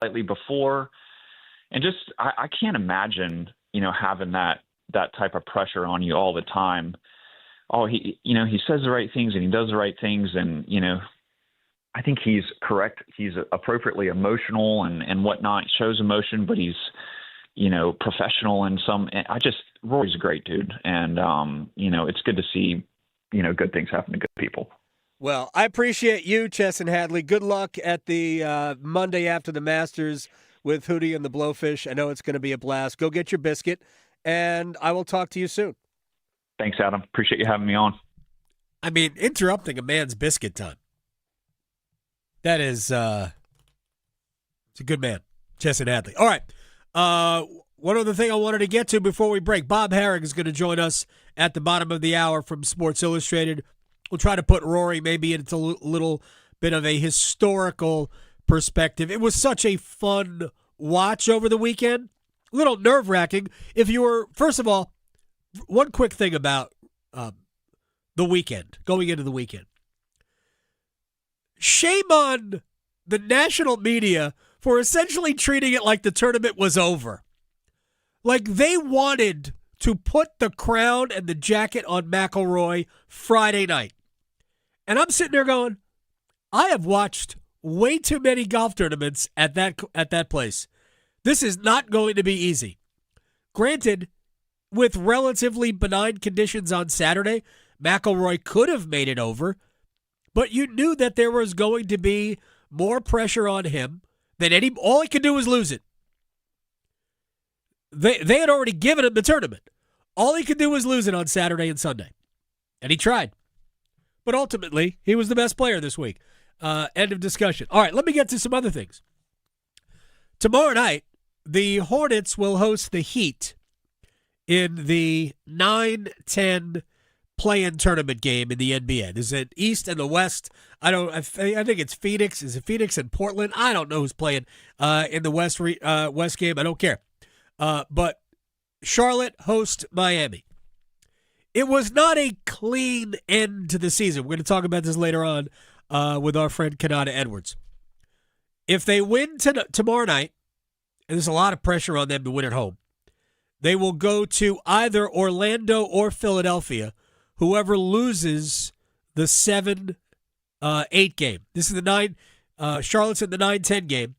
slightly before. And just, I can't imagine, having that type of pressure on you all the time. Oh, he says the right things and he does the right things. And, I think he's correct. He's appropriately emotional and whatnot, shows emotion, but he's, professional in some. Rory's a great dude. And, it's good to see, good things happen to good people. Well, I appreciate you, Chesson Hadley. Good luck at the Monday after the Masters with Hootie and the Blowfish. I know it's going to be a blast. Go get your biscuit, and I will talk to you soon. Thanks, Adam. Appreciate you having me on. I mean, interrupting a man's biscuit time. That is, it's a good man, Chesson Hadley. All right. One other thing I wanted to get to before we break. Bob Herring is going to join us at the bottom of the hour from Sports Illustrated. We'll try to put Rory maybe into a little bit of a historical perspective. It was such a fun watch over the weekend. A little nerve-wracking. If you were, first of all, one quick thing about the weekend, going into the weekend. Shame on the national media for essentially treating it like the tournament was over. Like they wanted to put the crown and the jacket on McIlroy Friday night. And I'm sitting there going, I have watched way too many golf tournaments at that place. This is not going to be easy. Granted, with relatively benign conditions on Saturday, McIlroy could have made it over, but you knew that there was going to be more pressure on him than all he could do was lose it. They had already given him the tournament. All he could do was lose it on Saturday and Sunday. And he tried. But ultimately, he was the best player this week. End of discussion. All right, let me get to some other things. Tomorrow night, the Hornets will host the Heat in the 9-10 play-in tournament game in the NBA. There's an East and the West. I think it's Phoenix. Is it Phoenix and Portland? I don't know who's playing in the West game. I don't care. But Charlotte hosts Miami. It was not a clean end to the season. We're going to talk about this later on with our friend Kanata Edwards. If they win tomorrow night, and there's a lot of pressure on them to win at home, they will go to either Orlando or Philadelphia, whoever loses the 7-8 game. This is the Charlotte's in the 9-10 game,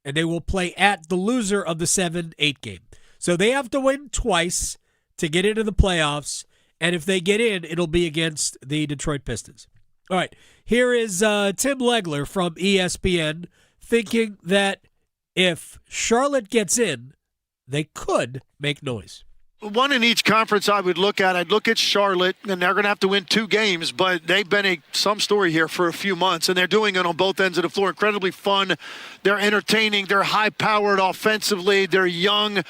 and they will play at the loser of the 7-8 game. So they have to win twice to get into the playoffs, and if they get in, it'll be against the Detroit Pistons. All right, here is Tim Legler from ESPN thinking that if Charlotte gets in, they could make noise. One in each conference I would look at. I'd look at Charlotte, and they're going to have to win 2 games, but they've been some story here for a few months, and they're doing it on both ends of the floor. Incredibly fun. They're entertaining. They're high-powered offensively. They're young.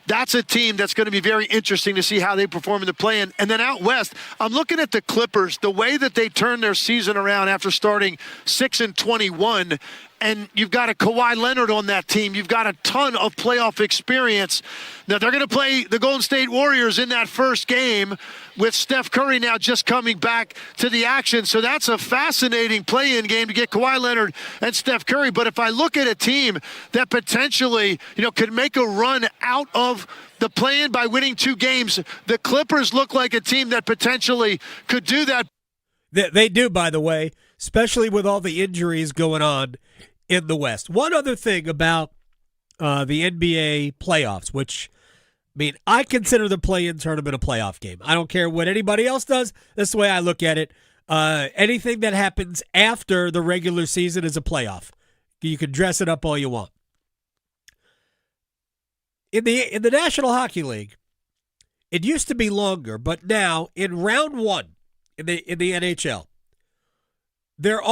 That's a team that's going to be very interesting to see how they perform in the play-in. And then out west, I'm looking at the Clippers, the way that they turned their season around after starting 6-21. And you've got a Kawhi Leonard on that team. You've got a ton of playoff experience. Now, they're going to play the Golden State Warriors in that first game with Steph Curry now just coming back to the action. So that's a fascinating play-in game to get Kawhi Leonard and Steph Curry. But if I look at a team that potentially, could make a run out of the play-in by winning 2 games, the Clippers look like a team that potentially could do that. They do, by the way, especially with all the injuries going on in the West. One other thing about the NBA playoffs, which, I consider the play-in tournament a playoff game. I don't care what anybody else does. That's the way I look at it. Anything that happens after the regular season is a playoff. You can dress it up all you want. In the National Hockey League, it used to be longer, but now in round 1 in the NHL, there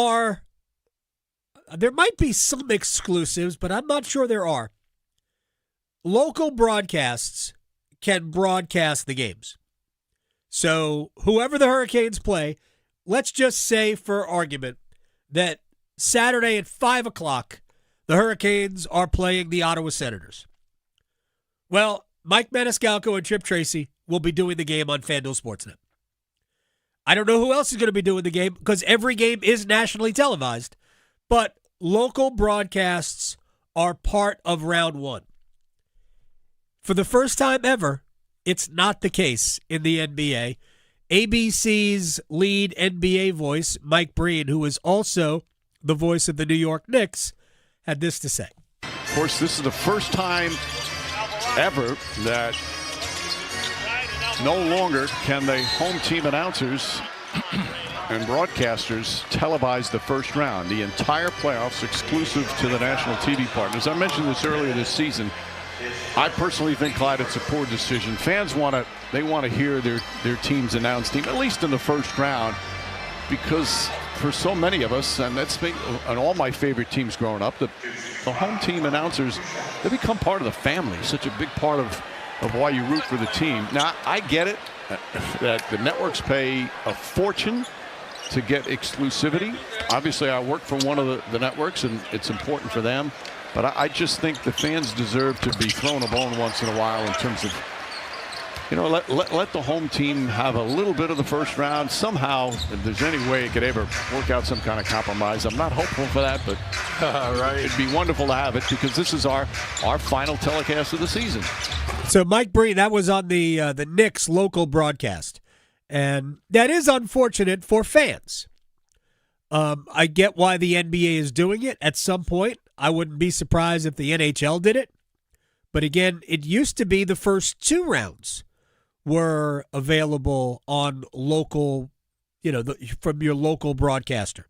might be some exclusives, but I'm not sure there are. Local broadcasts can broadcast the games. So whoever the Hurricanes play, let's just say for argument that Saturday at 5 o'clock, the Hurricanes are playing the Ottawa Senators. Well, Mike Maniscalco and Chip Tracy will be doing the game on FanDuel Sportsnet. I don't know who else is going to be doing the game because every game is nationally televised, but local broadcasts are part of round one. For the first time ever, it's not the case in the NBA. ABC's lead NBA voice, Mike Breen, who is also the voice of the New York Knicks, had this to say. Of course, this is the first time ever that no longer can the home team announcers and broadcasters televise the first round. The entire playoffs exclusive to the national TV partners. I mentioned this earlier this season. I personally think, Clyde, it's a poor decision. Fans want to hear their team's announced team, at least in the first round, because for so many of us, and that's been on all my favorite teams growing up, the home team announcers, they become part of the family, such a big part of why you root for the team. Now, I get it that the networks pay a fortune to get exclusivity. Obviously, I work for one of the networks, and it's important for them. But I just think the fans deserve to be thrown a bone once in a while in terms of, let the home team have a little bit of the first round. Somehow, if there's any way it could ever work out some kind of compromise. I'm not hopeful for that, but right. It'd be wonderful to have it because this is our final telecast of the season. So Mike Breen, that was on the Knicks local broadcast. And that is unfortunate for fans. I get why the NBA is doing it at some point. I wouldn't be surprised if the NHL did it. But again, it used to be the first two rounds were available on local, from your local broadcaster.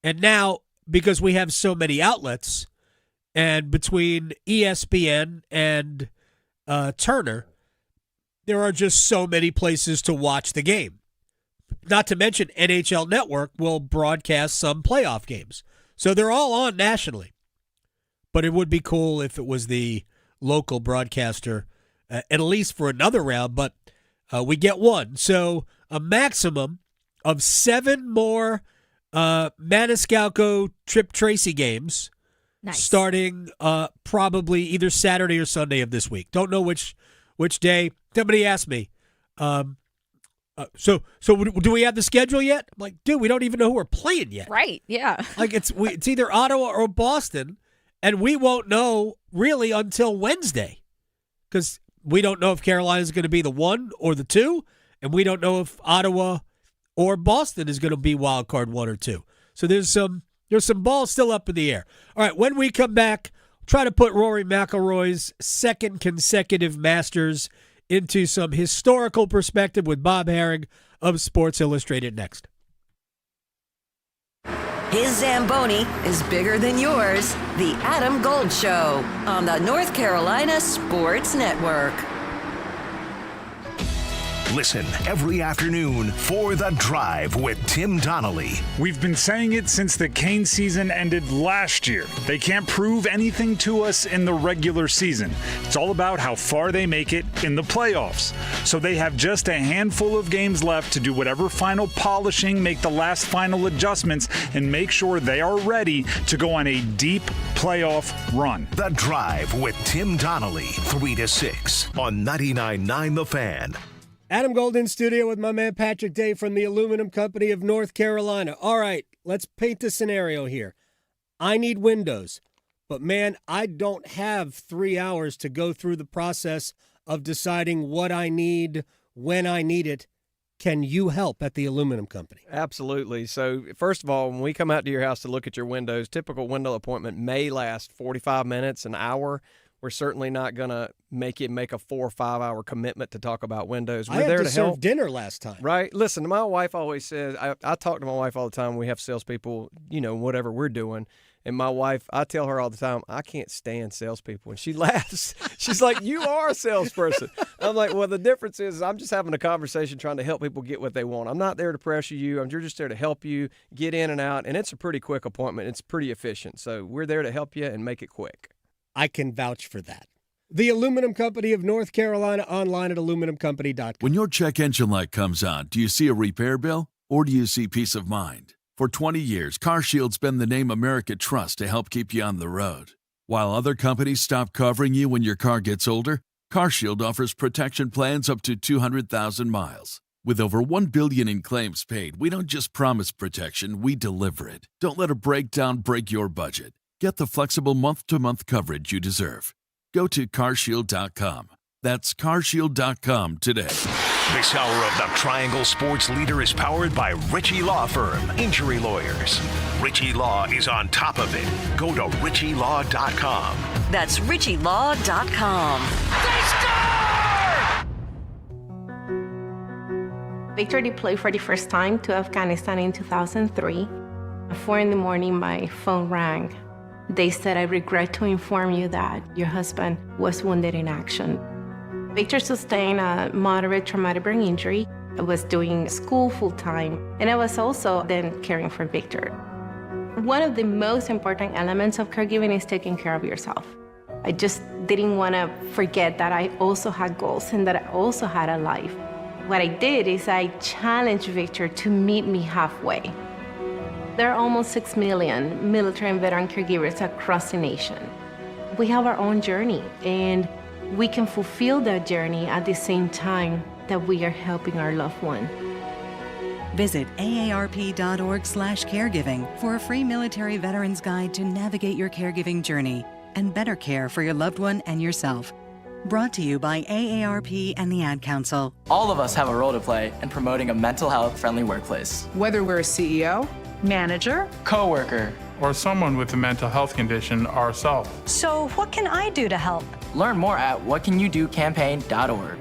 And now, because we have so many outlets, and between ESPN and Turner, there are just so many places to watch the game. Not to mention NHL Network will broadcast some playoff games. So they're all on nationally. But it would be cool if it was the local broadcaster, at least for another round, but we get one. So a maximum of 7 more Maniscalco Trip Tracy games. Nice. Starting probably either Saturday or Sunday of this week. Don't know which day. Somebody asked me, so do we have the schedule yet? I'm like, dude, we don't even know who we're playing yet. Right, yeah. Like it's either Ottawa or Boston, and we won't know really until Wednesday because we don't know if Carolina is going to be the 1 or the 2, and we don't know if Ottawa or Boston is going to be wild card 1 or 2. So there's some balls still up in the air. All right, when we come back, try to put Rory McIlroy's second consecutive Masters into some historical perspective with Bob Herring of Sports Illustrated next. His Zamboni is bigger than yours. The Adam Gold Show on the North Carolina Sports Network. Listen every afternoon for The Drive with Tim Donnelly. We've been saying it since the Cane season ended last year. They can't prove anything to us in the regular season. It's all about how far they make it in the playoffs. So they have just a handful of games left to do whatever final polishing, make the last final adjustments, and make sure they are ready to go on a deep playoff run. The Drive with Tim Donnelly, 3 to 6 on 99.9 The Fan. Adam Gold in studio with my man Patrick Day from the Aluminum Company of North Carolina. All right, let's paint the scenario here. I need windows, but man, I don't have 3 hours to go through the process of deciding what I need, when I need it. Can you help at the Aluminum Company? Absolutely. So, first of all, when we come out to your house to look at your windows, typical window appointment may last 45 minutes, an hour. We're certainly not going to make a 4 or 5 hour commitment to talk about windows. We're there to help. Serve dinner last time. Right. Listen, my wife always says, I talk to my wife all the time. We have salespeople, whatever we're doing. And my wife, I tell her all the time, I can't stand salespeople. And she laughs. She's like, you are a salesperson. I'm like, well, the difference is I'm just having a conversation trying to help people get what they want. I'm not there to pressure you. I'm just there to help you get in and out. And it's a pretty quick appointment. It's pretty efficient. So we're there to help you and make it quick. I can vouch for that. The Aluminum Company of North Carolina, online at aluminumcompany.com. When your check engine light comes on, do you see a repair bill or do you see peace of mind? For 20 years, CarShield's been the name America trusts to help keep you on the road. While other companies stop covering you when your car gets older, CarShield offers protection plans up to 200,000 miles. With over $1 billion in claims paid, we don't just promise protection, we deliver it. Don't let a breakdown break your budget. Get the flexible month-to-month coverage you deserve. Go to CarShield.com. That's CarShield.com today. This hour of the Triangle Sports Leader is powered by Ritchie Law Firm, injury lawyers. Ritchie Law is on top of it. Go to RitchieLaw.com. That's RitchieLaw.com. They score! Victor deployed for the first time to Afghanistan in 2003. At 4 a.m, my phone rang. They said, "I regret to inform you that your husband was wounded in action." Victor sustained a moderate traumatic brain injury. I was doing school full-time, and I was also then caring for Victor. One of the most important elements of caregiving is taking care of yourself. I just didn't want to forget that I also had goals and that I also had a life. What I did is I challenged Victor to meet me halfway. There are almost 6 million military and veteran caregivers across the nation. We have our own journey, and we can fulfill that journey at the same time that we are helping our loved one. Visit aarp.org/caregiving for a free military veterans guide to navigate your caregiving journey and better care for your loved one and yourself. Brought to you by AARP and the Ad Council. All of us have a role to play in promoting a mental health friendly workplace. Whether we're a CEO, manager, coworker, or someone with a mental health condition ourselves. So what can I do to help? Learn more at whatcanyoudocampaign.org.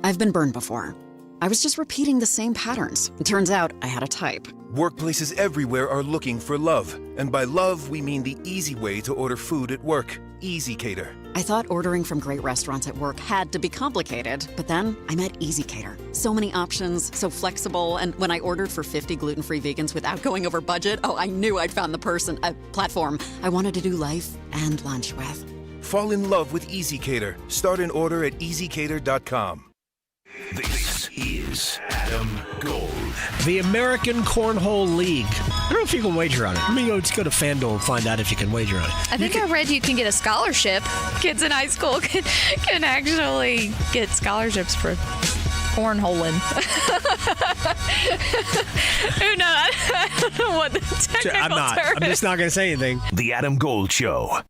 I've been burned before. I was just repeating the same patterns. It turns out I had a type. Workplaces everywhere are looking for love. And by love, we mean the easy way to order food at work. Easy Cater. I thought ordering from great restaurants at work had to be complicated, but then I met Easy Cater. So many options, so flexible, and when I ordered for 50 gluten-free vegans without going over budget, I knew I'd found the platform I wanted to do life and lunch with. Fall in love with Easy Cater. Start an order at easycater.com. This is Adam Gold. The American Cornhole League. I don't know if you can wager on it. Let me just go to FanDuel and find out if you can wager on it. I think I read you can get a scholarship. Kids in high school can actually get scholarships for cornholing. Who knows? I don't know what the technical term I'm just not going to say anything. The Adam Gold Show.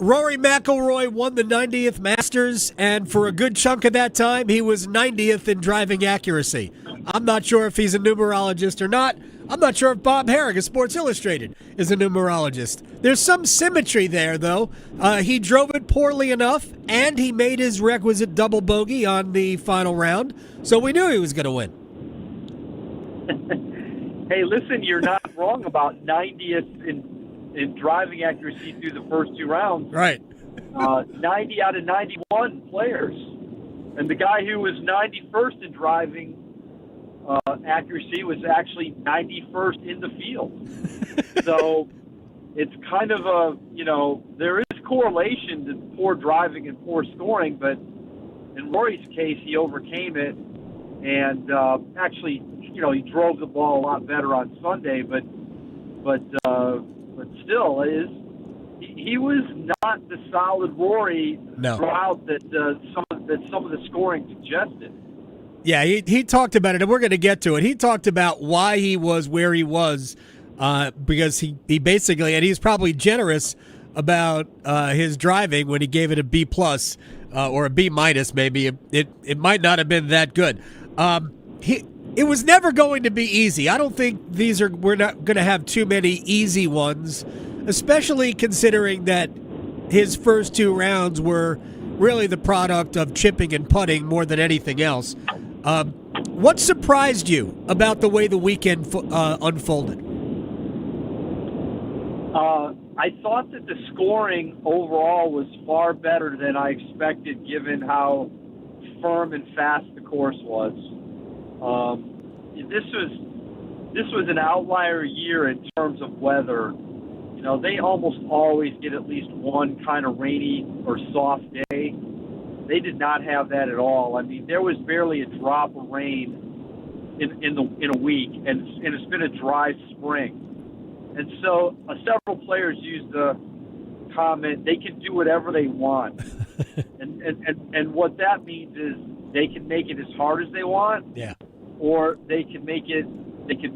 Rory McIlroy won the 90th Masters, and for a good chunk of that time, he was 90th in driving accuracy. I'm not sure if he's a numerologist or not. I'm not sure if Bob Herrick of Sports Illustrated is a numerologist. There's some symmetry there, though. He drove it poorly enough, and he made his requisite double bogey on the final round, so we knew he was going to win. Hey, listen, you're not wrong about 90th in driving accuracy through the first two rounds. Right. 90 out of 91 players. And the guy who was 91st in driving accuracy was actually 91st in the field. So it's kind of there is correlation to poor driving and poor scoring, but in Rory's case, he overcame it. And actually, he drove the ball a lot better on Sunday, but still, he was not the solid Rory route that some of the scoring suggested. Yeah, he talked about it, and we're going to get to it. He talked about why he was where he was, because he basically, and he's probably generous about his driving when he gave it a B+ or a B- maybe. It might not have been that good. It was never going to be easy. I don't think we're not going to have too many easy ones, especially considering that his first two rounds were really the product of chipping and putting more than anything else. What surprised you about the way the weekend unfolded? I thought that the scoring overall was far better than I expected, given how firm and fast the course was. This was an outlier year in terms of weather. They almost always get at least one kind of rainy or soft day. They did not have that at all. I mean, there was barely a drop of rain in a week, and it's been a dry spring. And so several players used the comment, they can do whatever they want. and what that means is they can make it as hard as they want. Yeah. Or they can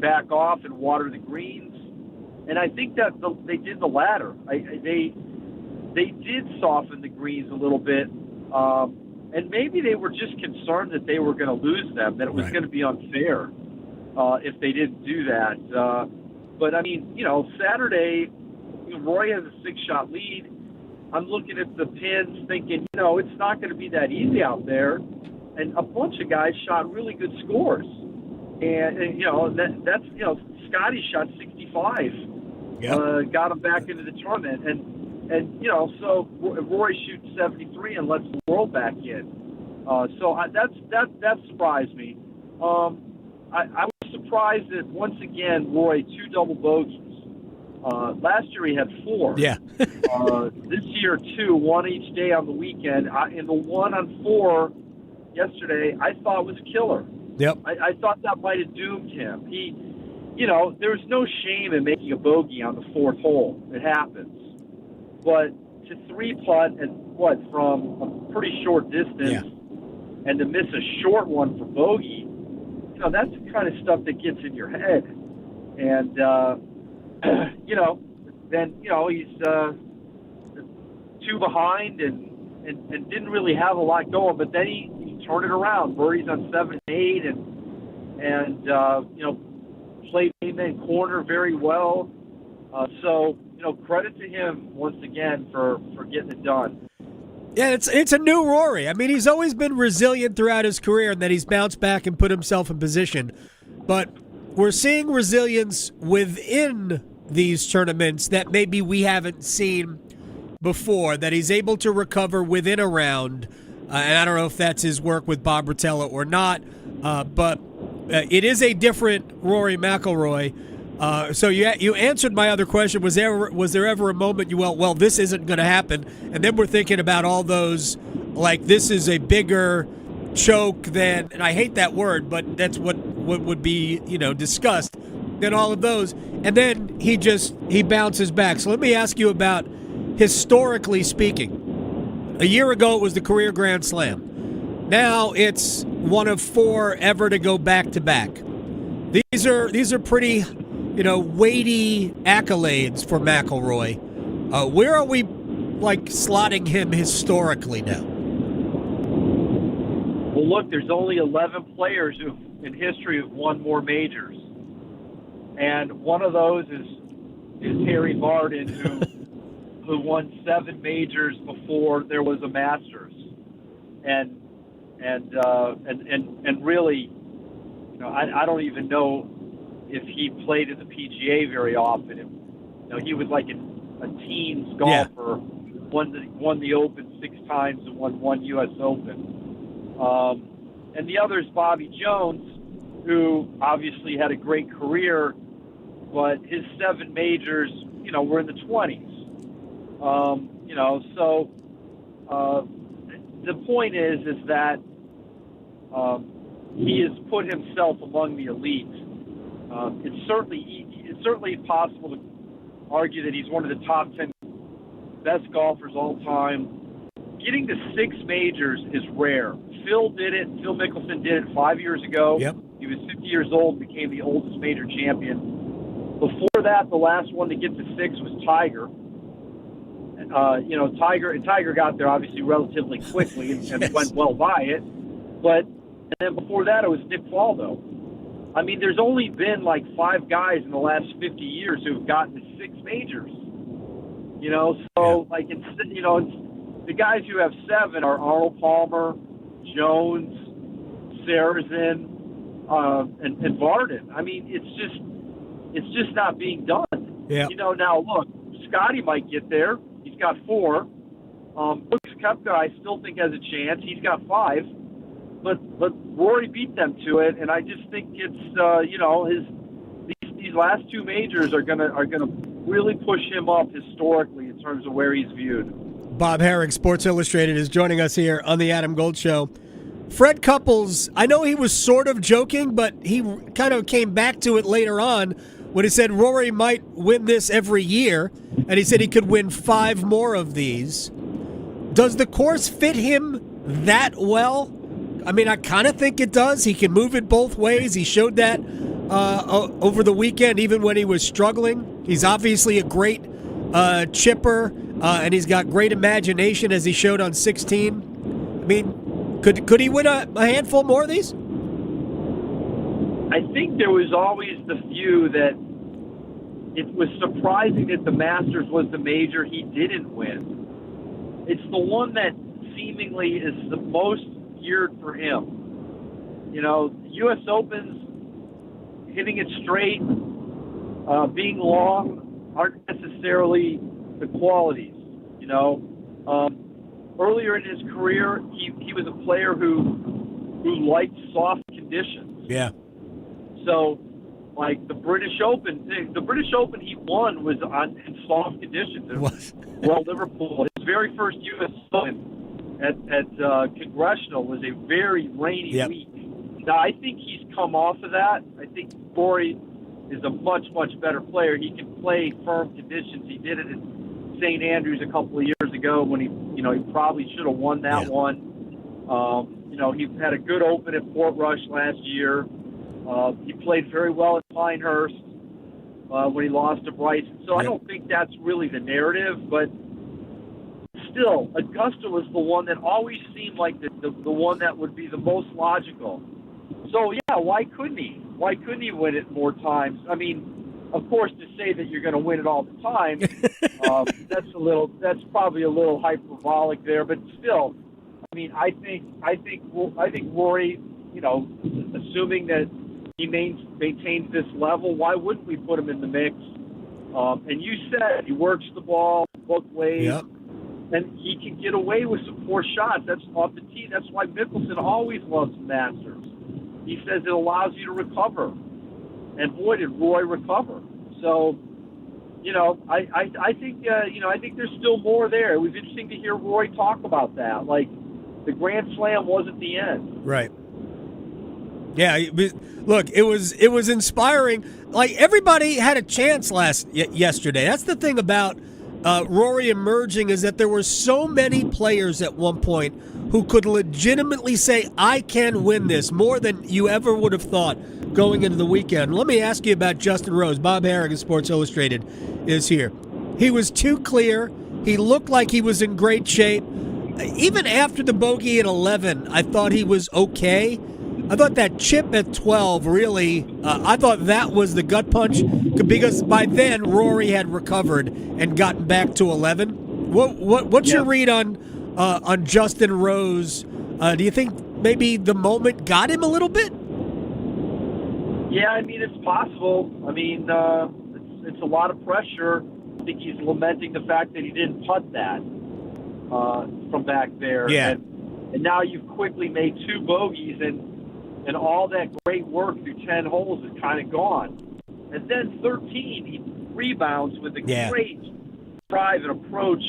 back off and water the greens. And I think that they did the latter. They did soften the greens a little bit. And maybe they were just concerned that they were going to lose them, that it was going to be unfair if they didn't do that. But, I mean, Saturday, Rory has a 6-shot lead. I'm looking at the pins thinking, it's not going to be that easy out there. And a bunch of guys shot really good scores. And that's Scotty shot 65. Yep. Got him back into the tournament. And so Rory shoots 73 and lets the world back in. So that surprised me. I was surprised that, once again, Rory, 2 double bogeys. Last year he had 4. Yeah. This year 2, 1 each day on the weekend. And the 1 on 4 yesterday I thought was killer. Yep. I thought that might have doomed him. There's no shame in making a bogey on the 4th hole. It happens. But to 3-putt from a pretty short distance and to miss a short one for bogey, that's the kind of stuff that gets in your head. And, then, he's 2 behind and didn't really have a lot going. But then he turned it around. Birdies on 7 and 8 and played amen corner very well. So, credit to him once again for getting it done. Yeah, it's a new Rory. I mean, he's always been resilient throughout his career and that he's bounced back and put himself in position. But we're seeing resilience within these tournaments that maybe we haven't seen before, that he's able to recover within a round. And I don't know if that's his work with Bob Rotella or not, but it is a different Rory McIlroy. So you answered my other question. Was there ever a moment you went, well, this isn't going to happen? And then we're thinking about all those, like, this is a bigger choke than, and I hate that word, but that's what would be, discussed, than all of those. And then he bounces back. So let me ask you about, historically speaking, a year ago it was the career Grand Slam. Now it's one of 4 ever to go back-to-back. These are pretty, weighty accolades for McIlroy. Where are we, slotting him historically now? Well, look, there's only 11 players in history who've won more majors. And one of those is Harry Vardon, who won 7 majors before there was a Masters. And really, I don't even know if he played at the PGA very often. He was like a teens golfer, won the Open 6 times and won 1 U.S. Open. And the other is Bobby Jones, who obviously had a great career, but his 7 majors, were in the 20s. So the point is that he has put himself among the elite. It's certainly possible to argue that he's one of the top 10 best golfers all time. Getting to 6 majors is rare. Phil did it. Phil Mickelson did it 5 years ago. Yep. He was 50 years old, became the oldest major champion. Before that, the last one to get to 6 was Tiger. Tiger got there obviously relatively quickly and went well by it. And then before that, it was Nick Faldo. I mean, there's only been 5 guys in the last 50 years who've gotten to 6 majors. The guys who have 7 are Arnold Palmer, Jones, Sarazen, and Vardon. I mean, it's just not being done. Yeah. Now look, Scotty might get there. He's got 4. Brooks Koepka, I still think has a chance. He's got 5. But Rory beat them to it, and I just think it's these last 2 majors are gonna really push him up historically in terms of where he's viewed. Bob Herring, Sports Illustrated, is joining us here on the Adam Gold Show. Fred Couples, I know he was sort of joking, but he kind of came back to it later on when he said Rory might win this every year, and he said he could win 5 more of these. Does the course fit him that well? I mean, I kind of think it does. He can move it both ways. He showed that over the weekend, even when he was struggling. He's obviously a great chipper, and he's got great imagination, as he showed on 16. I mean, could he win a handful more of these? I think there was always the view that it was surprising that the Masters was the major he didn't win. It's the one that seemingly is the most geared for him. You know, the U.S. Open's hitting it straight, being long aren't necessarily the qualities. You know, earlier in his career, he was a player who liked soft conditions. Yeah. So, like the British Open he won was in soft conditions. Well, Liverpool, his very first U.S. Open at Congressional was a very rainy week. Now, I think he's come off of that. I think Rory is a much, much better player. He can play firm conditions. He did it at St. Andrews a couple of years ago when he probably should have won that one. He had a good Open at Portrush last year. He played very well at Pinehurst when he lost to Bryce. So I don't think that's really the narrative, but still, Augusta was the one that always seemed like the one that would be the most logical. So, yeah, why couldn't he? Why couldn't he win it more times? I mean, of course, to say that you're going to win it all the time, that's probably a little hyperbolic there. But still, I mean, I think Rory, assuming that he maintains this level, why wouldn't we put him in the mix? And you said he works the ball both ways. Yep. And he can get away with some poor shots. That's off the tee. That's why Mickelson always loves Masters. He says it allows you to recover. And boy, did Roy recover. So, I think there's still more there. It was interesting to hear Roy talk about that. Like, the Grand Slam wasn't the end. Right. Yeah, look, it was inspiring. Like, everybody had a chance yesterday. That's the thing about Rory emerging, is that there were so many players at one point who could legitimately say, I can win this, more than you ever would have thought going into the weekend. Let me ask you about Justin Rose. Bob Harrigan, Sports Illustrated, is here. He was too clear. He looked like he was in great shape. Even after the bogey at 11, I thought he was okay. I thought that chip at 12 really, I thought that was the gut punch, because by then Rory had recovered and gotten back to 11. What's your read on Justin Rose? Do you think maybe the moment got him a little bit? Yeah, I mean, it's possible. I mean, it's a lot of pressure. I think he's lamenting the fact that he didn't putt that from back there. Yeah. And now you've quickly made 2 bogeys, and all that great work through 10 holes is kind of gone. And then 13, he rebounds with a great drive and approach.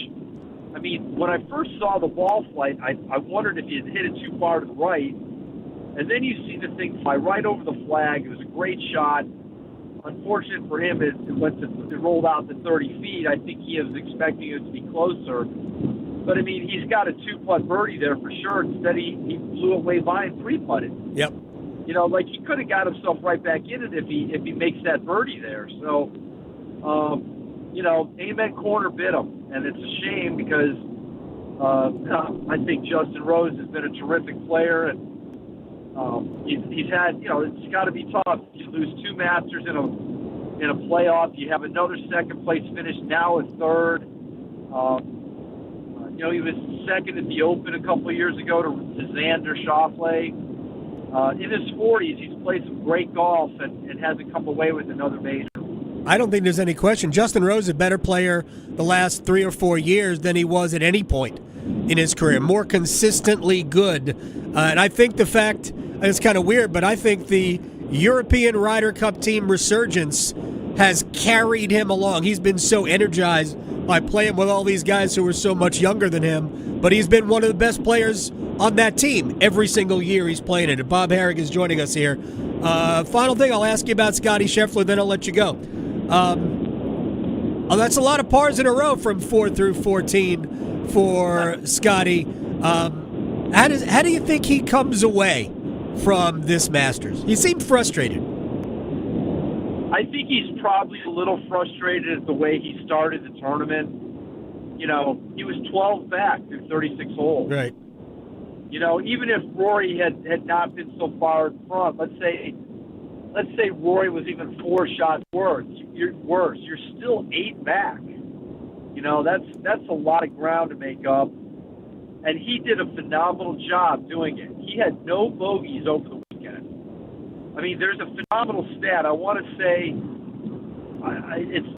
I mean, when I first saw the ball flight, I wondered if he had hit it too far to the right. And then you see the thing fly right over the flag. It was a great shot. Unfortunate for him, it rolled out to 30 feet. I think he was expecting it to be closer. But, I mean, he's got a 2-putt birdie there for sure. Instead, he blew it way by and 3-putted. Yep. Like he could have got himself right back in it if he makes that birdie there. So, Amen Corner bit him, and it's a shame because I think Justin Rose has been a terrific player, and he's had, it's got to be tough. You lose 2 Masters in a playoff. You have another second place finish, now a third. He was second at the Open a couple of years ago to Xander Schauffele. In his 40s, he's played some great golf and hasn't come away with another major. I don't think there's any question. Justin Rose is a better player the last 3 or 4 years than he was at any point in his career. More consistently good. And I think the fact, and it's kind of weird, but I think the European Ryder Cup team resurgence has carried him along. He's been so energized by playing with all these guys who are so much younger than him, but he's been one of the best players on that team every single year he's playing it. And Bob Harrigan is joining us here. Final thing I'll ask you about Scotty Scheffler, then I'll let you go. That's a lot of pars in a row from 4 through 14 for Scotty. How do you think he comes away from this Masters? He seemed frustrated. I think he's probably a little frustrated at the way he started the tournament. You know, he was 12 back through 36 holes. Right. You know, even if Rory had not been so far in front, let's say Rory was even 4 shots worse. You're still 8 back. You know, that's a lot of ground to make up. And he did a phenomenal job doing it. He had no bogeys over the weekend. I mean, there's a phenomenal stat. I want to say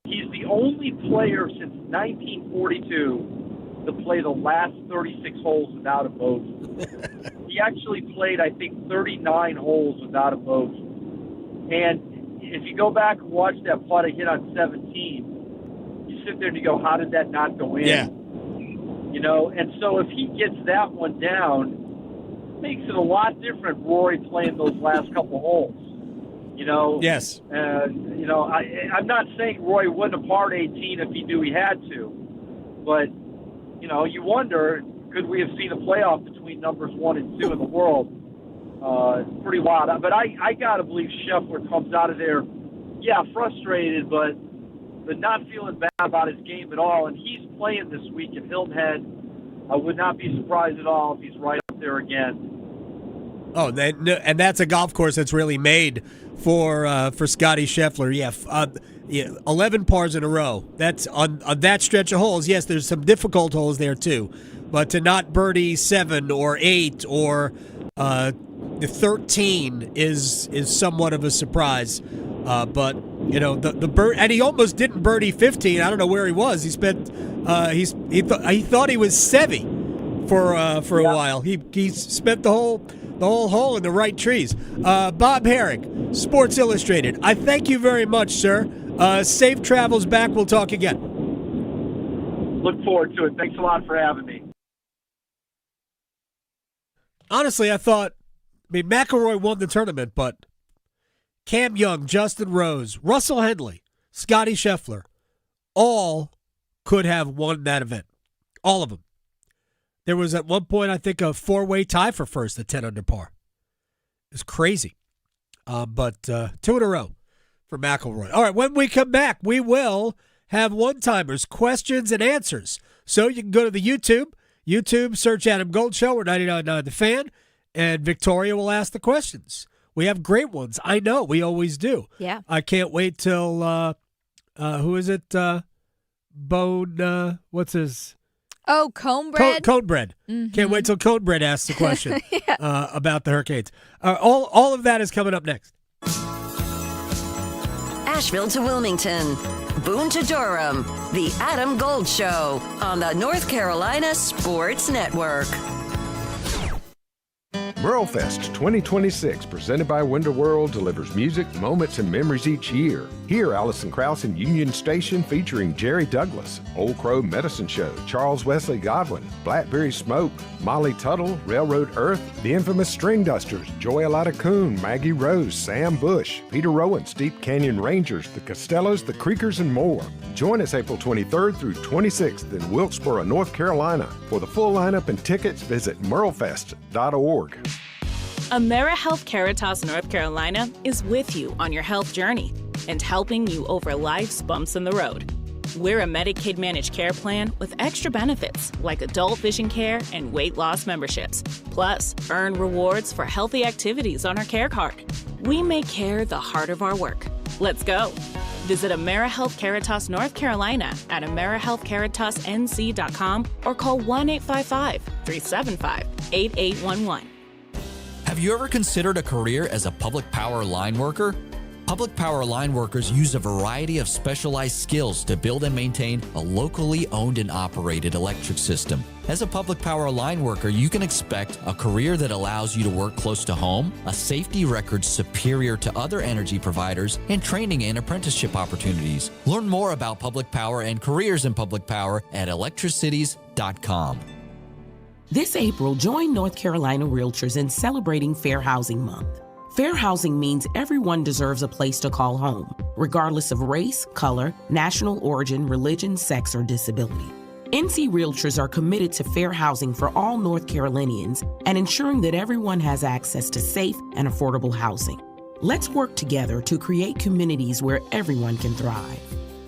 he's the only player since 1942 to play the last 36 holes without a bogey. He actually played, I think, 39 holes without a bogey. And if you go back and watch that putt he hit on 17, you sit there and you go, how did that not go in? Yeah. You know, and so if he gets that one down, it makes it a lot different Rory playing those last couple holes. You know? Yes. You know, I'm not saying Rory wouldn't have parred 18 if he knew he had to. But, you know, you wonder, could we have seen a playoff between numbers 1 and 2 in the world? It's pretty wild. But I got to believe Scheffler comes out of there, frustrated, but not feeling bad about his game at all. And he's playing this week at Hilton Head. I would not be surprised at all if he's right up there again. Oh, and that's a golf course that's really made for Scotty Scheffler. 11 pars in a row. That's on that stretch of holes. Yes, there's some difficult holes there too, but to not birdie 7 or 8 or 13 is somewhat of a surprise. But you know the bird, and he almost didn't birdie 15. I don't know where he was. He spent he thought he was Seve for a while. He spent the whole hole in the right trees. Bob Herrick, Sports Illustrated. I thank you very much, sir. Safe travels back. We'll talk again. Look forward to it. Thanks a lot for having me. Honestly, McIlroy won the tournament, but Cam Young, Justin Rose, Russell Henley, Scotty Scheffler, all could have won that event. All of them. There was at one point, I think, a 4-way tie for first at 10 under par. It's crazy. But 2 in a row for McIlroy. All right, when we come back, we will have one-timers, questions and answers. So you can go to the YouTube, search Adam Gold Show or 99.9 The Fan, and Victoria will ask the questions. We have great ones. I know. We always do. Yeah. I can't wait till, who is it? Bone, what's his? Oh, Conebread? Conebread. Mm-hmm. Can't wait till Conebread asks the question about the Hurricanes. All of that is coming up next. Asheville to Wilmington, Boone to Durham, The Adam Gold Show on the North Carolina Sports Network. MuralFest 2026, presented by Winter World, delivers music, moments, and memories each year. Hear Allison Krauss in Union Station featuring Jerry Douglas, Old Crow Medicine Show, Charles Wesley Godwin, Blackberry Smoke, Molly Tuttle, Railroad Earth, the infamous String Dusters, Joy-Alada Coon, Maggie Rose, Sam Bush, Peter Rowan, Steep Canyon Rangers, the Costellos, the Creekers, and more. Join us April 23rd through 26th in Wilkesboro, North Carolina. For the full lineup and tickets, visit muralfest.org. AmeriHealth Caritas North Carolina is with you on your health journey and helping you over life's bumps in the road. We're a Medicaid managed care plan with extra benefits like adult vision care and weight loss memberships. Plus, earn rewards for healthy activities on our care card. We make care the heart of our work. Let's go. Visit AmeriHealth Caritas North Carolina at AmeriHealthCaritasNC.com or call 1-855-375-8811. Have you ever considered a career as a public power line worker? Public power line workers use a variety of specialized skills to build and maintain a locally owned and operated electric system. As a public power line worker, you can expect a career that allows you to work close to home, a safety record superior to other energy providers, and training and apprenticeship opportunities. Learn more about public power and careers in public power at electricities.com. This April, join North Carolina Realtors in celebrating Fair Housing Month. Fair housing means everyone deserves a place to call home, regardless of race, color, national origin, religion, sex, or disability. NC Realtors are committed to fair housing for all North Carolinians and ensuring that everyone has access to safe and affordable housing. Let's work together to create communities where everyone can thrive.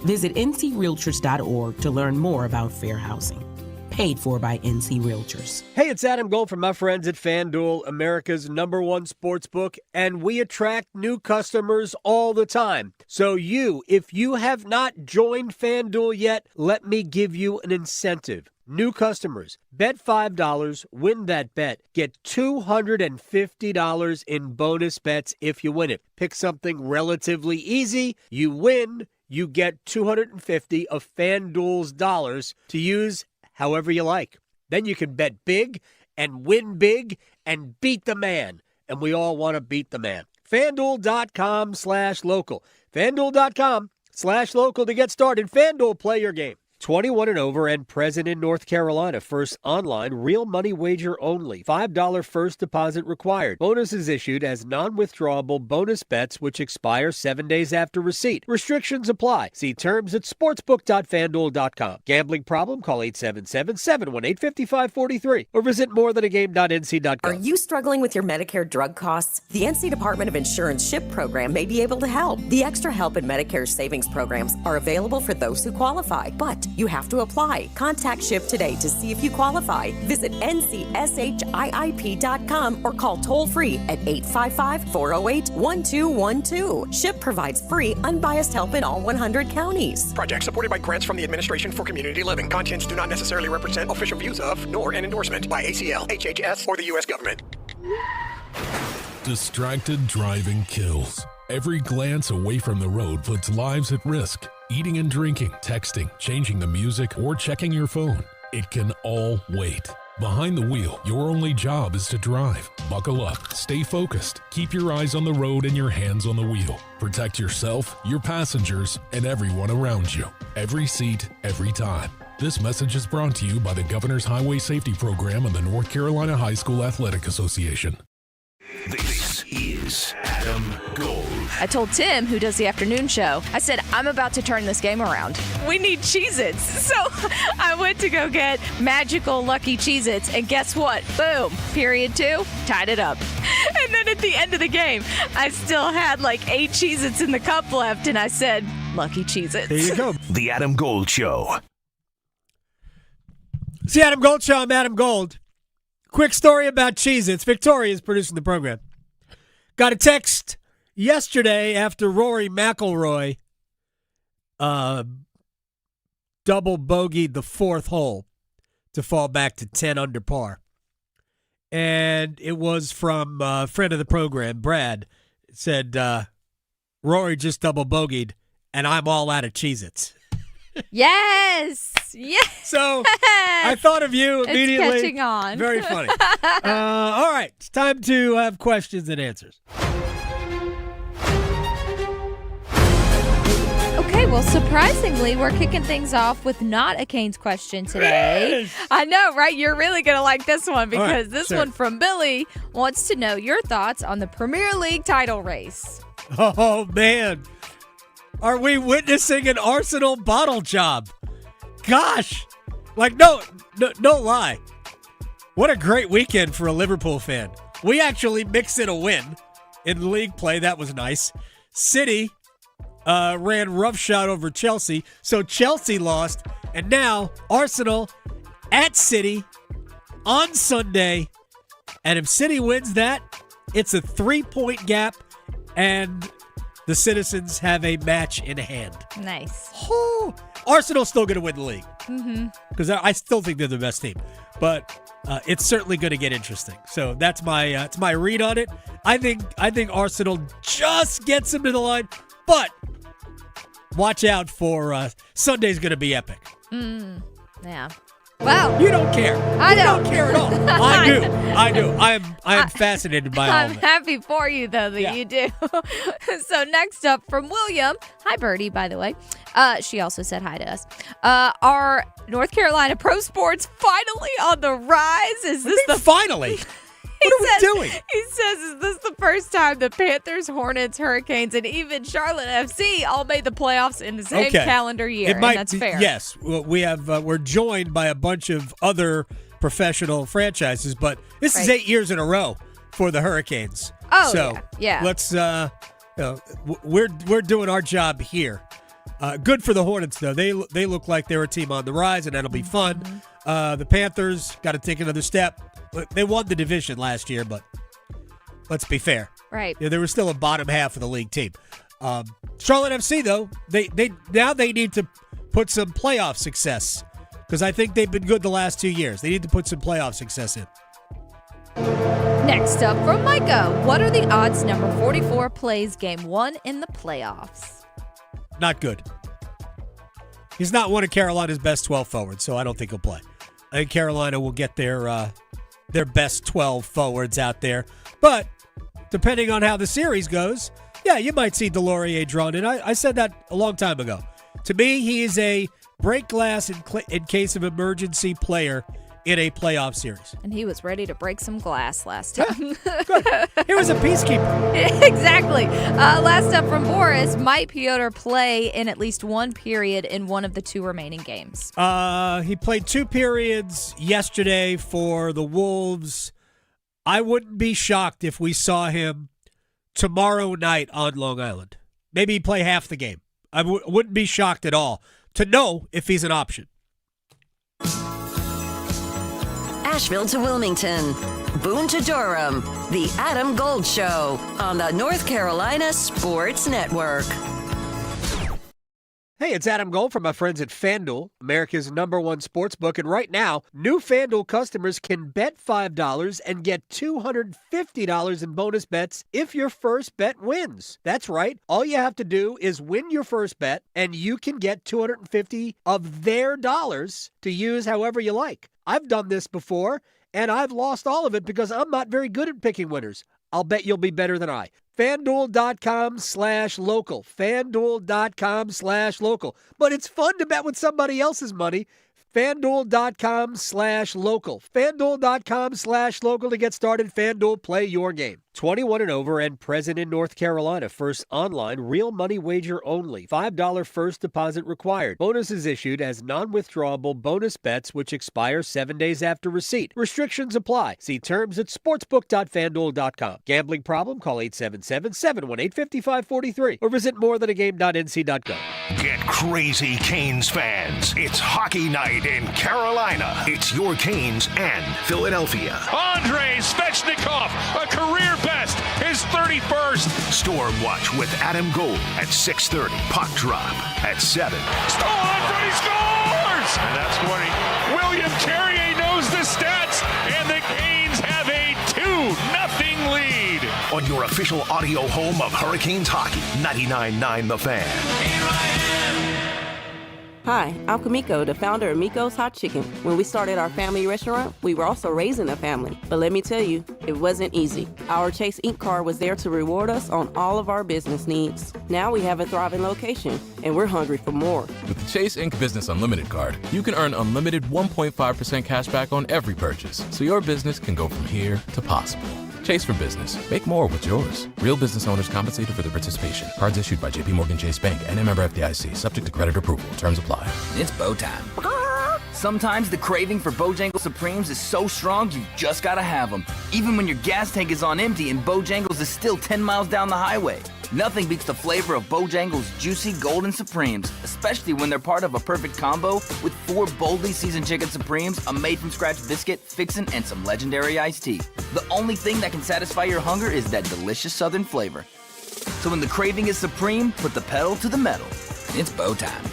Visit ncrealtors.org to learn more about fair housing. Paid for by NC Realtors. Hey, it's Adam Gold from my friends at FanDuel, America's #1 sports book, and we attract new customers all the time. So if you have not joined FanDuel yet, let me give you an incentive. New customers, bet $5, win that bet. Get $250 in bonus bets if you win it. Pick something relatively easy, you win, you get $250 of FanDuel's dollars to use however you like. Then you can bet big and win big and beat the man. And we all want to beat the man. FanDuel.com/local. FanDuel.com/local to get started. FanDuel, play your game. 21 and over and present in North Carolina. First online, real money wager only. $5 first deposit required. Bonuses issued as non-withdrawable bonus bets which expire 7 days after receipt. Restrictions apply. See terms at sportsbook.fanduel.com. Gambling problem? Call 877-718-5543 or visit morethanagame.nc.gov. Are you struggling with your Medicare drug costs? The NC Department of Insurance SHIP program may be able to help. The Extra Help and Medicare savings programs are available for those who qualify, but you have to apply. Contact SHIP today to see if you qualify. Visit ncshiip.com or call toll-free at 855-408-1212. SHIP provides free, unbiased help in all 100 counties. Project supported by grants from the Administration for Community Living. Contents do not necessarily represent official views of, nor an endorsement by ACL, HHS, or the U.S. government. Distracted driving kills. Every glance away from the road puts lives at risk. Eating and drinking, texting, changing the music, or checking your phone. It can all wait. Behind the wheel, your only job is to drive. Buckle up, stay focused, keep your eyes on the road and your hands on the wheel. Protect yourself, your passengers, and everyone around you. Every seat, every time. This message is brought to you by the Governor's Highway Safety Program and the North Carolina High School Athletic Association. This is Adam Gold. I told Tim, who does the afternoon show, I said, I'm about to turn this game around. We need Cheez-Its. So I went to go get magical Lucky Cheez-Its, and guess what? Boom. Period 2, tied it up. And then at the end of the game, I still had like 8 Cheez-Its in the cup left, and I said, Lucky Cheez-Its. There you go. The Adam Gold Show. It's the Adam Gold Show. I'm Adam Gold. Quick story about Cheez-Its. Victoria is producing the program. Got a text yesterday after Rory McIlroy double bogeyed the 4th hole to fall back to 10 under par. And it was from a friend of the program, Brad. It said, Rory just double bogeyed, and I'm all out of Cheez-Its. Yes. Yes. So I thought of you immediately. It's catching on. Very funny. All right. It's time to have questions and answers. Okay, well, surprisingly, we're kicking things off with not a Canes question today. Yes. I know, right? You're really going to like this one because right, this sure. one from Billy wants to know your thoughts on the Premier League title race. Oh, man. Are we witnessing an Arsenal bottle job? Gosh. Like, no lie. What a great weekend for a Liverpool fan. We actually mixed in a win in league play. That was nice. City ran roughshod over Chelsea, so Chelsea lost. And now Arsenal at City on Sunday. And if City wins that, it's a 3-point gap, and the Citizens have a match in hand. Nice. Oh, Arsenal's still going to win the league. Mm-hmm. I still think they're the best team. But it's certainly going to get interesting. So that's my read on it. I think Arsenal just gets them to the line. But watch out for Sunday's going to be epic. Yeah. Wow. You don't care. I don't care at all. I do. I am fascinated by all I'm of it. happy for you, though, that you do. So next up from William. Hi, Birdie, by the way. She also said hi to us. Are North Carolina pro sports finally on the rise? Is this the finally? doing? He says, is this the first time the Panthers, Hornets, Hurricanes, and even Charlotte FC all made the playoffs in the same calendar year? It might and that's be, fair. Yes. We're joined by a bunch of other professional franchises, but this is 8 years in a row for the Hurricanes. Oh, so yeah. Let's we're doing our job here. Good for the Hornets though. They look like they're a team on the rise, and that'll be fun. The Panthers got to take another step. They won the division last year, but let's be fair. Right. Yeah, they were still a bottom half of the league team. Charlotte FC though, they need to put some playoff success, because I think they've been good the last 2 years. They need to put some playoff success in. Next up from Micah, what are the odds number 44 plays game 1 in the playoffs? Not good. He's not one of Carolina's best 12 forwards, so I don't think he'll play. I think Carolina will get their best 12 forwards out there. But depending on how the series goes, yeah, you might see Delorier drawn in. I said that a long time ago. To me, he is a break glass in case of emergency player in a playoff series. And he was ready to break some glass last time. Good. He was a peacekeeper. Exactly. Last up from Boris, might Piotr play in at least one period in one of the 2 remaining games? He played 2 periods yesterday for the Wolves. I wouldn't be shocked if we saw him tomorrow night on Long Island. Maybe he'd play half the game. I wouldn't be shocked at all to know if he's an option. Asheville to Wilmington, Boone to Durham, The Adam Gold Show on the North Carolina Sports Network. Hey, it's Adam Gold from my friends at FanDuel, America's #1 sportsbook. And right now, new FanDuel customers can bet $5 and get $250 in bonus bets if your first bet wins. That's right. All you have to do is win your first bet, and you can get $250 of their dollars to use however you like. I've done this before, and I've lost all of it because I'm not very good at picking winners. I'll bet you'll be better than I. FanDuel.com/local. FanDuel.com/local. But it's fun to bet with somebody else's money. FanDuel.com/local. FanDuel.com/local to get started. FanDuel, play your game. 21 and over and present in North Carolina. First online, real money wager only. $5 first deposit required. Bonuses issued as non-withdrawable bonus bets which expire 7 days after receipt. Restrictions apply. See terms at sportsbook.fanduel.com. Gambling problem? Call 877-718-5543 or visit morethanagame.nc.gov. Get crazy, Canes fans. It's hockey night in Carolina. It's your Canes and Philadelphia. Andrei Svechnikov, a career best, his 31st. Storm Watch with Adam Gold at 6:30. Puck drop at 7. Stolen from, he scores! And that's 20. William Carrier knows the stats, and the Canes have a 2-0 lead. On your official audio home of Hurricanes hockey, 99.9 The Fan. Hi, I'm Kamiko, the founder of Miko's Hot Chicken. When we started our family restaurant, we were also raising a family. But let me tell you, it wasn't easy. Our Chase Inc. card was there to reward us on all of our business needs. Now we have a thriving location, and we're hungry for more. With the Chase Inc. Business Unlimited card, you can earn unlimited 1.5% cash back on every purchase, so your business can go from here to possible. Chase for business. Make more with yours. Real business owners compensated for their participation. Cards issued by JPMorgan Chase Bank and a member FDIC. Subject to credit approval. Terms apply. It's bow time. Sometimes the craving for Bojangles Supremes is so strong you just gotta have them. Even when your gas tank is on empty and Bojangles is still 10 miles down the highway. Nothing beats the flavor of Bojangles' juicy golden Supremes, especially when they're part of a perfect combo with 4 boldly seasoned chicken Supremes, a made-from-scratch biscuit, fixin', and some legendary iced tea. The only thing that can satisfy your hunger is that delicious southern flavor. So when the craving is supreme, put the pedal to the metal. It's bow time.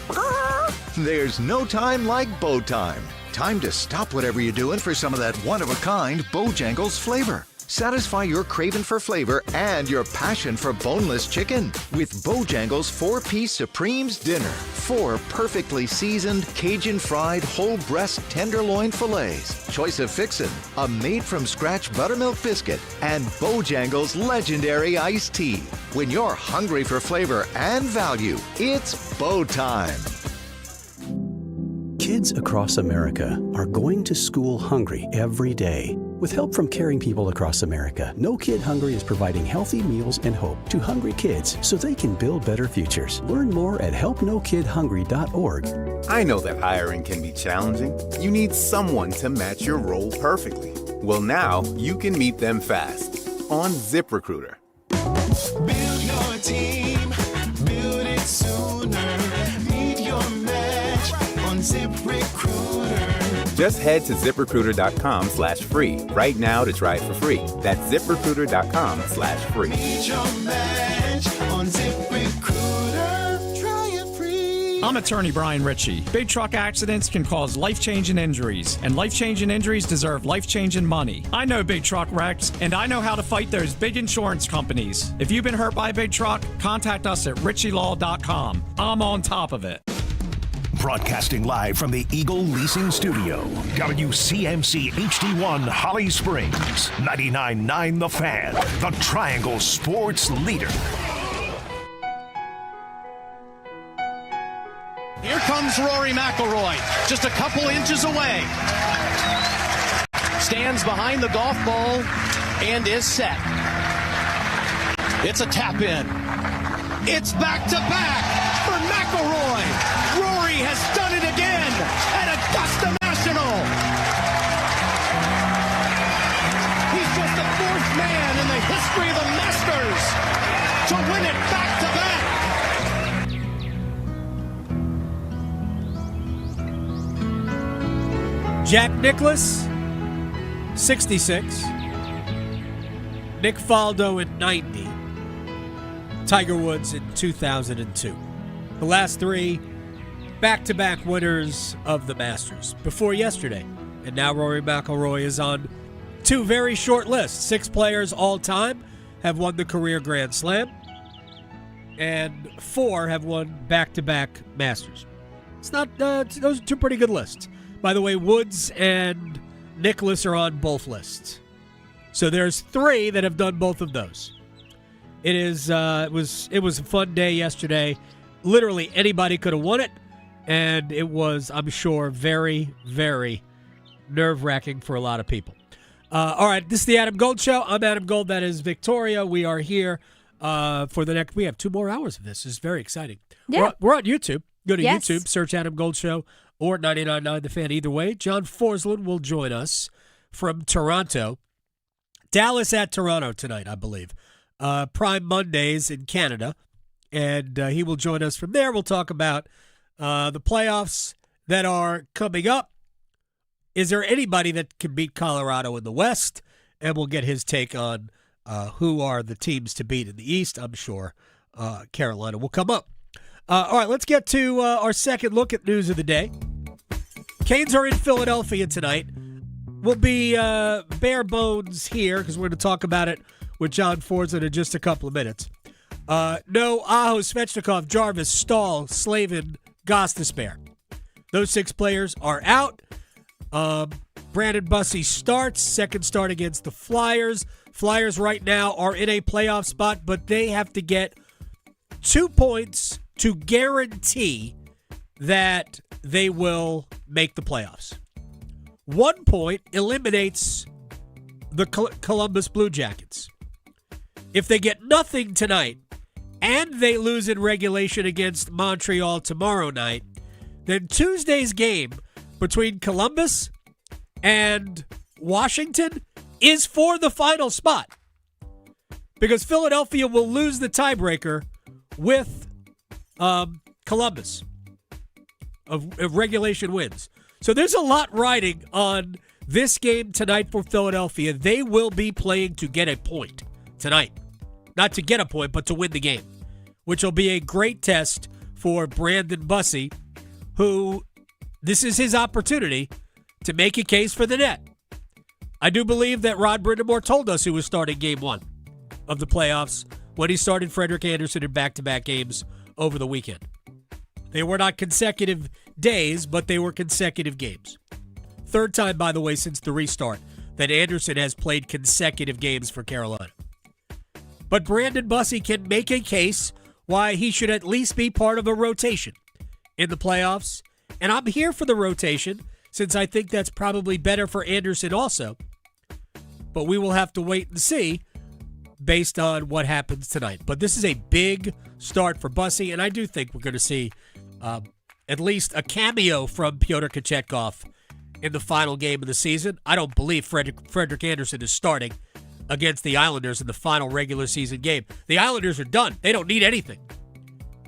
There's no time like bow time. Time to stop whatever you're doing for some of that one-of-a-kind Bojangles flavor. Satisfy your craving for flavor and your passion for boneless chicken with Bojangles 4-piece Supremes Dinner. 4 perfectly seasoned, Cajun-fried, whole breast tenderloin fillets. Choice of fixin', a made-from-scratch buttermilk biscuit, and Bojangles' legendary iced tea. When you're hungry for flavor and value, it's bow time. Kids across America are going to school hungry every day. With help from caring people across America, No Kid Hungry is providing healthy meals and hope to hungry kids so they can build better futures. Learn more at helpnokidhungry.org. I know that hiring can be challenging. You need someone to match your role perfectly. Well, now you can meet them fast on ZipRecruiter. Build your team, build it sooner. Meet your match on ZipRecruiter. Just head to ZipRecruiter.com/free right now to try it for free. That's ZipRecruiter.com/free. Meet your match on ZipRecruiter. Try it free. I'm attorney Brian Ritchie. Big truck accidents can cause life-changing injuries, and life-changing injuries deserve life-changing money. I know big truck wrecks, and I know how to fight those big insurance companies. If you've been hurt by a big truck, contact us at ritchielaw.com. I'm on top of it. Broadcasting live from the Eagle Leasing Studio, WCMC HD1 Holly Springs, 99.9 The Fan, the Triangle Sports Leader. Here comes Rory McIlroy, just a couple inches away. Stands behind the golf ball and is set. It's a tap in. It's back to back for McIlroy. Rory has done it again at Augusta National. He's just the fourth man in the history of the Masters to win it back to back. Jack Nicklaus, 66. Nick Faldo at 90. Tiger Woods in 2002. The last three back-to-back winners of the Masters before yesterday. And now Rory McIlroy is on two very short lists. 6 players all time have won the career Grand Slam, and 4 have won back-to-back Masters. It's not those are two pretty good lists. By the way, Woods and Nicklaus are on both lists. So there's 3 that have done both of those. It was a fun day yesterday. Literally anybody could have won it, and it was, I'm sure, very, very nerve-wracking for a lot of people. All right, this is the Adam Gold Show. I'm Adam Gold. That is Victoria. We are here for the next. We have 2 more hours of this. It's very exciting. Yeah. We're on YouTube. Go to Yes. YouTube, search Adam Gold Show or 99.9 The Fan. Either way, John Forsland will join us from Toronto. Dallas at Toronto tonight, I believe. Prime Mondays in Canada. And he will join us from there. We'll talk about the playoffs that are coming up. Is there anybody that can beat Colorado in the West? And we'll get his take on who are the teams to beat in the East. I'm sure Carolina will come up. All right, let's get to our second look at news of the day. Canes are in Philadelphia tonight. We'll be bare bones here because we're going to talk about it with John Forsland in just a couple of minutes. No Aho, Svechnikov, Jarvis, Stahl, Slavin, Gostisbehere. Those 6 players are out. Brandon Bussey starts, second start against the Flyers. Flyers right now are in a playoff spot, but they have to get 2 points to guarantee that they will make the playoffs. 1 point eliminates the Columbus Blue Jackets. If they get nothing tonight and they lose in regulation against Montreal tomorrow night, then Tuesday's game between Columbus and Washington is for the final spot because Philadelphia will lose the tiebreaker with Columbus of regulation wins. So there's a lot riding on this game tonight for Philadelphia. They will be playing to get a point tonight. Not to get a point, but to win the game, which will be a great test for Brandon Bussey, who this is his opportunity to make a case for the net. I do believe that Rod Brindamore told us who was starting game 1 of the playoffs when he started Frederik Andersen in back-to-back games over the weekend. They were not consecutive days, but they were consecutive games. Third time, by the way, since the restart that Andersen has played consecutive games for Carolina. But Brandon Bussey can make a case why he should at least be part of a rotation in the playoffs. And I'm here for the rotation since I think that's probably better for Andersen also. but we will have to wait and see based on what happens tonight. But this is a big start for Bussy, and I do think we're going to see at least a cameo from Pyotr Kochetkov in the final game of the season. I don't believe Frederick Anderson is starting against the Islanders in the final regular season game. The Islanders are done. They don't need anything.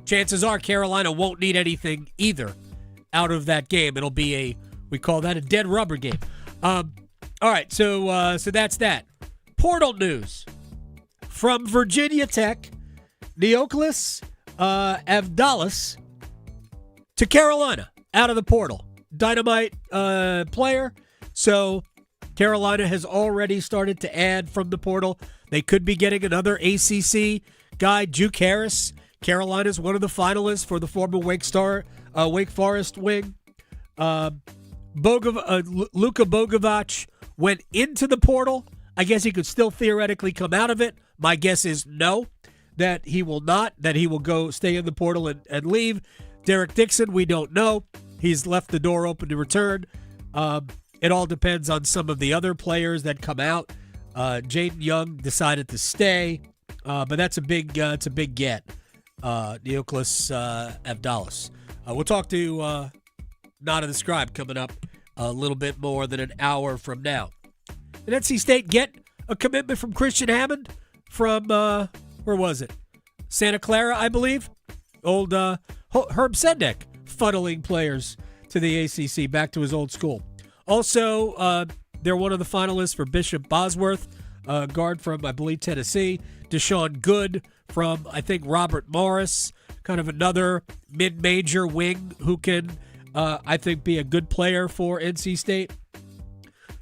Chances are Carolina won't need anything either out of that game. It'll be we call that a dead rubber game. All right, so that's that. Portal news from Virginia Tech, Neoklis Avdalis to Carolina out of the portal. Dynamite player. So Carolina has already started to add from the portal. They could be getting another ACC guy, Juke Harris. Carolina's one of the finalists for the former Wake Forest wing. Luka Bogovac went into the portal. I guess he could still theoretically come out of it. My guess is no, that he will not, that he will go stay in the portal and leave. Derek Dixon, we don't know. He's left the door open to return. It all depends on some of the other players that come out. Jaden Young decided to stay, but that's a big get. Neoklis Avdalis. We'll talk to Not of the Scribe coming up a little bit more than an hour from now. Did NC State get a commitment from Christian Hammond from, where was it? Santa Clara, I believe. Old Herb Sendek funneling players to the ACC, back to his old school. Also, they're one of the finalists for Bishop Bosworth, guard from, I believe, Tennessee. Deshaun Good from, I think, Robert Morris, kind of another mid-major wing who can, I think, be a good player for NC State.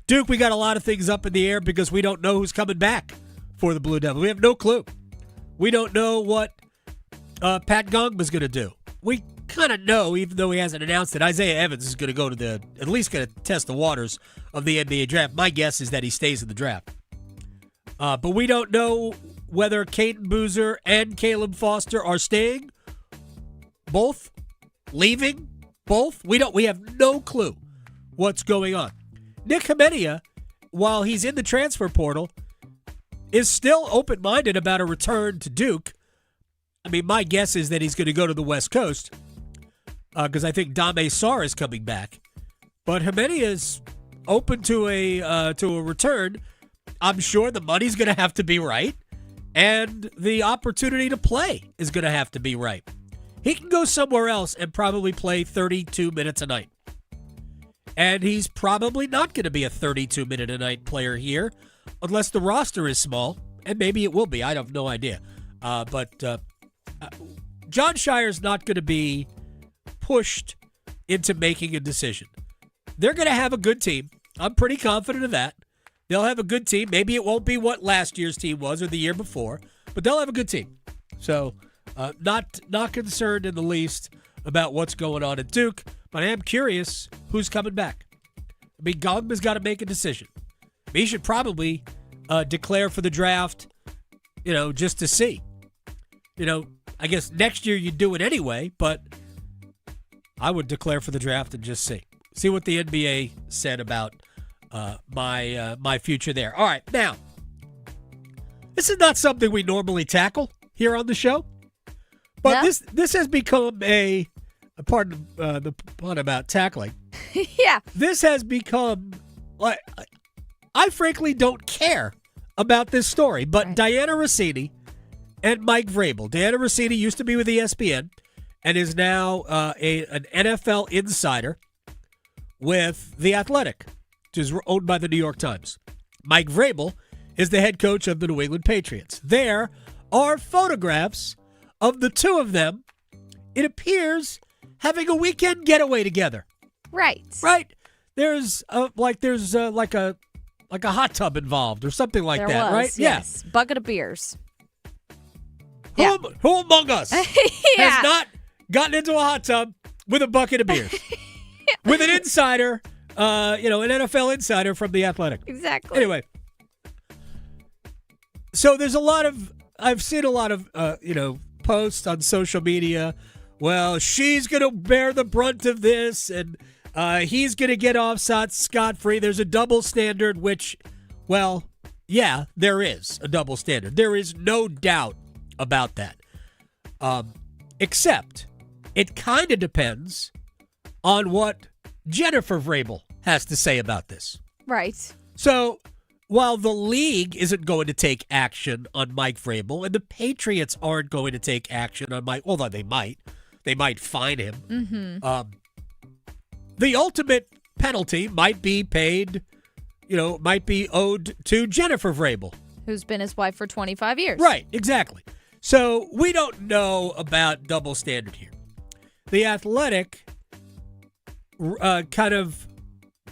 Duke, we got a lot of things up in the air because we don't know who's coming back for the Blue Devils. We have no clue. We don't know what Pat Gongba's going to do. We kind of know, even though he hasn't announced it, Isaiah Evans is going to go to at least going to test the waters of the NBA draft. My guess is that he stays in the draft. But we don't know whether Caden Boozer and Caleb Foster are staying, both, leaving, both. We have no clue what's going on. Nick Hemedia, while he's in the transfer portal, is still open-minded about a return to Duke. I mean, my guess is that he's going to go to the West Coast because I think Dame Sarr is coming back. But Hemedia is open to a return. I'm sure the money's going to have to be right, and the opportunity to play is going to have to be right. He can go somewhere else and probably play 32 minutes a night. And he's probably not going to be a 32-minute-a-night player here unless the roster is small, and maybe it will be. I have no idea. But John Shire's not going to be pushed into making a decision. They're going to have a good team. I'm pretty confident of that. They'll have a good team. Maybe it won't be what last year's team was or the year before, but they'll have a good team. So not concerned in the least about what's going on at Duke, but I am curious who's coming back. I mean, Gongba's got to make a decision. He should probably declare for the draft, just to see. I guess next year you'd do it anyway, but I would declare for the draft and just see. See what the NBA said about my future there. All right, now, this is not something we normally tackle here on the show, but this has become pardon the pun about tackling. Yeah. This has become, like, I frankly don't care about this story, but Diana Rossini and Mike Vrabel. Diana Rossini used to be with ESPN and is now an NFL insider with The Athletic, which is owned by the New York Times. Mike Vrabel is the head coach of the New England Patriots. There are photographs of the two of them, it appears, having a weekend getaway together. Right. There's like a hot tub involved or something like there that, was, right? Yes. Yeah. Bucket of beers. Who among us has not gotten into a hot tub with a bucket of beers? With an insider, an NFL insider from The Athletic. Exactly. Anyway, so I've seen a lot of, posts on social media. Well, she's going to bear the brunt of this, and he's going to get off scot-free. There's a double standard, which, well, yeah, there is a double standard. There is no doubt about that. Except it kind of depends on what Jennifer Vrabel has to say about this. Right. So while the league isn't going to take action on Mike Vrabel and the Patriots aren't going to take action on Mike, although they might fine him. Mm-hmm. The ultimate penalty might be paid, might be owed to Jennifer Vrabel. Who's been his wife for 25 years. Right, exactly. So we don't know about double standard here. The Athletic kind of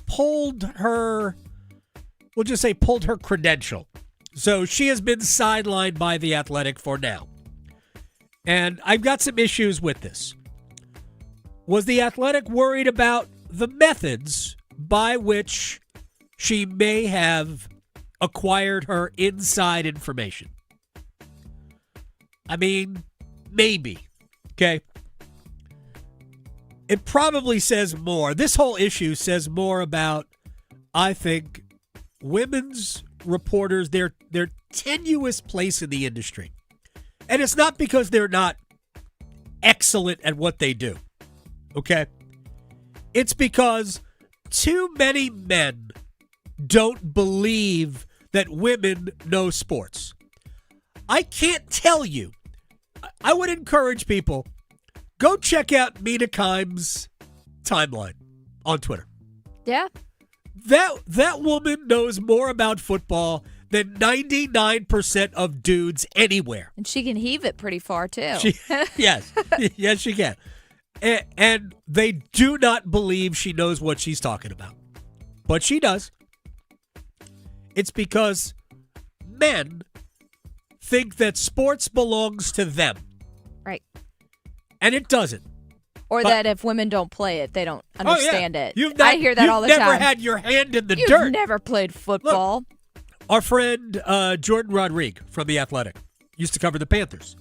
pulled her credential. So she has been sidelined by the Athletic for now. And I've got some issues with this. Was the Athletic worried about the methods by which she may have acquired her inside information? I mean, maybe. Okay. It probably says more. This whole issue says more about, I think, women's reporters, their tenuous place in the industry. And it's not because they're not excellent at what they do. Okay? It's because too many men don't believe that women know sports. I can't tell you. I would encourage people, go check out Mina Kimes' timeline on Twitter. Yeah. That woman knows more about football than 99% of dudes anywhere. And she can heave it pretty far, too. Yes. Yes, she can. And they do not believe she knows what she's talking about. But she does. It's because men think that sports belongs to them. Right. And it doesn't. Or that if women don't play it, they don't understand it. I hear that all the You've time. never had your hand in the You've dirt. never played football. Look, our friend Jordan Rodrigue from The Athletic used to cover the Panthers.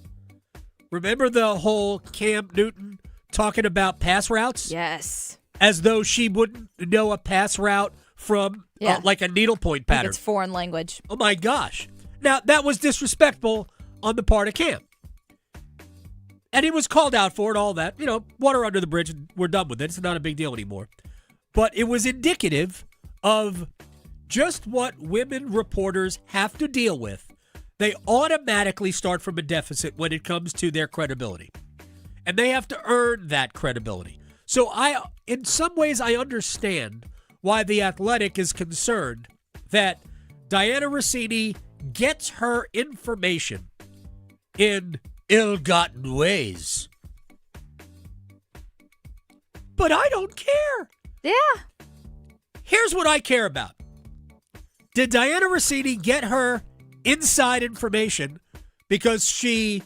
Remember the whole Cam Newton talking about pass routes? Yes. As though she wouldn't know a pass route from like a needlepoint pattern. It's foreign language. Oh, my gosh. Now, that was disrespectful on the part of Cam. And he was called out for it, all that. Water under the bridge, and we're done with it. It's not a big deal anymore. But it was indicative of just what women reporters have to deal with. They automatically start from a deficit when it comes to their credibility. And they have to earn that credibility. So in some ways, I understand why The Athletic is concerned that Diana Rossini gets her information in ill-gotten ways. But I don't care. Yeah. Here's what I care about. Did Diana Rossini get her inside information because she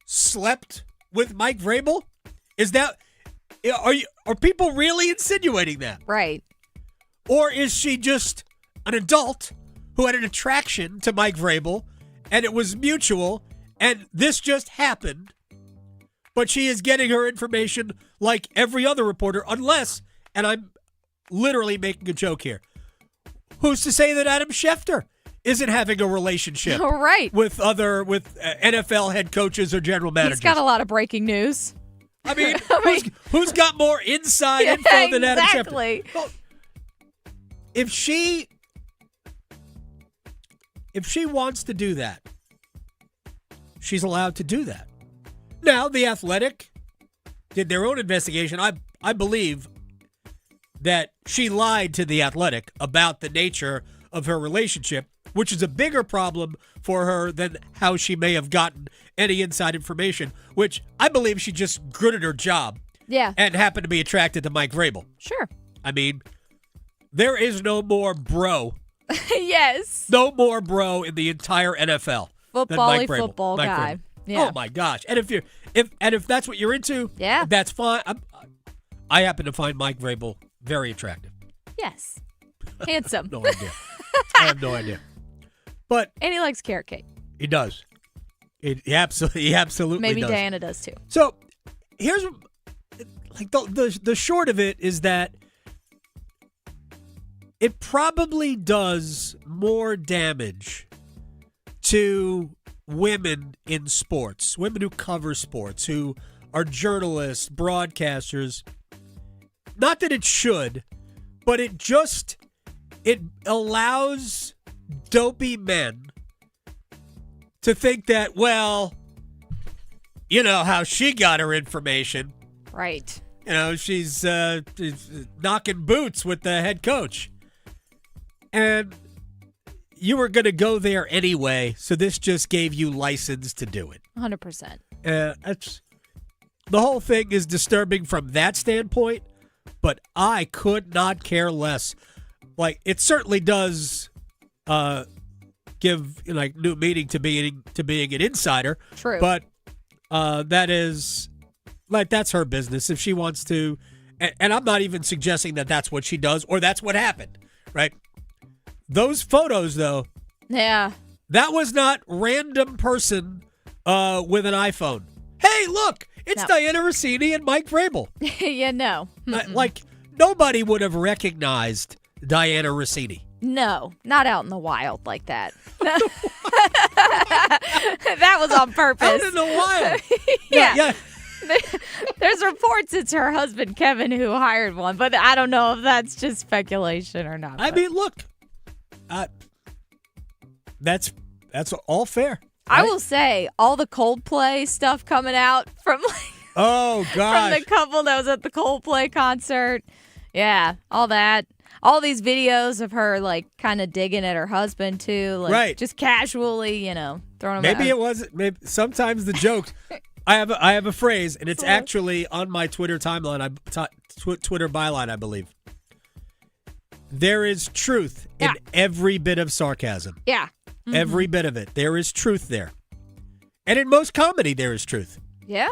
slept with Mike Vrabel? Are people really insinuating that? Right. Or is she just an adult who had an attraction to Mike Vrabel and it was mutual and this just happened, but she is getting her information like every other reporter, unless, and I'm literally making a joke here, who's to say that Adam Schefter isn't having a relationship with NFL head coaches or general managers? He's got a lot of breaking news. I mean, who's got more inside info than Adam Schefter? Exactly. Well, if she wants to do that, she's allowed to do that. Now, The Athletic did their own investigation. I believe that she lied to The Athletic about the nature of her relationship, which is a bigger problem for her than how she may have gotten any inside information, which I believe she just good at her job. Yeah. And happened to be attracted to Mike Vrabel. Sure. I mean, there is no more bro. Yes. No more bro in the entire NFL. Football-y football Mike guy. Vrabel. Yeah. Oh my gosh! And if that's what you're into, that's fine. I happen to find Mike Vrabel very attractive. Yes. Handsome. No idea. I have no idea. But and he likes carrot cake. He does. He absolutely Maybe does. Diana does too. So here's like the short of it is that it probably does more damage to women in sports, women who cover sports, who are journalists, broadcasters. Not that it should, but it allows dopey men to think that, well, you know how she got her information. Right. You know, she's knocking boots with the head coach. And you were going to go there anyway, so this just gave you license to do it. 100%. The whole thing is disturbing from that standpoint, but I could not care less. Like, it certainly does give new meaning to being an insider. True. But that is that's her business if she wants to. And I'm not even suggesting that that's what she does or that's what happened, right? Those photos, though. Yeah. That was not random person with an iPhone. Hey, look, it's Diana Rossini and Mike Vrabel. Yeah, no. Like, nobody would have recognized Diana Rossini. No, not out in the wild like that. That was on purpose. Out in the wild. Yeah. There's reports it's her husband, Kevin, who hired one, but I don't know if that's just speculation or not. I mean, look. That's all fair. I will say all the Coldplay stuff coming out from oh gosh, from the couple that was at the Coldplay concert. Yeah, all that. All these videos of her kind of digging at her husband too, right? Just casually, throwing him Maybe it wasn't. Maybe sometimes the jokes. I have a phrase, and it's actually on my Twitter timeline. Twitter byline, I believe. There is truth in every bit of sarcasm. Yeah. Mm-hmm. Every bit of it. There is truth there. And in most comedy, there is truth. Yeah.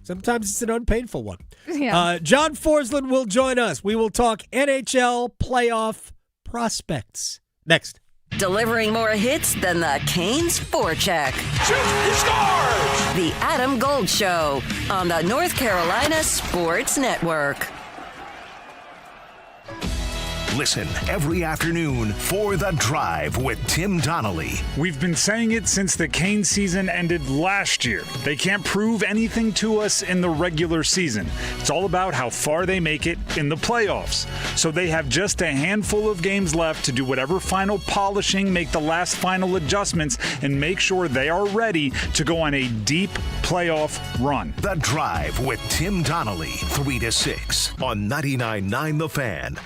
Sometimes it's an unpainful one. Yeah. John Forsland will join us. We will talk NHL playoff prospects. Next. Delivering more hits than the Canes forecheck. Shoots, he scores! The Adam Gold Show on the North Carolina Sports Network. Listen every afternoon for The Drive with Tim Donnelly. We've been saying it since the Cane season ended last year. They can't prove anything to us in the regular season. It's all about how far they make it in the playoffs. So they have just a handful of games left to do whatever final polishing, make the last final adjustments, and make sure they are ready to go on a deep playoff run. The Drive with Tim Donnelly, 3 to 6 on 99.9 The Fan.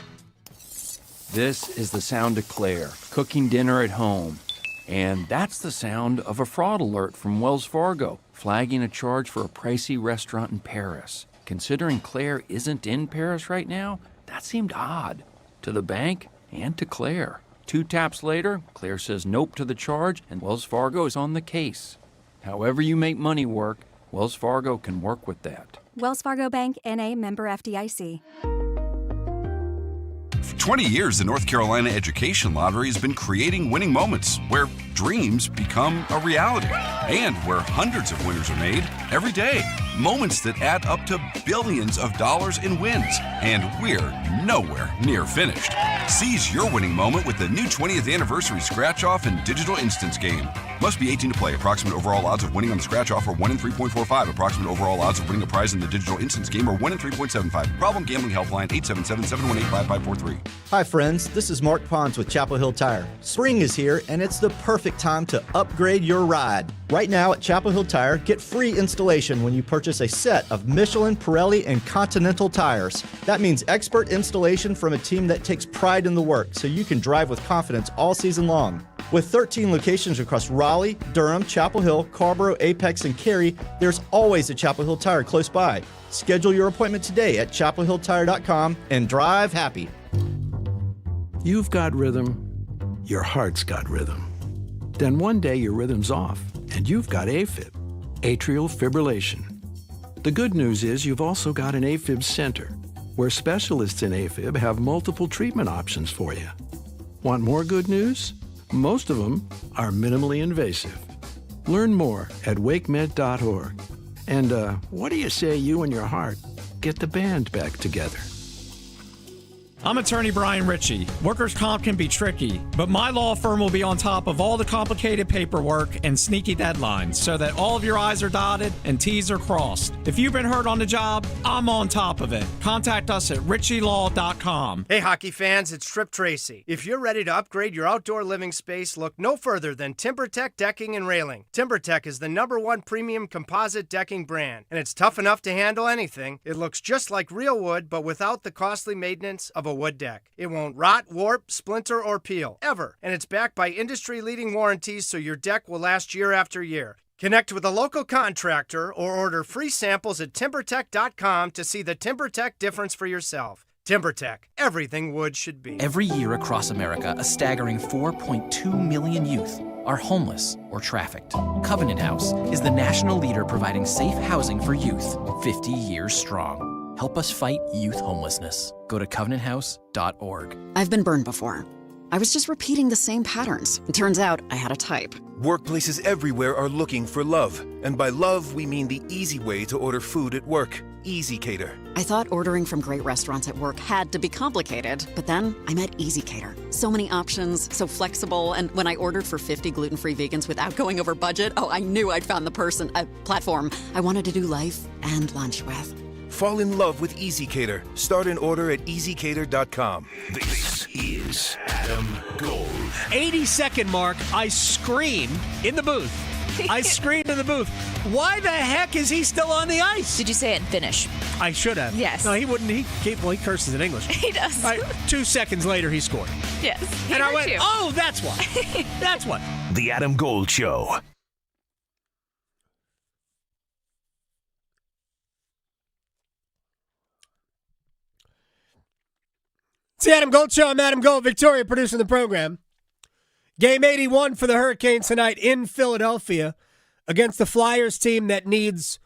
This is the sound of Claire, cooking dinner at home. And that's the sound of a fraud alert from Wells Fargo, flagging a charge for a pricey restaurant in Paris. Considering Claire isn't in Paris right now, that seemed odd. To the bank and to Claire. 2 taps later, Claire says nope to the charge, and Wells Fargo is on the case. However you make money work, Wells Fargo can work with that. Wells Fargo Bank, N.A., member FDIC. For 20 years, the North Carolina Education Lottery has been creating winning moments where dreams become a reality and where hundreds of winners are made every day. Moments that add up to billions of dollars in wins. And we're nowhere near finished. Seize your winning moment with the new 20th anniversary scratch-off and digital instance game. Must be 18 to play. Approximate overall odds of winning on the scratch-off are 1 in 3.45. Approximate overall odds of winning a prize in the digital instance game are 1 in 3.75. Problem Gambling Helpline 877-718-5543. Hi friends, this is Mark Pons with Chapel Hill Tire. Spring is here and it's the perfect time to upgrade your ride. Right now at Chapel Hill Tire, get free installation when you purchase a set of Michelin, Pirelli, and Continental tires. That means expert installation from a team that takes pride in the work so you can drive with confidence all season long. With 13 locations across Raleigh, Durham, Chapel Hill, Carrboro, Apex, and Cary, there's always a Chapel Hill Tire close by. Schedule your appointment today at chapelhilltire.com and drive happy. You've got rhythm, your heart's got rhythm. Then one day your rhythm's off, and you've got AFib, atrial fibrillation. The good news is you've also got an AFib center, where specialists in AFib have multiple treatment options for you. Want more good news? Most of them are minimally invasive. Learn more at wakemed.org. And what do you say you and your heart get the band back together? I'm attorney Brian Ritchie. Workers' comp can be tricky, but my law firm will be on top of all the complicated paperwork and sneaky deadlines so that all of your I's are dotted and T's are crossed. If you've been hurt on the job, I'm on top of it. Contact us at ritchielaw.com. Hey, hockey fans, it's Trip Tracy. If you're ready to upgrade your outdoor living space, look no further than TimberTech Decking and Railing. TimberTech is the #1 premium composite decking brand, and it's tough enough to handle anything. It looks just like real wood, but without the costly maintenance of a wood deck. It won't rot, warp, splinter, or peel, ever. And it's backed by industry-leading warranties, so your deck will last year after year. Connect with a local contractor or order free samples at TimberTech.com to see the TimberTech difference for yourself. TimberTech, everything wood should be. Every year across America, a staggering 4.2 million youth are homeless or trafficked. Covenant House is the national leader providing safe housing for youth, 50 years strong. Help us fight youth homelessness. Go to covenanthouse.org. I've been burned before. I was just repeating the same patterns. It turns out I had a type. Workplaces everywhere are looking for love. And by love, we mean the easy way to order food at work. Easy Cater. I thought ordering from great restaurants at work had to be complicated, but then I met Easy Cater. So many options, so flexible, and when I ordered for 50 gluten-free vegans without going over budget, I knew I'd found the platform I wanted to do life and lunch with. Fall in love with Easy Cater. Start an order at easycater.com. This is Adam Gold. 80-second mark, I scream in the booth. I screamed in the booth. Why the heck is he still on the ice? Did you say it in Finnish? I should have. Yes. No, he wouldn't. He curses in English. He does. 2 seconds later, he scored. Yes. He and I hurt went, you. oh, that's why. That's what. The Adam Gold Show. It's the Adam Gold Show. I'm Adam Gold, Victoria producing the program. Game 81 for the Hurricanes tonight in Philadelphia against the Flyers team that needs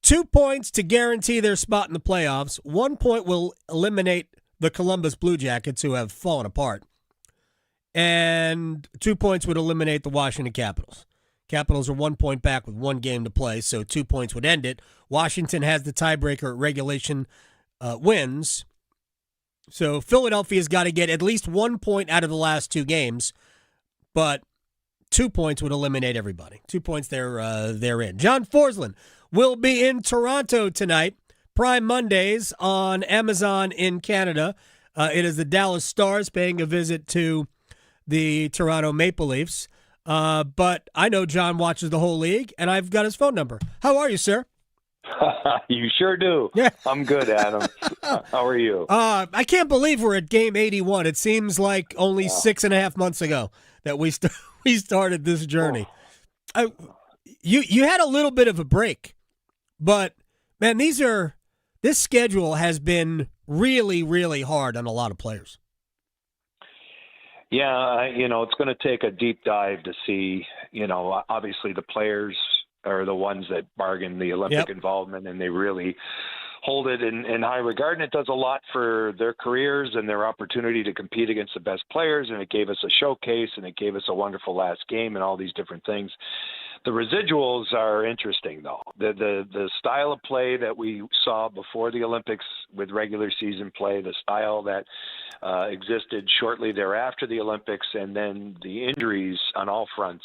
2 points to guarantee their spot in the playoffs. 1 point will eliminate the Columbus Blue Jackets, who have fallen apart. And 2 points would eliminate the Washington Capitals. Capitals are 1 point back with 1 game to play, so 2 points would end it. Washington has the tiebreaker at regulation wins. So Philadelphia's got to get at least 1 point out of the last 2 games, but 2 points would eliminate everybody. 2 points they're in. John Forsland will be in Toronto tonight. Prime Mondays on Amazon in Canada. It is the Dallas Stars paying a visit to the Toronto Maple Leafs. But I know John watches the whole league, and I've got his phone number. How are you, sir? You sure do. Yeah. I'm good, Adam. How are you? I can't believe we're at game 81. It seems like only 6.5 months ago that we started this journey. You had a little bit of a break, but man, this schedule has been really, really hard on a lot of players. Yeah, it's going to take a deep dive to see, obviously the players are the ones that bargain the Olympic involvement, and they really hold it in high regard. And it does a lot for their careers and their opportunity to compete against the best players. And it gave us a showcase, and it gave us a wonderful last game and all these different things. The residuals are interesting, though. The style of play that we saw before the Olympics with regular season play, the style that existed shortly thereafter the Olympics, and then the injuries on all fronts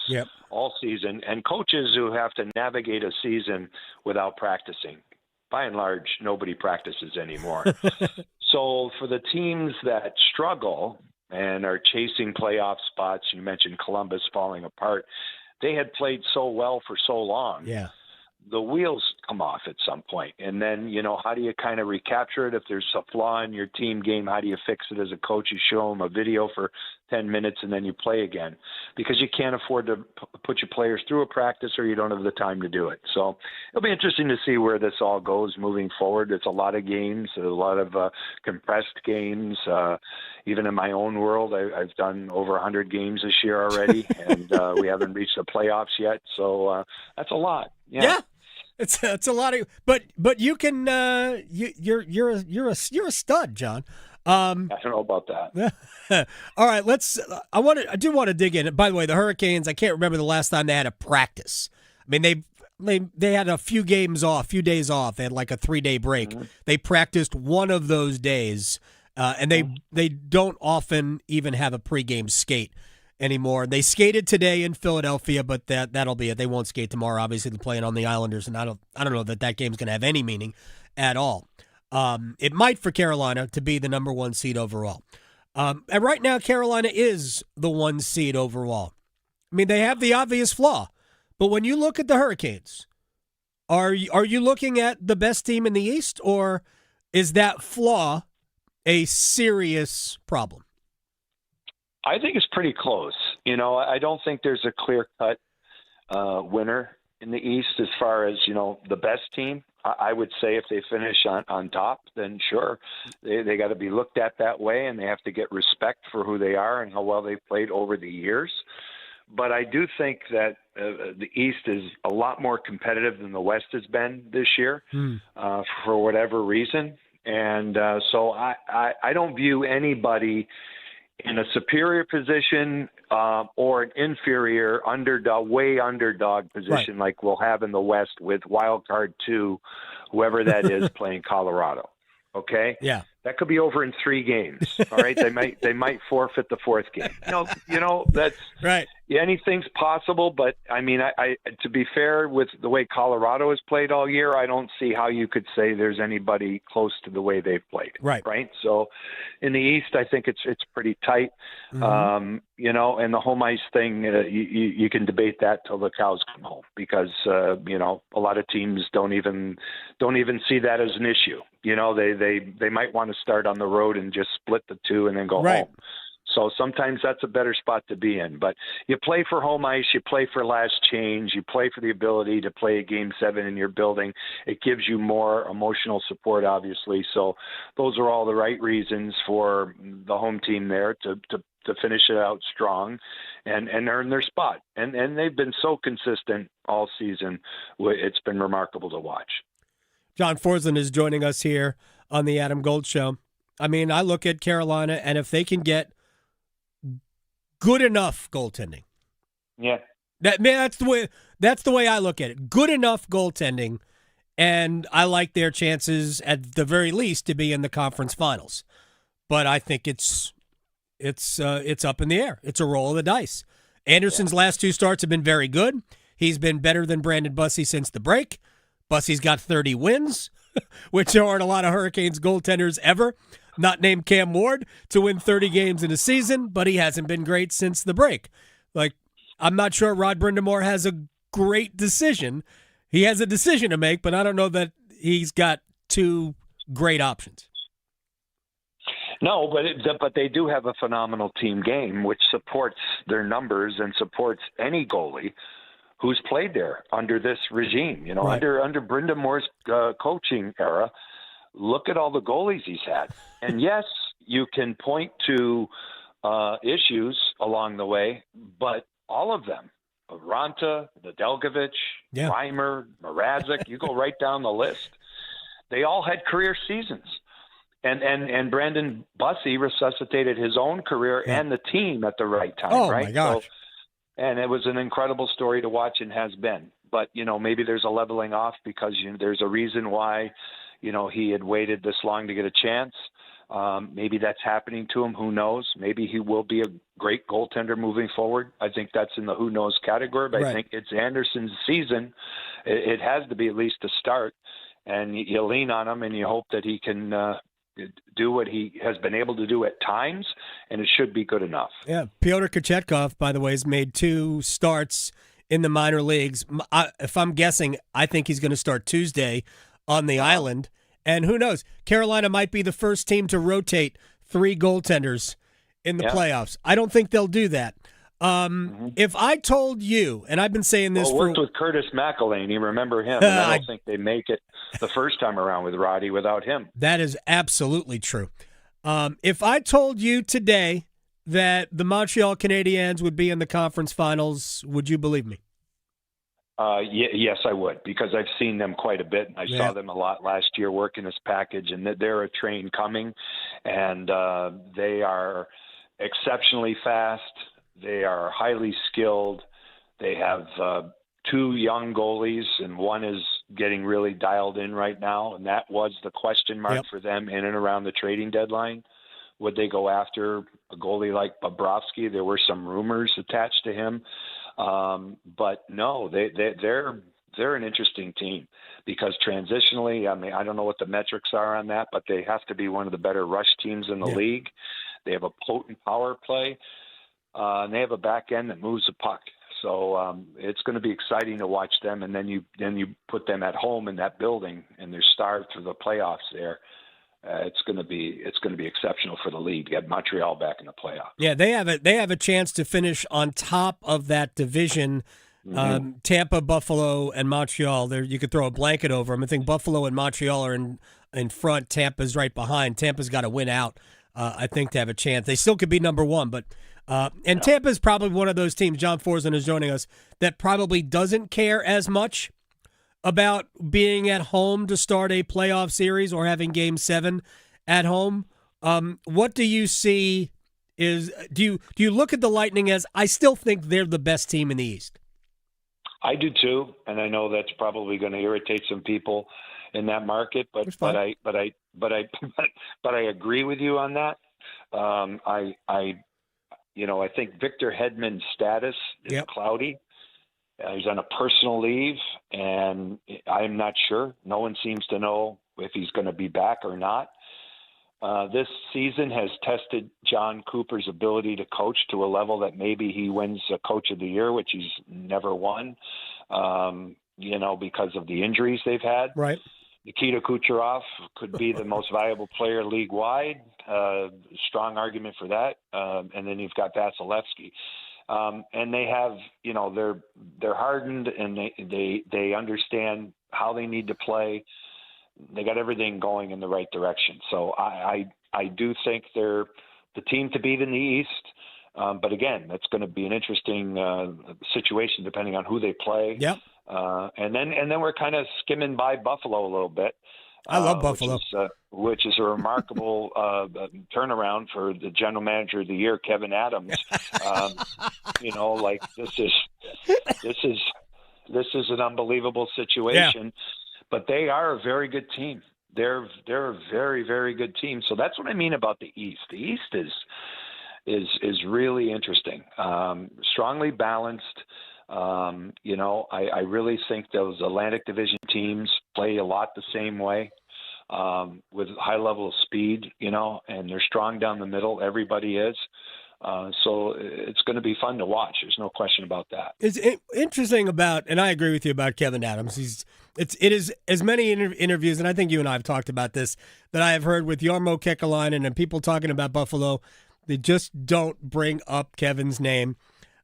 all season, and coaches who have to navigate a season without practicing. By and large, nobody practices anymore. So for the teams that struggle and are chasing playoff spots, you mentioned Columbus falling apart, they had played so well for so long. Yeah. The wheels come off at some point. And then, how do you kind of recapture it? If there's a flaw in your team game, how do you fix it as a coach? You show them a video for 10 minutes and then you play again, because you can't afford to put your players through a practice, or you don't have the time to do it. So it'll be interesting to see where this all goes moving forward. It's a lot of games, a lot of compressed games. Even in my own world, I've done over 100 games this year already, and we haven't reached the playoffs yet. So that's a lot. Yeah. It's a lot of, but you can you're a stud, John. I don't know about that. All right, I do want to dig in. By the way, the Hurricanes, I can't remember the last time they had a practice. I mean, they had a few days off. They had like a 3-day break. Mm-hmm. They practiced one of those days And they don't often even have a pregame skate anymore. They skated today in Philadelphia, but that'll be it. They won't skate tomorrow. Obviously, they're playing on the Islanders, and I don't know that game's going to have any meaning at all. It might for Carolina to be the number 1 seed overall. And right now, Carolina is the 1 seed overall. I mean, they have the obvious flaw, but when you look at the Hurricanes, are you looking at the best team in the East, or is that flaw a serious problem? I think it's pretty close. I don't think there's a clear-cut winner in the East as far as, the best team. I would say if they finish on top, then sure, they got to be looked at that way, and they have to get respect for who they are and how well they've played over the years. But I do think that the East is a lot more competitive than the West has been this year for whatever reason. And so I don't view anybody in a superior position or an inferior way underdog position like we'll have in the West with wild card 2, whoever that is, playing Colorado. Okay? Yeah. That could be over in 3 games. All right? They might forfeit the 4th game. That's right. Anything's possible, but I mean, I to be fair, with the way Colorado has played all year, I don't see how you could say there's anybody close to the way they've played. Right. So in the East, I think it's pretty tight. And the home ice thing, you can debate that till the cows come home because a lot of teams don't even see that as an issue. They might want to start on the road and just split the 2 and then go home. So sometimes that's a better spot to be in. But you play for home ice, you play for last change, you play for the ability to play a Game 7 in your building. It gives you more emotional support, obviously. So those are all the right reasons for the home team there to finish it out strong and earn their spot. And they've been so consistent all season. It's been remarkable to watch. John Forsland is joining us here on the Adam Gold Show. I mean, I look at Carolina, and if they can get good enough goaltending. Yeah. That's the way I look at it. Good enough goaltending, and I like their chances at the very least to be in the conference finals. But I think it's up in the air. It's a roll of the dice. Anderson's last 2 starts have been very good. He's been better than Brandon Bussey since the break. Bussey's got 30 wins, which there aren't a lot of Hurricanes goaltenders ever, not named Cam Ward, to win 30 games in a season, but he hasn't been great since the break. Like, I'm not sure Rod Brind'Amour has a great decision. He has a decision to make, but I don't know that he's got 2 great options. No, but they do have a phenomenal team game, which supports their numbers and supports any goalie who's played there under this regime. Under Brind'Amour's coaching era. Look at all the goalies he's had. And yes, you can point to issues along the way, but all of them, Ranta, Nedeljkovic, Reimer, Mrazek, you go right down the list. They all had career seasons. And Brandon Bussey resuscitated his own career and the team at the right time, right? Oh, my gosh. And it was an incredible story to watch and has been. But, maybe there's a leveling off because there's a reason why, he had waited this long to get a chance. Maybe that's happening to him. Who knows? Maybe he will be a great goaltender moving forward. I think that's in the who knows category. But I think it's Anderson's season. It has to be at least a start. And you lean on him and you hope that he can do what he has been able to do at times, and it should be good enough. Yeah, Pyotr Kochetkov, by the way, has made 2 starts in the minor leagues. If I'm guessing, I think he's going to start Tuesday on the island. And who knows? Carolina might be the first team to rotate 3 goaltenders in the playoffs. I don't think they'll do that. If I told you, and I've been saying this worked with Curtis McElhaney, you remember him, and I don't think they make it the first time around with Roddy without him. That is absolutely true. If I told you today that the Montreal Canadiens would be in the conference finals, would you believe me? Yes, I would, because I've seen them quite a bit. I saw them a lot last year working this package, and they're a train coming, and they are exceptionally fast. They are highly skilled. They have 2 young goalies, and one is getting really dialed in right now, and that was the question mark for them in and around the trading deadline. Would they go after a goalie like Bobrovsky? There were some rumors attached to him. But no, they're an interesting team because transitionally, I mean, I don't know what the metrics are on that, but they have to be one of the better rush teams in the league. They have a potent power play, and they have a back end that moves the puck. So it's going to be exciting to watch them. And then you put them at home in that building, and they're starved for the playoffs there. It's going to be exceptional for the league to get Montreal back in the playoffs. Yeah, they have a chance to finish on top of that division. Tampa, Buffalo, and Montreal. There, you could throw a blanket over them. I think Buffalo and Montreal are in front. Tampa's right behind. Tampa's got to win out, I think, to have a chance. They still could be number one, but Tampa's probably one of those teams. John Forsland is joining us that probably doesn't care as much about being at home to start a playoff series or having Game 7 at home. What do you see? Do you look at the Lightning as, I still think they're the best team in the East? I do too, and I know that's probably going to irritate some people in that market, but I agree with you on that. I think Victor Hedman's status is cloudy. He's on a personal leave, and I'm not sure. No one seems to know if he's going to be back or not. This season has tested John Cooper's ability to coach to a level that maybe he wins a Coach of the Year, which he's never won, because of the injuries they've had. Right. Nikita Kucherov could be the most valuable player league-wide. Strong argument for that. And then you've got Vasilevsky. And they have, they're hardened, and they understand how they need to play. They got everything going in the right direction. So I do think they're the team to beat in the East. But again, that's going to be an interesting situation depending on who they play. Yep. And then we're kind of skimming by Buffalo a little bit. I love Buffalo, which is a remarkable turnaround for the general manager of the year, Kevin Adams. This is an unbelievable situation. Yeah. But they are a very good team. They're a very, very good team. So that's what I mean about the East. The East is really interesting, strongly balanced. I really think those Atlantic Division teams play a lot the same way, with a high level of speed, and they're strong down the middle. Everybody is. So it's going to be fun to watch. There's no question about that. It's interesting about, and I agree with you about Kevin Adams. It is as many interviews, and I think you and I have talked about this, that I have heard with Jarmo Kekalainen and people talking about Buffalo. They just don't bring up Kevin's name,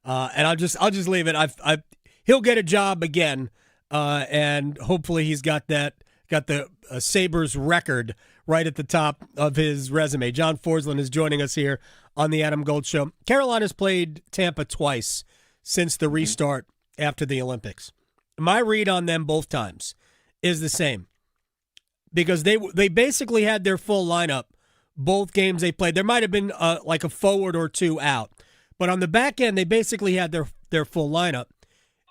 and I'll just leave it. He'll get a job again, and hopefully he's got the Sabres record right at the top of his resume. John Forsland is joining us here on the Adam Gold Show. Carolina's played Tampa twice since the restart after the Olympics. My read on them both times is the same, because they basically had their full lineup both games they played. There might have been like a forward or two out, but on the back end they basically had their full lineup.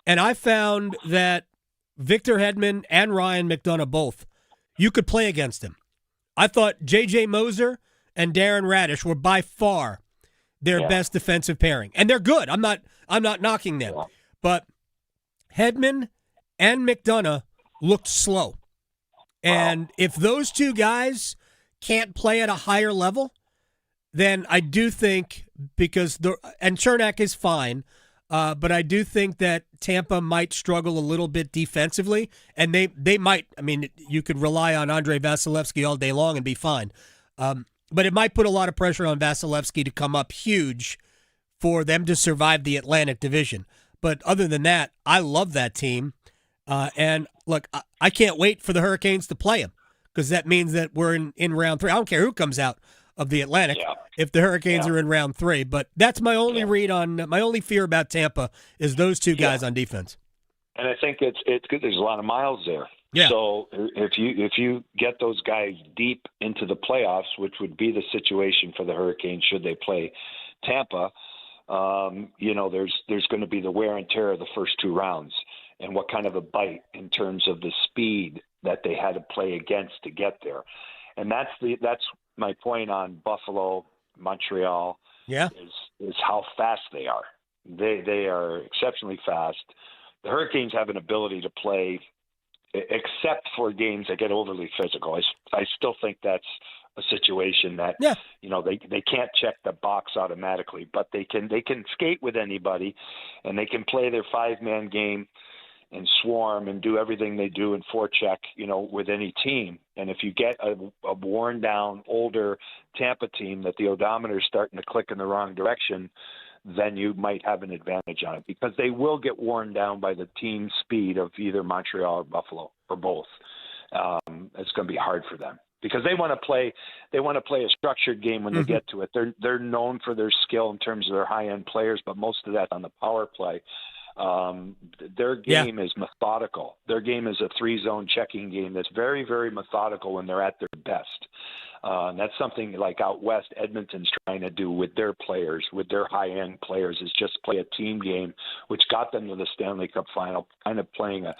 And I found that Victor Hedman and Ryan McDonough both, you could play against him. I thought J.J. Moser and Darren Radish were by far their best defensive pairing, and they're good. I'm not knocking them, but Hedman and McDonough looked slow, and if those two guys can't play at a higher level, then I do think, and Chernak is fine, but I do think that Tampa might struggle a little bit defensively, and they might. I mean, you could rely on Andrei Vasilevsky all day long and be fine. But it might put a lot of pressure on Vasilevsky to come up huge for them to survive the Atlantic Division. But other than that, I love that team. And look, I can't wait for the Hurricanes to play them, because that means that we're in round 3. I don't care who comes out of the Atlantic if the Hurricanes are in round 3. But that's my only read on, my only fear about Tampa is those two guys on defense. And I think it's good. There's a lot of miles there. Yeah. So if you get those guys deep into the playoffs, which would be the situation for the Hurricanes should they play Tampa, there's going to be the wear and tear of the first 2 rounds, and what kind of a bite in terms of the speed that they had to play against to get there. And that's my point on Buffalo, Montreal, is how fast they are. They are exceptionally fast. The Hurricanes have an ability to play, except for games that get overly physical. I still think that's a situation that they can't check the box automatically, but they can skate with anybody, and they can play their 5-man game and swarm and do everything they do in forecheck, with any team. And if you get a worn down, older Tampa team that the odometer is starting to click in the wrong direction, then you might have an advantage on it, because they will get worn down by the team speed of either Montreal or Buffalo or both. It's going to be hard for them because they want to play a structured game when they get to it. They're known for their skill in terms of their high-end players, but most of that on the power play. Their game is methodical. Their game is a 3-zone checking game that's very, very methodical when they're at their best. And that's something like out west, Edmonton's trying to do with their players, with their high-end players, is just play a team game, which got them to the Stanley Cup final, kind of playing a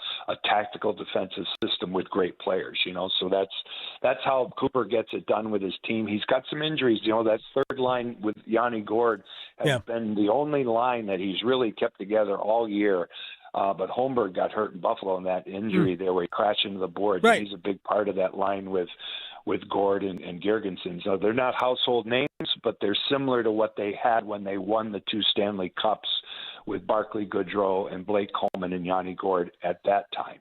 tactical defensive system with great players, So that's how Cooper gets it done with his team. He's got some injuries. That third line with Yanni Gourde has been the only line that he's really kept together all year. But Holmberg got hurt in Buffalo in that injury there where he crashed into the board. Right. He's a big part of that line with Gord and Girgensons. So they're not household names, but they're similar to what they had when they won the 2 Stanley Cups with Barclay Goodrow and Blake Coleman and Yanni Gourde at that time.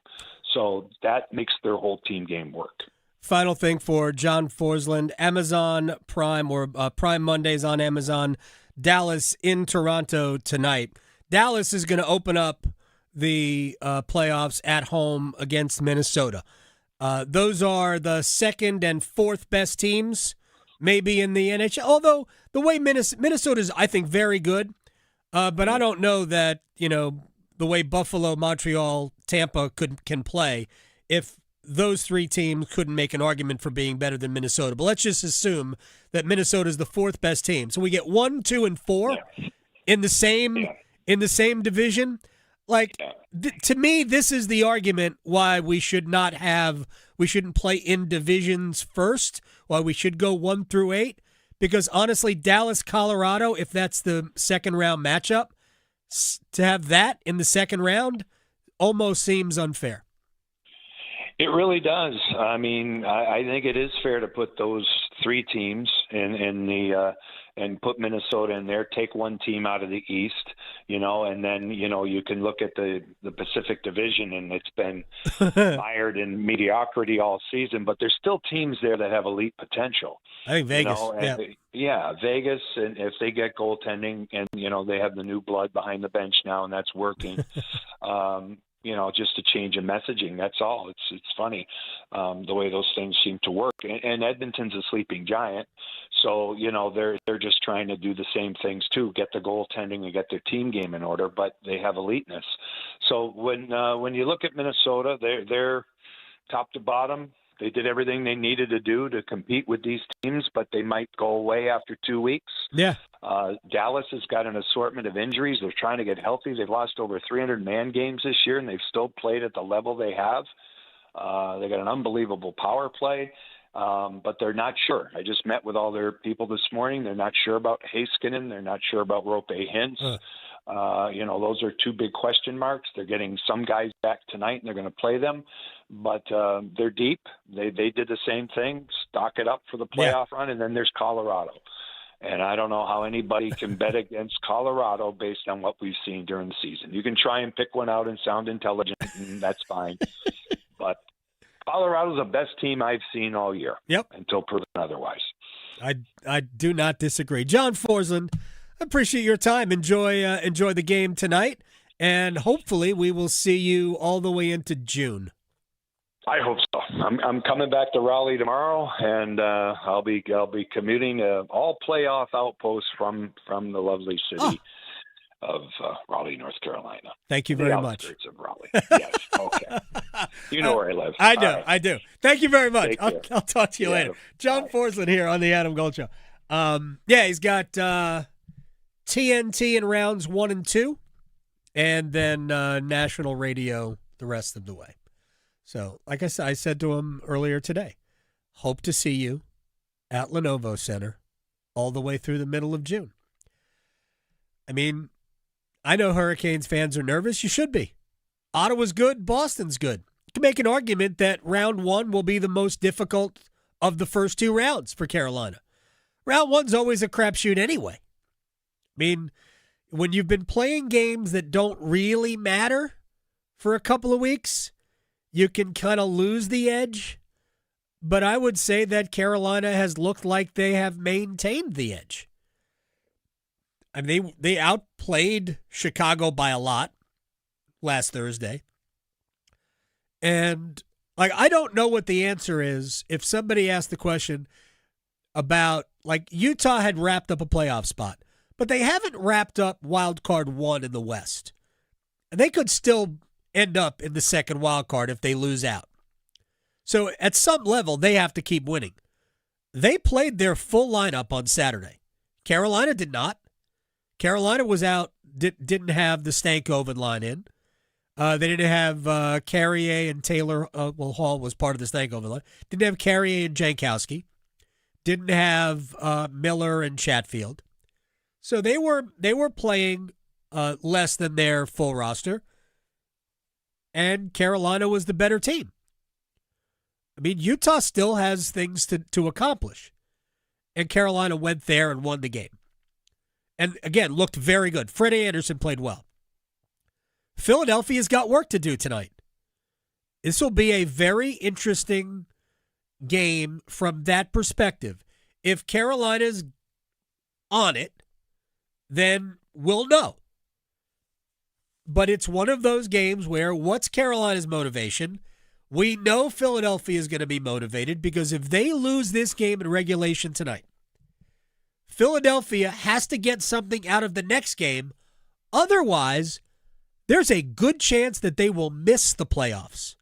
So that makes their whole team game work. Final thing for John Forsland, Amazon Prime or Prime Mondays on Amazon, Dallas in Toronto tonight. Dallas is going to open up the playoffs at home against Minnesota. Those are the second and fourth best teams, maybe in the NHL. Although the way Minnesota is, I think, very good, but I don't know that the way Buffalo, Montreal, Tampa can play. If those 3 teams couldn't make an argument for being better than Minnesota, but let's just assume that Minnesota is the 4th best team. So we get 1, 2, and 4 in the same division. To me, this is the argument why we shouldn't play in divisions first, why we should go 1 through 8, because honestly, Dallas, Colorado, if that's the second round matchup, to have that in the second round almost seems unfair. It really does. I mean, I think it is fair to put those 3 teams in the and put Minnesota in there, take 1 team out of the East, and then, you can look at the Pacific Division, and it's been mired in mediocrity all season, but there's still teams there that have elite potential. I think Vegas. Vegas, and if they get goaltending and, they have the new blood behind the bench now, and that's working. Just a change in messaging. That's all. It's funny the way those things seem to work. And Edmonton's a sleeping giant, so they're just trying to do the same things too, get the goaltending and get their team game in order. But they have eliteness. So when you look at Minnesota, they're top to bottom. They did everything they needed to do to compete with these teams, but they might go away after 2 weeks. Yeah. Dallas has got an assortment of injuries. They're trying to get healthy. They've lost over 300 man games this year, and they've still played at the level they have. They got an unbelievable power play, but they're not sure. I just met with all their people this morning. They're not sure about Heiskanen. They're not sure about Roope Hintz. Those are 2 big question marks. They're getting some guys back tonight, and they're going to play them. But they're deep. They did the same thing, stock it up for the playoff run, and then there's Colorado. And I don't know how anybody can bet against Colorado based on what we've seen during the season. You can try and pick one out and sound intelligent, and that's fine. But Colorado's the best team I've seen all year until proven otherwise. I do not disagree. John Forsland, I appreciate your time. Enjoy the game tonight, and hopefully we will see you all the way into June. I hope so. I'm coming back to Raleigh tomorrow, and I'll be commuting all playoff outposts from the lovely city of Raleigh, North Carolina. Thank you very much. The outskirts of Raleigh. Yes. Okay. You know where I live. I do. Right. I do. Thank you very much. I'll talk to you later. John Forsland here on the Adam Gold Show. He's got TNT in rounds 1 and 2, and then national radio the rest of the way. So, like I said to him earlier today, hope to see you at Lenovo Center all the way through the middle of June. I mean, I know Hurricanes fans are nervous. You should be. Ottawa's good. Boston's good. You can make an argument that round one will be the most difficult of the first two rounds for Carolina. Round one's always a crapshoot anyway. I mean, when you've been playing games that don't really matter for a couple of weeks, you can kind of lose the edge. But I would say that Carolina has looked like they have maintained the edge. I mean, they outplayed Chicago by a lot last Thursday. And I don't know what the answer is if somebody asked the question about, Utah had wrapped up a playoff spot, but they haven't wrapped up wild card 1 in the West. And they could still end up in the second wild card if they lose out. So at some level, they have to keep winning. They played their full lineup on Saturday. Carolina did not. Carolina was out, didn't have the Stankoven line in. They didn't have Carrier and Taylor. Hall was part of the Stankoven line. Didn't have Carrier and Jankowski. Didn't have Miller and Chatfield. So they were playing less than their full roster. And Carolina was the better team. I mean, Utah still has things to accomplish. And Carolina went there and won the game. And again, looked very good. Freddie Anderson played well. Philadelphia's got work to do tonight. This will be a very interesting game from that perspective. If Carolina's on it, then we'll know. But it's one of those games where what's Carolina's motivation? We know Philadelphia is going to be motivated because if they lose this game in regulation tonight, Philadelphia has to get something out of the next game. Otherwise, there's a good chance that they will miss the playoffs.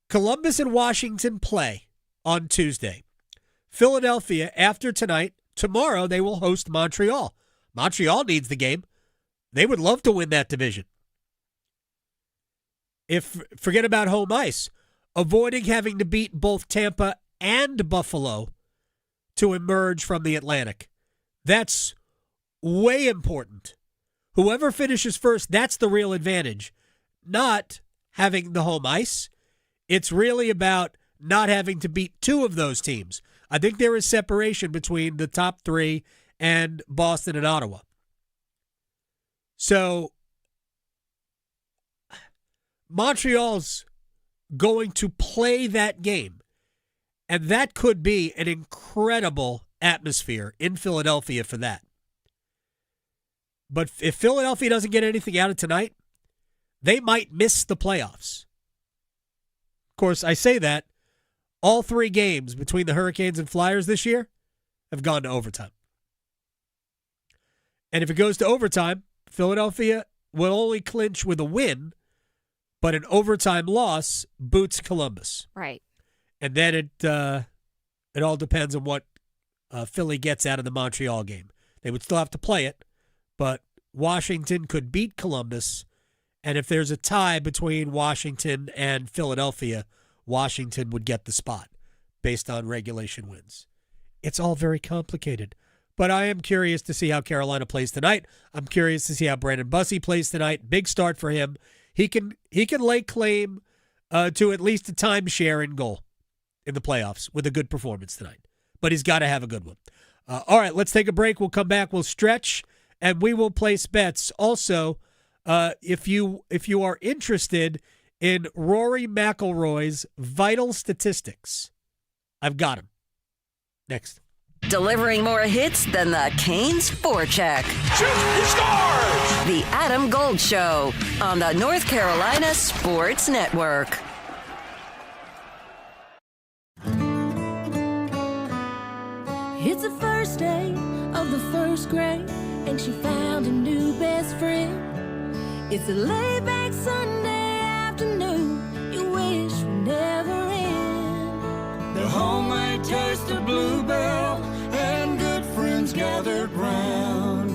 Columbus and Washington play on Tuesday. Philadelphia, after tonight, tomorrow they will host Montreal. Montreal needs the game. They would love to win that division. Forget about home ice, avoiding having to beat both Tampa and Buffalo to emerge from the Atlantic. That's way important. Whoever finishes first, that's the real advantage. Not having the home ice. It's really about not having to beat two of those teams. I think there is separation between the top three and Boston and Ottawa. So Montreal's going to play that game, and that could be an incredible atmosphere in Philadelphia for that. But if Philadelphia doesn't get anything out of tonight, they might miss the playoffs. Of course, I say that. All three games between the Hurricanes and Flyers this year have gone to overtime. And if it goes to overtime, Philadelphia will only clinch with a win, but an overtime loss boots Columbus. Right. And then it all depends on what Philly gets out of the Montreal game. They would still have to play it, but Washington could beat Columbus, and if there's a tie between Washington and Philadelphia, Washington would get the spot based on regulation wins. It's all very complicated, but I am curious to see how Carolina plays tonight. I'm curious to see how Brandon Bussey plays tonight. Big start for him. He can lay claim to at least a timeshare in goal in the playoffs with a good performance tonight, but he's got to have a good one. All right, let's take a break. We'll come back. We'll stretch, and we will place bets. Also, if you are interested in Rory McIlroy's vital statistics, I've got him. Next. Delivering more hits than the Canes forecheck. He scores! The Adam Gold Show on the North Carolina Sports Network. It's the first day of the first grade, and she found a new best friend. It's a laid-back Sunday afternoon you wish would never end. The homemade taste of Bluebell and good friends gathered round.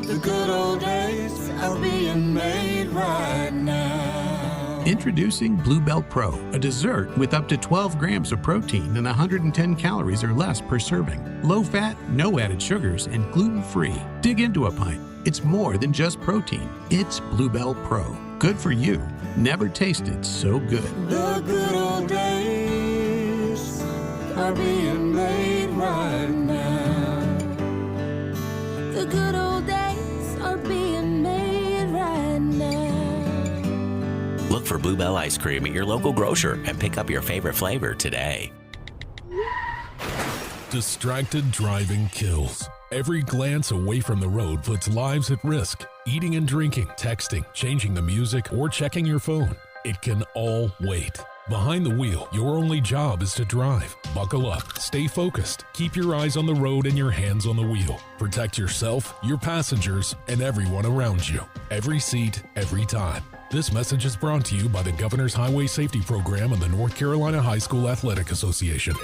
The good old days are being made right now. Introducing Bluebell Pro, a dessert with up to 12 grams of protein and 110 calories or less per serving. Low fat, no added sugars, and gluten-free. Dig into a pint. It's more than just protein. It's Bluebell Pro. Good for you. Never tasted so good. The good old days are being made right now. The good old days are being made right now. Look for Bluebell ice cream at your local grocer and pick up your favorite flavor today. Distracted driving kills. Every glance away from the road puts lives at risk. Eating and drinking, texting, changing the music, or checking your phone. It can all wait. Behind the wheel, your only job is to drive. Buckle up, stay focused, keep your eyes on the road and your hands on the wheel. Protect yourself, your passengers, and everyone around you. Every seat, every time. This message is brought to you by the Governor's Highway Safety Program and the North Carolina High School Athletic Association.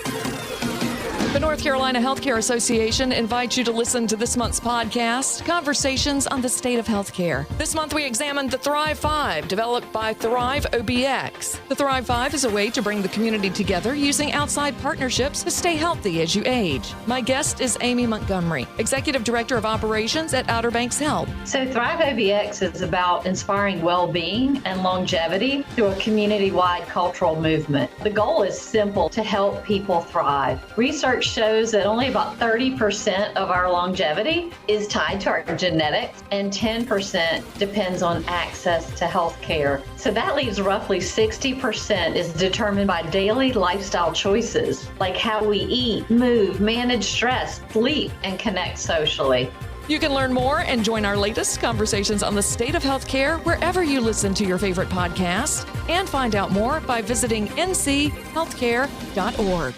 The North Carolina Healthcare Association invites you to listen to this month's podcast, Conversations on the State of Healthcare. This month we examined the Thrive 5, developed by Thrive OBX. The Thrive 5 is a way to bring the community together using outside partnerships to stay healthy as you age. My guest is Amy Montgomery, Executive Director of Operations at Outer Banks Health. So Thrive OBX is about inspiring well-being and longevity through a community-wide cultural movement. The goal is simple: to help people thrive. Research shows that only about 30% of our longevity is tied to our genetics, and 10% depends on access to health care. So that leaves roughly 60% is determined by daily lifestyle choices, like how we eat, move, manage stress, sleep, and connect socially. You can learn more and join our latest Conversations on the State of Healthcare wherever you listen to your favorite podcast, and find out more by visiting nchealthcare.org.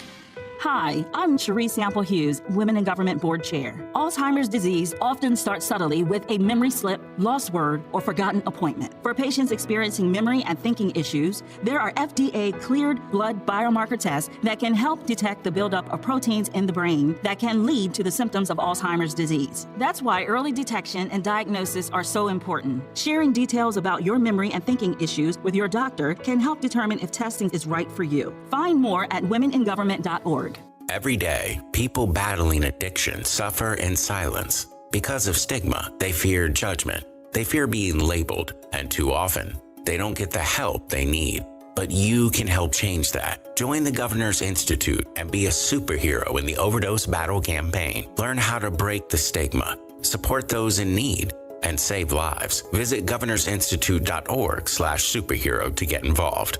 Hi, I'm Cherie Sample Hughes, Women in Government Board Chair. Alzheimer's disease often starts subtly with a memory slip, lost word, or forgotten appointment. For patients experiencing memory and thinking issues, there are FDA-cleared blood biomarker tests that can help detect the buildup of proteins in the brain that can lead to the symptoms of Alzheimer's disease. That's why early detection and diagnosis are so important. Sharing details about your memory and thinking issues with your doctor can help determine if testing is right for you. Find more at womeningovernment.org. Every day, people battling addiction suffer in silence. Because of stigma, they fear judgment. They fear being labeled, and too often, they don't get the help they need. But you can help change that. Join the Governor's Institute and be a superhero in the overdose battle campaign. Learn how to break the stigma, support those in need, and save lives. Visit governorsinstitute.org/superhero to get involved.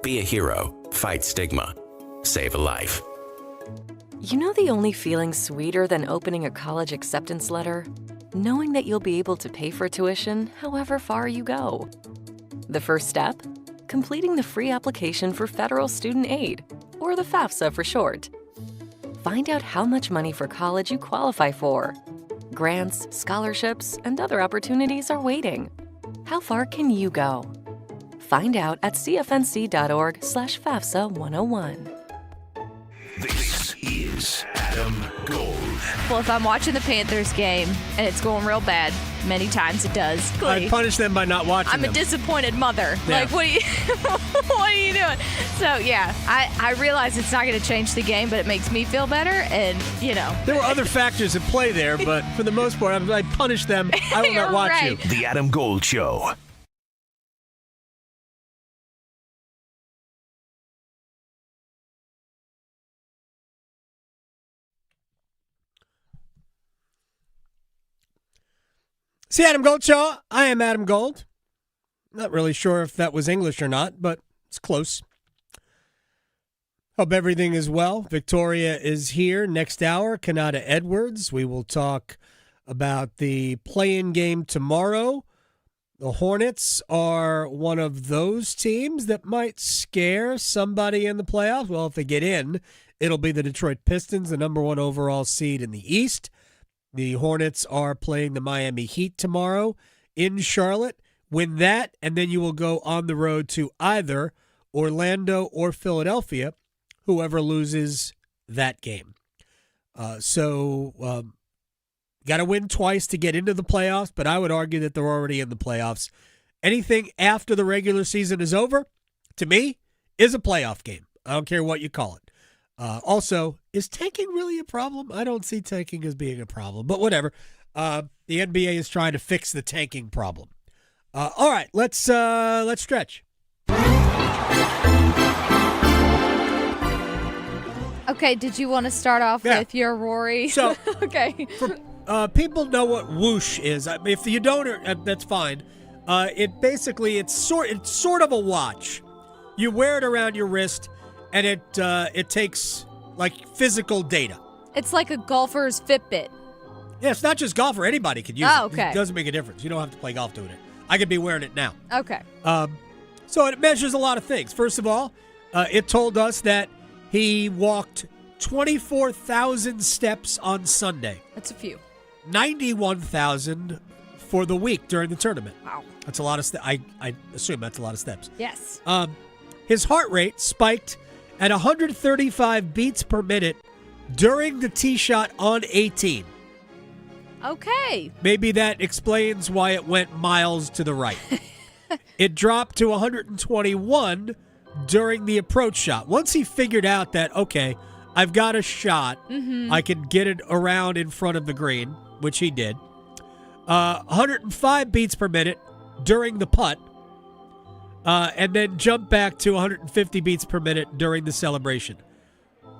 Be a hero, fight stigma, save a life. You know the only feeling sweeter than opening a college acceptance letter? Knowing that you'll be able to pay for tuition however far you go. The first step? Completing the free application for federal student aid, or the FAFSA for short. Find out how much money for college you qualify for. Grants, scholarships, and other opportunities are waiting. How far can you go? Find out at cfnc.org/FAFSA101. This is Adam Gold. Well, if I'm watching the Panthers game and it's going real bad, many times it does. I punish them by not watching I'm them. a disappointed mother. Yeah. Like, what are you doing? So, yeah, I realize it's not going to change the game, but it makes me feel better, and, There were other factors at play there, but for the most part, I punish them. I will not watch you. The Adam Gold Show. See, Adam Gold Show. I am Adam Gold. Not really sure if that was English or not, but it's close. Hope everything is well. Victoria is here. Next hour, Kanata Edwards. We will talk about the play-in game tomorrow. The Hornets are one of those teams that might scare somebody in the playoffs. Well, if they get in, it'll be the Detroit Pistons, the number one overall seed in the East. The Hornets are playing the Miami Heat tomorrow in Charlotte. Win that, and then you will go on the road to either Orlando or Philadelphia, whoever loses that game. Got to win twice to get into the playoffs, but I would argue that they're already in the playoffs. Anything after the regular season is over to me, is a playoff game. I don't care what you call it. Also, is tanking really a problem? I don't see tanking as being a problem, but whatever. The NBA is trying to fix the tanking problem. All right, let's stretch. Okay, did you want to start off with your Rory? So, okay. People know what whoosh is. I mean, if you don't, that's fine. It's sort of a watch. You wear it around your wrist, and it takes like physical data. It's like a golfer's Fitbit. Yeah, it's not just golfer. Anybody can use Oh, it. okay. It doesn't make a difference. You don't have to play golf doing it. I could be wearing it now. Okay. So it measures a lot of things. First of all, it told us that he walked 24,000 steps on Sunday. That's a few. 91,000 for the week during the tournament. Wow. That's a lot of steps. I assume that's a lot of steps. Yes. His heart rate spiked at 135 beats per minute during the tee shot on 18. Okay. Maybe that explains why it went miles to the right. It dropped to 121 during the approach shot. Once he figured out that, okay, I've got a shot, I can get it around in front of the green, which he did. 105 beats per minute during the putt, and then jumped back to 150 beats per minute during the celebration.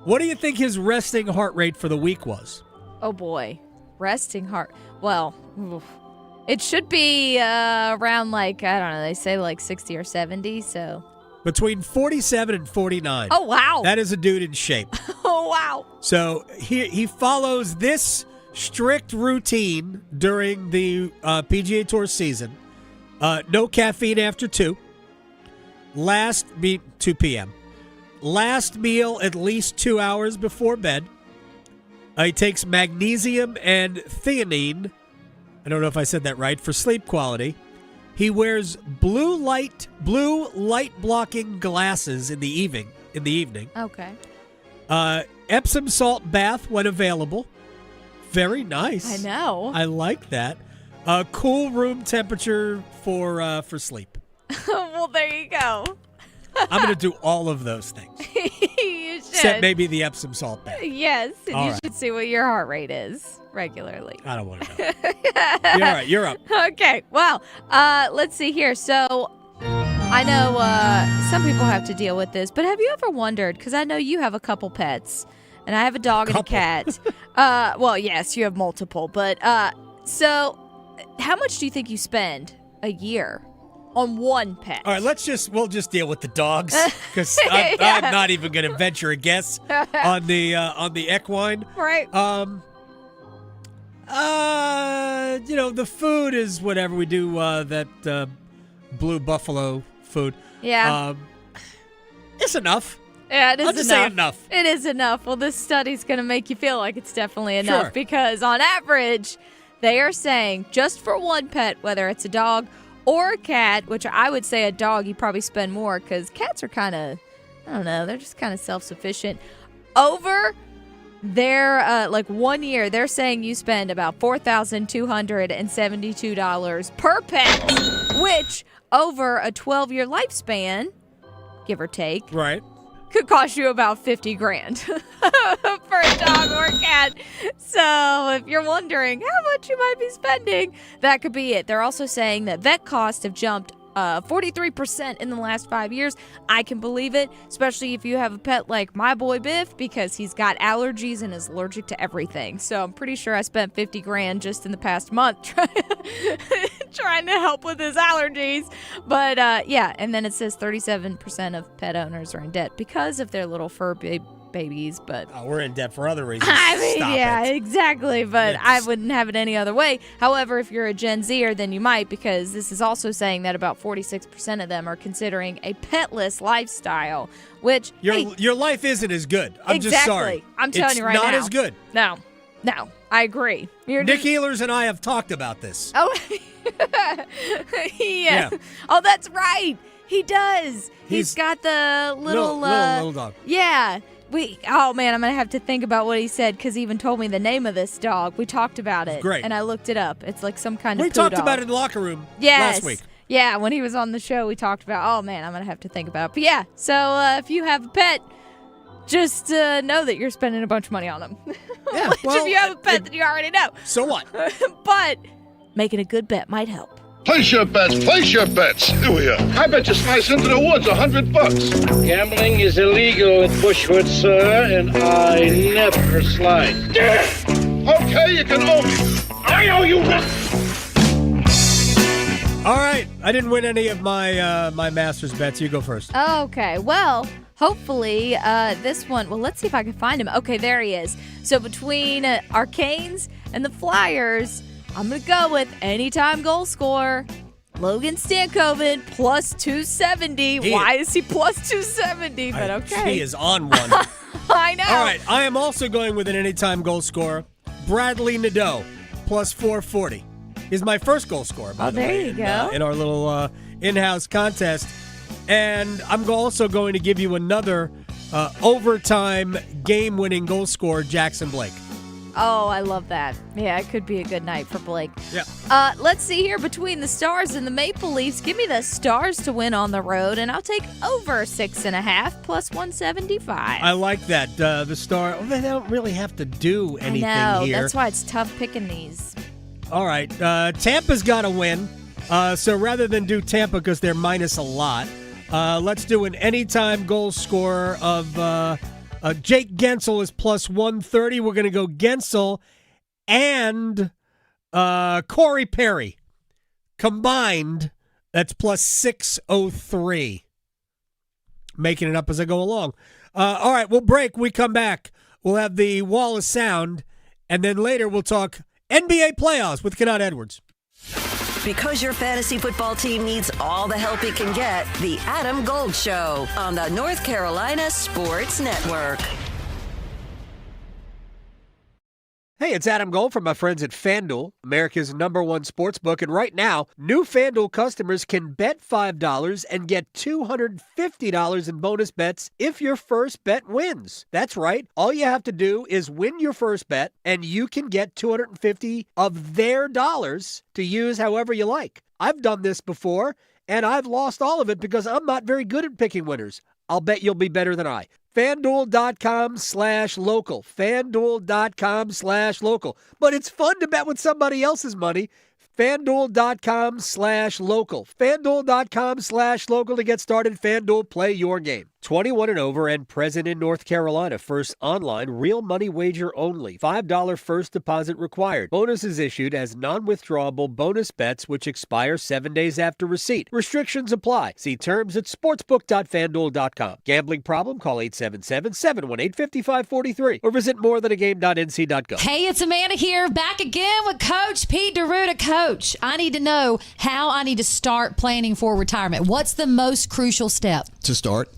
What do you think his resting heart rate for the week was? Oh, boy. Resting heart. Well, it should be around like, I don't know, they say like 60 or 70, so. Between 47 and 49. Oh, wow. That is a dude in shape. Oh, wow. So he follows this strict routine during the PGA Tour season. No caffeine after 2 p.m. Last meal at least 2 hours before bed. He takes magnesium and theanine. I don't know if I said that right, for sleep quality. He wears blue light blocking glasses in the evening. Okay. Epsom salt bath when available. Very nice. I know. I like that. Cool room temperature for sleep. Well, there you go. I'm going to do all of those things. You should. Except maybe the Epsom salt bath. Yes, and All you right. should see what your heart rate is regularly. I don't want to know. All right, you're up. Okay, well, let's see here. So I know some people have to deal with this, but have you ever wondered, because I know you have a couple pets, and I have a dog and a cat. Well, yes, you have multiple, but so how much do you think you spend a year on one pet? All right, we'll just deal with the dogs, because I'm not even going to venture a guess on the equine. Right. The food is whatever we do, that Blue Buffalo food. Yeah. It's enough. Yeah, it is I'll just say enough. It is enough. Well, this study's going to make you feel like it's definitely enough Sure. because on average, they are saying just for one pet, whether it's a dog or a cat, which I would say a dog, you probably spend more because cats are kind of, I don't know, they're just kind of self-sufficient. Over their, 1 year, they're saying you spend about $4,272 per pet, which over a 12-year lifespan, give or take, right, could cost you about $50,000 for a dog or a cat. So if you're wondering how much you might be spending, that could be it. They're also saying that vet costs have jumped 43% in the last 5 years. I can believe it, especially if you have a pet like my boy Biff, because he's got allergies and is allergic to everything. So I'm pretty sure I spent $50,000 just in the past month trying to help with his allergies. But yeah, and then it says 37% of pet owners are in debt because of their little fur babies. But we're in debt for other reasons. I mean, Stop yeah, it. exactly. But I wouldn't have it any other way. However, if you're a Gen Zer, then you might, because this is also saying that about 46% of them are considering a petless lifestyle, which Your life isn't as good. I'm exactly. just sorry. I'm telling you right now. It's not as good. No, I agree. Nick Ehlers and I have talked about this. Oh, yeah. Oh, that's right. He does. He's got the little dog. Yeah. Oh, man, I'm going to have to think about what he said, because he even told me the name of this dog. We talked about it. Great. And I looked it up. It's like some kind We of talked dog. about it in the locker room Yes. last week. Yeah, when he was on the show, we talked about, oh, man, I'm going to have to think about it. But, yeah, so if you have a pet, just know that you're spending a bunch of money on them. Yeah, Which if you have a pet, then you already know. So what? But making a good bet might help. Place your bets. Place your bets. Here. I bet you slice into the woods $100. Gambling is illegal at Bushwood, sir, and I never slide. Okay, you can owe me. I owe you one. All right. I didn't win any of my my Masters bets. You go first. Okay, well, hopefully this one, well, let's see if I can find him. Okay, there he is. So between our Canes and the Flyers, I'm going to go with anytime goal scorer, Logan Stankoven, plus 270. Why is he plus 270? But okay. He is on one. I know. All right. I am also going with an anytime goal scorer, Bradley Nadeau, plus 440. He's my first goal scorer, by the way. There you go. In our little in-house contest. And I'm also going to give you another overtime game-winning goal scorer, Jackson Blake. Oh, I love that. Yeah, it could be a good night for Blake. Yeah. Let's see here between the Stars and the Maple Leafs. Give me the Stars to win on the road, and I'll take over 6.5 plus 175. I like that. The Star, they don't really have to do anything I know. here. That's why it's tough picking these. All right. Tampa's got to win. So rather than do Tampa because they're minus a lot, let's do an anytime goal scorer of Jake Gensel is plus 130. We're going to go Gensel and Corey Perry. Combined, that's plus 603. Making it up as I go along. All right, we'll break. We come back. We'll have the Wall of Sound, and then later we'll talk NBA playoffs with Kennard Edwards. Because your fantasy football team needs all the help it can get, the Adam Gold Show on the North Carolina Sports Network. Hey, it's Adam Gold from my friends at FanDuel, America's #1 sportsbook. And right now, new FanDuel customers can bet $5 and get $250 in bonus bets if your first bet wins. That's right. All you have to do is win your first bet, and you can get $250 of their dollars to use however you like. I've done this before, and I've lost all of it because I'm not very good at picking winners. I'll bet you'll be better than I. FanDuel.com/local. FanDuel.com/local. But it's fun to bet with somebody else's money. FanDuel.com/local. FanDuel.com/local to get started. FanDuel, play your game. 21 and over and present in North Carolina. First online, real money wager only. $5 first deposit required. Bonuses issued as non-withdrawable bonus bets which expire 7 days after receipt. Restrictions apply. See terms at sportsbook.fanduel.com. Gambling problem? Call 877-718-5543 or visit morethanagame.nc.gov. Hey, it's Amanda here, back again with Coach Pete DeRuta. Coach, I need to know how I need to start planning for retirement. What's the most crucial step? To start.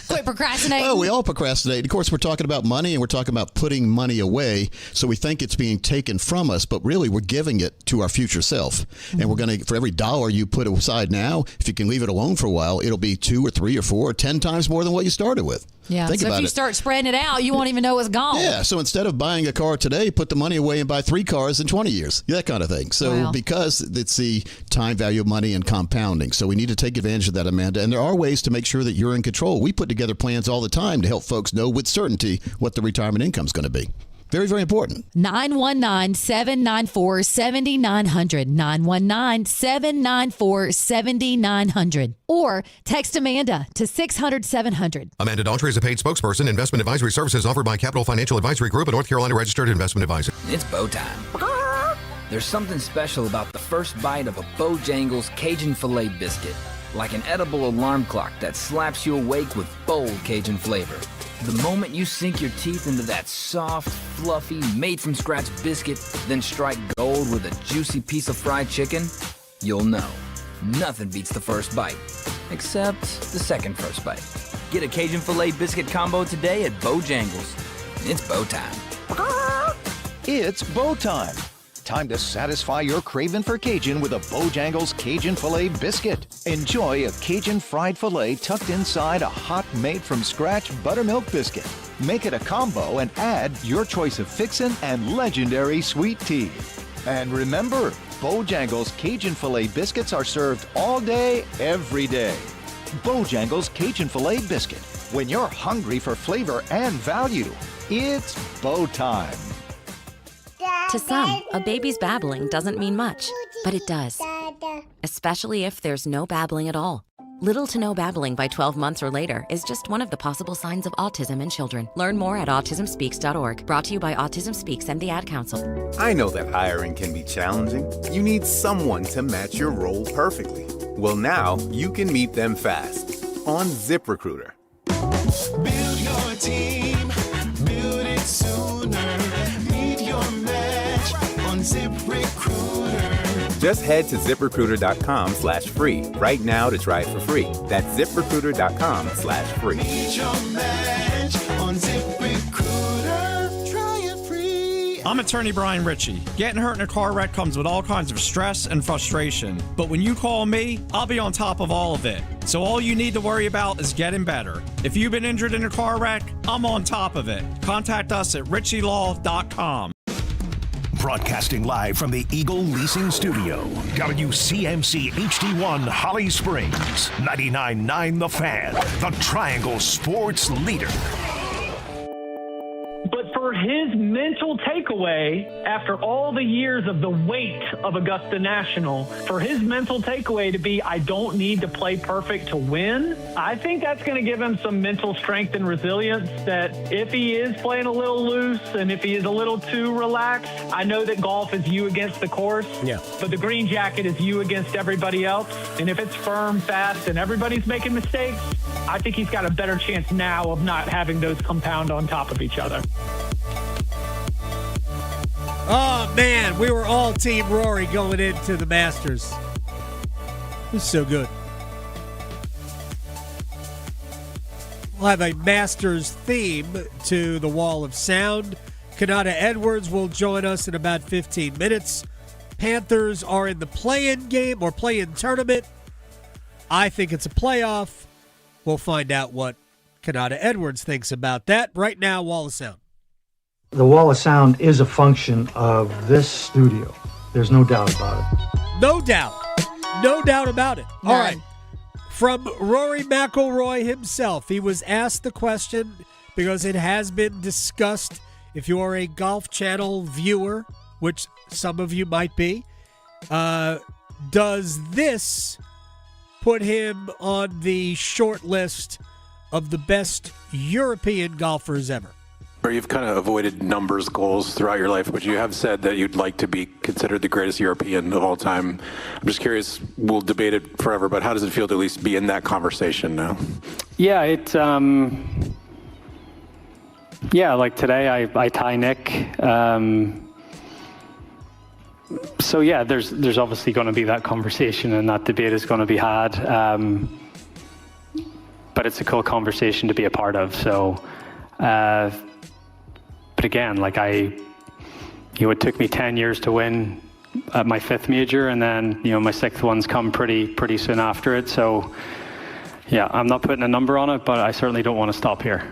Quit procrastinating. Well, we all procrastinate. Of course, we're talking about money, and we're talking about putting money away. So we think it's being taken from us, but really we're giving it to our future self. Mm-hmm. And we're going to, for every dollar you put aside now, if you can leave it alone for a while, it'll be 2 or 3 or 4 or 10 times more than what you started with. Yeah, Think so about if you it. start spreading it out, you won't even know it's gone. Yeah, so instead of buying a car today, put the money away and buy 3 cars in 20 years. That kind of thing. So because it's the time value of money and compounding. So we need to take advantage of that, Amanda. And there are ways to make sure that you're in control. We put together plans all the time to help folks know with certainty what the retirement income is going to be. Very, very important. 919-794-7900. 919-794-7900. Or text Amanda to 600-700. Amanda Daughtry is a paid spokesperson. Investment advisory services offered by Capital Financial Advisory Group, a North Carolina registered investment advisor. It's bow time. There's something special about the first bite of a Bojangles Cajun filet biscuit. Like an edible alarm clock that slaps you awake with bold Cajun flavor. The moment you sink your teeth into that soft, fluffy, made-from-scratch biscuit, then strike gold with a juicy piece of fried chicken, you'll know. Nothing beats the first bite. Except the second first bite. Get a Cajun filet biscuit combo today at Bojangles. It's bow time. It's bow time. Time to satisfy your craving for Cajun with a Bojangles Cajun Filet Biscuit. Enjoy a Cajun fried filet tucked inside a hot made-from-scratch buttermilk biscuit. Make it a combo and add your choice of fixin' and legendary sweet tea. And remember, Bojangles Cajun Filet biscuits are served all day, every day. Bojangles Cajun Filet biscuit. When you're hungry for flavor and value, it's Bo time. To some, a baby's babbling doesn't mean much, but it does. Especially if there's no babbling at all. Little to no babbling by 12 months or later is just one of the possible signs of autism in children. Learn more at autismspeaks.org. Brought to you by Autism Speaks and the Ad Council. I know that hiring can be challenging. You need someone to match your role perfectly. Well, now you can meet them fast on ZipRecruiter. Build your team, build it sooner. Meet your match on ZipRecruiter. Just head to ZipRecruiter.com/free right now to try it for free. That's ZipRecruiter.com/free. Meet your match on ZipRecruiter. Try it free. I'm attorney Brian Ritchie. Getting hurt in a car wreck comes with all kinds of stress and frustration. But when you call me, I'll be on top of all of it. So all you need to worry about is getting better. If you've been injured in a car wreck, I'm on top of it. Contact us at ritchielaw.com. Broadcasting live from the Eagle Leasing Studio. WCMC HD1 Holly Springs. 99.9 The Fan. The Triangle Sports Leader. But for his mental takeaway, after all the years of the weight of Augusta National, for his mental takeaway to be, I don't need to play perfect to win, I think that's going to give him some mental strength and resilience that if he is playing a little loose and if he is a little too relaxed, I know that golf is you against the course, but the green jacket is you against everybody else. And if it's firm, fast, and everybody's making mistakes, I think he's got a better chance now of not having those compound on top of each other. Oh, man, we were all Team Rory going into the Masters. It was so good. We'll have a Masters theme to the Wall of Sound. Kanata Edwards will join us in about 15 minutes. Panthers are in the play-in game or play-in tournament. I think it's a playoff. We'll find out what Kanata Edwards thinks about that. Right now, Wall of Sound. The Wall of Sound is a function of this studio. There's no doubt about it. No doubt. No doubt about it. None. All right. From Rory McIlroy himself, he was asked the question because it has been discussed. If you are a Golf Channel viewer, which some of you might be, does this put him on the short list of the best European golfers ever? Or you've kind of avoided numbers goals throughout your life, but you have said that you'd like to be considered the greatest European of all time. I'm just curious, we'll debate it forever, but how does it feel to at least be in that conversation now? Yeah, like today I tie Nick. So yeah, there's obviously going to be that conversation and that debate is going to be had. But it's a cool conversation to be a part of. So, but again, like it took me 10 years to win at my 5th major, and then my 6th one's come pretty soon after it. So yeah, I'm not putting a number on it, but I certainly don't want to stop here.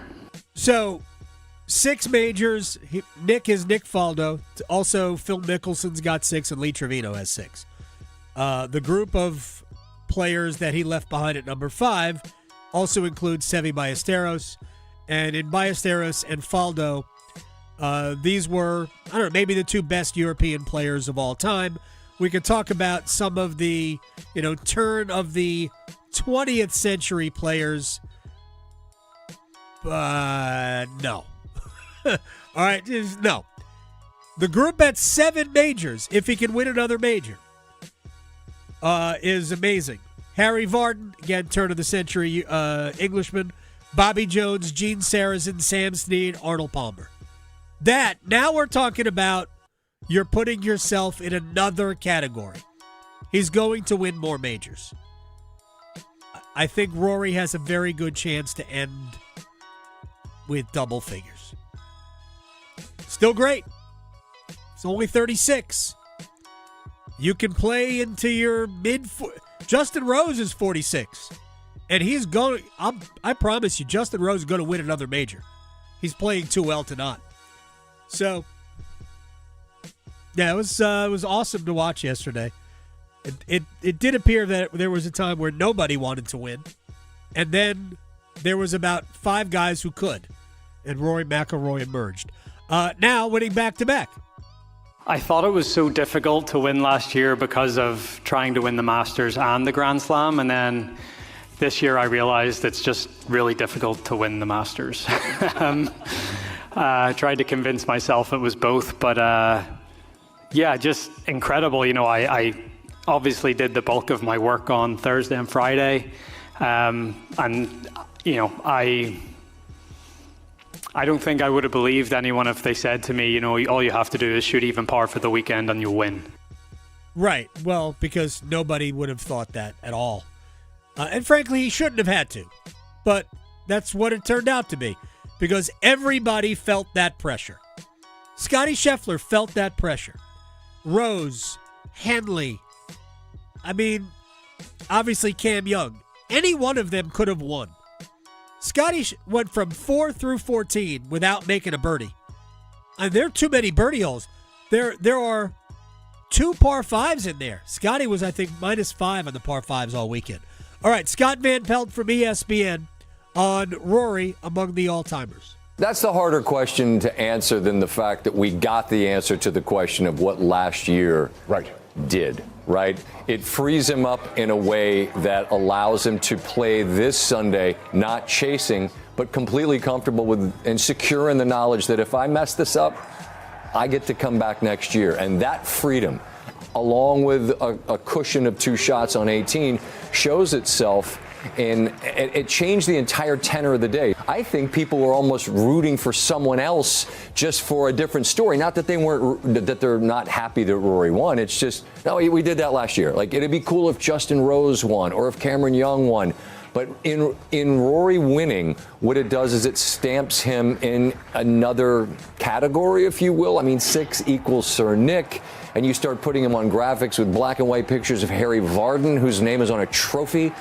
So 6 majors. Nick is Nick Faldo. Also, Phil Mickelson's got 6, and Lee Trevino has 6. The group of players that he left behind at number 5 also includes Seve Ballesteros. And in Ballesteros and Faldo, these were, I don't know, maybe the 2 best European players of all time. We could talk about some of the, turn of the 20th century players, but no. All right, no. The group at 7 majors, if he can win another major, is amazing. Harry Vardon, again, turn of the century Englishman. Bobby Jones, Gene Sarazen, Sam Snead, Arnold Palmer. Now we're talking about you're putting yourself in another category. He's going to win more majors. I think Rory has a very good chance to end with double figures. Still great. It's only 36. You can play into your Justin Rose is 46. And he's going, I promise you, Justin Rose is going to win another major. He's playing too well to not. So, Yeah, it was awesome to watch yesterday. It did appear that there was a time where nobody wanted to win, and then there was about 5 guys who could, and Rory McIlroy emerged. Now winning back-to-back. I thought it was so difficult to win last year because of trying to win the Masters and the Grand Slam, and then this year I realized it's just really difficult to win the Masters. I tried to convince myself it was both, but yeah, just incredible. You know, I obviously did the bulk of my work on Thursday and Friday, and you know, I don't think I would have believed anyone if they said to me, you know, all you have to do is shoot even par for the weekend and you'll win. Right. Well, because nobody would have thought that at all. And frankly, he shouldn't have had to. But that's what it turned out to be, because everybody felt that pressure. Scottie Scheffler felt that pressure. Rose, Henley, I mean, obviously Cam Young. Any one of them could have won. Scottie went from 4 through 14 without making a birdie. And there are too many birdie holes. There are 2 par 5s in there. Scottie was, I think, -5 on the par 5s all weekend. All right, Scott Van Pelt from ESPN on Rory among the all-timers. That's the harder question to answer than the fact that we got the answer to the question of what last year did, right? It frees him up in a way that allows him to play this Sunday, not chasing, but completely comfortable with and secure in the knowledge that if I mess this up, I get to come back next year. And that freedom, along with a cushion of 2 shots on 18, shows itself. And it changed the entire tenor of the day. I think people were almost rooting for someone else just for a different story. Not that they're not happy that Rory won. It's just, no, we did that last year. Like, it'd be cool if Justin Rose won or if Cameron Young won. But in Rory winning, what it does is it stamps him in another category, if you will. I mean, 6 equals Sir Nick. And you start putting him on graphics with black and white pictures of Harry Vardon, whose name is on a trophy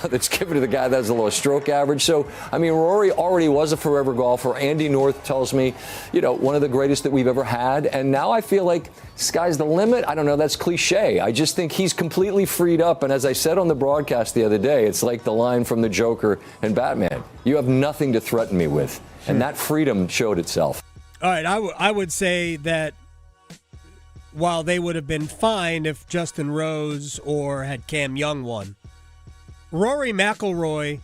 that's given to the guy that has the lowest stroke average. So, I mean, Rory already was a forever golfer. Andy North tells me, you know, one of the greatest that we've ever had. And now I feel like sky's the limit. I don't know. That's cliche. I just think he's completely freed up. And as I said on the broadcast the other day, it's like the line from the Joker and Batman. You have nothing to threaten me with. And that freedom showed itself. All right. I would say that while they would have been fine if Justin Rose or had Cam Young won, Rory McIlroy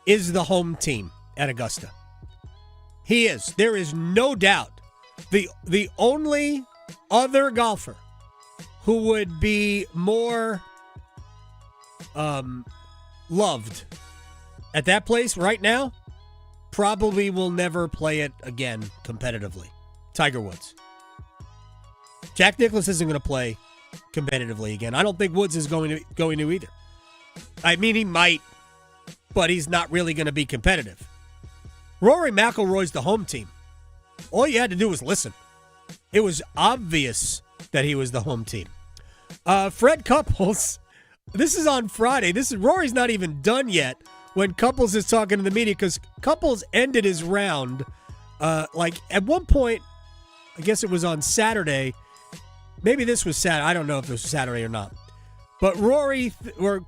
is the home team at Augusta. He is. There is no doubt. The only other golfer who would be more loved at that place right now probably will never play it again competitively. Tiger Woods. Jack Nicklaus isn't going to play competitively again. I don't think Woods is going to either. I mean, he might, but he's not really going to be competitive. Rory McIlroy's the home team. All you had to do was listen. It was obvious that he was the home team. Fred Couples, this is on Friday. Rory's not even done yet when Couples is talking to the media, because Couples ended his round like at one point. I guess it was on Saturday. Maybe this was Saturday. I don't know if this was Saturday or not. But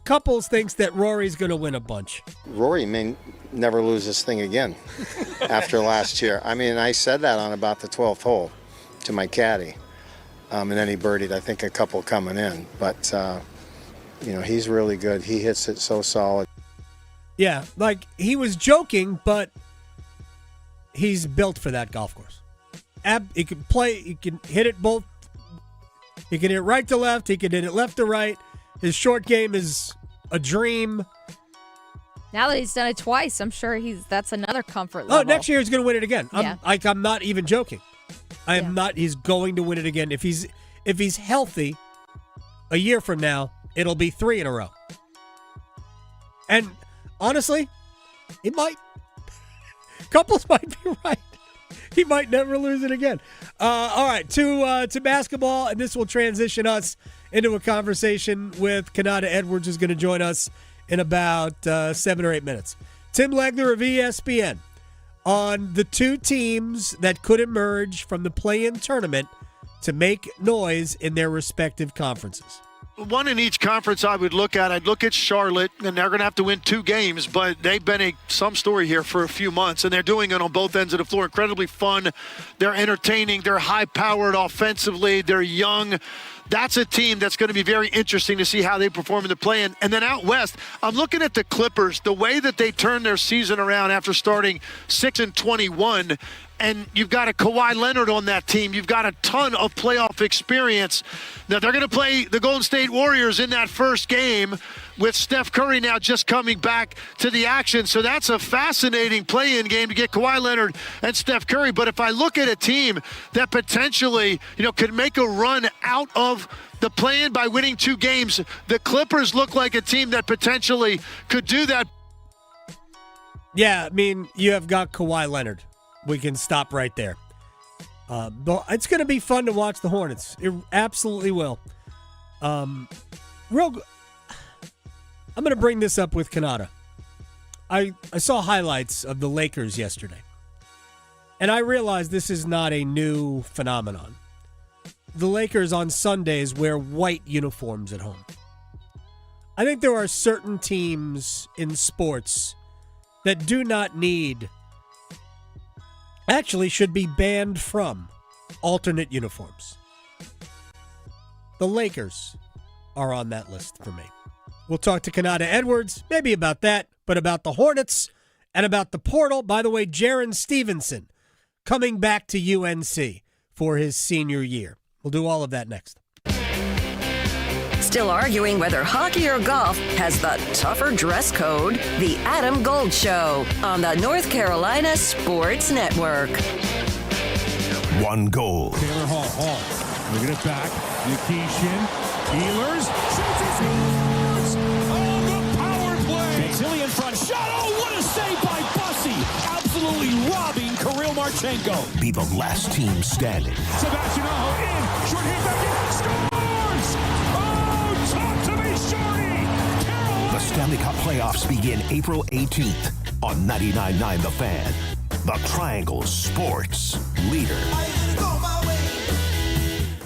Couples thinks that Rory's going to win a bunch. Rory may never lose this thing again after last year. I mean, I said that on about the 12th hole to my caddy. And then he birdied, I think, a couple coming in. But, you know, he's really good. He hits it so solid. Yeah, like he was joking, but he's built for that golf course. He can play, he can hit it both. He can hit it right to left. He can hit it left to right. His short game is a dream. Now that he's done it twice, I'm sure that's another comfort level. Oh, next year he's going to win it again. Yeah. I'm not even joking. I am not. He's going to win it again. If he's healthy, a year from now, it'll be 3 in a row. And honestly, it might. Couples might be right. He might never lose it again. All right, to basketball, and this will transition us into a conversation with Kanata Edwards, who's going to join us in about 7 or 8 minutes. Tim Legler of ESPN on the 2 teams that could emerge from the play-in tournament to make noise in their respective conferences. One in each conference I would look at. I'd look at Charlotte, and they're going to have to win 2 games, but they've been some story here for a few months, and they're doing it on both ends of the floor. Incredibly fun. They're entertaining. They're high-powered offensively. They're young. That's a team that's going to be very interesting to see how they perform in the play-in. And then out west, I'm looking at the Clippers, the way that they turned their season around after starting 6-21. And you've got a Kawhi Leonard on that team. You've got a ton of playoff experience. Now, they're going to play the Golden State Warriors in that first game with Steph Curry now just coming back to the action. So that's a fascinating play-in game to get Kawhi Leonard and Steph Curry. But if I look at a team that potentially, could make a run out of the play-in by winning 2 games, the Clippers look like a team that potentially could do that. Yeah, I mean, you have got Kawhi Leonard. We can stop right there. But it's going to be fun to watch the Hornets. It absolutely will. I'm going to bring this up with Kanata. I saw highlights of the Lakers yesterday, and I realized this is not a new phenomenon. The Lakers on Sundays wear white uniforms at home. I think there are certain teams in sports that do not need, actually should be banned from, alternate uniforms. The Lakers are on that list for me. We'll talk to Kanata Edwards, maybe about that, but about the Hornets and about the portal. By the way, Jaren Stevenson coming back to UNC for his senior year. We'll do all of that next. Still arguing whether hockey or golf has the tougher dress code? The Adam Gold Show on the North Carolina Sports Network. 1 goal. Taylor Hall. Bringing it back. Nikishin. Ehlers. Shoots and scores! Oh, the power play! Gentili in front. Shot. Oh, what a save by Bussy! Absolutely robbing Kirill Marchenko. Be the last team standing. Sebastian Aho in. Short hit back in. Scores! Oh, talk to me, Shorty! The Stanley Cup playoffs begin April 18th on 99.9 The Fan. The Triangle Sports Leader.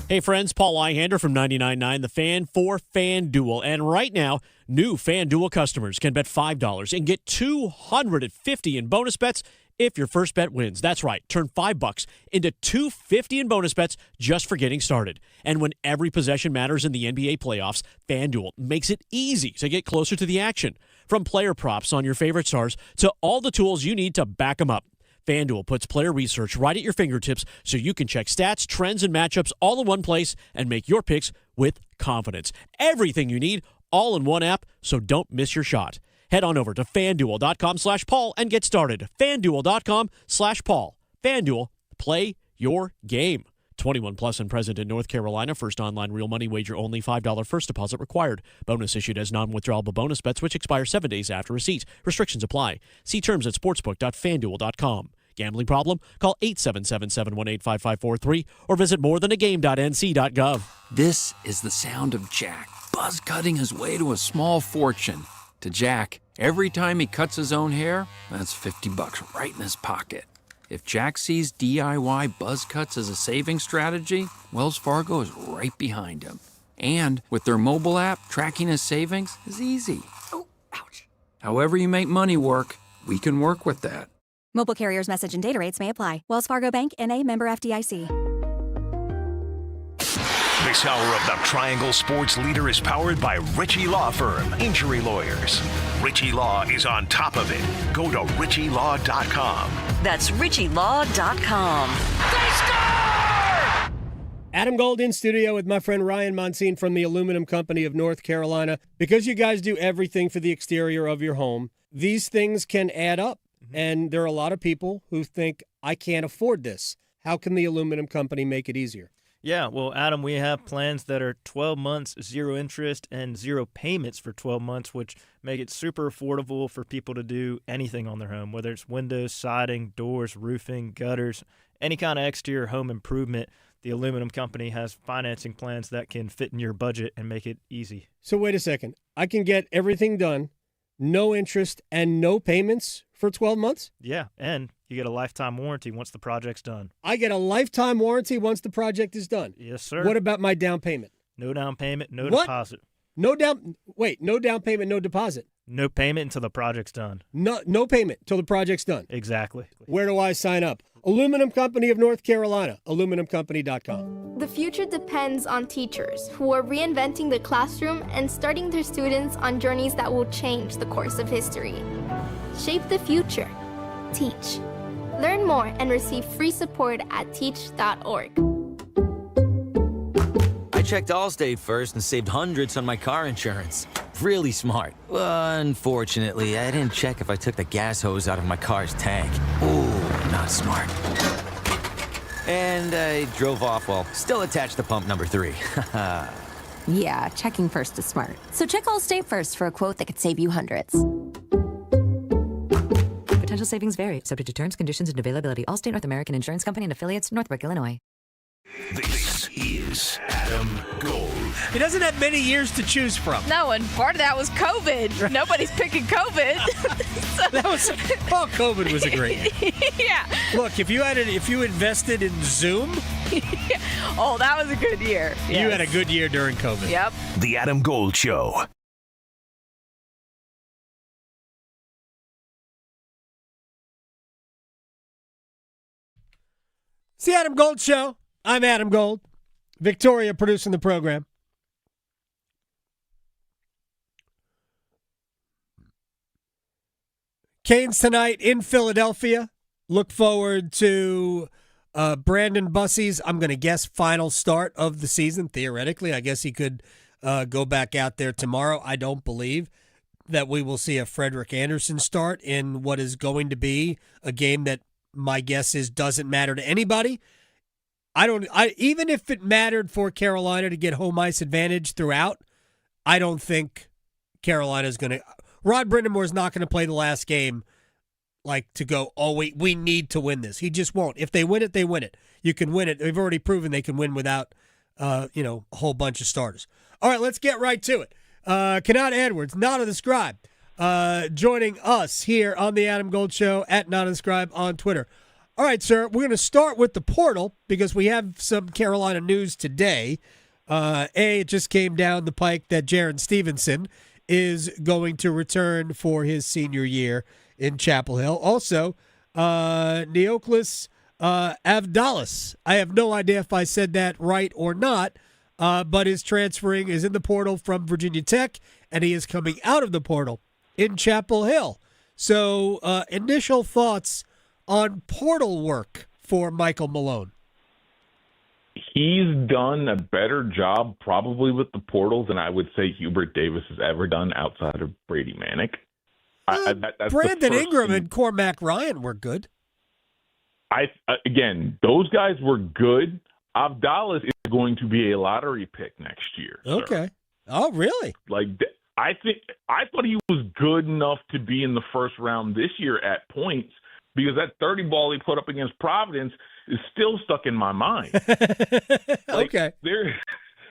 Hey friends, Paul Eihander from 99.9 The Fan for FanDuel. And right now, new FanDuel customers can bet $5 and get $250 in bonus bets if your first bet wins. That's right, turn $5 into $250 in bonus bets just for getting started. And when every possession matters in the NBA playoffs, FanDuel makes it easy to get closer to the action. From player props on your favorite stars to all the tools you need to back them up. FanDuel puts player research right at your fingertips so you can check stats, trends, and matchups all in one place and make your picks with confidence. Everything you need, all in one app, so don't miss your shot. Head on over to FanDuel.com/Paul and get started. FanDuel.com/Paul. FanDuel, play your game. 21 plus and present in North Carolina. First online real money wager only. $5 first deposit required. Bonus issued as non-withdrawable bonus bets which expire 7 days after receipt. Restrictions apply. See terms at sportsbook.fanduel.com. Gambling problem? Call 877-718-5543 or visit morethanagame.nc.gov. This is the sound of Jack buzz cutting his way to a small fortune. To Jack, every time he cuts his own hair, that's $50 right in his pocket. If Jack sees DIY buzz cuts as a saving strategy, Wells Fargo is right behind him. And with their mobile app, tracking his savings is easy. Oh, ouch. However you make money work, we can work with that. Mobile carriers' message and data rates may apply. Wells Fargo Bank, N.A., member FDIC. This hour of the Triangle Sports Leader is powered by Ritchie Law Firm, injury lawyers. Ritchie Law is on top of it. Go to ritchielaw.com. That's ritchielaw.com. Adam Gold in studio with my friend Ryan Monsine from the Aluminum Company of North Carolina. Because you guys do everything for the exterior of your home, these things can add up. And there are a lot of people who think, I can't afford this. How can the Aluminum Company make it easier? Yeah, well, Adam, we have plans that are 12 months, 0 interest, and 0 payments for 12 months, which make it super affordable for people to do anything on their home, whether it's windows, siding, doors, roofing, gutters, any kind of exterior home improvement. The Aluminum Company has financing plans that can fit in your budget and make it easy. So wait a second. I can get everything done, no interest, and no payments for 12 months? Yeah, and you get a lifetime warranty once the project's done. I get a lifetime warranty once the project is done. Yes, sir. What about my down payment? No down payment, no What? deposit. No down payment, no deposit. No payment until the project's done. No payment till the project's done. Exactly. Where do I sign up? Aluminum Company of North Carolina, aluminumcompany.com. The future depends on teachers who are reinventing the classroom and starting their students on journeys that will change the course of history. Shape the future. Teach. Learn more and receive free support at teach.org. I checked Allstate first and saved hundreds on my car insurance. Really smart. Unfortunately, I didn't check if I took the gas hose out of my car's tank. Ooh, not smart. And I drove off while still attached to pump number 3. Yeah, checking first is smart. So check Allstate first for a quote that could save you hundreds. Potential savings vary, subject to terms, conditions, and availability. Allstate North American Insurance Company and affiliates, Northbrook, Illinois. This is Adam Gold. He doesn't have many years to choose from. No, and part of that was COVID. Nobody's picking COVID. COVID was a great year. Yeah. Look, if you invested in Zoom, Oh, that was a good year. you Yes. had a good year during COVID. Yep. The Adam Gold Show. It's the Adam Gold Show. I'm Adam Gold. Victoria producing the program. Canes tonight in Philadelphia. Look forward to Brandon Bussey's, I'm going to guess, final start of the season. Theoretically, I guess he could go back out there tomorrow. I don't believe that we will see a Frederick Anderson start in what is going to be a game that my guess is doesn't matter to anybody. Even if it mattered for Carolina to get home ice advantage throughout, I don't think Carolina's going to. Rod Brind'Amour is not going to play the last game to go, oh, we need to win this. He just won't. If they win it, they win it. You can win it. They've already proven they can win without, a whole bunch of starters. All right, let's get right to it. Kanata Edwards, Nana the Scribe, joining us here on the Adam Gold Show at Nana the Scribe on Twitter. All right, sir, we're going to start with the portal because we have some Carolina news today. It just came down the pike that Jaron Stevenson is going to return for his senior year in Chapel Hill. Also, Neoklis Avdalis. I have no idea if I said that right or not, but is in the portal from Virginia Tech, and he is coming out of the portal in Chapel Hill. So, initial thoughts on portal work for Michael Malone. He's done a better job probably with the portal than I would say Hubert Davis has ever done outside of Brady Manick. That's Brandon Ingram and Cormac Ryan were good. Again, those guys were good. Avdalis is going to be a lottery pick next year. Okay. Oh, really? I thought he was good enough to be in the first round this year at points because that 30 ball he put up against Providence is still stuck in my mind. Okay. There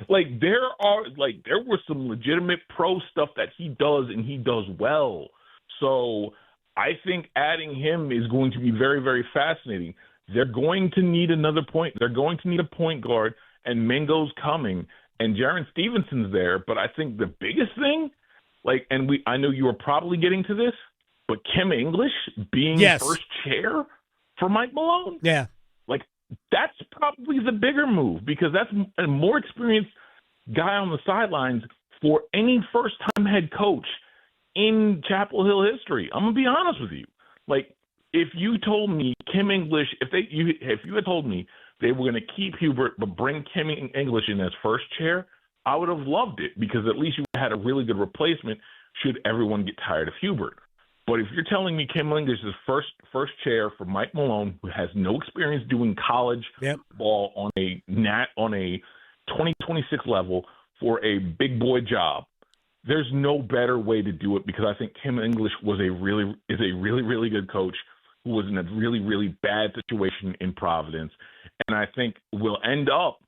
were some legitimate pro stuff that he does and he does well. So I think adding him is going to be very, very fascinating. They're going to need another point. They're going to need a point guard, and Mingo's coming, and Jaron Stevenson's there. But I think the biggest thing, I know you were probably getting to this, but Kim English being first chair for Mike Malone, that's probably the bigger move because that's a more experienced guy on the sidelines for any first-time head coach in Chapel Hill history. I'm gonna be honest with you. If you told me Kim English, if you had told me they were gonna keep Hubert but bring Kim English in as first chair, I would have loved it because at least you had a really good replacement should everyone get tired of Hubert. But if you're telling me Kim English is first chair for Mike Malone, who has no experience doing college ball on a 2026 level for a big boy job, there's no better way to do it because I think Kim English is a really good coach who was in a really, really bad situation in Providence. And I think we'll end up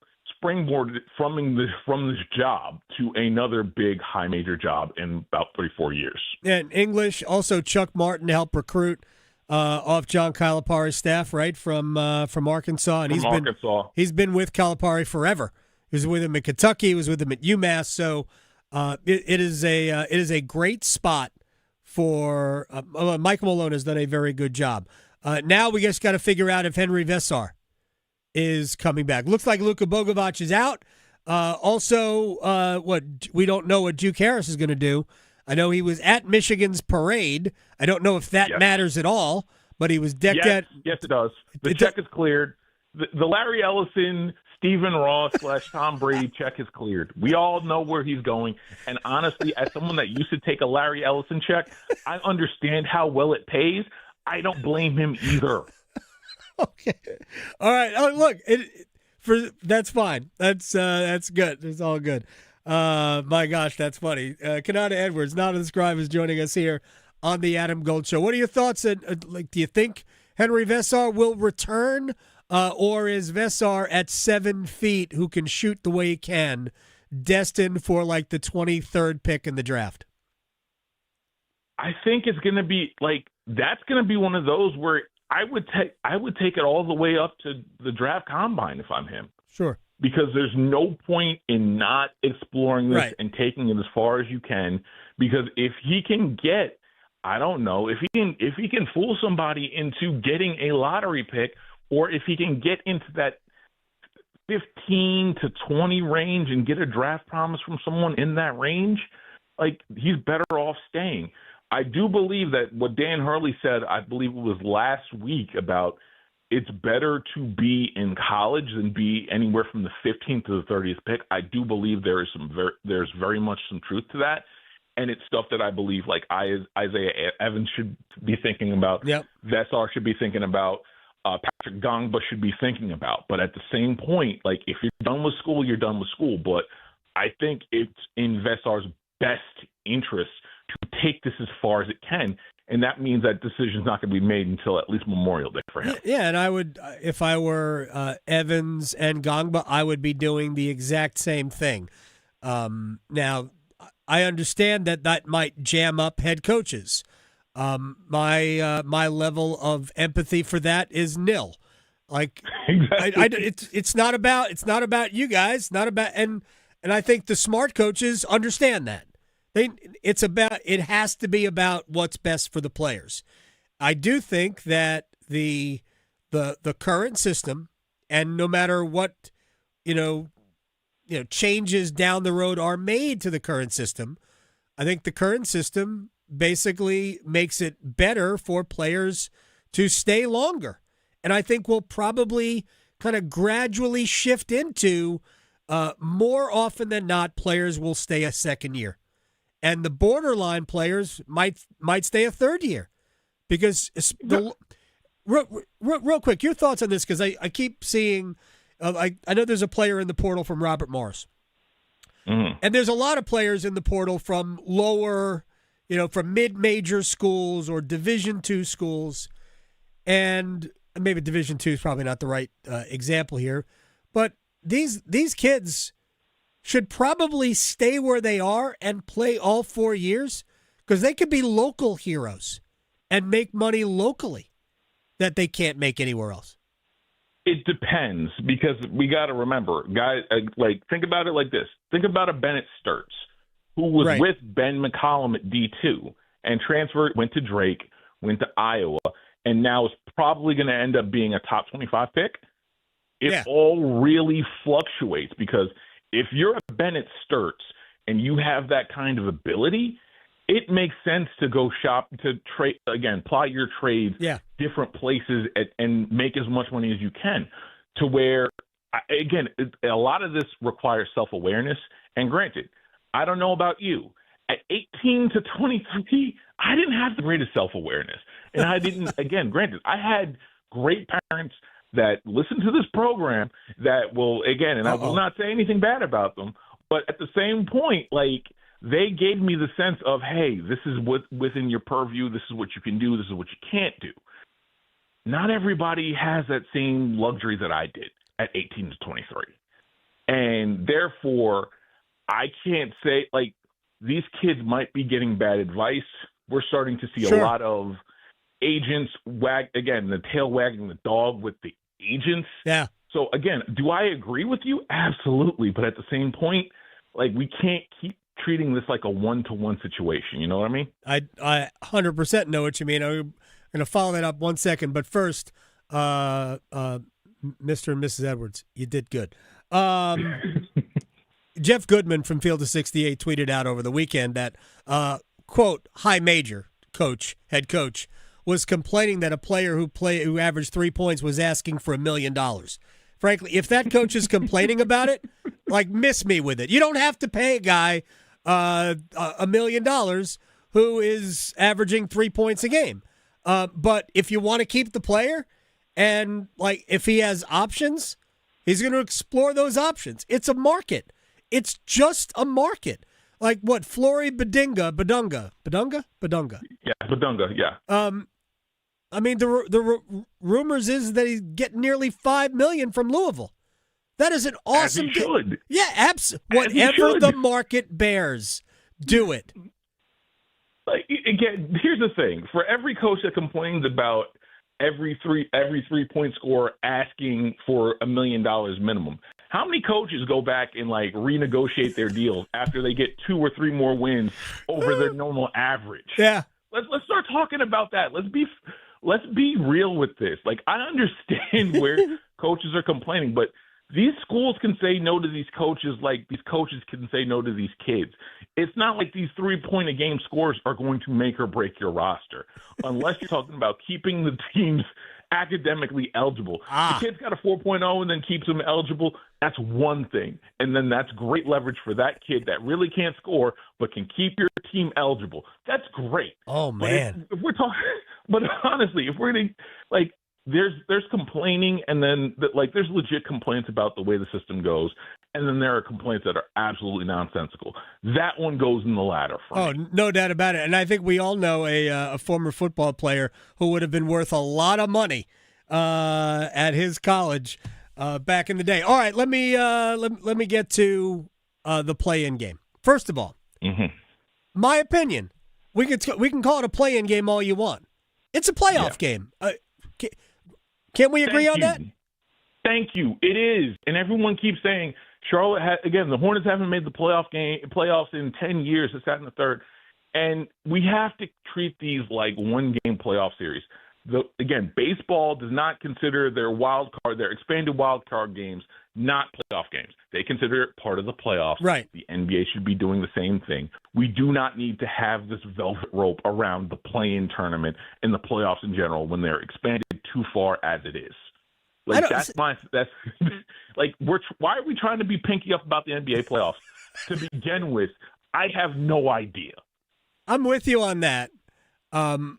springboarded from this job to another big high major job in about 3-4 years. And English, also Chuck Martin helped recruit off John Calipari's staff, right, from Arkansas. And he's been with Calipari forever. He was with him at Kentucky. He was with him at UMass. So it is a great spot for Michael Malone has done a very good job. Now we just got to figure out if Henry Vesar is coming back. Looks like Luka Bogovic is out. Also, we don't know what Duke Harris is going to do. I know he was at Michigan's parade. I don't know if that matters at all, but he was decked out. Yes, it does. The check is cleared. The Larry Ellison, Stephen Ross / Tom Brady check is cleared. We all know where he's going. And honestly, as someone that used to take a Larry Ellison check, I understand how well it pays. I don't blame him either. Okay. All right. Oh, look, that's fine. That's good. It's all good. My gosh, that's funny. Kanata Edwards, not a scribe, is joining us here on the Adam Gold Show. What are your thoughts? Do you think Henry Vesar will return, or is Vesar at 7 feet, who can shoot the way he can, destined for like the 23rd pick in the draft? I think it's going to be that's going to be one of those where I would take it all the way up to the draft combine if I'm him. Sure. Because there's no point in not exploring this and taking it as far as you can. Because if he can get, I don't know, if he can fool somebody into getting a lottery pick, or if he can get into that 15 to 20 range and get a draft promise from someone in that range, he's better off staying. I do believe that what Dan Hurley said, I believe it was last week, about it's better to be in college than be anywhere from the 15th to the 30th pick. I do believe there's very much some truth to that. And it's stuff that I believe Isaiah Evans should be thinking about. Yep. Vesar should be thinking about. Patrick Gongba should be thinking about. But at the same point, if you're done with school, you're done with school. But I think it's in Vesar's best interest to take this as far as it can. And that means that decision's not going to be made until at least Memorial Day for him. Yeah, and I would, if I were Evans and Gongba, I would be doing the exact same thing. Now, I understand that might jam up head coaches. My level of empathy for that is nil. Exactly. It's not about you guys. And I think the smart coaches understand that. It has to be about what's best for the players. I do think that the current system, and no matter what changes down the road are made to the current system, I think the current system basically makes it better for players to stay longer. And I think we'll probably kind of gradually shift into more often than not, players will stay a second year. And the borderline players might stay a third year, because real quick, your thoughts on this, because I keep seeing I know there's a player in the portal from Robert Morris, and there's a lot of players in the portal from lower, from mid-major schools or Division II schools, and maybe Division II is probably not the right example here, but these kids should probably stay where they are and play all 4 years, because they could be local heroes and make money locally that they can't make anywhere else. It depends, because we got to remember, guys, think about it like this. Think about a Bennett Sturts, who was with Ben McCollum at D2 and went to Drake, went to Iowa, and now is probably going to end up being a top 25 pick. It all really fluctuates, because if you're a Bennett Sturts and you have that kind of ability, it makes sense to go shop, to trade again, ply your trades different places and make as much money as you can, to where, again, a lot of this requires self-awareness. And granted, I don't know about you. At 18 to 23, I didn't have the greatest self-awareness. And I didn't, again, granted, I had great parents that listen to this program that will, again, and I will not say anything bad about them, but at the same point, they gave me the sense of, hey, this is within your purview, this is what you can do, this is what you can't do. Not everybody has that same luxury that I did at 18 to 23. And therefore, I can't say, like, these kids might be getting bad advice. We're starting to see a lot of agents the tail wagging the dog with the agents. Yeah. So, again, do I agree with you? Absolutely. But at the same point, like, we can't keep treating this like a one-to-one situation. You know what I mean? I 100% know what you mean. I'm going to follow that up 1 second. But first, Mr. and Mrs. Edwards, you did good. Jeff Goodman from Field of 68 tweeted out over the weekend that, quote, high major head coach, was complaining that a player who averaged 3 points was asking for $1 million. Frankly, if that coach is complaining about it, like, miss me with it. You don't have to pay a guy $1 million who is averaging 3 points a game. But if you want to keep the player, and, like, if he has options, he's going to explore those options. It's a market. It's just a market. Like what, Flory Badunga? Yeah, Badunga, yeah. I mean, the rumors is that he's getting nearly $5 million from Louisville. That is an awesome deal. Yeah, whatever the market bears, do it. Like, again, here's the thing: for every coach that complains about every 3-point scorer asking for $1 million minimum, how many coaches go back and, like, renegotiate their deals after they get 2 or 3 more wins over their normal average? Yeah. Let's start talking about that. Let's be real with this. Like, I understand where coaches are complaining, but these schools can say no to these coaches like these coaches can say no to these kids. It's not like these 3-point-a-game scores are going to make or break your roster, unless you're talking about keeping the teams academically eligible. The kid's got a 4.0 and then keeps them eligible. That's one thing. And then that's great leverage for that kid that really can't score but can keep your team eligible. That's great. Oh, man. If we're talking, but honestly, if we're going to, like, there's complaining, and then there's legit complaints about the way the system goes, and then there are complaints that are absolutely nonsensical. That one goes in the latter. Oh, no doubt about it. And I think we all know a former football player who would have been worth a lot of money at his college back in the day. All right, let me get to the play-in game. First of all, my opinion, we can call it a play-in game all you want. It's a playoff game. Can't we agree on that? Thank you. It is. And everyone keeps saying Charlotte again, the Hornets haven't made the playoffs in 10 years. It's that in the third. And we have to treat these like one-game playoff series. Again, baseball does not consider their expanded wild card games not playoff games. They consider it part of the playoffs. Right. The NBA should be doing the same thing. We do not need to have this velvet rope around the play-in tournament and the playoffs in general when they're expanded too far as it is. Like, why are we trying to be pinky up about the NBA playoffs? To begin with, I have no idea. I'm with you on that. Do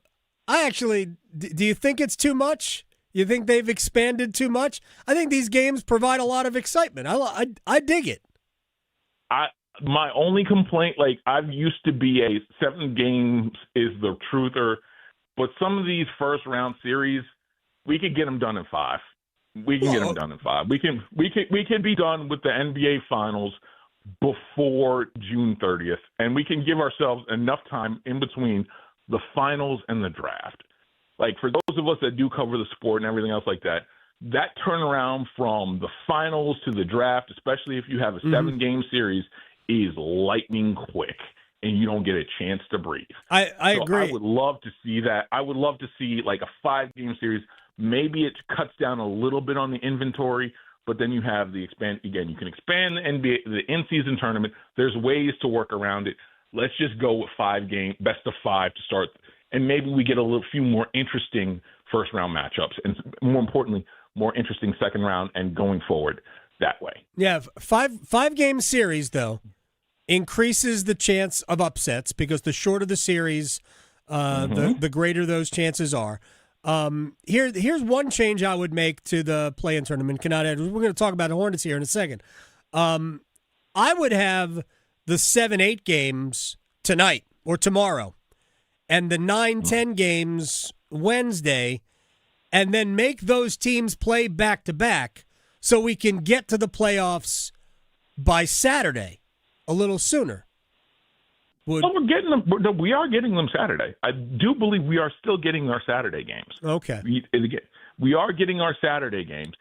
you think it's too much? You think they've expanded too much? I think these games provide a lot of excitement. I dig it. My only complaint, like, I've used to be a 7 games is the truther, but some of these first round series, we could get them done in 5. We can get them done in 5. We can be done with the NBA finals before June 30th, and we can give ourselves enough time in between the finals and the draft. Like, for those of us that do cover the sport and everything else like that, that turnaround from the finals to the draft, especially if you have a 7-game series, is lightning quick, and you don't get a chance to breathe. I agree. I would love to see that. I would love to see, like, a 5-game series. Maybe it cuts down a little bit on the inventory, but then you have the expand. Again, you can expand the NBA, the in-season tournament. There's ways to work around it. Let's just go with 5 games, best of 5 to start, and maybe we get a few more interesting first-round matchups, and more importantly, more interesting second round and going forward that way. Yeah, 5-game series, though, increases the chance of upsets because the shorter the series, the greater those chances are. Here's one change I would make to the play-in tournament. We're going to talk about the Hornets here in a second. I would have the 7-8 games tonight or tomorrow, and the 9-10 games Wednesday, and then make those teams play back-to-back so we can get to the playoffs by Saturday, a little sooner. Well, we're getting them. We are getting them Saturday. I do believe we are still getting our Saturday games. Okay. We are getting our Saturday games.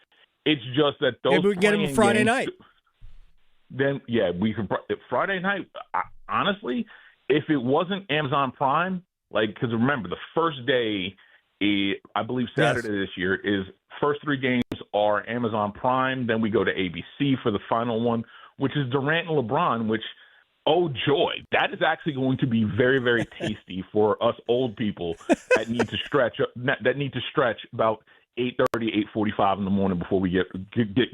It's just that those maybe we can get them Friday games, night. Then, yeah, we could Friday night. Honestly, if it wasn't Amazon Prime, because remember, the first day, I believe Saturday this year, is first 3 games are Amazon Prime. Then we go to ABC for the final one, which is Durant and LeBron, which, oh joy, that is actually going to be very, very tasty for us old people that need to stretch about 8:30, 8:45 in the morning before we get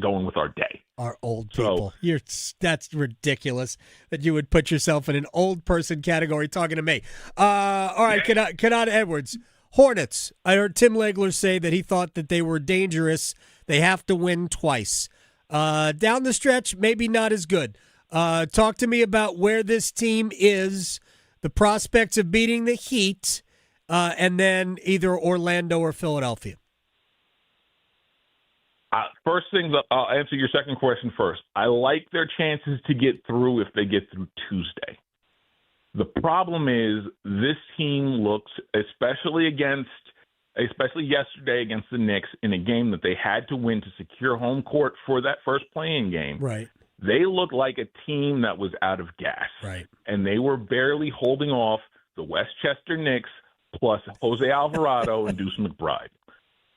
going with our day. Our old people. That's ridiculous that you would put yourself in an old person category talking to me. All right, Canada Edwards. Hornets. I heard Tim Legler say that he thought that they were dangerous. They have to win twice. Down the stretch, maybe not as good. Talk to me about where this team is, the prospects of beating the Heat, and then either Orlando or Philadelphia. First thing, I'll answer your second question first. I like their chances to get through if they get through Tuesday. The problem is this team looks, especially yesterday against the Knicks in a game that they had to win to secure home court for that first play-in game. Right. They looked like a team that was out of gas. Right. And they were barely holding off the Westchester Knicks plus Jose Alvarado and Deuce McBride.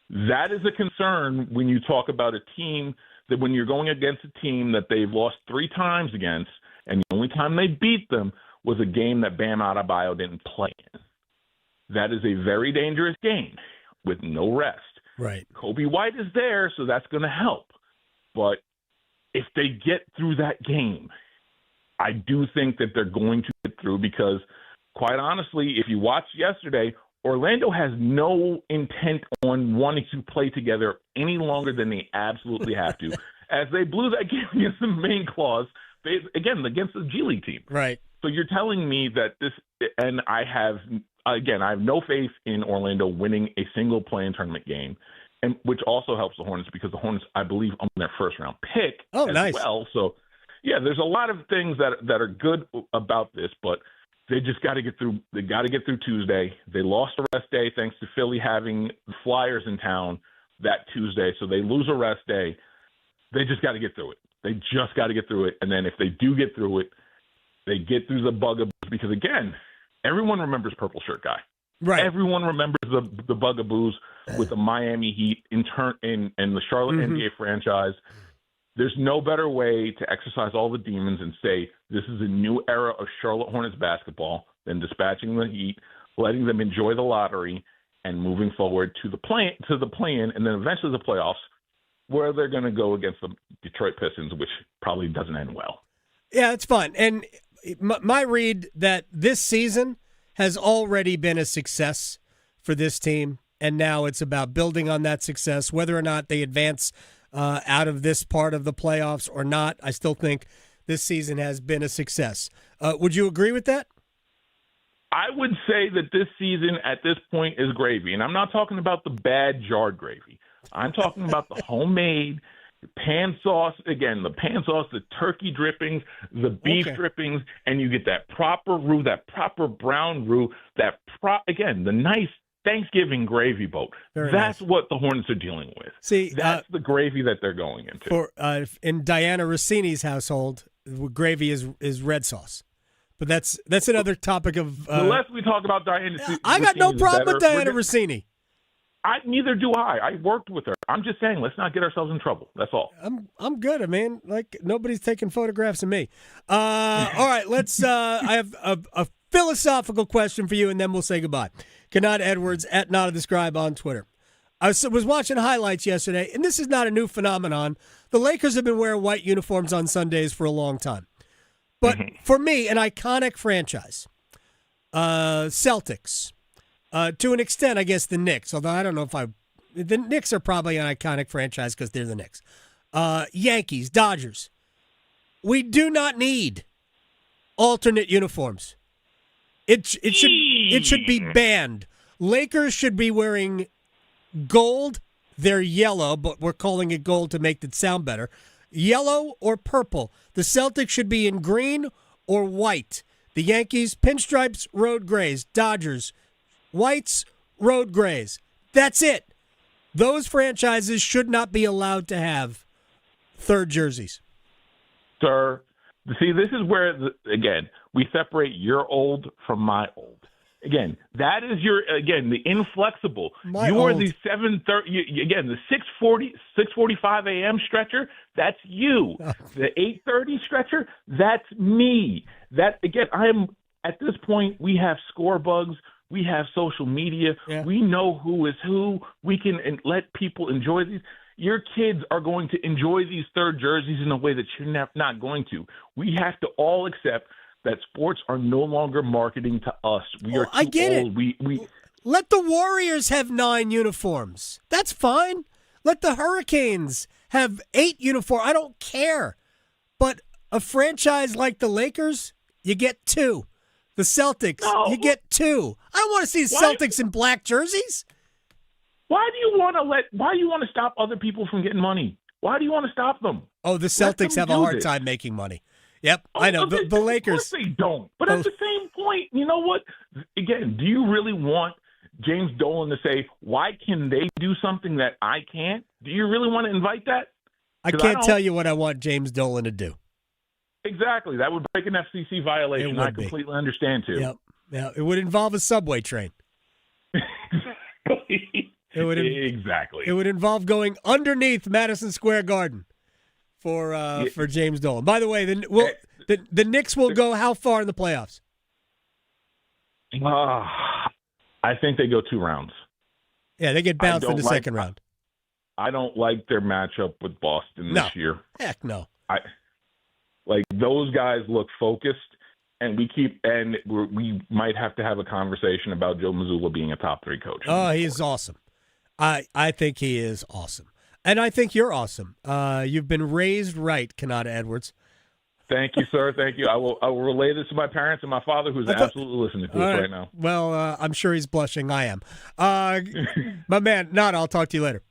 That is a concern when you talk about a team that when you're going against a team that they've lost 3 times against, and the only time they beat them was a game that Bam Adebayo didn't play in. That is a very dangerous game with no rest. Right. Kobe White is there, so that's going to help. But if they get through that game, I do think that they're going to get through because, quite honestly, if you watched yesterday, Orlando has no intent on wanting to play together any longer than they absolutely have to, as they blew that game against the main clause, against the G League team. Right. So you're telling me that this, and I have no faith in Orlando winning a single play-in tournament game, and which also helps the Hornets because the Hornets, I believe, own their first-round pick as well. So, yeah, there's a lot of things that are good about this, but they just got to get through. They got to get through Tuesday. They lost a rest day thanks to Philly having the Flyers in town that Tuesday, so they lose a rest day. They just got to get through it. They just got to get through it, and then if they do get through it, they get through the bugaboos because, again, everyone remembers Purple Shirt Guy. Right. Everyone remembers the bugaboos with the Miami Heat and the Charlotte NBA franchise. There's no better way to exercise all the demons and say this is a new era of Charlotte Hornets basketball than dispatching the Heat, letting them enjoy the lottery, and moving forward to the play-in, and then eventually the playoffs, where they're going to go against the Detroit Pistons, which probably doesn't end well. Yeah, it's fun. And my read that this season has already been a success for this team, and now it's about building on that success, whether or not they advance out of this part of the playoffs or not. I still think this season has been a success. Would you agree with that? I would say that this season at this point is gravy, and I'm not talking about the bad jarred gravy. I'm talking about the homemade pan sauce, again, the pan sauce, the turkey drippings, the beef drippings, and you get that proper roux, that proper brown roux, again, the nice Thanksgiving gravy boat. That's what the Hornets are dealing with. See, that's the gravy that they're going into. In Diana Rossini's household, gravy is red sauce. But that's another topic of. The less we talk about Diana, I got no problem with Diana Rossini. Neither do I. I worked with her. I'm just saying, let's not get ourselves in trouble. That's all. I'm good. I mean, nobody's taking photographs of me. All right, let's. I have a philosophical question for you, and then we'll say goodbye. Canada Edwards at Not of the Scribe on Twitter. I was watching highlights yesterday, and this is not a new phenomenon. The Lakers have been wearing white uniforms on Sundays for a long time. But for me, an iconic franchise, Celtics, to an extent, I guess the Knicks, although I don't know if the Knicks are probably an iconic franchise because they're the Knicks. Yankees, Dodgers. We do not need alternate uniforms. It should be banned. Lakers should be wearing gold. They're yellow, but we're calling it gold to make it sound better. yellow or purple. The Celtics should be in green or white. The Yankees, pinstripes, road grays. Dodgers, whites, road grays. That's it. Those franchises should not be allowed to have third jerseys. Sir, see, this is where, again, we separate your old from my old. Again, that is the inflexible. You are the 7:30, again, the 6:45 a.m. stretcher, that's you. The 8:30 stretcher, that's me. That, again, at this point, we have score bugs. We have social media. Yeah. We know who is who. We can let people enjoy these. Your kids are going to enjoy these third jerseys in a way that you're not going to. We have to all accept that sports are no longer marketing to us. We are too I get old. it. Let the Warriors have 9 uniforms. That's fine. Let the Hurricanes have 8 uniforms. I don't care. But a franchise like the Lakers, you get 2. The Celtics, you get 2. I don't want to see the Celtics in black jerseys. Why do you want to stop other people from getting money? Why do you want to stop them? Oh, the Celtics have a hard time making money. Yep, I know. The Lakers. Of course they don't. But at the same point, you know what? Again, do you really want James Dolan to say, why can they do something that I can't? Do you really want to invite that? I can't tell you what I want James Dolan to do. Exactly. That would break an FCC violation. I completely understand, too. Yep. Yeah, it would involve a subway train. Exactly. It would involve going underneath Madison Square Garden for James Dolan. By the way, the Knicks will go how far in the playoffs? I think they go 2 rounds. Yeah, they get bounced in the second round. I don't like their matchup with Boston this year. Heck no. Those guys look focused, and we might have to have a conversation about Joe Mazzulla being a top 3 coach. Oh, he's awesome. I think he is awesome. And I think you're awesome. You've been raised right, Kanata Edwards. Thank you, sir. Thank you. I will relay this to my parents and my father, who's absolutely listening to us right now. Well, I'm sure he's blushing. I am. My man, Nada, I'll talk to you later.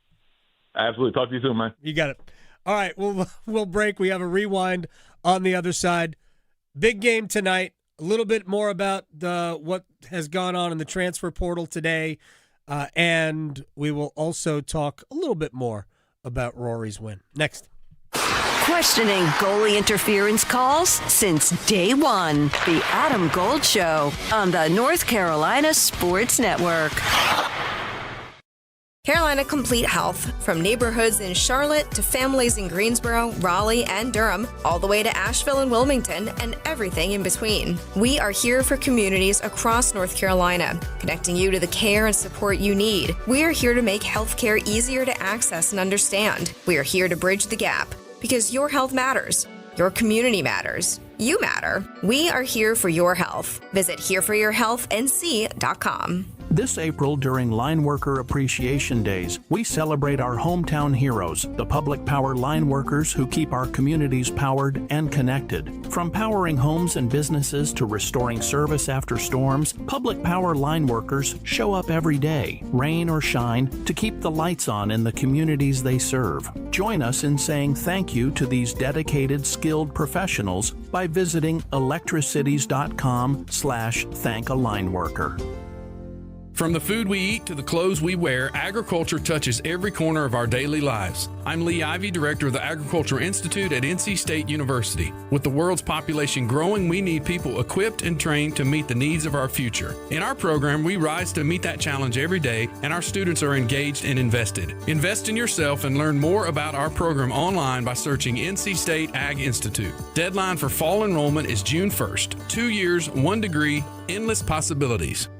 Absolutely. Talk to you soon, man. You got it. All right, we'll break. We have a rewind on the other side. Big game tonight. A little bit more about what has gone on in the transfer portal today. And we will also talk a little bit more about Rory's win. Next. Questioning goalie interference calls since day one. The Adam Gold Show on the North Carolina Sports Network. Carolina Complete Health. From neighborhoods in Charlotte to families in Greensboro, Raleigh, and Durham, all the way to Asheville and Wilmington, and everything in between. We are here for communities across North Carolina, connecting you to the care and support you need. We are here to make healthcare easier to access and understand. We are here to bridge the gap, because your health matters. Your community matters. You matter. We are here for your health. Visit hereforyourhealthnc.com. This April, during Line Worker Appreciation Days, we celebrate our hometown heroes, the public power line workers who keep our communities powered and connected. From powering homes and businesses to restoring service after storms, public power line workers show up every day, rain or shine, to keep the lights on in the communities they serve. Join us in saying thank you to these dedicated, skilled professionals by visiting electricities.com/thank-a-line-worker. From the food we eat to the clothes we wear, agriculture touches every corner of our daily lives. I'm Lee Ivey, director of the Agriculture Institute at NC State University. With the world's population growing, we need people equipped and trained to meet the needs of our future. In our program, we rise to meet that challenge every day, and our students are engaged and invested. Invest in yourself and learn more about our program online by searching NC State Ag Institute. Deadline for fall enrollment is June 1st. 2 years, 1 degree, endless possibilities.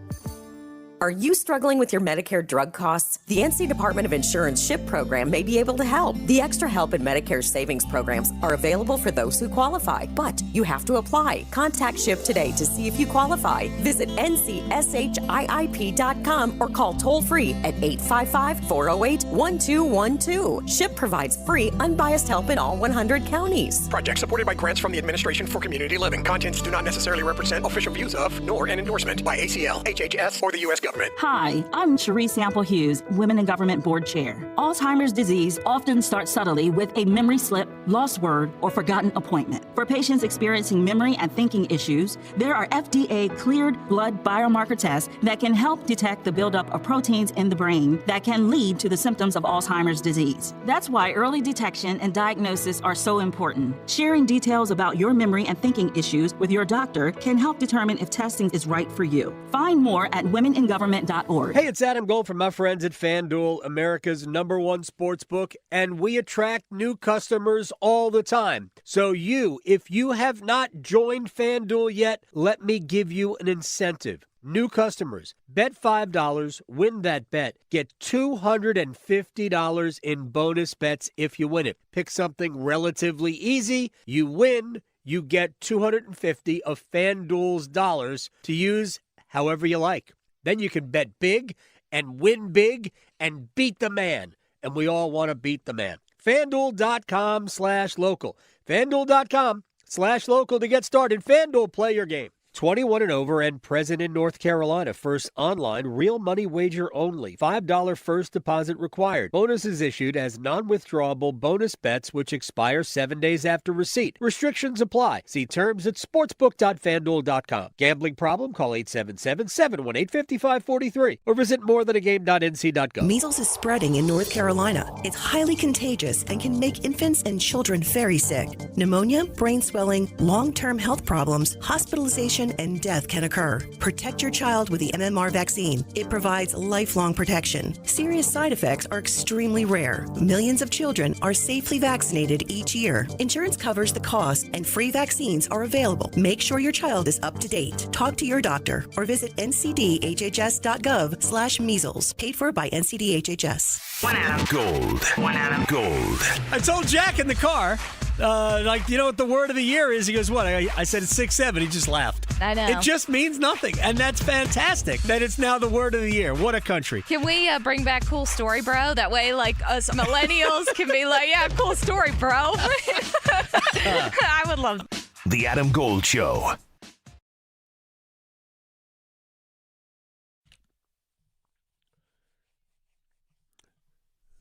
Are you struggling with your Medicare drug costs? The NC Department of Insurance SHIP program may be able to help. The Extra Help and Medicare savings programs are available for those who qualify, but you have to apply. Contact SHIP today to see if you qualify. Visit ncshiip.com or call toll-free at 855-408-1212. SHIP provides free, unbiased help in all 100 counties. Project supported by grants from the Administration for Community Living. Contents do not necessarily represent official views of, nor an endorsement by ACL, HHS, or the U.S. government. Government. Hi, I'm Cherie Sample Hughes, Women in Government Board Chair. Alzheimer's disease often starts subtly with a memory slip, lost word, or forgotten appointment. For patients experiencing memory and thinking issues, there are FDA-cleared blood biomarker tests that can help detect the buildup of proteins in the brain that can lead to the symptoms of Alzheimer's disease. That's why early detection and diagnosis are so important. Sharing details about your memory and thinking issues with your doctor can help determine if testing is right for you. Find more at womeningovernment.org. Hey, it's Adam Gold from my friends at FanDuel, America's #1 sports book, and we attract new customers all the time. So if you have not joined FanDuel yet, let me give you an incentive. New customers, bet $5, win that bet, get $250 in bonus bets if you win it. Pick something relatively easy, you win, you get $250 of FanDuel's dollars to use however you like. Then you can bet big and win big and beat the man. And we all want to beat the man. FanDuel.com/local. FanDuel.com/local to get started. FanDuel, play your game. 21 and over and present in North Carolina. First online, real money wager only. $5 first deposit required. Bonuses issued as non-withdrawable bonus bets which expire 7 days after receipt. Restrictions apply. See terms at sportsbook.fanduel.com. Gambling problem? Call 877-718-5543 or visit morethanagame.nc.gov. Measles is spreading in North Carolina. It's highly contagious and can make infants and children very sick. Pneumonia, brain swelling, long-term health problems, hospitalization, and death can occur. Protect your child with the MMR vaccine. It provides lifelong protection. Serious side effects are extremely rare. Millions of children are safely vaccinated each year. Insurance covers the cost and free vaccines are available. Make sure your child is up to date. Talk to your doctor or visit ncdhhs.gov/measles. Paid for by NCDHHS. One Adam Gold. One Adam Gold. I told Jack in the car, you know what the word of the year is? He goes, what? I said it's 6-7. He just laughed. I know. It just means nothing, and that's fantastic that it's now the word of the year. What a country. Can we bring back cool story, bro? That way, us millennials can be like, yeah, cool story, bro. I would love The Adam Gold Show.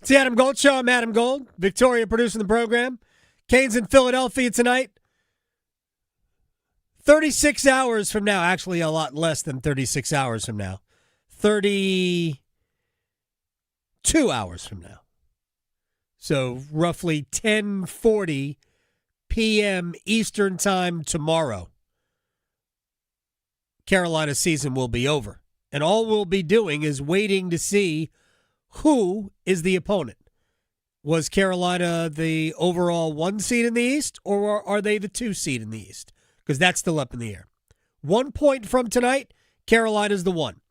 It's the Adam Gold Show. I'm Adam Gold. Victoria producing the program. Canes in Philadelphia tonight. 36 hours from now. Actually, a lot less than 36 hours from now. 32 hours from now. So roughly 10:40 p.m. Eastern Time tomorrow. Carolina's season will be over. And all we'll be doing is waiting to see who is the opponent. Was Carolina the overall 1 seed in the East, or are they the 2 seed in the East? Because that's still up in the air. 1 point from tonight, Carolina's the 1.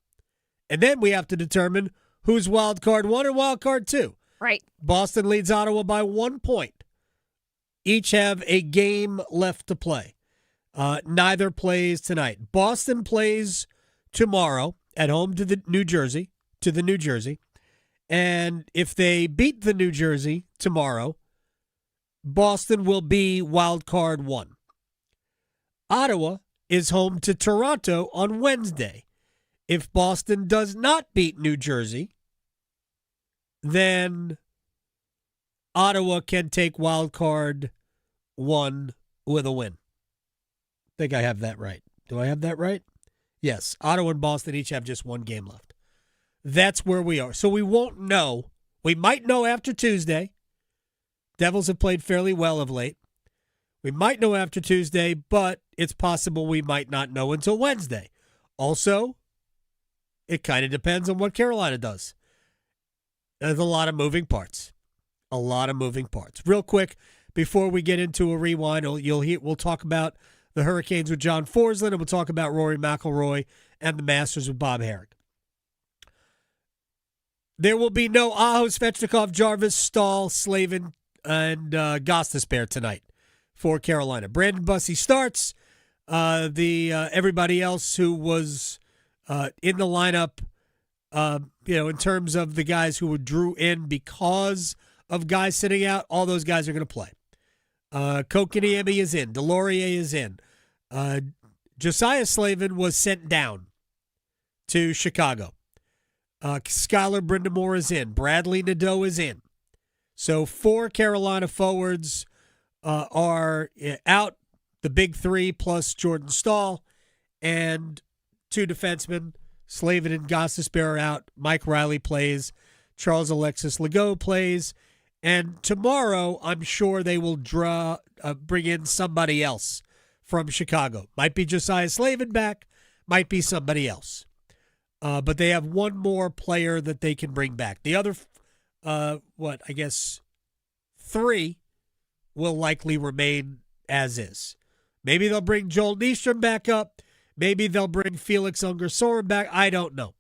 And then we have to determine who's wild card 1 and wild card 2. Right. Boston leads Ottawa by 1 point. Each have a game left to play. Neither plays tonight. Boston plays tomorrow at home to the New Jersey. And if they beat the New Jersey tomorrow, Boston will be wild card 1. Ottawa is home to Toronto on Wednesday. If Boston does not beat New Jersey, then Ottawa can take wild card 1 with a win. I think I have that right. Do I have that right? Yes. Ottawa and Boston each have just 1 game left. That's where we are. So we won't know. We might know after Tuesday. Devils have played fairly well of late. We might know after Tuesday, but it's possible we might not know until Wednesday. Also, it kind of depends on what Carolina does. There's a lot of moving parts. Real quick, before we get into a rewind, we'll talk about the Hurricanes with John Forsland, and we'll talk about Rory McIlroy and the Masters with Bob Herrick. There will be no Aho, Svechnikov, Jarvis, Stahl, Slavin, and Gostisbehere tonight for Carolina. Brandon Bussey starts. Everybody else who was in the lineup, in terms of the guys who drew in because of guys sitting out, all those guys are going to play. Kotkaniemi is in. Delorier is in. Josiah Slavin was sent down to Chicago. Skylar Brindamore is in. Bradley Nadeau is in. So 4 Carolina forwards are out, the big 3 plus Jordan Stahl, and 2 defensemen, Slavin and Gostisbehere are out. Mike Riley plays. Charles Alexis Legault plays. And tomorrow, I'm sure they will bring in somebody else from Chicago. Might be Josiah Slavin back, might be somebody else. But they have one more player that they can bring back. The other, 3 will likely remain as is. Maybe they'll bring Joel Nystrom back up. Maybe they'll bring Felix Unger-Soren back. I don't know.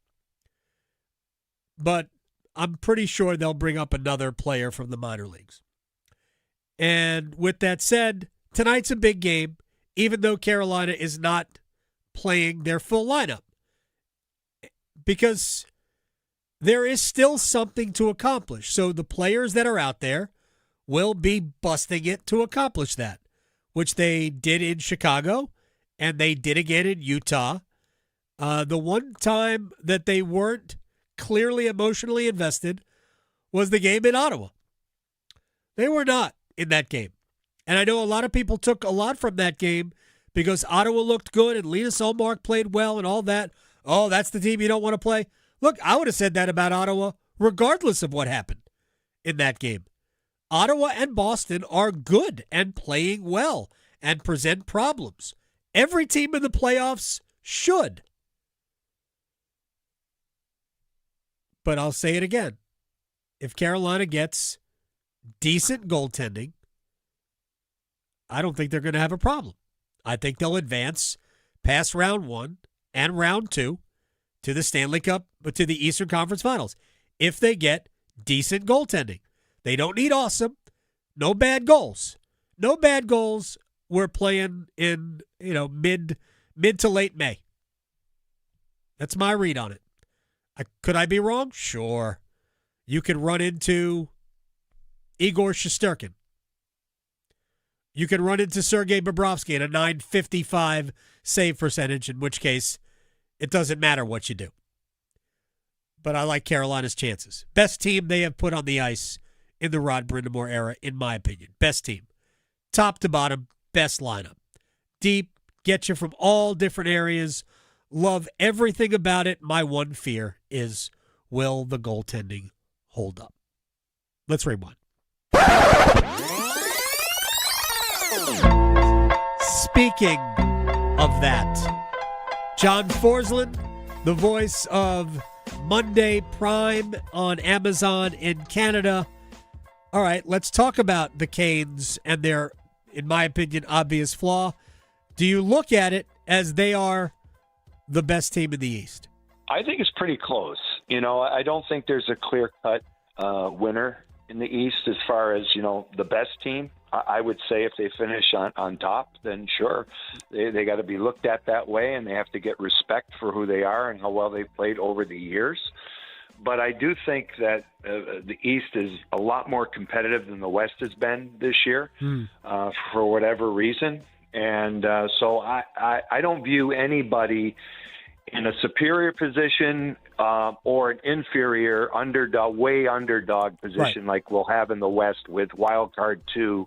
But I'm pretty sure they'll bring up another player from the minor leagues. And with that said, tonight's a big game, even though Carolina is not playing their full lineup. Because there is still something to accomplish. So the players that are out there will be busting it to accomplish that, which they did in Chicago and they did again in Utah. The one time that they weren't clearly emotionally invested was the game in Ottawa. They were not in that game. And I know a lot of people took a lot from that game because Ottawa looked good and Linus Ullmark played well and all that. Oh, that's the team you don't want to play. Look, I would have said that about Ottawa regardless of what happened in that game. Ottawa and Boston are good and playing well and present problems. Every team in the playoffs should. But I'll say it again. If Carolina gets decent goaltending, I don't think they're going to have a problem. I think they'll advance past round 1 and round 2 to the Stanley Cup, but to the Eastern Conference Finals. If they get decent goaltending. They don't need awesome. No bad goals. No bad goals. We're playing in, mid to late May. That's my read on it. Could I be wrong? Sure. You could run into Igor Shesterkin. You could run into Sergei Bobrovsky at a .955 save percentage, in which case it doesn't matter what you do. But I like Carolina's chances. Best team they have put on the ice in the Rod Brindamore era, in my opinion. Best team. Top to bottom, best lineup. Deep, get you from all different areas. Love everything about it. My one fear is, will the goaltending hold up? Let's rewind. Speaking of that, John Forsland, the voice of Monday Prime on Amazon in Canada. All right, let's talk about the Canes and their, in my opinion, obvious flaw. Do you look at it as they are the best team in the East? I think it's pretty close. I don't think there's a clear-cut winner in the East as far as, the best team. I would say if they finish on top, then sure, they got to be looked at that way, and they have to get respect for who they are and how well they've played over the years. But I do think that the East is a lot more competitive than the West has been this year for whatever reason. And so I don't view anybody in a superior position or an inferior underdog position like we'll have in the West with wild card 2,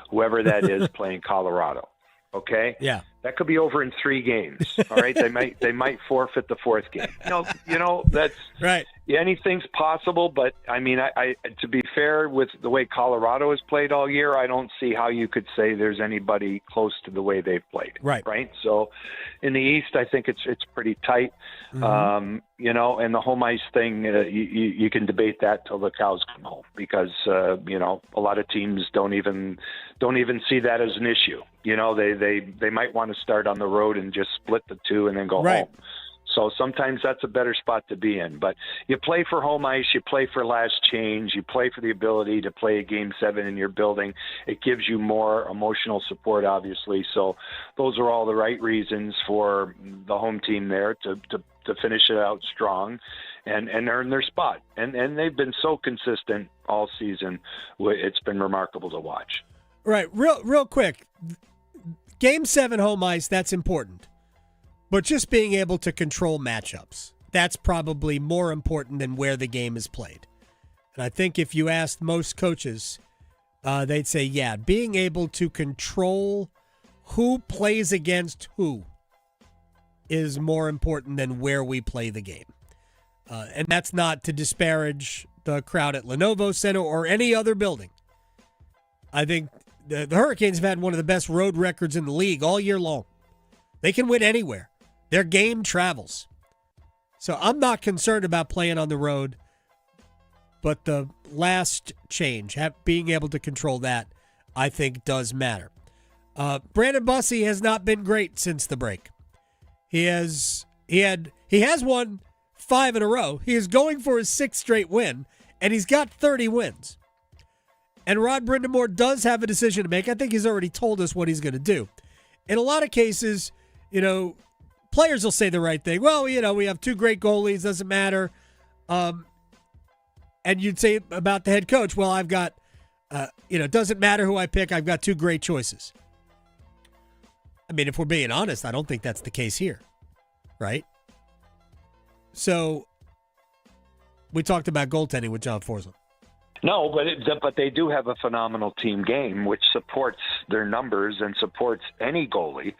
whoever that is, playing Colorado. Okay? Yeah. That could be over in 3 games. All right? They might forfeit the 4th game. That's right. Anything's possible, but I mean, I to be fair, with the way Colorado has played all year, I don't see how you could say there's anybody close to the way they've played. Right. So in the East, I think it's pretty tight. Mm-hmm. And the home ice thing, you can debate that till the cows come home because a lot of teams don't even see that as an issue. They might want to start on the road and just split the 2 and then go home. So sometimes that's a better spot to be in. But you play for home ice, you play for last change, you play for the ability to play a Game 7 in your building. It gives you more emotional support, obviously. So those are all the right reasons for the home team there to finish it out strong and earn their spot. And they've been so consistent all season. It's been remarkable to watch. Right. Real quick. Game 7 home ice, that's important. But just being able to control matchups, that's probably more important than where the game is played. And I think if you asked most coaches, they'd say, yeah, being able to control who plays against who is more important than where we play the game. And that's not to disparage the crowd at Lenovo Center or any other building. I think the Hurricanes have had one of the best road records in the league all year long. They can win anywhere. Their game travels. So I'm not concerned about playing on the road, but the last change, being able to control that, I think does matter. Brandon Bussey has not been great since the break. He has won 5 in a row. He is going for his 6th straight win, and he's got 30 wins. And Rod Brindamore does have a decision to make. I think he's already told us what he's going to do. In a lot of cases, players will say the right thing. Well, we have 2 great goalies, doesn't matter. And you'd say about the head coach, well, I've got, doesn't matter who I pick, I've got 2 great choices. I mean, if we're being honest, I don't think that's the case here, right? So, we talked about goaltending with John Forsland. No, but they do have a phenomenal team game, which supports their numbers and supports any goalie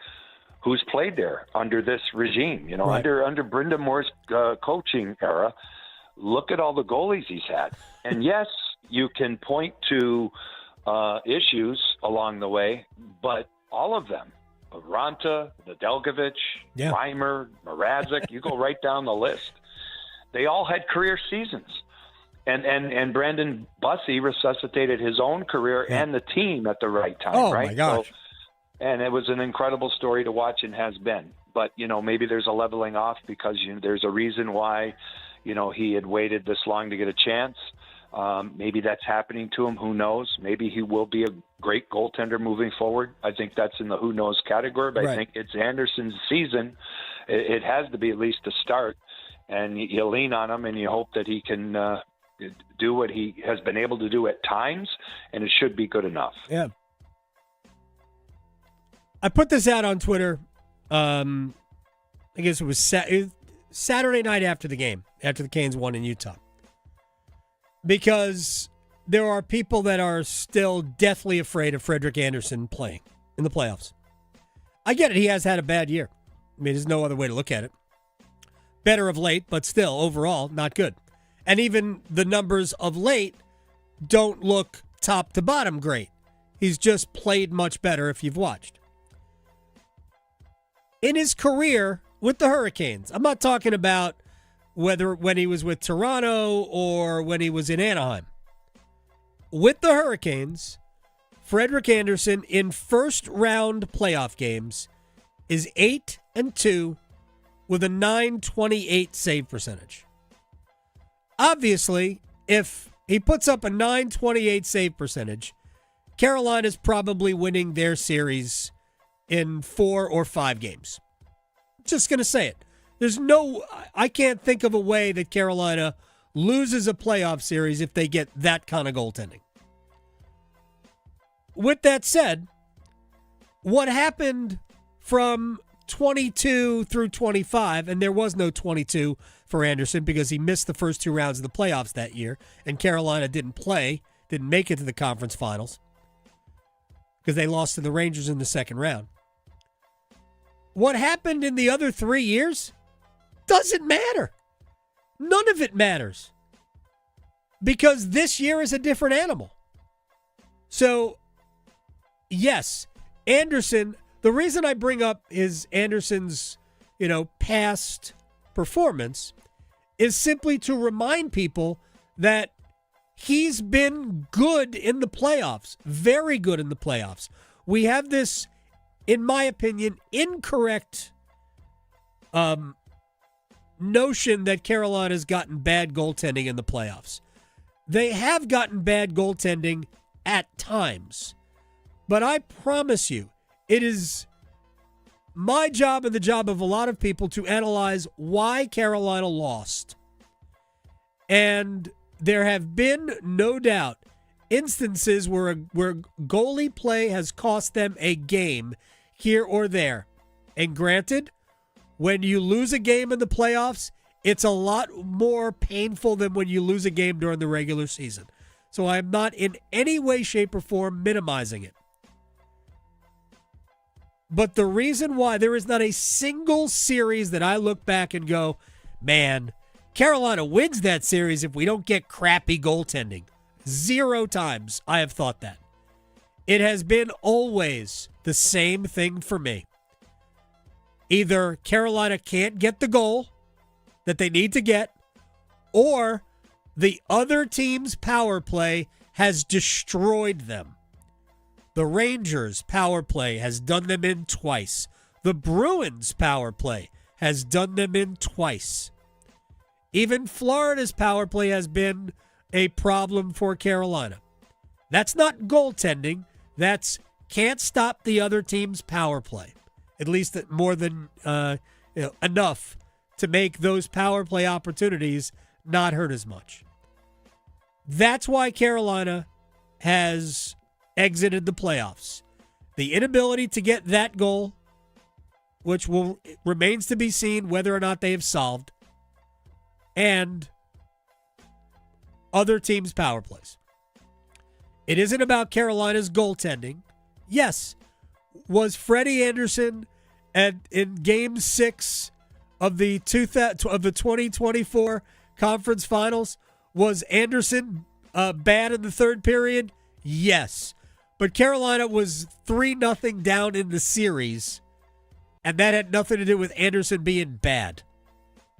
who's played there under this regime. Right. Under Brindamore's coaching era, look at all the goalies he's had. And yes, you can point to issues along the way, but all of them, Ranta, Nedeljkovic, Reimer, Mrazek, you go right down the list. They all had career seasons. And Brandon Bussey resuscitated his own career and the team at the right time, right? Oh, my gosh. So, and it was an incredible story to watch and has been. But, maybe there's a leveling off because there's a reason why, he had waited this long to get a chance. Maybe that's happening to him. Who knows? Maybe he will be a great goaltender moving forward. I think that's in the who knows category, but I think it's Anderson's season. It has to be at least a start. And you lean on him and you hope that he can do what he has been able to do at times, and it should be good enough. Yeah. I put this out on Twitter. I guess it was Saturday night after the game, after the Canes won in Utah. Because there are people that are still deathly afraid of Frederik Andersen playing in the playoffs. I get it. He has had a bad year. I mean, there's no other way to look at it. Better of late, but still, overall, not good. And even the numbers of late don't look top to bottom great. He's just played much better if you've watched. In his career with the Hurricanes, I'm not talking about whether when he was with Toronto or when he was in Anaheim. With the Hurricanes, Frederik Andersen in first-round playoff games is 8-2 with a .928 save percentage. Obviously, if he puts up a .928 save percentage, Carolina's probably winning their series in 4 or 5 games. Just going to say it. I can't think of a way that Carolina loses a playoff series if they get that kind of goaltending. With that said, what happened from 22 through 25, and there was no 22 for Andersen because he missed the first 2 rounds of the playoffs that year, and Carolina didn't make it to the conference finals because they lost to the Rangers in the second round. What happened in the other 3 years doesn't matter. None of it matters because this year is a different animal. So, yes, Andersen, the reason I bring up is Andersen's, past performance is simply to remind people that he's been good in the playoffs, very good in the playoffs. We have this, in my opinion, incorrect notion that Carolina's gotten bad goaltending in the playoffs. They have gotten bad goaltending at times. But I promise you, it is my job and the job of a lot of people to analyze why Carolina lost. And there have been, no doubt, instances where goalie play has cost them a game here or there. And granted, when you lose a game in the playoffs, It's a lot more painful than when you lose a game during the regular season. So I'm not in any way, shape, or form minimizing it. But the reason why there is not a single series that I look back and go, man, Carolina wins that series if we don't get crappy goaltending. 0 times I have thought that. It has been always the same thing for me. Either Carolina can't get the goal that they need to get, or the other team's power play has destroyed them. The Rangers' power play has done them in twice. The Bruins' power play has done them in twice. Even Florida's power play has been a problem for Carolina. That's not goaltending. That's can't stop the other team's power play. At least more than enough to make those power play opportunities not hurt as much. That's why Carolina has exited the playoffs. The inability to get that goal, which remains to be seen whether or not they have solved, and other teams' power plays. It isn't about Carolina's goaltending. Yes, was Freddie Anderson in Game 6 of the 2024 Conference Finals, was Anderson bad in the third period? Yes. But Carolina was 3-0 down in the series, and that had nothing to do with Anderson being bad.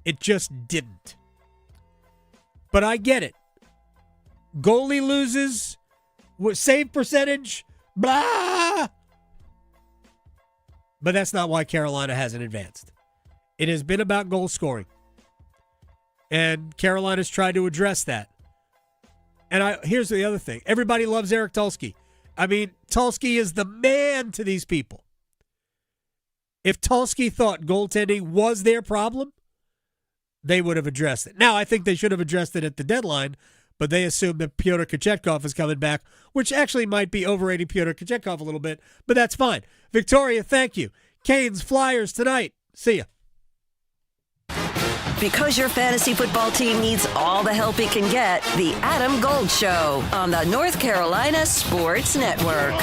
It just didn't. But I get it. Goalie loses, save percentage, blah. But that's not why Carolina hasn't advanced. It has been about goal scoring. And Carolina's tried to address that. And here's the other thing. Everybody loves Eric Tulsky. I mean, Tulsky is the man to these people. If Tulsky thought goaltending was their problem, they would have addressed it. Now, I think they should have addressed it at the deadline, but they assume that Pyotr Kochetkov is coming back, which actually might be overrating Pyotr Kochetkov a little bit, but that's fine. Victoria, thank you. Canes, Flyers tonight. See ya. Because your fantasy football team needs all the help it can get, the Adam Gold Show on the North Carolina Sports Network.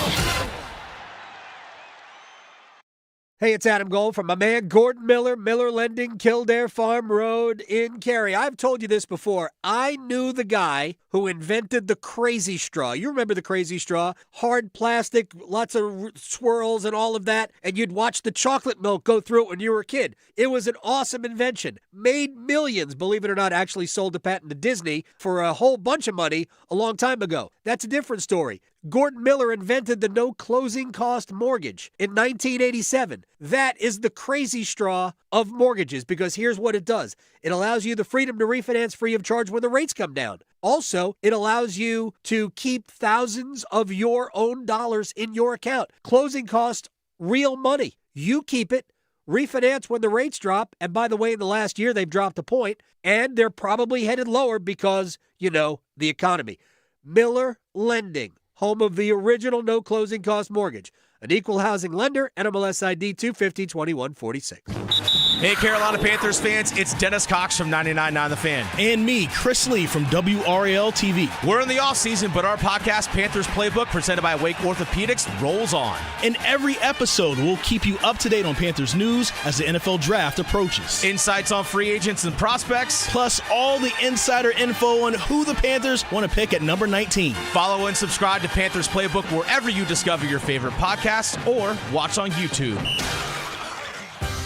Hey, it's Adam Gold from my man Gordon Miller, Miller Lending, Kildare Farm Road in Cary. I've told you this before. I knew the guy who invented the crazy straw. You remember the crazy straw? Hard plastic, lots of swirls and all of that. And you'd watch the chocolate milk go through it when you were a kid. It was an awesome invention. Made millions, believe it or not, actually sold a patent to Disney for a whole bunch of money a long time ago. That's a different story. Gordon Miller invented the no closing cost mortgage in 1987. That is the crazy straw of mortgages, because here's what it does. It allows you the freedom to refinance free of charge when the rates come down. Also, it allows you to keep thousands of your own dollars in your account. Closing cost, real money. You keep it. Refinance when the rates drop. And by the way, in the last year, they've dropped a point, and they're probably headed lower because, the economy. Miller Lending, home of the original no closing cost mortgage. An equal housing lender, NMLS ID 250-2146. Hey, Carolina Panthers fans, it's Dennis Cox from 99.9 The Fan. And me, Chris Lee from WRAL TV. We're in the offseason, but our podcast, Panthers Playbook, presented by Wake Orthopedics, rolls on. In every episode, we'll keep you up to date on Panthers news as the NFL Draft approaches. Insights on free agents and prospects. Plus all the insider info on who the Panthers want to pick at number 19. Follow and subscribe to Panthers Playbook wherever you discover your favorite podcasts or watch on YouTube.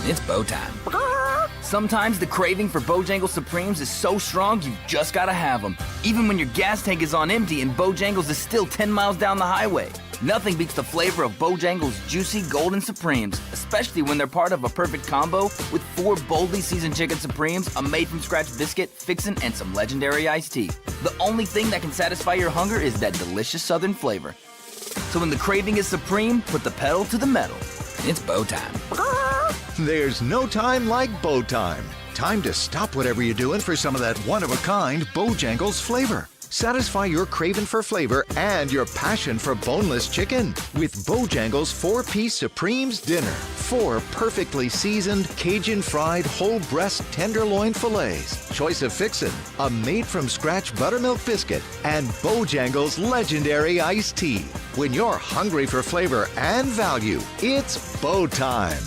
It's bow time. Sometimes the craving for Bojangles Supremes is so strong you just gotta have them. Even when your gas tank is on empty and Bojangles is still 10 miles down the highway. Nothing beats the flavor of Bojangles' juicy golden Supremes, especially when they're part of a perfect combo with 4 boldly seasoned chicken Supremes, a made-from-scratch biscuit, fixin', and some legendary iced tea. The only thing that can satisfy your hunger is that delicious southern flavor. So when the craving is supreme, put the pedal to the metal. It's bow time. There's no time like bow time. Time to stop whatever you're doing for some of that one-of-a-kind Bojangles flavor. Satisfy your craving for flavor and your passion for boneless chicken with Bojangles 4-piece Supremes Dinner. 4 perfectly seasoned, Cajun-fried, whole breast tenderloin fillets, choice of fixin', a made-from-scratch buttermilk biscuit, and Bojangles legendary iced tea. When you're hungry for flavor and value, it's Bo time.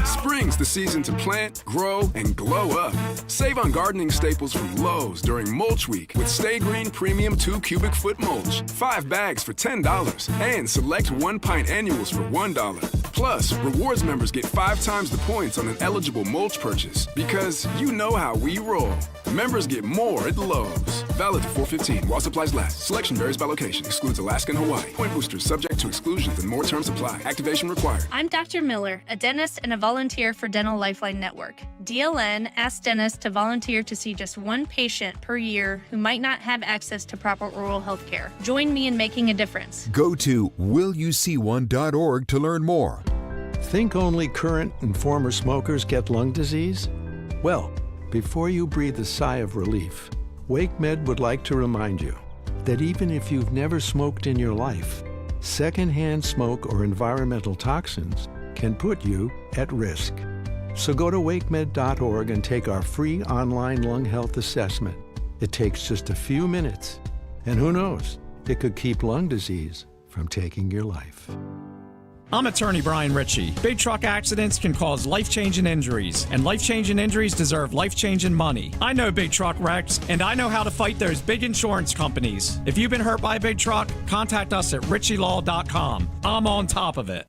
Spring's the season to plant, grow, and glow up. Save on gardening staples from Lowe's during Mulch Week with Stay Green Premium 2 cubic foot mulch. 5 bags for $10 and select 1 pint annuals for $1. Plus, rewards members get 5 times the points on an eligible mulch purchase because you know how we roll. Members get more at Lowe's. Valid to 4/15 while supplies last. Selection varies by location. Excludes Alaska and Hawaii. Point boosters subject to exclusions and more terms apply. Activation required. I'm Dr. Miller, a dentist and a volunteer for Dental Lifeline Network. DLN asks dentists to volunteer to see just 1 patient per year who might not have access to proper oral health care. Join me in making a difference. Go to willyouseeone.org to learn more. Think only current and former smokers get lung disease? Well, before you breathe a sigh of relief, WakeMed would like to remind you that even if you've never smoked in your life, secondhand smoke or environmental toxins can put you at risk. So go to wakemed.org and take our free online lung health assessment. It takes just a few minutes, and who knows, it could keep lung disease from taking your life. I'm attorney Brian Ritchie. Big truck accidents can cause life-changing injuries, and life-changing injuries deserve life-changing money. I know big truck wrecks, and I know how to fight those big insurance companies. If you've been hurt by a big truck, contact us at ritchielaw.com. I'm on top of it.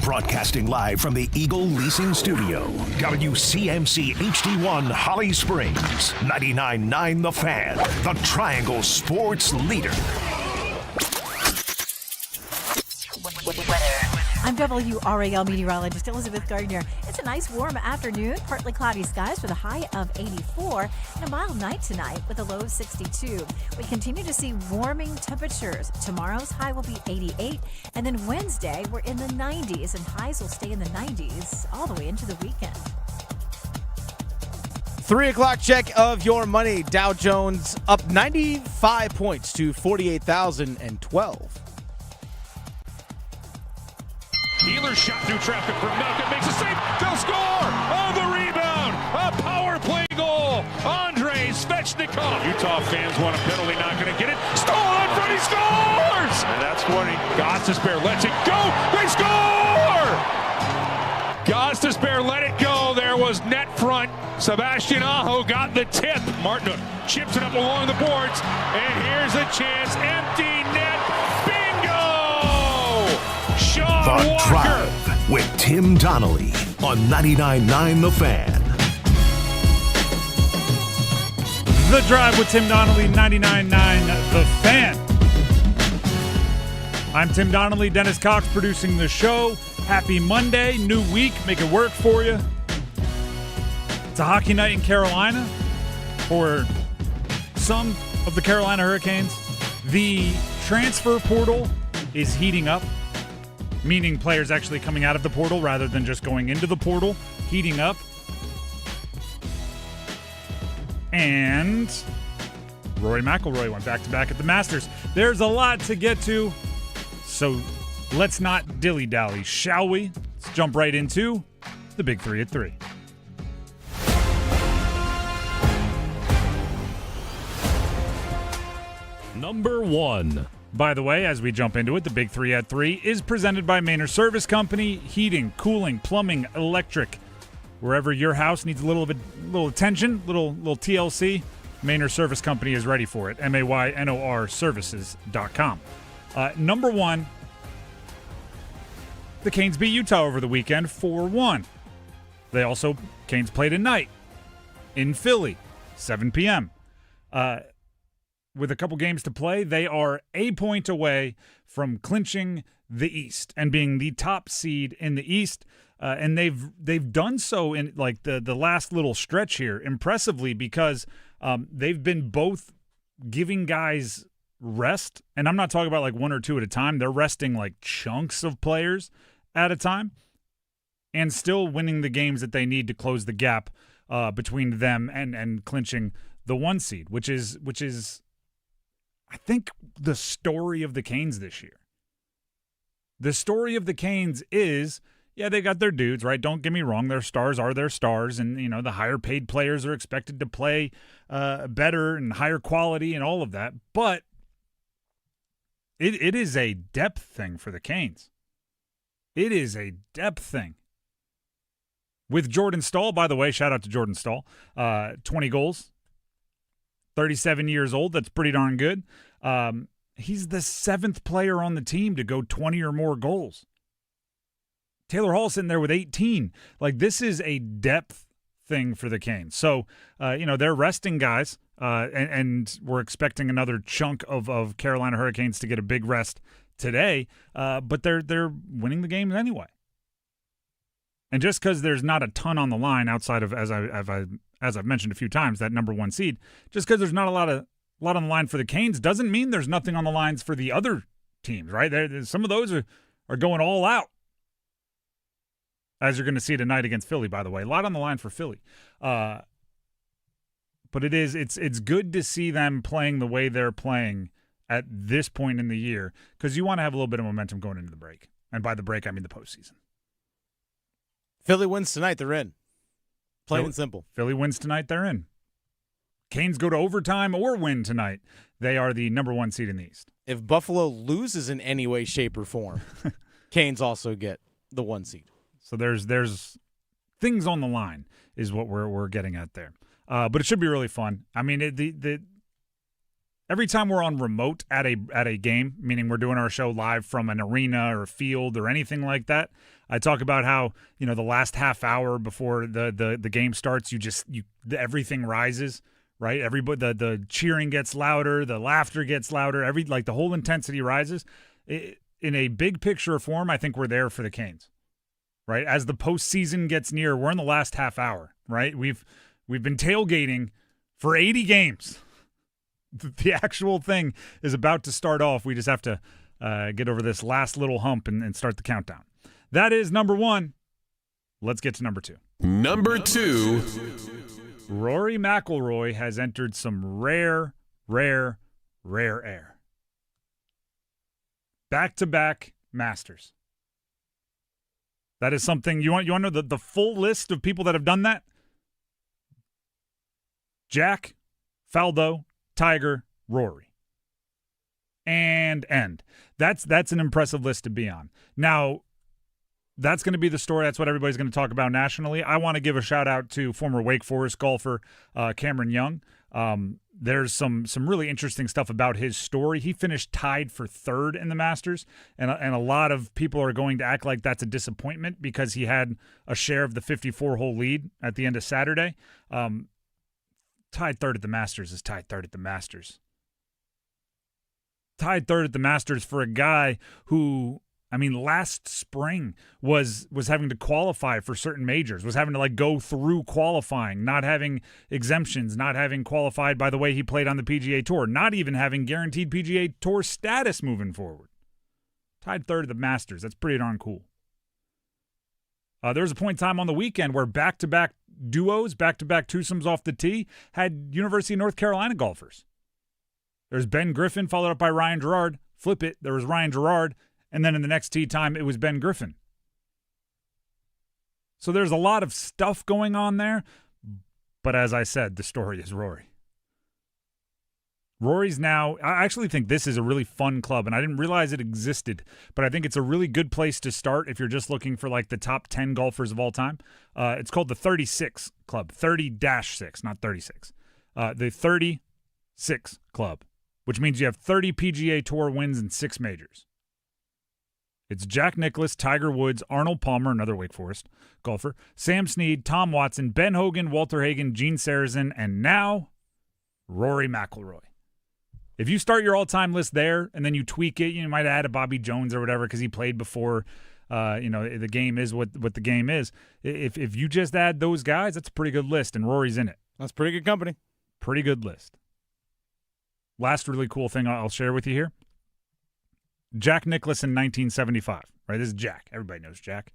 Broadcasting live from the Eagle Leasing Studio. WCMC HD1 Holly Springs. 99.9 The Fan. The Triangle Sports Leader. I'm WRAL meteorologist Elizabeth Gardner. It's a nice warm afternoon, partly cloudy skies with a high of 84 and a mild night tonight with a low of 62. We continue to see warming temperatures. Tomorrow's high will be 88, and then Wednesday we're in the 90s, and highs will stay in the 90s all the way into the weekend. 3 o'clock check of your money. Dow Jones up 95 points to 48,012. Ealer shot through traffic from Malcolm, makes a save, they'll score! On the rebound, a power play goal, Andrei Svechnikov. Utah fans want a penalty, not going to get it. Stolen from, he scores! And that's 20. Gostisbehere lets it go, they score! Gostisbehere let it go, there was net front. Sebastian Aho got the tip. Martinuk chips it up along the boards, and here's a chance, empty net, bingo! Sean The Walker. Drive with Tim Donnelly on 99.9 The Fan. The Drive with Tim Donnelly, 99.9 The Fan. I'm Tim Donnelly, Dennis Cox producing the show. Happy Monday, new week, make it work for you. It's a hockey night in Carolina for some of the Carolina Hurricanes. The transfer portal is heating up, meaning players actually coming out of the portal rather than just going into the portal, heating up. And Rory McIlroy went back-to-back at the Masters. There's a lot to get to, so let's not dilly-dally, shall we? Let's jump right into the Big 3 at 3. Number 1. By the way, as we jump into it, the Big 3 at 3 is presented by Manor Service Company. Heating, cooling, plumbing, electric. Wherever your house needs a little attention, little TLC, Manor Service Company is ready for it. MAYNOR services.com. Number 1, the Canes beat Utah over the weekend 4-1. Canes played at night in Philly, 7 p.m. With a couple games to play, they are a point away from clinching the East and being the top seed in the East. And they've done so in like the last little stretch here impressively because they've been both giving guys rest. And I'm not talking about like 1 or 2 at a time. They're resting like chunks of players at a time and still winning the games that they need to close the gap between them and clinching the 1 seed, which is I think the story of the Canes this year. The story of the Canes is, yeah, they got their dudes, right? Don't get me wrong. Their stars are their stars, and, the higher paid players are expected to play better and higher quality and all of that. But it is a depth thing for the Canes. It is a depth thing. With Jordan Staal, by the way, shout out to Jordan Staal, 20 goals, 37 years old. That's pretty darn good. He's the 7th player on the team to go 20 or more goals. Taylor Hall sitting there with 18. Like, this is a depth thing for the Canes. So, they're resting guys, and we're expecting another chunk of Carolina Hurricanes to get a big rest today. But they're winning the games anyway. And just because there's not a ton on the line outside of, as I've mentioned a few times, that number 1 seed, just because there's not a lot on the line for the Canes doesn't mean there's nothing on the lines for the other teams, right? Some of those are going all out, as you're going to see tonight against Philly, by the way. A lot on the line for Philly. But it's good to see them playing the way they're playing at this point in the year, because you want to have a little bit of momentum going into the break. And by the break, I mean the postseason. Philly wins tonight, they're in. Plain and simple. Philly wins tonight, they're in. Canes go to overtime or win tonight, they are the number 1 seed in the East. If Buffalo loses in any way, shape, or form, Canes also get the 1 seed. So there's things on the line is what we're getting at there. But it should be really fun. I mean, every time we're on remote at a game, meaning we're doing our show live from an arena or a field or anything like that, I talk about how, the last half hour before the game starts, everything rises, right? Everybody, the cheering gets louder, the laughter gets louder, the whole intensity rises. In a big picture form, I think we're there for the Canes, right? As the postseason gets near, we're in the last half hour, right? We've been tailgating for 80 games. The actual thing is about to start off. We just have to get over this last little hump and start the countdown. That is number 1. Let's get to number 2. Number 2. Rory McIlroy has entered some rare air. Back-to-back Masters. That is something you want to know the full list of people that have done that? Jack, Faldo, Tiger, Rory. And end. That's an impressive list to be on. Now, that's going to be the story. That's what everybody's going to talk about nationally. I want to give a shout out to former Wake Forest golfer Cameron Young. There's some really interesting stuff about his story. He finished tied for 3rd in the Masters, and a lot of people are going to act like that's a disappointment because he had a share of the 54-hole lead at the end of Saturday. Tied 3rd at the Masters is tied 3rd at the Masters. Tied 3rd at the Masters for a guy who, last spring was having to qualify for certain majors, was having to go through qualifying, not having exemptions, not having qualified by the way he played on the PGA Tour, not even having guaranteed PGA Tour status moving forward. Tied 3rd at the Masters. That's pretty darn cool. There was a point in time on the weekend where back-to-back duos, back-to-back twosomes off the tee had University of North Carolina golfers. There's Ben Griffin, followed up by Ryan Gerard. Flip it, there was Ryan Gerard, and then in the next tee time, it was Ben Griffin. So there's a lot of stuff going on there, but as I said, the story is Rory. Rory's now, I actually think this is a really fun club, and I didn't realize it existed, but I think it's a really good place to start if you're just looking for the top 10 golfers of all time. It's called the 36 Club, 30-6, not 36. The 36 Club, which means you have 30 PGA Tour wins and 6 majors. It's Jack Nicklaus, Tiger Woods, Arnold Palmer, another Wake Forest golfer, Sam Snead, Tom Watson, Ben Hogan, Walter Hagen, Gene Sarazen, and now Rory McIlroy. If you start your all-time list there and then you tweak it, you might add a Bobby Jones or whatever because he played before, the game is what the game is. If you just add those guys, that's a pretty good list, and Rory's in it. That's pretty good company. Pretty good list. Last really cool thing I'll share with you here. Jack Nicklaus in 1975, right? This is Jack. Everybody knows Jack.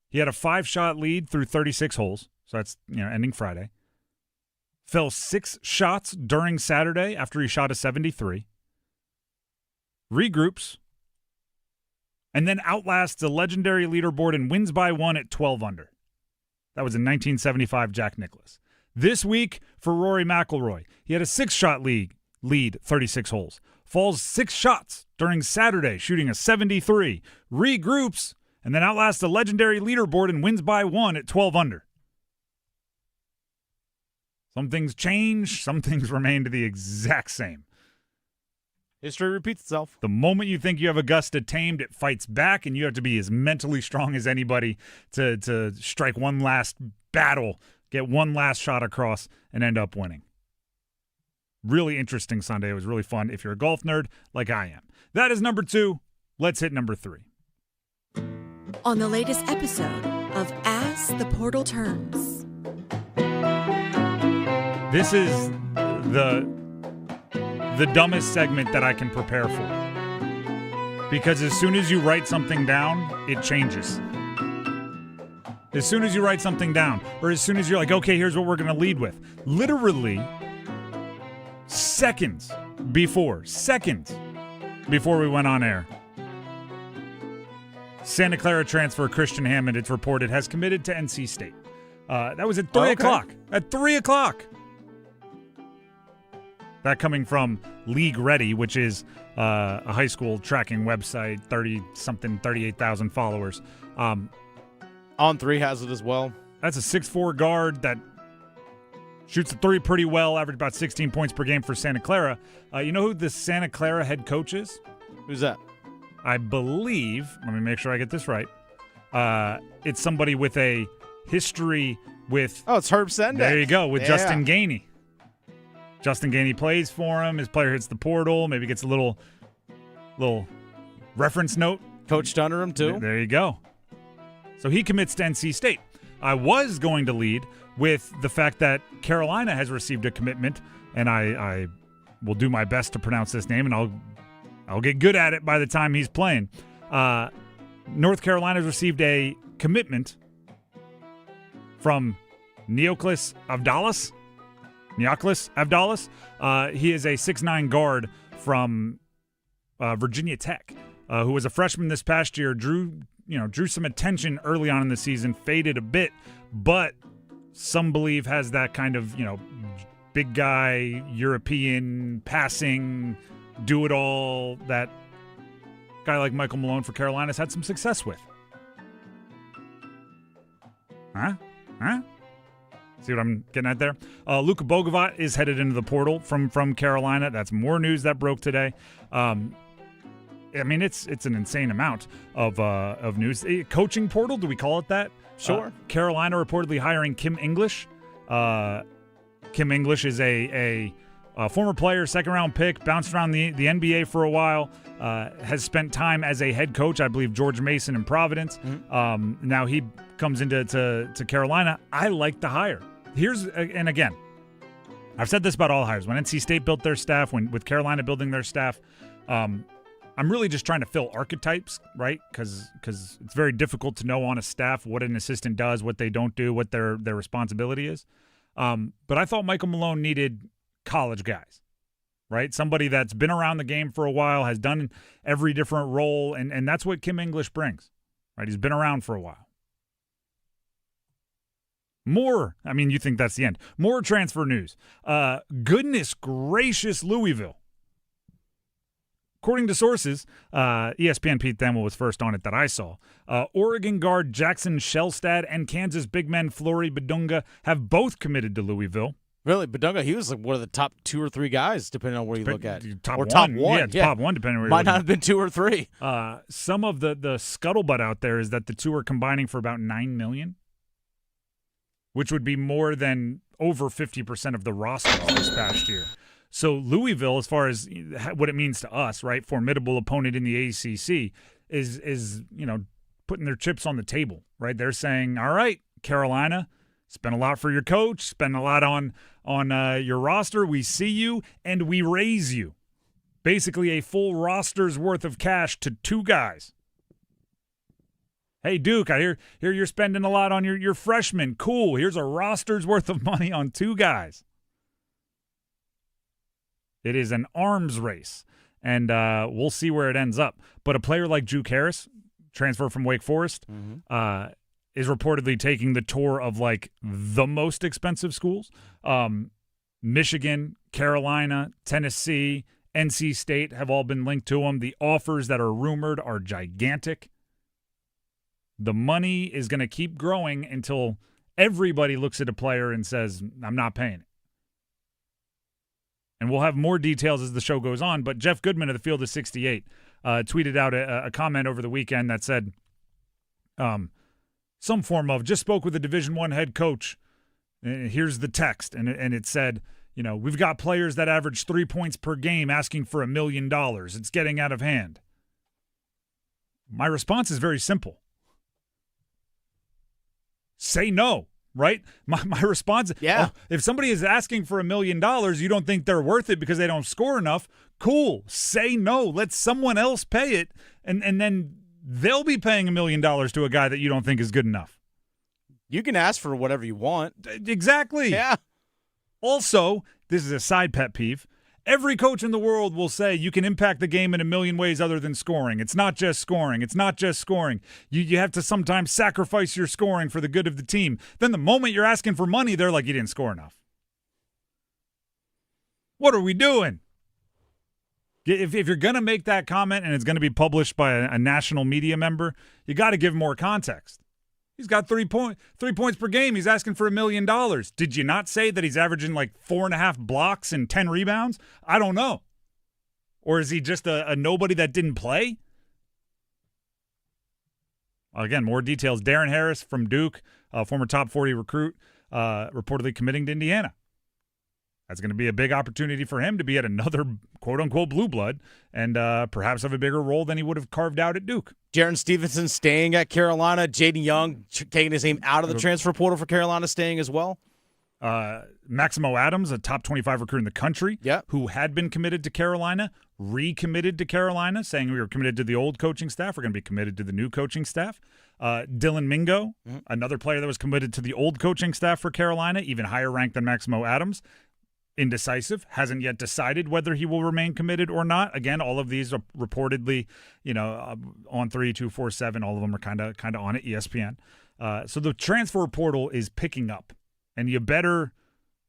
He had a 5-shot lead through 36 holes, so that's ending Friday. fell 6 shots during Saturday after he shot a 73, regroups, and then outlasts the legendary leaderboard and wins by 1 at 12 under. That was in 1975 Jack Nicklaus. This week for Rory McIlroy, he had a 6-shot lead 36 holes. Falls 6 shots during Saturday, shooting a 73, regroups, and then outlasts the legendary leaderboard and wins by 1 at 12 under. Some things change, some things remain to the exact same. History repeats itself. The moment you think you have Augusta tamed, it fights back, and you have to be as mentally strong as anybody to strike one last battle, get one last shot across, and end up winning. Really interesting Sunday. It was really fun if you're a golf nerd like I am. That is number 2. Let's hit number 3. On the latest episode of As the Portal Turns. This is the dumbest segment that I can prepare for. Because as soon as you write something down, it changes. As soon as you write something down, or as soon as you're like, okay, here's what we're going to lead with. Literally seconds before we went on air, Santa Clara transfer Christian Hammond, it's reported, has committed to NC State. That was at 3 o'clock. At 3 o'clock. That coming from League Ready, which is a high school tracking website, 38,000 followers. On3 has it as well. That's a 6'4" guard that shoots the 3 pretty well, average about 16 points per game for Santa Clara. You know who the Santa Clara head coach is? Who's that? I believe, let me make sure I get this right. It's somebody with a history with... Oh, it's Herb Sendek. There you go, with Justin Gainey. Justin Gainey plays for him. His player hits the portal, maybe gets a little reference note. Coached under him, too. There you go. So he commits to NC State. I was going to lead with the fact that Carolina has received a commitment, and I will do my best to pronounce this name, and I'll get good at it by the time he's playing. North Carolina has received a commitment from Neoclis Avdalas. He is a 6'9" guard from Virginia Tech, who was a freshman this past year, drew some attention early on in the season, faded a bit, but some believe has that kind of, big guy, European, passing, do-it-all that guy like Michael Malone for Carolina has had some success with. Huh? See what I'm getting at there? Luka Bogovat is headed into the portal from Carolina. That's more news that broke today. It's an insane amount of news. Coaching portal, do we call it that? Sure. Carolina reportedly hiring Kim English. Kim English is a former player, second-round pick, bounced around the NBA for a while, has spent time as a head coach, I believe George Mason in Providence. Mm-hmm. Now he comes into Carolina. I like the hire. And again, I've said this about all hires. When NC State built their staff, with Carolina building their staff, I'm really just trying to fill archetypes, right? Because it's very difficult to know on a staff what an assistant does, what they don't do, what their responsibility is. But I thought Michael Malone needed college guys, right? Somebody that's been around the game for a while, has done every different role, and that's what Kim English brings, right? He's been around for a while. You think that's the end. More transfer news. Goodness gracious, Louisville. According to sources, ESPN Pete Thamel was first on it that I saw. Oregon guard Jackson Shellstad and Kansas big men Flory Badunga have both committed to Louisville. Really? Badunga, he was like one of the top 2 or 3 guys, depending on where you look at. Top or one. Top 1. Yeah, top 1, depending on where you Might not have been 2 or 3. Some of the scuttlebutt out there is that the two are combining for about $9 million, which would be more than over 50% of the roster this past year. So Louisville, as far as what it means to us, right, formidable opponent in the ACC, is putting their chips on the table, right? They're saying, all right, Carolina, spend a lot for your coach, spend a lot on your roster. We see you, and we raise you. Basically a full roster's worth of cash to 2 guys. Hey, Duke, I hear you're spending a lot on your freshmen. Cool, here's a roster's worth of money on 2 guys. It is an arms race, and we'll see where it ends up. But a player like Juke Harris, transfer from Wake Forest, is reportedly taking the tour of, like, the most expensive schools. Michigan, Carolina, Tennessee, NC State have all been linked to him. The offers that are rumored are gigantic. The money is going to keep growing until everybody looks at a player and says, I'm not paying it. And we'll have more details as the show goes on, but Jeff Goodman of the Field of 68 tweeted out a comment over the weekend that said some form of, just spoke with a Division I head coach. Here's the text, and it said, we've got players that average 3 points per game asking for $1 million. It's getting out of hand. My response is very simple. Say no, right? My response, if somebody is asking for $1 million, you don't think they're worth it because they don't score enough, cool. Say no. Let someone else pay it, and then they'll be paying $1 million to a guy that you don't think is good enough. You can ask for whatever you want. Exactly. Yeah. Also, this is a side pet peeve. Every coach in the world will say you can impact the game in a million ways other than scoring. It's not just scoring. It's not just scoring. You have to sometimes sacrifice your scoring for the good of the team. Then the moment you're asking for money, they're like, you didn't score enough. What are we doing? If you're going to make that comment and it's going to be published by a national media member, you got to give more context. He's got 3 points per game. He's asking for $1 million. Did you not say that he's averaging like 4.5 blocks and 10 rebounds? I don't know. Or is he just a nobody that didn't play? Again, more details. Darren Harris from Duke, former top 40 recruit, reportedly committing to Indiana. That's going to be a big opportunity for him to be at another quote-unquote blue blood and perhaps have a bigger role than he would have carved out at Duke. Jaron Stevenson staying at Carolina. Jaden Young taking his name out of the transfer portal for Carolina, staying as well. Maximo Adams, a top 25 recruit in the country, who had been committed to Carolina, recommitted to Carolina, saying we were committed to the old coaching staff. We're going to be committed to the new coaching staff. Dylan Mingo, another player that was committed to the old coaching staff for Carolina, even higher ranked than Maximo Adams. Indecisive, hasn't yet decided whether he will remain committed or not. Again, all of these are reportedly, on 3247. All of them are kind of on it, ESPN. So the transfer portal is picking up, and you better,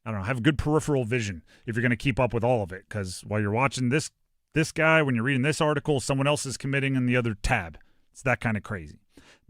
have good peripheral vision if you're going to keep up with all of it. Because while you're watching this guy, when you're reading this article, someone else is committing in the other tab. It's that kind of crazy.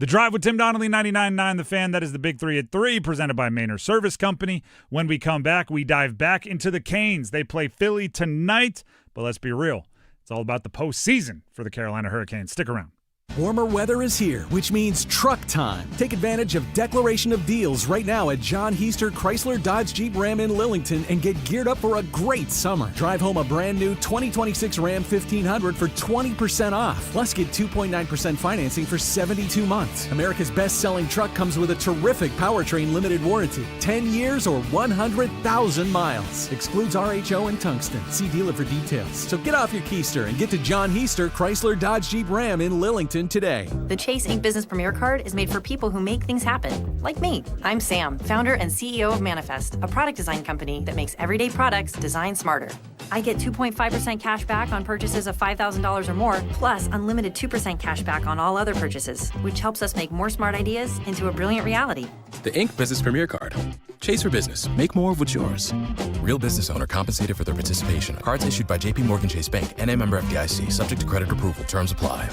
The Drive with Tim Donnelly, 99.9 The Fan. That is the Big 3 at 3, presented by Manor Service Company. When we come back, we dive back into the Canes. They play Philly tonight, but let's be real. It's all about the postseason for the Carolina Hurricanes. Stick around. Warmer weather is here, which means truck time. Take advantage of Declaration of Deals right now at John Heister Chrysler Dodge Jeep Ram in Lillington and get geared up for a great summer. Drive home a brand new 2026 Ram 1500 for 20% off. Plus get 2.9% financing for 72 months. America's best-selling truck comes with a terrific powertrain limited warranty. 10 years or 100,000 miles. Excludes RHO and tungsten. See dealer for details. So get off your keister and get to John Heister Chrysler Dodge Jeep Ram in Lillington today. The Chase Ink Business Premier Card is made for people who make things happen, like me. I'm Sam, founder and CEO of Manifest, a product design company that makes everyday products designed smarter. I get 2.5% cash back on purchases of $5,000 or more, plus unlimited 2% cash back on all other purchases, which helps us make more smart ideas into a brilliant reality. The Ink Business Premier Card. Chase for business. Make more of what's yours. Real business owner compensated for their participation. Cards issued by J.P. Morgan Chase Bank. NA member FDIC. Subject to credit approval. Terms apply.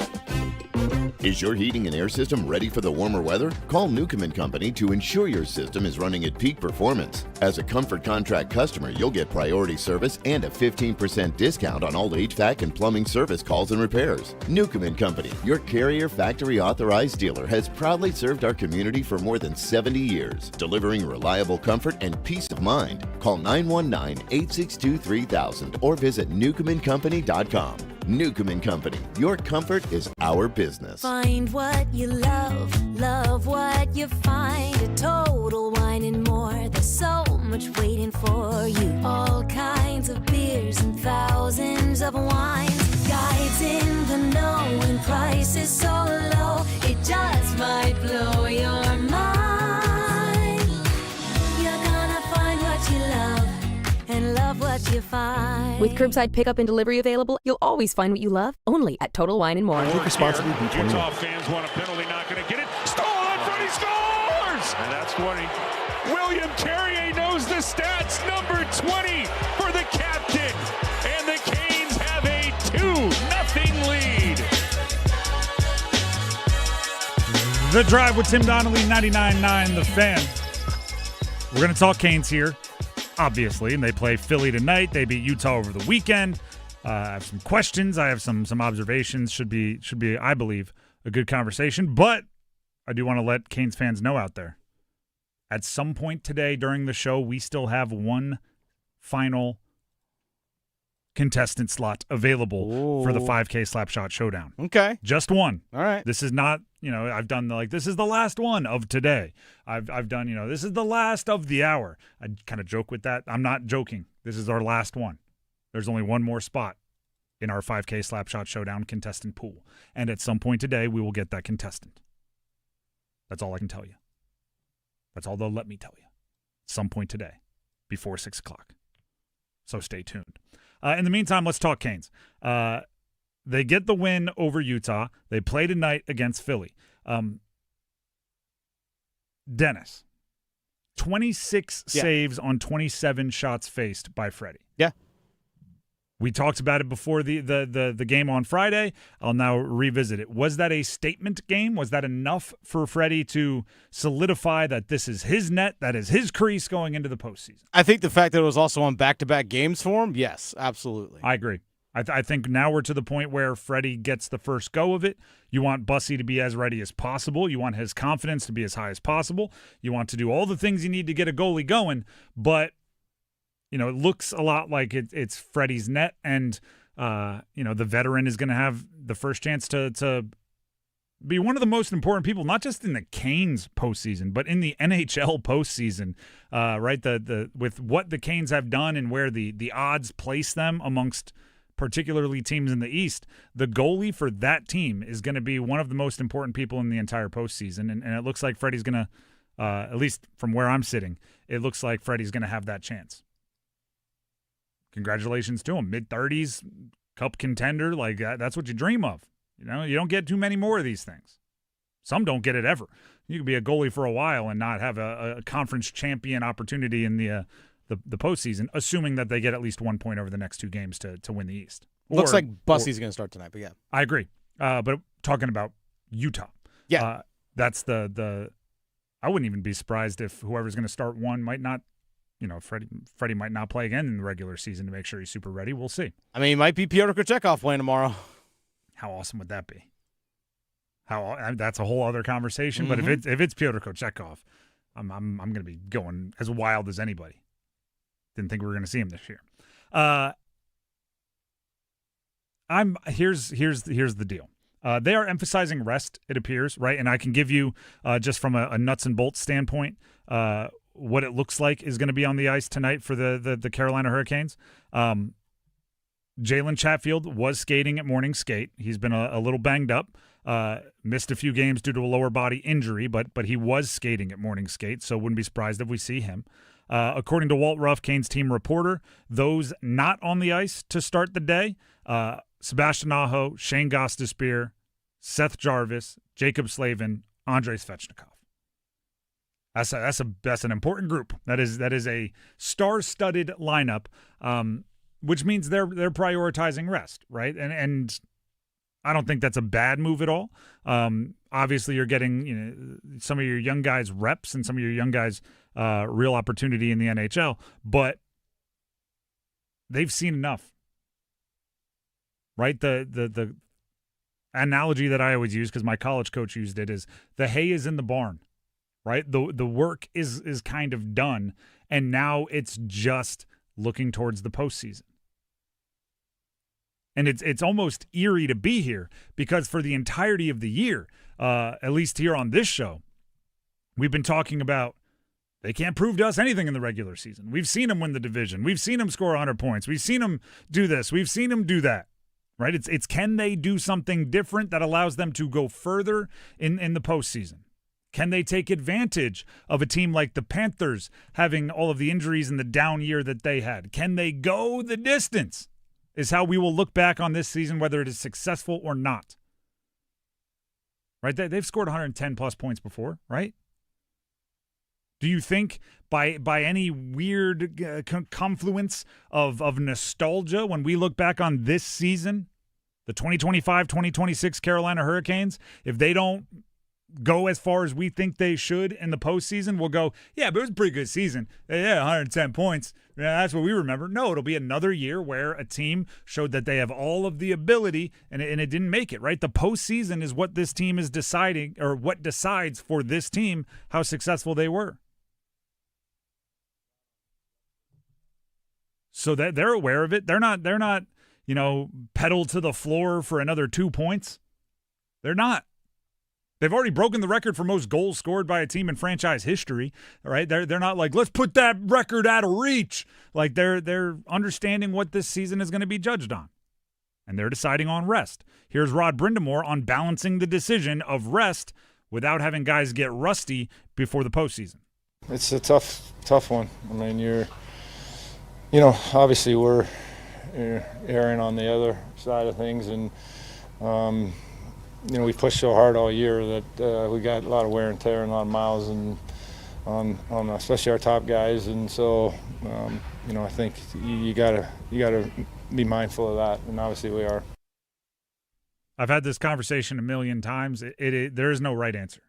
Is your heating and air system ready for the warmer weather? Call Newcomb & Company to ensure your system is running at peak performance. As a Comfort Contract customer, you'll get priority service and a 15% discount on all HVAC and plumbing service calls and repairs. Newcomb & Company, your Carrier Factory Authorized dealer, has proudly served our community for more than 70 years, delivering reliable comfort and peace of mind. Call 919-862-3000 or visit newcombandcompany.com. Newcomb & Company, your comfort is our business. Find what you love, love what you find. A Total Wine and more. There's so much waiting for you. All kinds of beers and thousands of wines. Guides in the know and prices so low, it just might blow your mind. You're gonna find what you love and love what you find. find. With curbside pickup and delivery available, you'll always find what you love, only at Total Wine & More. Take responsibly. Utah fans want a penalty, not going to get it. Stolen, Freddie scores! And that's 20. William Carrier knows the stats. Number 20 for the captain. And the Canes have a 2-0 lead. The Drive with Tim Donnelly, 99.9 The Fan. We're going to talk Canes here, obviously, and they play Philly tonight. They beat Utah over the weekend. I have some questions. I have some observations. Should be, I believe, a good conversation. But I do want to let Canes fans know out there. At some point today during the show, we still have one final contestant slot available for the 5K Slapshot Showdown. Okay. Just one. All right. This is not, I've done this is the last one of today. I've done, this is the last of the hour. I kind of joke with that. I'm not joking. This is our last one. There's only one more spot in our 5K Slapshot Showdown contestant pool. And at some point today, we will get that contestant. That's all I can tell you. That's all they'll let me tell you. At some point today, before 6 o'clock. So stay tuned. In the meantime, let's talk Canes. They get the win over Utah. They play tonight against Philly. Dennis, 26 saves on 27 shots faced by Freddie. Yeah. We talked about it before the game on Friday. I'll now revisit it. Was that a statement game? Was that enough for Freddie to solidify that this is his net, that is his crease going into the postseason? I think the fact that it was also on back-to-back games for him, yes, absolutely. I agree. I think now we're to the point where Freddie gets the first go of it. You want Bussy to be as ready as possible. You want his confidence to be as high as possible. You want to do all the things you need to get a goalie going, but it looks a lot like it's Freddie's net, and the veteran is going to have the first chance to be one of the most important people, not just in the Canes postseason, but in the NHL postseason. Right, with what the Canes have done and where the odds place them amongst particularly teams in the East, the goalie for that team is going to be one of the most important people in the entire postseason, and it looks like Freddie's going to, at least from where I'm sitting, it looks like Freddie's going to have that chance. Congratulations to him. Mid-30s, cup contender, like that's what you dream of. You don't get too many more of these things. Some don't get it ever. You can be a goalie for a while and not have a conference champion opportunity in the postseason, assuming that they get at least 1 point over the next two games to win the East. Looks like Bussy's going to start tonight, but yeah. I agree. But talking about Utah. Yeah. That's the I wouldn't even be surprised if whoever's going to start one might not, Freddie might not play again in the regular season to make sure he's super ready. We'll see. I mean, it might be Pyotr Kochetkov playing tomorrow. How awesome would that be? That's a whole other conversation. Mm-hmm. But if it's Pyotr Kochetkov, I'm going to be going as wild as anybody. Didn't think we were going to see him this year. Here's the deal. They are emphasizing rest, it appears, right? And I can give you just from a nuts and bolts standpoint what it looks like is going to be on the ice tonight for the Carolina Hurricanes. Jalen Chatfield was skating at morning skate. He's been a little banged up, missed a few games due to a lower body injury, but he was skating at morning skate, so wouldn't be surprised if we see him. According to Walt Ruff, Canes team reporter, those not on the ice to start the day, Sebastian Aho, Shane Gostisbehere, Seth Jarvis, Jacob Slavin, Andrei Svechnikov. That's an important group. That is a star-studded lineup, which means they're prioritizing rest, right? And I don't think that's a bad move at all. Obviously, you're getting some of your young guys reps and some of your young guys real opportunity in the NHL, but they've seen enough, right? The analogy that I always use, because my college coach used it, is the hay is in the barn, right? The work is kind of done, and now it's just looking towards the postseason. And it's almost eerie to be here because for the entirety of the year, at least here on this show, we've been talking about they can't prove to us anything in the regular season. We've seen them win the division. We've seen them score 100 points. We've seen them do this. We've seen them do that, right? It's can they do something different that allows them to go further in the postseason? Can they take advantage of a team like the Panthers having all of the injuries and the down year that they had? Can they go the distance? Is how we will look back on this season, whether it is successful or not. Right? They've scored 110-plus points before, right? Do you think by any weird confluence of nostalgia, when we look back on this season, the 2025-2026 Carolina Hurricanes, if they don't go as far as we think they should in the postseason, we'll go, yeah, but it was a pretty good season. Yeah, 110 points. Yeah, that's what we remember. No, it'll be another year where a team showed that they have all of the ability and it didn't make it, right? The postseason is what this team is deciding, or what decides for this team how successful they were. So that they're aware of it. They're not, pedal to the floor for another 2 points. They're not. They've already broken the record for most goals scored by a team in franchise history, right? They're not like, let's put that record out of reach. Like they're understanding what this season is going to be judged on, and they're deciding on rest. Here's Rod Brindamore on balancing the decision of rest without having guys get rusty before the postseason. It's a tough one. I mean, obviously we're erring on the other side of things, and we pushed so hard all year that we got a lot of wear and tear and a lot of miles and on especially our top guys, and so I think you gotta be mindful of that, and obviously we are. I've had this conversation a million times. There is no right answer.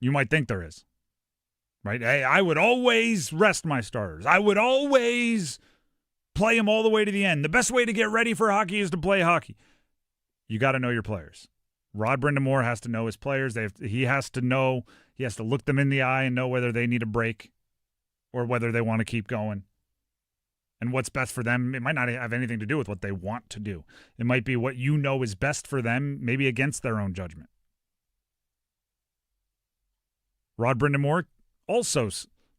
You might think there is, right? Hey, I would always rest my starters. I would always play them all the way to the end. The best way to get ready for hockey is to play hockey. You got to know your players. Rod Brindamore has to know his players. He has to look them in the eye and know whether they need a break or whether they want to keep going. And what's best for them, it might not have anything to do with what they want to do. It might be what you know is best for them, maybe against their own judgment. Rod Brindamore also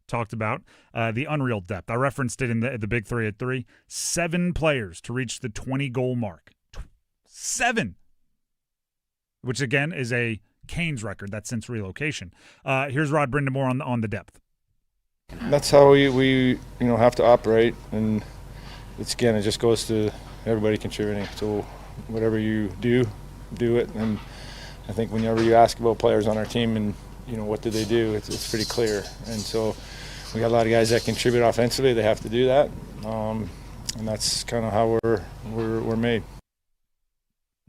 talked about the unreal depth. I referenced it in the Big 3 at 3. 7 players to reach the 20-goal mark. 7. Which, again, is a Canes record. That's since relocation. Here's Rod Brindamore on the depth. That's how we have to operate, and it just goes to everybody contributing. So whatever you do it. And I think whenever you ask about players on our team and what do they do, it's pretty clear. And so we got a lot of guys that contribute offensively. They have to do that, and that's kind of how we're made.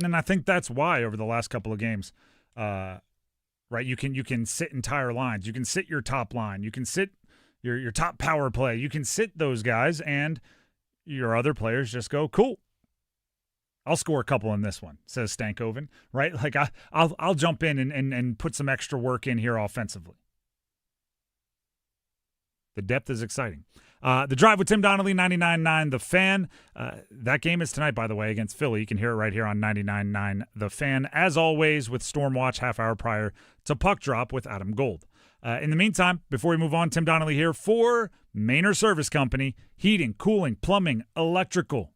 And I think that's why over the last couple of games, right, you can sit entire lines. You can sit your top line. You can sit your top power play. You can sit those guys, and your other players just go, cool. I'll score a couple in this one, says Stankoven, right? Like I'll jump in and put some extra work in here offensively. The depth is exciting. The Drive with Tim Donnelly, 99.9 The Fan. That game is tonight, by the way, against Philly. You can hear it right here on 99.9 The Fan. As always, with Stormwatch half hour prior to Puck Drop with Adam Gold. In the meantime, before we move on, Tim Donnelly here for Mainer Service Company. Heating, cooling, plumbing, electrical.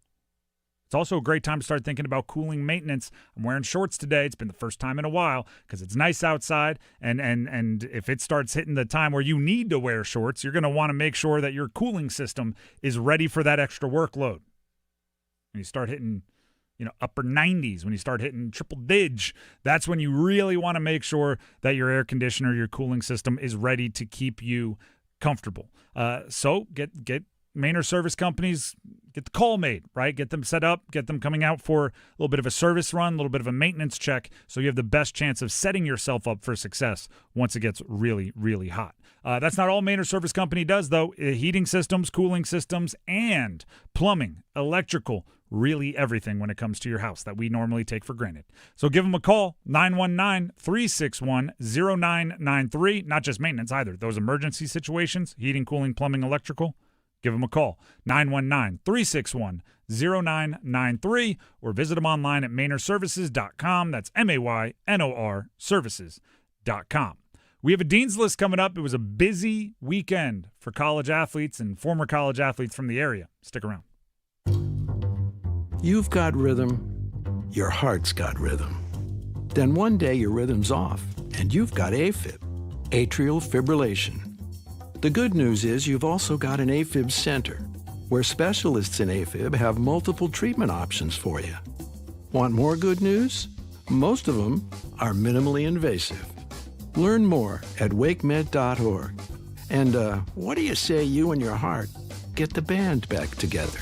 It's also a great time to start thinking about cooling maintenance. I'm wearing shorts today. It's been the first time in a while because it's nice outside. And if it starts hitting the time where you need to wear shorts, you're going to want to make sure that your cooling system is ready for that extra workload. When you start hitting, upper 90s, when you start hitting triple dig, that's when you really want to make sure that your air conditioner, your cooling system is ready to keep you comfortable. So get Mainer Service Companies, get the call made, right? Get them set up, get them coming out for a little bit of a service run, a little bit of a maintenance check, so you have the best chance of setting yourself up for success once it gets really, really hot. That's not all Mainer Service Company does, though. Heating systems, cooling systems, and plumbing, electrical, really everything when it comes to your house that we normally take for granted. So give them a call, 919-361-0993. Not just maintenance either. Those emergency situations, heating, cooling, plumbing, electrical, give them a call, 919-361-0993, or visit them online at MainerServices.com. That's MAYNOR Services.com. We have a Dean's List coming up. It was a busy weekend for college athletes and former college athletes from the area. Stick around. You've got rhythm. Your heart's got rhythm. Then one day your rhythm's off, and you've got AFib. atrial fibrillation. The good news is you've also got an AFib center, where specialists in AFib have multiple treatment options for you. Want more good news? Most of them are minimally invasive. Learn more at wakemed.org. And what do you say you and your heart get the band back together?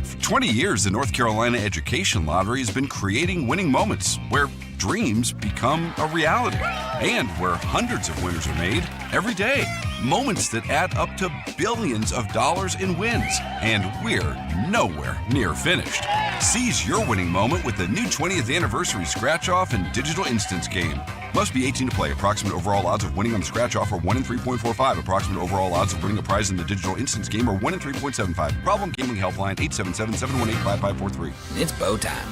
For 20 years, the North Carolina Education Lottery has been creating winning moments where dreams become a reality and where hundreds of winners are made every day. Moments that add up to billions of dollars in wins. And we're nowhere near finished. Seize your winning moment with the new 20th anniversary scratch-off and digital instance game. Must be 18 to play. Approximate overall odds of winning on the scratch-off are 1 in 3.45. Approximate overall odds of winning a prize in the digital instance game are 1 in 3.75. Problem Gaming Helpline 877-718-5543. It's bow time.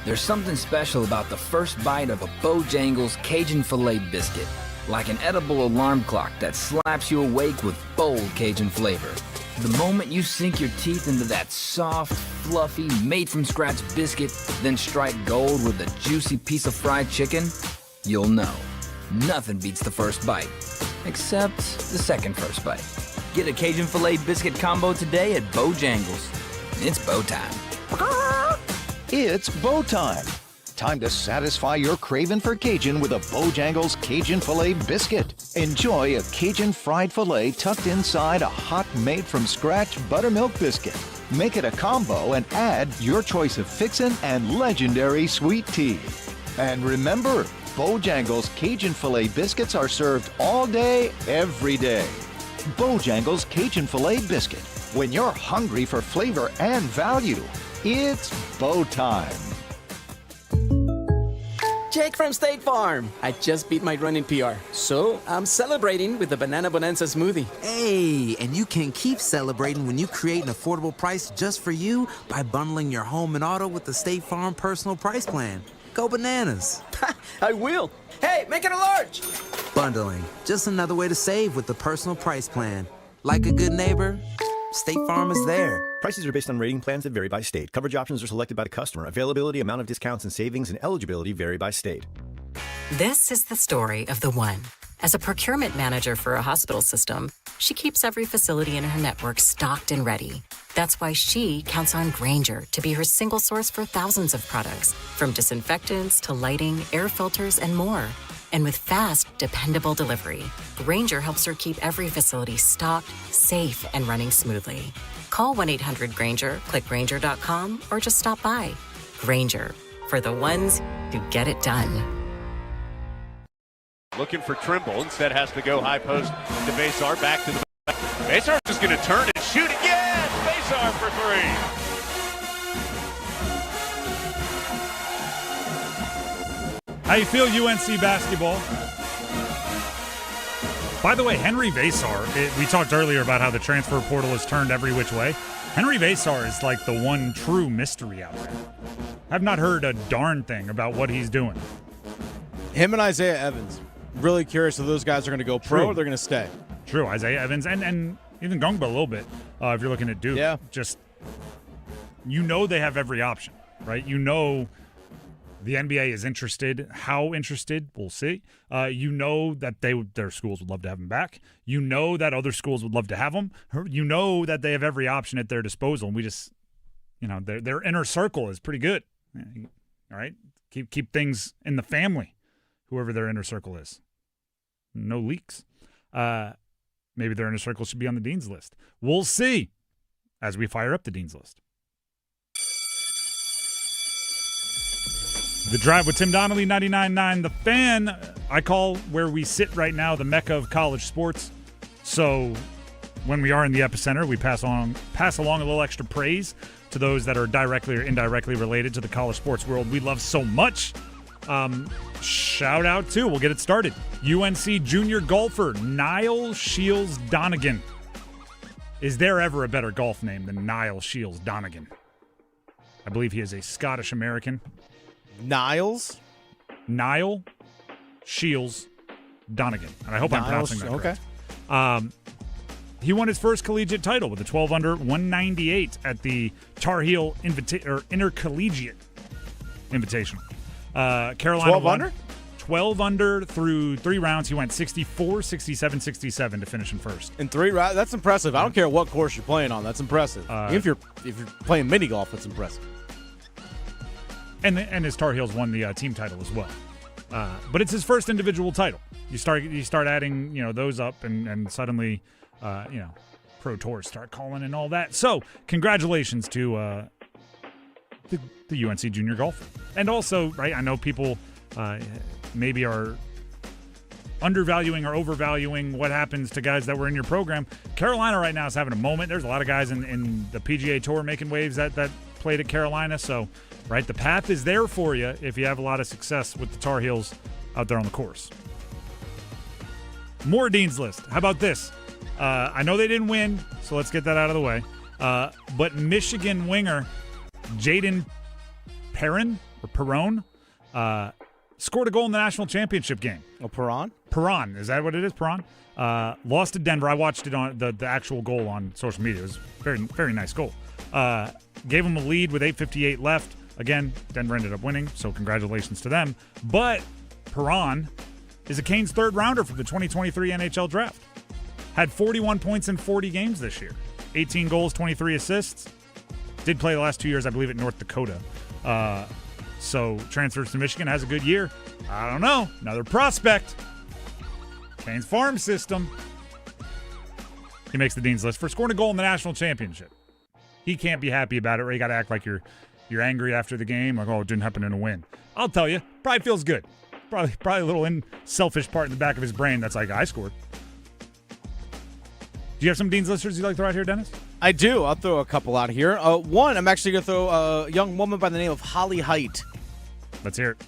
There's something special about the first bite of a Bojangles Cajun Filet biscuit. Like an edible alarm clock that slaps you awake with bold Cajun flavor. The moment you sink your teeth into that soft, fluffy, made-from-scratch biscuit, then strike gold with a juicy piece of fried chicken, you'll know. Nothing beats the first bite. Except the second first bite. Get a Cajun Filet biscuit combo today at Bojangles. It's bow time. It's bow time. Time to satisfy your craving for Cajun with a Bojangles Cajun Filet biscuit. Enjoy a Cajun fried filet tucked inside a hot made-from-scratch buttermilk biscuit. Make it a combo and add your choice of fixin' and legendary sweet tea. And remember, Bojangles Cajun Filet biscuits are served all day, every day. Bojangles Cajun Filet biscuit. When you're hungry for flavor and value, it's bow time. Jake from State Farm. I just beat my running PR, so I'm celebrating with the Banana Bonanza smoothie. Hey, and you can keep celebrating when you create an affordable price just for you by bundling your home and auto with the State Farm Personal Price Plan. Go bananas. I will. Hey, make it a large. Bundling, just another way to save with the Personal Price Plan. Like a good neighbor, State Farm is there. Prices are based on rating plans that vary by state. Coverage options are selected by the customer. Availability, amount of discounts and savings, and eligibility vary by state. This is the story of the one. As a procurement manager for a hospital system, she keeps every facility in her network stocked and ready. That's why she counts on Grainger to be her single source for thousands of products, from disinfectants to lighting, air filters, and more. And with fast, dependable delivery, Grainger helps her keep every facility stocked, safe, and running smoothly. Call 1-800-GRAINGER, click Grainger.com, or just stop by. Grainger, for the ones who get it done. Looking for Trimble, instead has to go high post to Basar, back to the back. Basar is going to turn and shoot again. Basar for three. How you feel, UNC basketball? By the way, Henry Basar, we talked earlier about how the transfer portal is turned every which way. Henry Basar is like the one true mystery out there. I've not heard a darn thing about what he's doing. Him and Isaiah Evans. Really curious if those guys are going to go pro or they're going to stay. True. Isaiah Evans and even Gungba a little bit if you're looking at Duke. Yeah. Just, you know they have every option, right? You know the NBA is interested. How interested, we'll see. You know that their schools would love to have him back. You know that other schools would love to have him. You know that they have every option at their disposal. And we just, their inner circle is pretty good. All right? Keep things in the family, whoever their inner circle is. No leaks. Maybe their inner circle should be on the Dean's List. We'll see as we fire up the Dean's List. The Drive with Tim Donnelly, 99.9 The Fan. I call where we sit right now the mecca of college sports. So when we are in the epicenter, we pass along a little extra praise to those that are directly or indirectly related to the college sports world we love so much. Shout out to, we'll get it started, UNC junior golfer Niall Shields Donegan. Is there ever a better golf name than Niall Shields Donegan? I believe he is a Scottish American. Niall Shields Donegan. And I hope I'm pronouncing that correct. Okay. He won his first collegiate title with a 12 under 198 at the Tar Heel Intercollegiate Invitational. Carolina 12 won under? 12 under through 3 rounds. He went 64, 67, 67 to finish in first. In 3 rounds? That's impressive. I don't care what course you're playing on. That's impressive. If you're playing mini golf, that's impressive. And his Tar Heels won the team title as well. But it's his first individual title. You start adding those up, and suddenly Pro Tours start calling and all that. So congratulations to the UNC junior golfer. And also, right, I know people maybe are undervaluing or overvaluing what happens to guys that were in your program. Carolina right now is having a moment. There's a lot of guys in the PGA Tour making waves that played at Carolina. So, right, the path is there for you if you have a lot of success with the Tar Heels out there on the course. More Dean's List. How about this? I know they didn't win, so let's get that out of the way. But Michigan winger Jaden Perron scored a goal in the national championship game. Oh, Perron? Perron. Is that what it is, Perron? Lost to Denver. I watched it on the actual goal on social media. It was a very, very nice goal. Gave them a lead with 8:58 left. Again, Denver ended up winning, so congratulations to them. But Perron is a Canes third rounder for the 2023 NHL draft. Had 41 points in 40 games this year. 18 goals, 23 assists. Did play the last 2 years, I believe, at North Dakota. So transfers to Michigan, has a good year. I don't know. Another prospect. Canes farm system. He makes the Dean's List for scoring a goal in the national championship. He can't be happy about it, or you got to act like you're angry after the game, like, oh, it didn't happen in a win. I'll tell you, probably feels good. Probably a little selfish part in the back of his brain that's like, I scored. Do you have some Dean's Listers you'd like to throw out here, Dennis? I do. I'll throw a couple out here. One, I'm actually going to throw a young woman by the name of Holly Height. Let's hear it.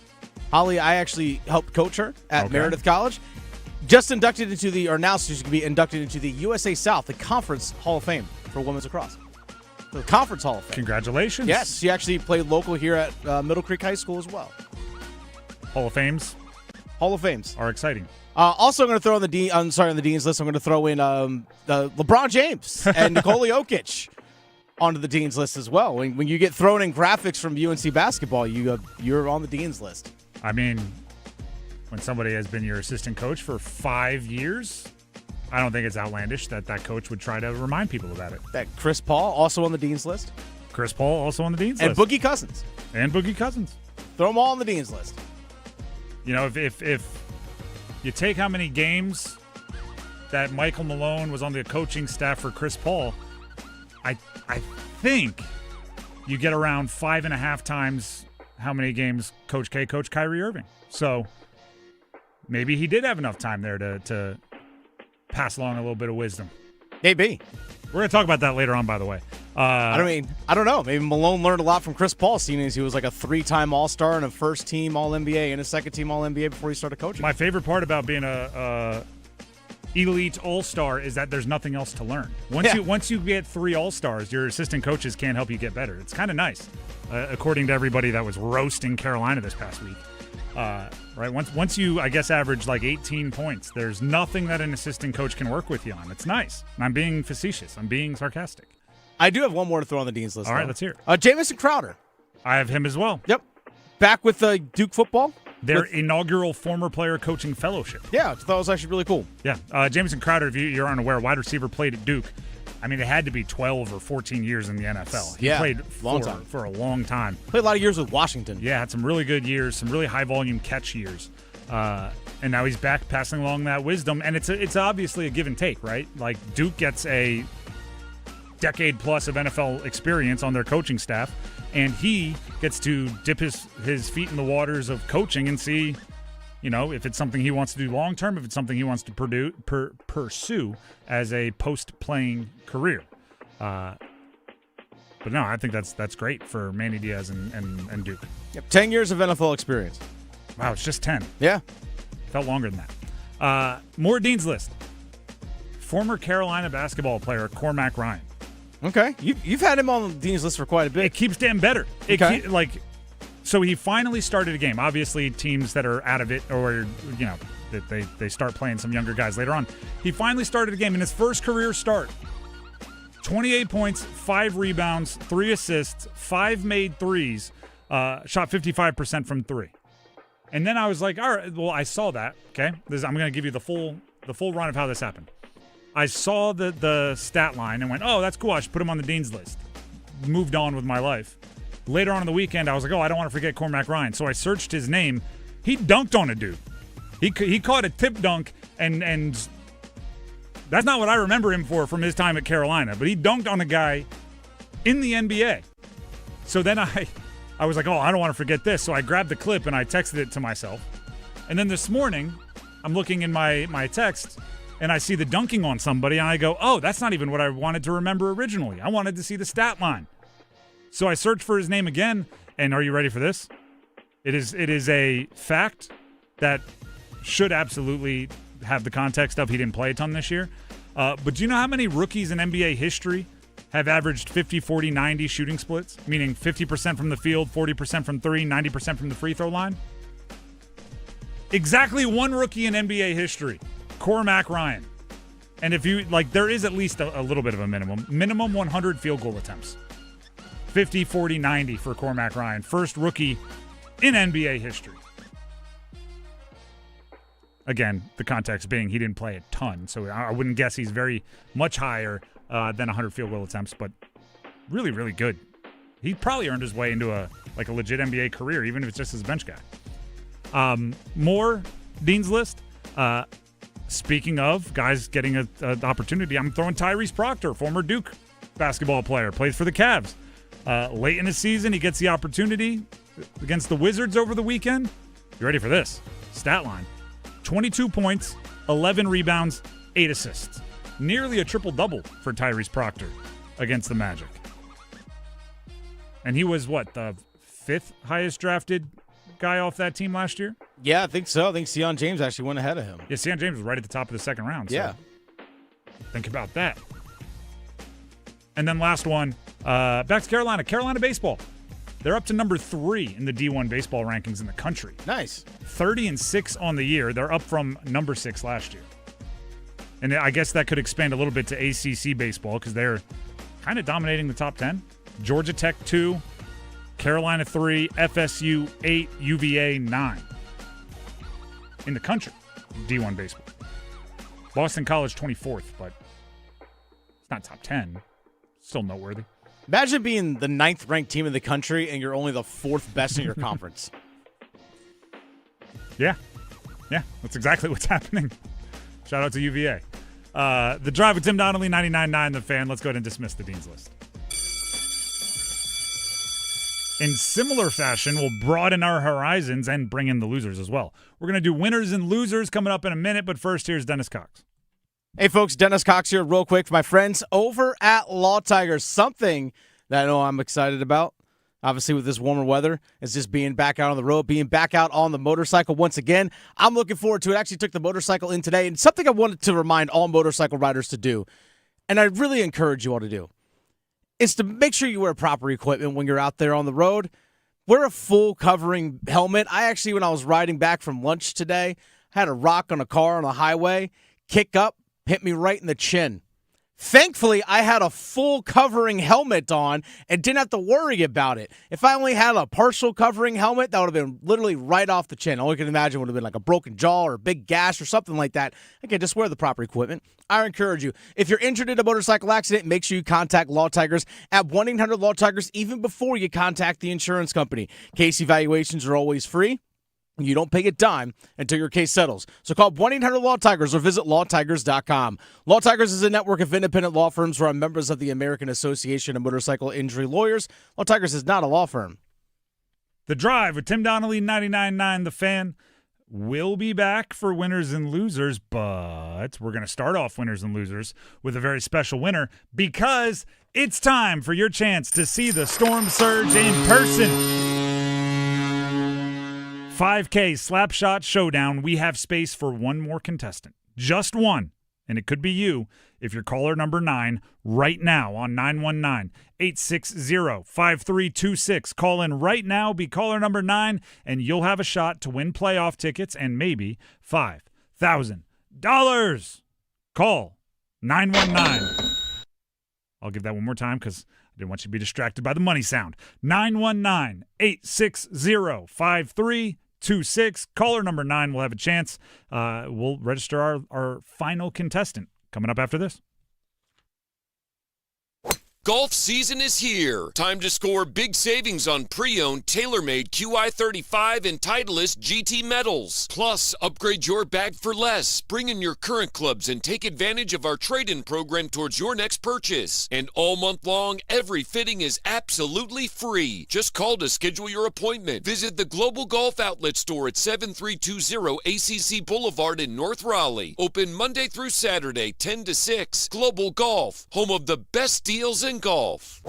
Holly, I actually helped coach her at Meredith College. Just inducted into now she's going to be inducted into the USA South, the Conference Hall of Fame for women's lacrosse. The Conference Hall of Fame. Congratulations. Yes, she actually played local here at Middle Creek High School as well. Hall of Fames are exciting. Also, I'm going to throw on the Dean's List. I'm going to throw in LeBron James and Nikola Jokic onto the Dean's List as well. When you get thrown in graphics from UNC basketball, you're on the Dean's List. I mean, when somebody has been your assistant coach for 5 years, I don't think it's outlandish that coach would try to remind people about it. That Chris Paul also on the Dean's List. Chris Paul also on the Dean's List. And Boogie Cousins. Throw them all on the Dean's List. You know, if you take how many games that Michael Malone was on the coaching staff for Chris Paul, I think you get around 5.5 times how many games Coach K coached Kyrie Irving. So maybe he did have enough time there to pass along a little bit of wisdom. Maybe. We're going to talk about that later on, by the way. I don't know. Maybe Malone learned a lot from Chris Paul, seeing as he was like a 3-time All-Star and a first-team All-NBA and a second-team All-NBA before he started coaching. My favorite part about being a elite All-Star is that there's nothing else to learn. Once you get 3 All-Stars, your assistant coaches can't help you get better. It's kind of nice, according to everybody that was roasting Carolina this past week. Right? Once you, I guess, average like 18 points, there's nothing that an assistant coach can work with you on. It's nice. And I'm being facetious. I'm being sarcastic. I do have one more to throw on the Dean's List. All right, let's hear it. Jamison Crowder. I have him as well. Yep. Back with Duke football. Their inaugural former player coaching fellowship. Yeah, I thought it was actually really cool. Yeah. Jamison Crowder, if you're unaware, wide receiver, played at Duke. I mean, it had to be 12 or 14 years in the NFL. He played for a long time. Played a lot of years with Washington. Yeah, had some really good years, some really high-volume catch years. And now he's back passing along that wisdom. And it's obviously a give and take, right? Like, Duke gets a decade-plus of NFL experience on their coaching staff, and he gets to dip his feet in the waters of coaching and see, if it's something he wants to do long-term, if it's something he wants to pursue as a post-playing career. But no, I think that's great for Manny Diaz and Duke. Yep, 10 years of NFL experience. Wow, it's just 10. Yeah. Felt longer than that. More Dean's List. Former Carolina basketball player Cormac Ryan. Okay. You've had him on the Dean's List for quite a bit. It keeps getting better. So he finally started a game. Obviously, teams that are out of it or, that they start playing some younger guys later on. He finally started a game in his first career start. 28 points, 5 rebounds, 3 assists, 5 made threes, shot 55% from 3. And then I was like, all right, well, I saw that, okay? I'm going to give you the full run of how this happened. I saw the stat line and went, oh, that's cool. I should put him on the Dean's list. Moved on with my life. Later on in the weekend, I was like, oh, I don't want to forget Cormac Ryan. So I searched his name. He dunked on a dude. He caught a tip dunk, and that's not what I remember him for from his time at Carolina. But he dunked on a guy in the NBA. So then I was like, oh, I don't want to forget this. So I grabbed the clip and I texted it to myself. And then this morning, I'm looking in my text, and I see the dunking on somebody, and I go, oh, that's not even what I wanted to remember originally. I wanted to see the stat line. So I searched for his name again, and are you ready for this? It is a fact that should absolutely have the context of he didn't play a ton this year. But do you know how many rookies in NBA history have averaged 50, 40, 90 shooting splits? Meaning 50% from the field, 40% from three, 90% from the free throw line? Exactly one rookie in NBA history, Cormac Ryan. And if you, there is at least a little bit of a minimum 100 field goal attempts. 50, 40, 90 for Cormac Ryan. First rookie in NBA history. Again, the context being he didn't play a ton, so I wouldn't guess he's very much higher than 100 field goal attempts, but really, really good. He probably earned his way into a legit NBA career, even if it's just as a bench guy. More Dean's List. Speaking of guys getting an opportunity, I'm throwing Tyrese Proctor, former Duke basketball player, plays for the Cavs. Late in the season, he gets the opportunity against the Wizards over the weekend. You ready for this? Stat line. 22 points, 11 rebounds, 8 assists. Nearly a triple-double for Tyrese Proctor against the Magic. And he was, the 5th highest drafted guy off that team last year? Yeah, I think so. I think Sion James actually went ahead of him. Yeah, Sion James was right at the top of the second round. So yeah. Think about that. And then last one, back to Carolina. Carolina baseball. They're up to number 3 in the D1 baseball rankings in the country. Nice. 30-6 on the year. They're up from number 6 last year. And I guess that could expand a little bit to ACC baseball because they're kind of dominating the top 10. Georgia Tech 2, Carolina 3, FSU 8, UVA 9 in the country, D1 baseball. Boston College 24th, but it's not top 10. Still noteworthy. Imagine being the 9th ranked team in the country and you're only the 4th best in your conference. Yeah, that's exactly what's happening. Shout out to UVA. The Drive with Tim Donnelly, 99.9 The Fan. Let's go ahead and dismiss the Dean's List. In similar fashion, we'll broaden our horizons and bring in the losers as well. We're going to do winners and losers coming up in a minute, but first, here's Dennis Cox. Hey, folks, Dennis Cox here real quick for my friends over at Law Tigers. Something that I know I'm excited about, obviously, with this warmer weather, is just being back out on the road, being back out on the motorcycle once again. I'm looking forward to it. I actually took the motorcycle in today, and something I wanted to remind all motorcycle riders to do, and I really encourage you all to do, is to make sure you wear proper equipment when you're out there on the road. Wear a full covering helmet. I actually, when I was riding back from lunch today, had a rock on a car on the highway, kick up, hit me right in the chin. Thankfully, I had a full covering helmet on and didn't have to worry about it. If I only had a partial covering helmet, that would have been literally right off the chin. All you can imagine would have been like a broken jaw or a big gash or something like that. Okay, just wear the proper equipment. I encourage you. If you're injured in a motorcycle accident, make sure you contact Law Tigers at 1-800-LAW-TIGERS even before you contact the insurance company. Case evaluations are always free. You don't pay a dime until your case settles. So call 1-800-LAW-TIGERS or visit lawtigers.com. Law Tigers is a network of independent law firms who are members of the American Association of Motorcycle Injury Lawyers. Law Tigers is not a law firm. The Drive with Tim Donnelly, 99.9 The Fan. We'll be back for winners and losers, but we're going to start off winners and losers with a very special winner because it's time for your chance to see the Storm Surge in person. 5K Slapshot Showdown. We have space for one more contestant. Just one. And it could be you if you're caller number 9 right now on 919-860-5326. Call in right now, be caller number 9, and you'll have a shot to win playoff tickets and maybe $5,000. Call 919. I'll give that one more time because I didn't want you to be distracted by the money sound. 919-860-5326. 888-267-2626. Caller number 9 will have a chance. We'll register our final contestant coming up after this. Golf season is here. Time to score big savings on pre-owned, tailor-made QI35 and Titleist GT medals. Plus, upgrade your bag for less. Bring in your current clubs and take advantage of our trade-in program towards your next purchase. And all month long, every fitting is absolutely free. Just call to schedule your appointment. Visit the Global Golf Outlet Store at 7320 ACC Boulevard in North Raleigh. Open Monday through Saturday, 10 to 6. Global Golf, home of the best deals in golf.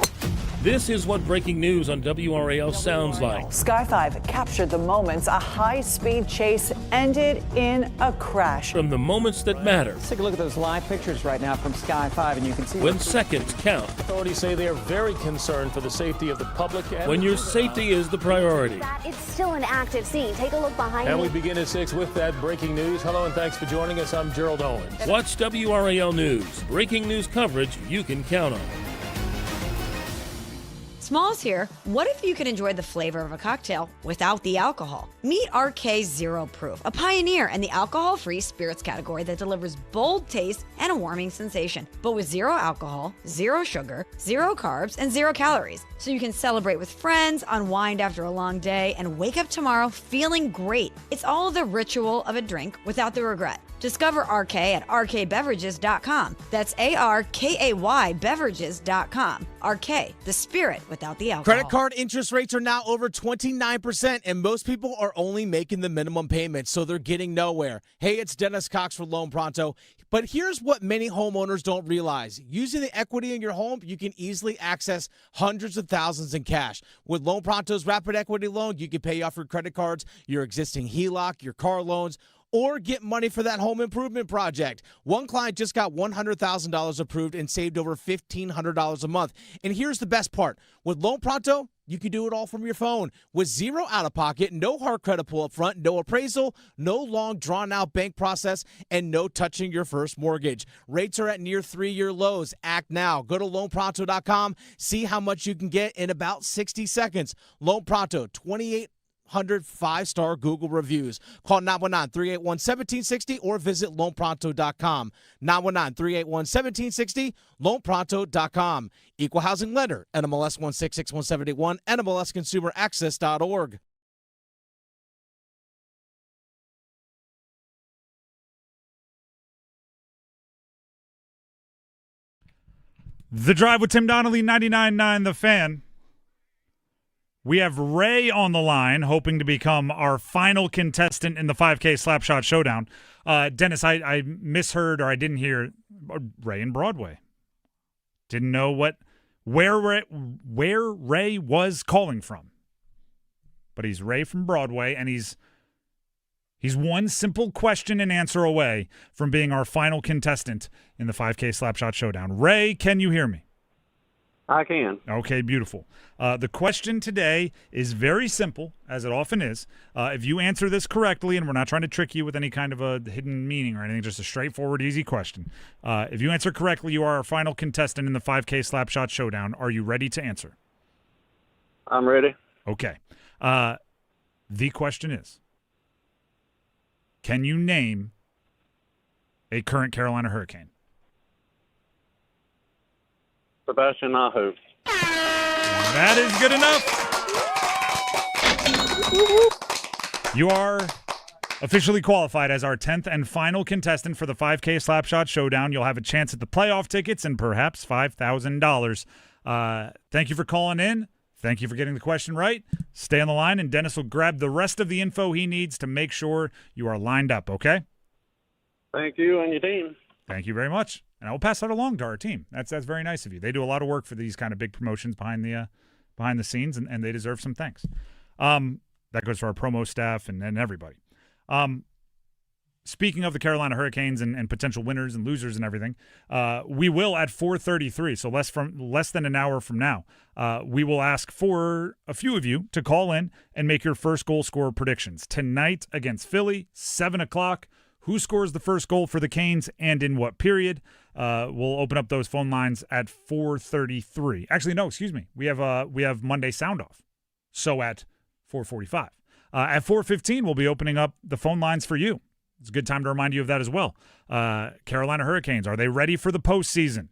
This is what breaking news on WRAL sounds like. Sky 5 captured the moments a high-speed chase ended in a crash. From the moments that matter. Let's take a look at those live pictures right now from Sky 5, and you can see when seconds count. Authorities say they are very concerned for the safety of the public. When your safety is the priority. It's still an active scene. Take a look behind me. And we begin at 6 with that breaking news. Hello and thanks for joining us. I'm Gerald Owens. Watch WRAL News. Breaking news coverage you can count on. Smalls here. What if you could enjoy the flavor of a cocktail without the alcohol? Meet RK Zero Proof, a pioneer in the alcohol-free spirits category that delivers bold taste and a warming sensation, but with zero alcohol, zero sugar, zero carbs, and zero calories. So you can celebrate with friends, unwind after a long day, and wake up tomorrow feeling great. It's all the ritual of a drink without the regret. Discover RK at rkbeverages.com. That's ARKAY beverages.com. RK, the spirit without the alcohol. Credit card interest rates are now over 29%, and most people are only making the minimum payment, so they're getting nowhere. Hey, it's Dennis Cox for Loan Pronto. But here's what many homeowners don't realize. Using the equity in your home, you can easily access hundreds of thousands in cash. With Loan Pronto's Rapid Equity Loan, you can pay off your credit cards, your existing HELOC, your car loans, or get money for that home improvement project. One client just got $100,000 approved and saved over $1,500 a month. And here's the best part. With Loan Pronto, you can do it all from your phone. With zero out-of-pocket, no hard credit pull up front, no appraisal, no long drawn-out bank process, and no touching your first mortgage. Rates are at near 3-year lows. Act now. Go to loanpronto.com. See how much you can get in about 60 seconds. Loan Pronto, 2,800 5-star Google reviews. Call 919-381-1760 or visit loanpronto.com. 919-381-1760, loanpronto.com. Equal housing lender, NMLS 1661781, NMLSconsumeraccess.org. The Drive with Tim Donnelly, 99.9 The Fan. We have Ray on the line, hoping to become our final contestant in the 5K Slapshot Showdown. Dennis, I misheard or I didn't hear Ray in Broadway. Didn't know where Ray was calling from. But he's Ray from Broadway, and he's one simple question and answer away from being our final contestant in the 5K Slapshot Showdown. Ray, can you hear me? I can. Okay, beautiful. The question today is very simple, as it often is. If you answer this correctly, and we're not trying to trick you with any kind of a hidden meaning or anything, just a straightforward, easy question. If you answer correctly, you are our final contestant in the 5K Slapshot Showdown. Are you ready to answer? I'm ready. Okay. The question is, can you name a current Carolina Hurricane? Sebastian Aho. That is good enough. You are officially qualified as our 10th and final contestant for the 5K Slapshot Showdown. You'll have a chance at the playoff tickets and perhaps $5,000. Thank you for calling in. Thank you for getting the question right. Stay on the line, and Dennis will grab the rest of the info he needs to make sure you are lined up, okay? Thank you and your team. Thank you very much. And I will pass that along to our team. That's very nice of you. They do a lot of work for these kind of big promotions behind the scenes, and they deserve some thanks. That goes for our promo staff and everybody. Speaking of the Carolina Hurricanes and potential winners and losers and everything, we will at 4:33, so less than an hour from now, we will ask for a few of you to call in and make your first goal scorer predictions. Tonight against Philly, 7 o'clock. Who scores the first goal for the Canes and in what period? We'll open up those phone lines at 4:33. Actually, no, excuse me. We have Monday Soundoff, so at 4:45. At 4:15, we'll be opening up the phone lines for you. It's a good time to remind you of that as well. Carolina Hurricanes, are they ready for the postseason?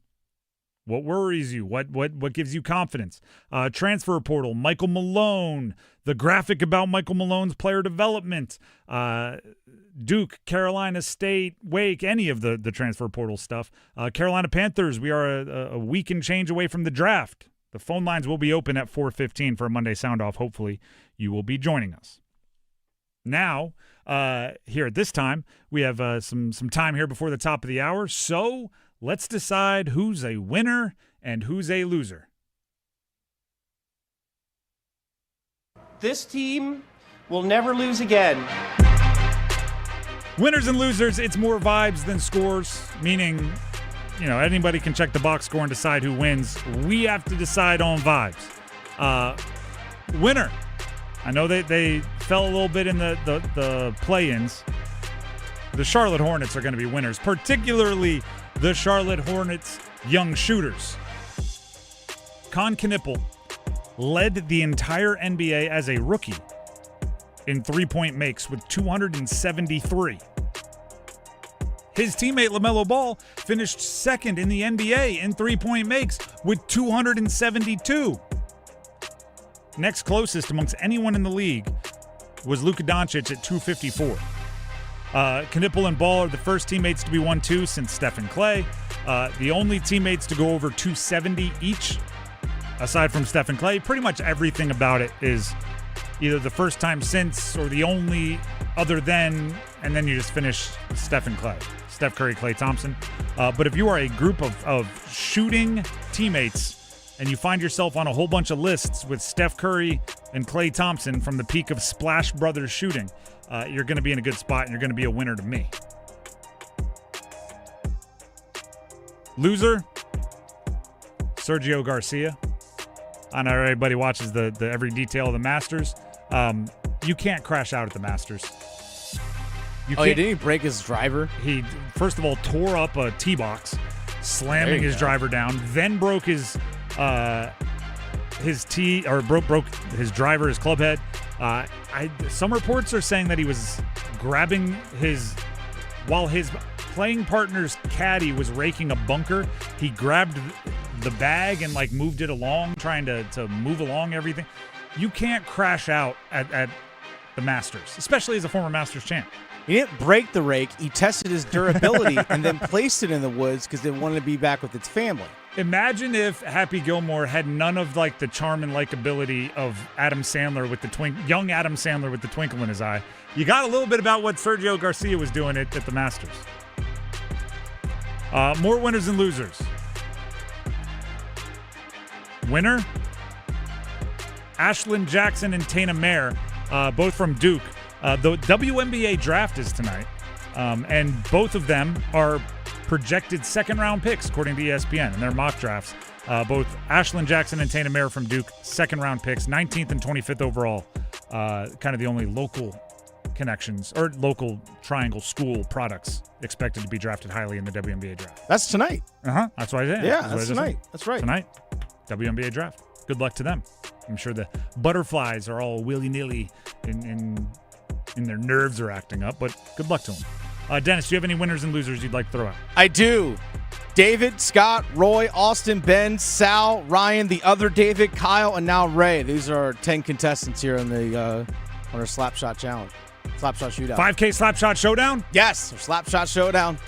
What worries you? What gives you confidence? Transfer portal, Michael Malone, the graphic about Michael Malone's player development, Duke, Carolina State, Wake, any of the transfer portal stuff. Carolina Panthers, we are a week and change away from the draft. The phone lines will be open at 4:15 for a Monday Soundoff. Hopefully you will be joining us. Now, here at this time, we have some time here before the top of the hour, so let's decide who's a winner and who's a loser. This team will never lose again. Winners and losers, it's more vibes than scores, meaning, anybody can check the box score and decide who wins. We have to decide on vibes. Winner. I know they fell a little bit in the play-ins. The Charlotte Hornets are going to be winners, particularly the Charlotte Hornets young shooters. Con Knipple led the entire NBA as a rookie in three-point makes with 273. His teammate LaMelo Ball finished second in the NBA in three-point makes with 272. Next closest amongst anyone in the league was Luka Doncic at 254. Knipple and Ball are the first teammates to be 1-2 since Steph and Clay. The only teammates to go over 270 each, aside from Steph and Clay. Pretty much everything about it is either the first time since or the only other than, and then you just finish Steph and Clay. Steph Curry, Klay Thompson. But if you are a group of shooting teammates and you find yourself on a whole bunch of lists with Steph Curry and Klay Thompson from the peak of Splash Brothers shooting, you're going to be in a good spot and you're going to be a winner to me. Loser, Sergio Garcia. I know everybody watches the every detail of the Masters. You can't crash out at the Masters. Didn't he break his driver? He, first of all, tore up a tee box, slamming his driver down, then broke his tee, or broke his driver, his club head. Some reports are saying that he was grabbing while his playing partner's caddy was raking a bunker, he grabbed the bag and moved it along, trying to move along everything. You can't crash out at the Masters, especially as a former Masters champ. He didn't break the rake. He tested his durability and then placed it in the woods because they wanted to be back with its family. Imagine if Happy Gilmore had none of the charm and likability of Adam Sandler with young Adam Sandler with the twinkle in his eye. You got a little bit about what Sergio Garcia was doing at the Masters. More winners and losers. Winner, Ashlyn Jackson and Tana Mayer, both from Duke. The WNBA draft is tonight, and both of them are projected second-round picks, according to ESPN, in their mock drafts. Both Ashlyn Jackson and Tana Mayer from Duke, second-round picks, 19th and 25th overall. Kind of the only local connections, or local triangle school products expected to be drafted highly in the WNBA draft. That's tonight. That's why I said. Yeah, that's tonight. That's right. Tonight, WNBA draft. Good luck to them. I'm sure the butterflies are all willy-nilly in their nerves are acting up, but good luck to them. Dennis, do you have any winners and losers you'd like to throw out? I do. David, Scott, Roy, Austin, Ben, Sal, Ryan, the other David, Kyle, and now Ray. These are our 10 contestants here on our Slapshot Challenge. Slapshot Shootout. 5K Slapshot Showdown? Yes, Slapshot Showdown.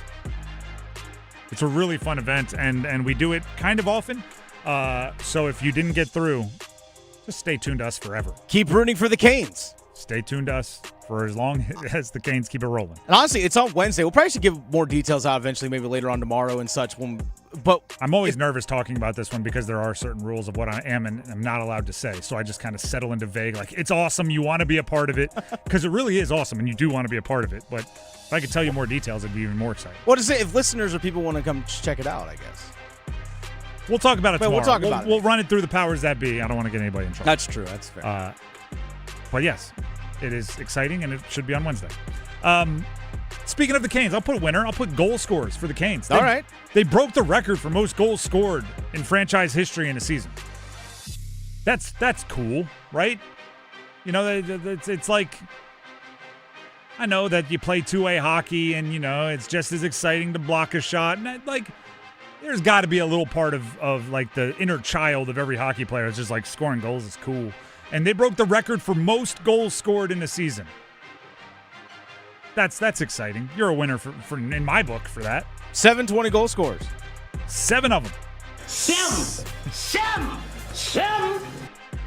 It's a really fun event, and we do it kind of often. So if you didn't get through, just stay tuned to us forever. Keep rooting for the Canes. Stay tuned to us for as long as the Canes keep it rolling. And honestly, it's on Wednesday. We'll probably should give more details out eventually, maybe later on tomorrow and such. But I'm always nervous talking about this one because there are certain rules of what I am and I'm not allowed to say. So I just kind of settle into vague, it's awesome. You want to be a part of it because it really is awesome and you do want to be a part of it. But if I could tell you more details, it'd be even more exciting. What is it if listeners or people want to come check it out, I guess? We'll talk about it tomorrow. We'll talk about it. We'll run it through the powers that be. I don't want to get anybody in trouble. That's true. That's fair. But yes, it is exciting, and it should be on Wednesday. Speaking of the Canes, I'll put a winner. I'll put goal scorers for the Canes. All right. They broke the record for most goals scored in franchise history in a season. That's cool, right? You know, it's like, I know that you play two-way hockey and, you know, it's just as exciting to block a shot. And, like, there's got to be a little part of, like, the inner child of every hockey player. It's just like scoring goals is cool. And they broke the record for most goals scored in a season. That's exciting. You're a winner for in my book for that. 720 goal scorers. 7 of them. Seven.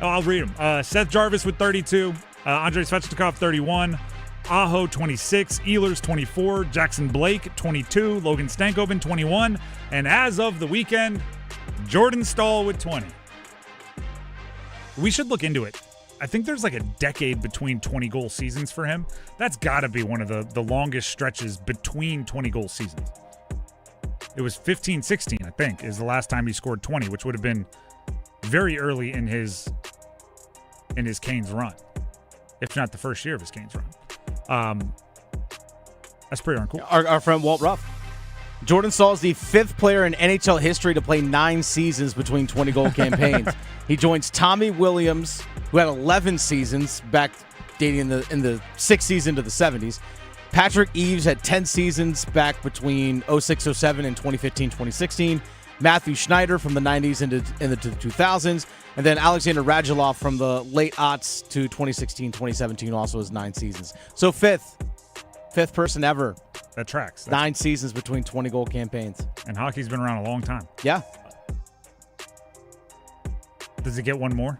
Oh, I'll read them. Seth Jarvis with 32. Andrei Svechnikov, 31. Aho, 26. Ehlers, 24. Jackson Blake, 22. Logan Stankoven, 21. And as of the weekend, Jordan Staal with 20. We should look into it. I think there's like a decade between 20-goal seasons for him. That's got to be one of the longest stretches between 20-goal seasons. It was 15-16, I think, is the last time he scored 20, which would have been very early in his Canes run, if not the first year of his Canes run. That's pretty darn cool. Our friend Walt Ruff. Jordan Staal is the 5th player in NHL history to play 9 seasons between 20-goal campaigns. He joins Tommy Williams, who had 11 seasons back dating in the 6th season to the 70s. Patrick Eaves had 10 seasons back between 06-07 and 2015-2016. Matthew Schneider from the 90s into the 2000s. And then Alexander Radulov from the late aughts to 2016-2017 also has 9 seasons. So 5th person ever. That tracks. 9 seasons between 20-goal campaigns. And hockey's been around a long time. Yeah. Does he get one more?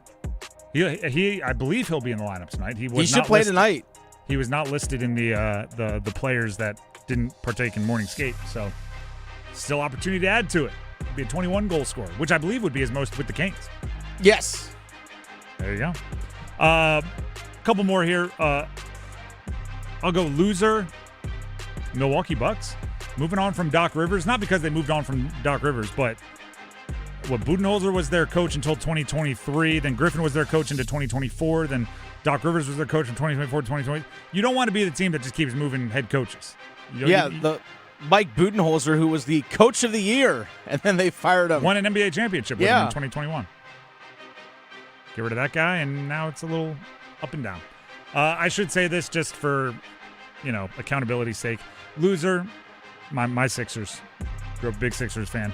He I believe he'll be in the lineup tonight. He should play tonight. He was not listed in the players that didn't partake in morning skate, so still opportunity to add to it. Be a 21-goal scorer, which I believe would be his most with the Canes. Yes. There you go. Couple more here. I'll go loser. Milwaukee Bucks. Moving on from Doc Rivers, not because they moved on from Doc Rivers, but Budenholzer was their coach until 2023. Then Griffin was their coach into 2024. Then Doc Rivers was their coach from 2024 to 2020. You don't want to be the team that just keeps moving head coaches. The Mike Budenholzer, who was the coach of the year, and then they fired him. Won an NBA championship with him in 2021. Get rid of that guy, and now it's a little up and down. I should say this just for, accountability's sake. Loser, my Sixers. Grew up a big Sixers fan.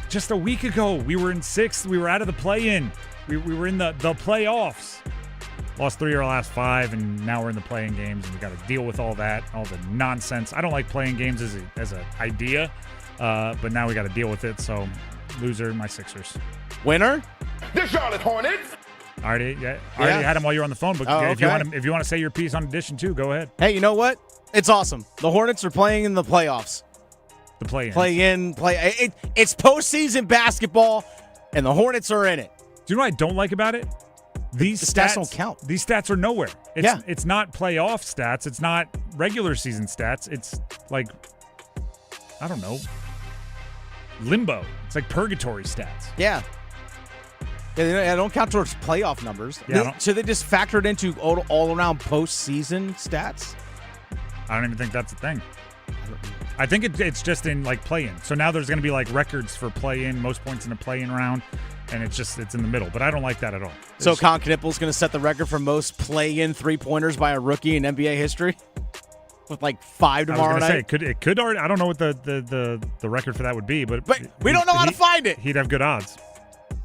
Just a week ago, we were in 6th. We were out of the play-in. We were in the playoffs. Lost 3 of our last 5, and now we're in the play-in games, and we got to deal with all that, all the nonsense. I don't like playing games as an idea, but now we got to deal with it. So, loser, my Sixers. Winner? The Charlotte Hornets. I already had him while you were on the phone, but if you want to say your piece on Edition 2, go ahead. Hey, you know what? It's awesome. The Hornets are playing in the playoffs. The play-in. It's postseason basketball, and the Hornets are in it. Do you know what I don't like about it? These stats don't count. These stats are nowhere. It's not playoff stats. It's not regular season stats. It's like, I don't know, limbo. It's like purgatory stats. Yeah. They don't count towards playoff numbers. Yeah, So they just factored into all-around postseason stats? I don't even think that's a thing. I think it's just in like play-in. So now there's going to be like records for play-in, most points in a play-in round, and it's in the middle. But I don't like that at all. So Con Knippel's going to set the record for most play-in three-pointers by a rookie in NBA history with like 5 tomorrow night. I was going to say, it could already. I don't know what the record for that would be, but we don't know how to find it. He'd have good odds.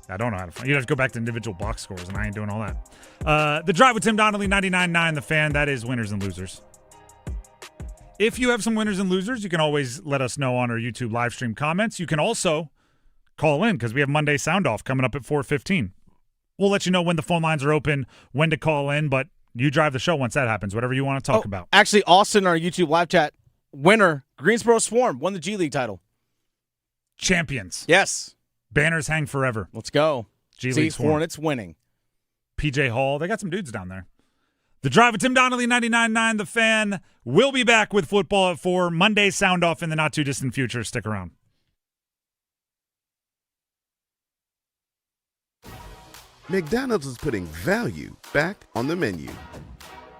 I don't know how to find it. You'd have to go back to individual box scores, and I ain't doing all that. The Drive with Tim Donnelly, 99.9 The Fan. That is winners and losers. If you have some winners and losers, you can always let us know on our YouTube live stream comments. You can also call in because we have Monday Soundoff coming up at 4:15. We'll let you know when the phone lines are open, when to call in, but you drive the show once that happens, whatever you want to talk about. Actually, Austin, our YouTube live chat winner, Greensboro Swarm, won the G League title. Champions. Yes. Banners hang forever. Let's go. G League Swarm. Hornets winning. PJ Hall. They got some dudes down there. The Drive with Tim Donnelly, 99.9 The Fan. We'll be back with football at 4. Monday Soundoff in the not-too-distant future. Stick around. McDonald's is putting value back on the menu.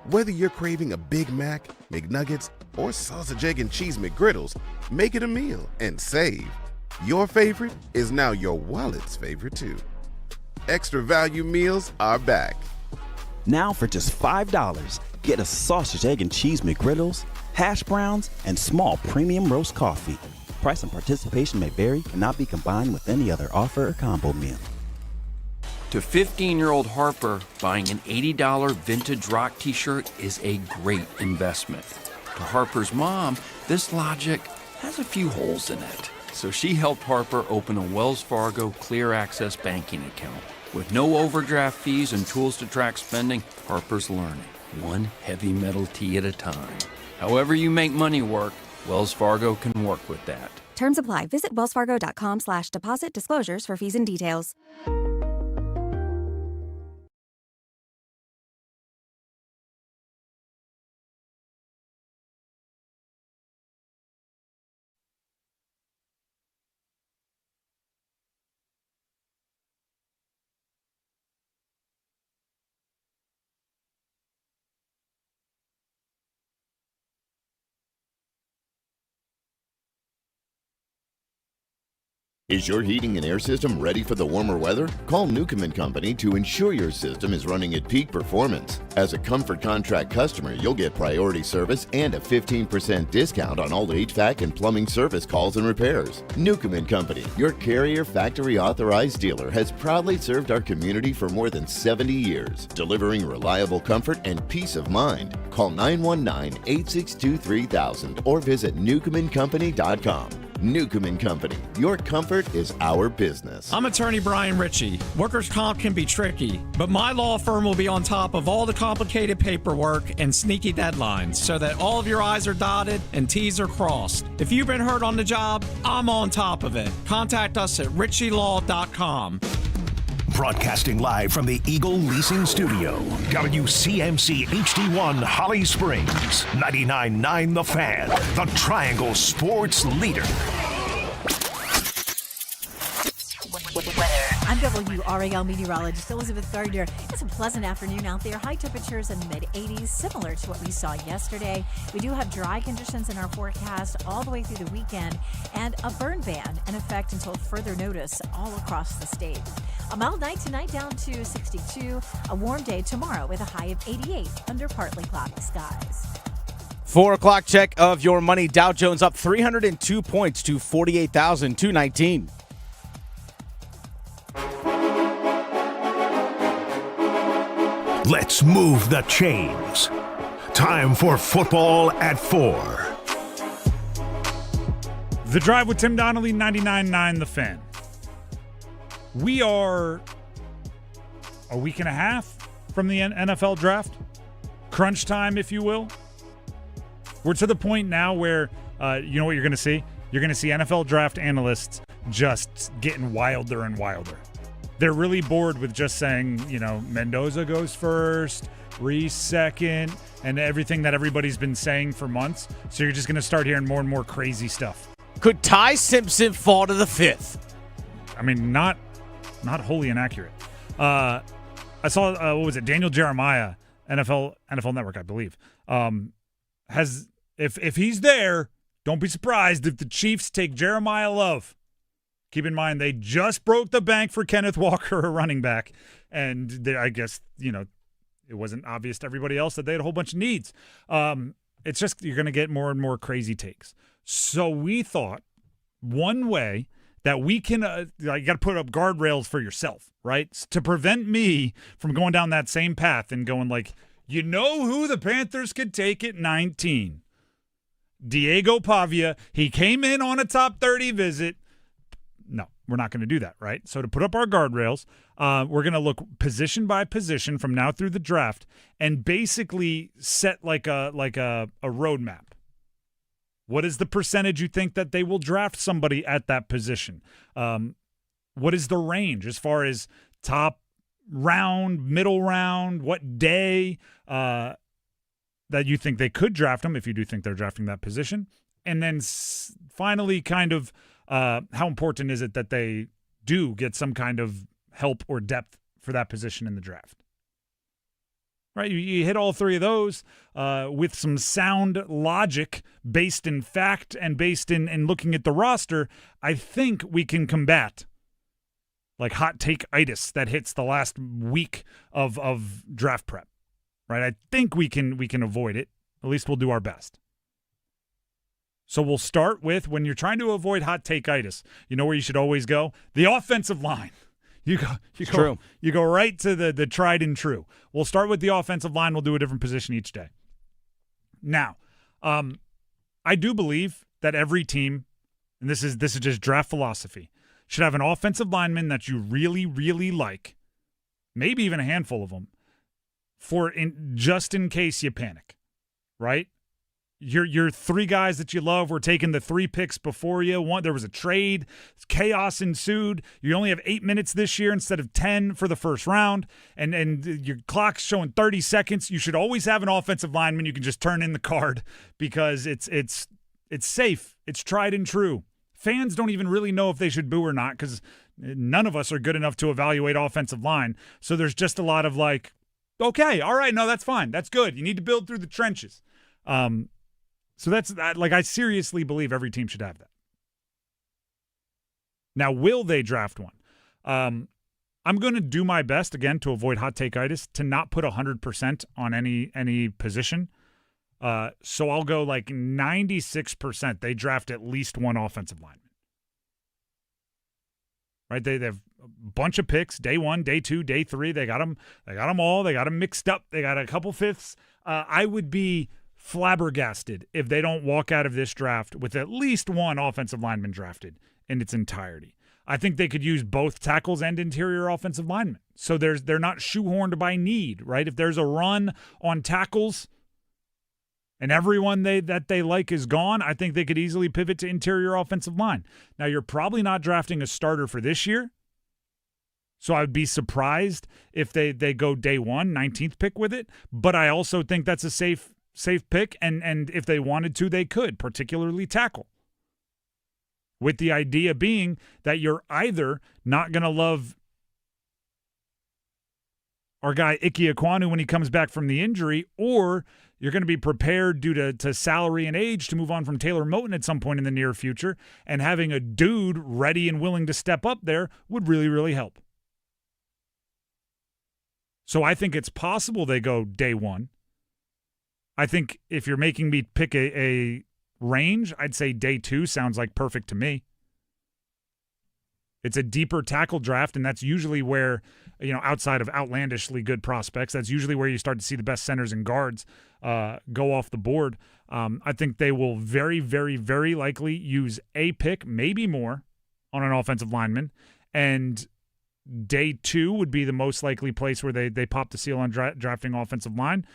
Whether you're craving a Big Mac, McNuggets, or sausage, egg, and cheese McGriddles, make it a meal and save. Your favorite is now your wallet's favorite, too. Extra value meals are back. Now for just $5, get a sausage, egg, and cheese McGriddles, hash browns, and small premium roast coffee. Price and participation may vary, cannot be combined with any other offer or combo meal. To 15-year-old Harper, buying an $80 vintage rock t-shirt is a great investment. To Harper's mom, this logic has a few holes in it. So she helped Harper open a Wells Fargo Clear Access banking account. With no overdraft fees and tools to track spending, Harper's learning, one heavy metal tee at a time. However you make money work, Wells Fargo can work with that. Terms apply. Visit wellsfargo.com/deposit disclosures for fees and details. Is your heating and air system ready for the warmer weather? Call Newcomb & Company to ensure your system is running at peak performance. As a Comfort Contract customer, you'll get priority service and a 15% discount on all HVAC and plumbing service calls and repairs. Newcomb & Company, your Carrier factory authorized dealer, has proudly served our community for more than 70 years, delivering reliable comfort and peace of mind. Call 919-862-3000 or visit newcombandcompany.com. Newcomb & Company. Your comfort is our business. I'm attorney Brian Ritchie. Workers' comp can be tricky, but my law firm will be on top of all the complicated paperwork and sneaky deadlines so that all of your I's are dotted and T's are crossed. If you've been hurt on the job, I'm on top of it. Contact us at ritchielaw.com. Broadcasting live from the Eagle Leasing Studio, WCMC HD1 Holly Springs, 99.9 The Fan, the Triangle Sports Leader. I'm WRAL meteorologist Elizabeth Gardner. It's a pleasant afternoon out there. High temperatures in the mid-80s, similar to what we saw yesterday. We do have dry conditions in our forecast all the way through the weekend, and a burn ban in effect until further notice all across the state. A mild night tonight down to 62. A warm day tomorrow with a high of 88 under partly cloudy skies. 4 o'clock check of your money. Dow Jones up 302 points to 48,219. Let's move the chains. Time for football at 4. The Drive with Tim Donnelly, 99.9 The Fan. We are a week and a half from the NFL draft. Crunch time, if you will. We're to the point now where, you know what you're going to see? You're going to see NFL draft analysts just getting wilder and wilder. They're really bored with just saying, you know, Mendoza goes first, Reese second, and everything that everybody's been saying for months. So you're just going to start hearing more and more crazy stuff. Could Ty Simpson fall to the 5th? I mean, not wholly inaccurate. I saw, what was it, Daniel Jeremiah, NFL Network, I believe, has, if he's there, don't be surprised if the Chiefs take Jeremiah Love. Keep in mind, they just broke the bank for Kenneth Walker, a running back, and I guess, you know, it wasn't obvious to everybody else that they had a whole bunch of needs. It's just you're going to get more and more crazy takes. So we thought one way that we can, you got to put up guardrails for yourself, right? To prevent me from going down that same path and going like, you know who the Panthers could take at 19? Diego Pavia. He came in on a top 30 visit. No, we're not going to do that, right? So to put up our guardrails, we're going to look position by position from now through the draft and basically set like a roadmap. What is the percentage you think that they will draft somebody at that position? What is the range as far as top round, middle round, what day that you think they could draft them if you do think they're drafting that position? And then finally kind of how important is it that they do get some kind of help or depth for that position in the draft? Right, you hit all three of those with some sound logic based in fact and based in looking at the roster. I think we can combat like hot take-itis that hits the last week of draft prep. right? I think we can avoid it. At least we'll do our best. So we'll start with, when you're trying to avoid hot take-itis, you know where you should always go? The offensive line. You go right to the tried and true. We'll start with the offensive line. We'll do a different position each day. Now, I do believe that every team, and this is just draft philosophy, should have an offensive lineman that you really, really like, maybe even a handful of them, just in case you panic, right? Your three guys that you love were taking the 3 picks before you. There was a trade. Chaos ensued. You only have 8 minutes this year instead of 10 for the first round, and your clock's showing 30 seconds. You should always have an offensive lineman you can just turn in the card because it's safe. It's tried and true. Fans don't even really know if they should boo or not because none of us are good enough to evaluate offensive line. So there's just a lot of like, okay, all right, no, that's fine. That's good. You need to build through the trenches. So that's like, I seriously believe every team should have that. Now, will they draft one? I'm going to do my best, again, to avoid hot take-itis, to not put 100% on any position. So I'll go like 96% they draft at least one offensive lineman. Right? They have a bunch of picks, day 1, day 2, day 3. They got them all. They got them mixed up. They got a couple fifths. I would be flabbergasted if they don't walk out of this draft with at least one offensive lineman drafted in its entirety. I think they could use both tackles and interior offensive linemen. So they're not shoehorned by need, right? If there's a run on tackles and everyone that they like is gone, I think they could easily pivot to interior offensive line. Now, you're probably not drafting a starter for this year, so I would be surprised if they go day 1, 19th pick with it, but I also think that's a safe pick, and if they wanted to, they could, particularly tackle. With the idea being that you're either not going to love our guy Ike Ekwonu when he comes back from the injury, or you're going to be prepared due to salary and age to move on from Taylor Moton at some point in the near future, and having a dude ready and willing to step up there would really, really help. So I think it's possible they go day 1. I think if you're making me pick a range, I'd say day 2 sounds like perfect to me. It's a deeper tackle draft, and that's usually where, outside of outlandishly good prospects, that's usually where you start to see the best centers and guards go off the board. I think they will very, very, very likely use a pick, maybe more, on an offensive lineman, and day 2 would be the most likely place where they pop the seal on drafting offensive line.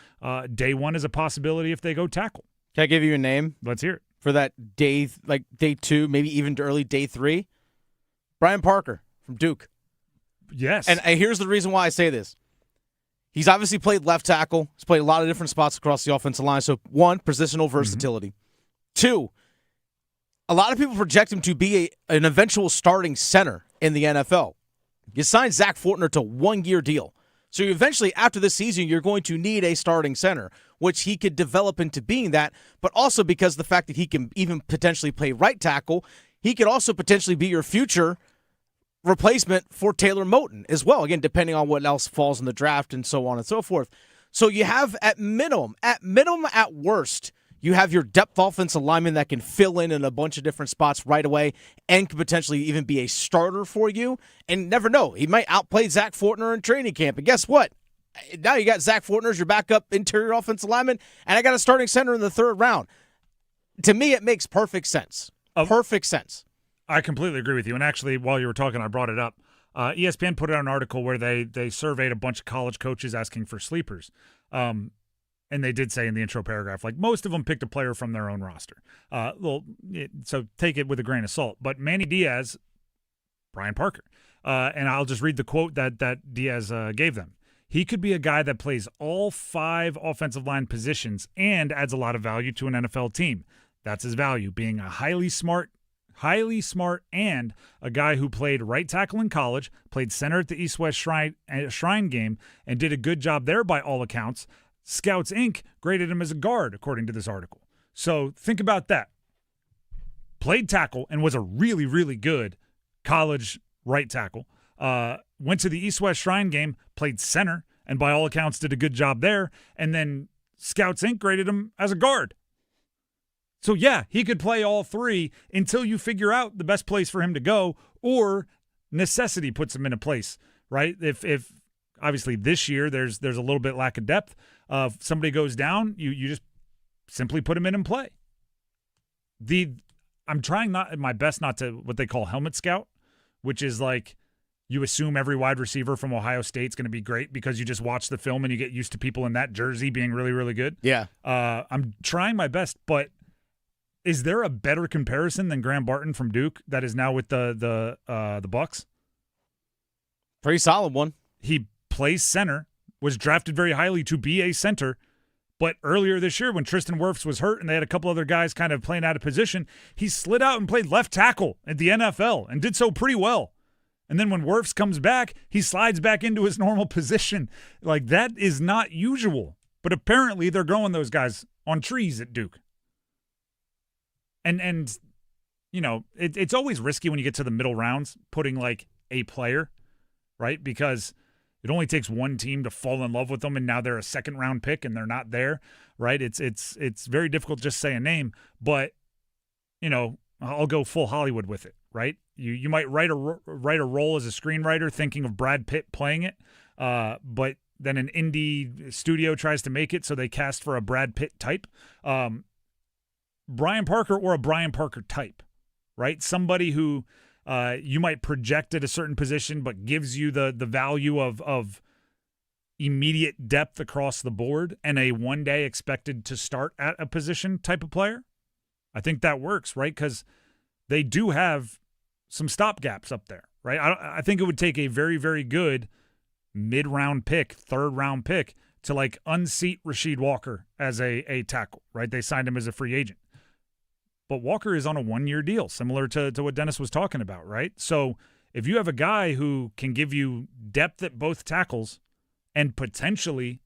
Day 1 is a possibility if they go tackle. Can I give you a name? Let's hear it. For that day 2, maybe even to early day 3? Brian Parker from Duke. Yes. And here's the reason why I say this. He's obviously played left tackle. He's played a lot of different spots across the offensive line. So, 1, positional versatility. 2, a lot of people project him to be an eventual starting center in the NFL. You signed Zach Fortner to a 1-year deal. So eventually, after this season, you're going to need a starting center, which he could develop into being that, but also because of the fact that he can even potentially play right tackle, he could also potentially be your future replacement for Taylor Moton as well, again, depending on what else falls in the draft and so on and so forth. So you have at worst, you have your depth offensive lineman that can fill in a bunch of different spots right away and could potentially even be a starter for you. And never know, he might outplay Zach Fortner in training camp. And guess what? Now you got Zach Fortner as your backup interior offensive lineman, and I got a starting center in the 3rd round. To me, it makes perfect sense. Perfect sense. I completely agree with you. And actually, while you were talking, I brought it up. ESPN put out an article where they surveyed a bunch of college coaches asking for sleepers. And they did say in the intro paragraph, like, most of them picked a player from their own roster. So take it with a grain of salt. But Manny Diaz, Brian Parker, and I'll just read the quote that Diaz gave them. He could be a guy that plays all 5 offensive line positions and adds a lot of value to an NFL team. That's his value, being a highly smart, and a guy who played right tackle in college, played center at the East-West Shrine game, and did a good job there by all accounts. Scouts Inc. graded him as a guard, according to this article. So think about that. Played tackle and was a really, really good college right tackle. Went to the East-West Shrine game, played center, and by all accounts did a good job there. And then Scouts Inc. graded him as a guard. So, yeah, he could play all three until you figure out the best place for him to go, or necessity puts him in a place, right? If obviously this year there's a little bit lack of depth. If somebody goes down, you just simply put him in and play. I'm trying my best not to what they call helmet scout, which is like you assume every wide receiver from Ohio State's going to be great because you just watch the film and you get used to people in that jersey being really, really good. Yeah. I'm trying my best, but is there a better comparison than Graham Barton from Duke that is now with the Bucks? Pretty solid one. He plays center, was drafted very highly to be a center, but earlier this year when Tristan Wirfs was hurt and they had a couple other guys kind of playing out of position, he slid out and played left tackle at the NFL and did so pretty well. And then when Wirfs comes back, he slides back into his normal position. Like, that is not usual. But apparently they're growing those guys on trees at Duke. And you know, it's always risky when you get to the middle rounds putting like a player, right? Because it only takes one team to fall in love with them, and now they're a second-round pick and they're not there, right? It's very difficult to just say a name, but you know, I'll go full Hollywood with it, right? You might write a role as a screenwriter thinking of Brad Pitt playing it, but then an indie studio tries to make it, so they cast for a Brad Pitt type. Brian Parker or a Brian Parker type, right? Somebody who you might project at a certain position but gives you the value of immediate depth across the board and a one day expected to start at a position type of player. I think that works, right? Because they do have some stopgaps up there, right? I think it would take a very, very good mid-round pick, third-round pick to like unseat Rasheed Walker as a tackle, right? They signed him as a free agent. But Walker is on a one-year deal, similar to what Dennis was talking about, right? So if you have a guy who can give you depth at both tackles and potentially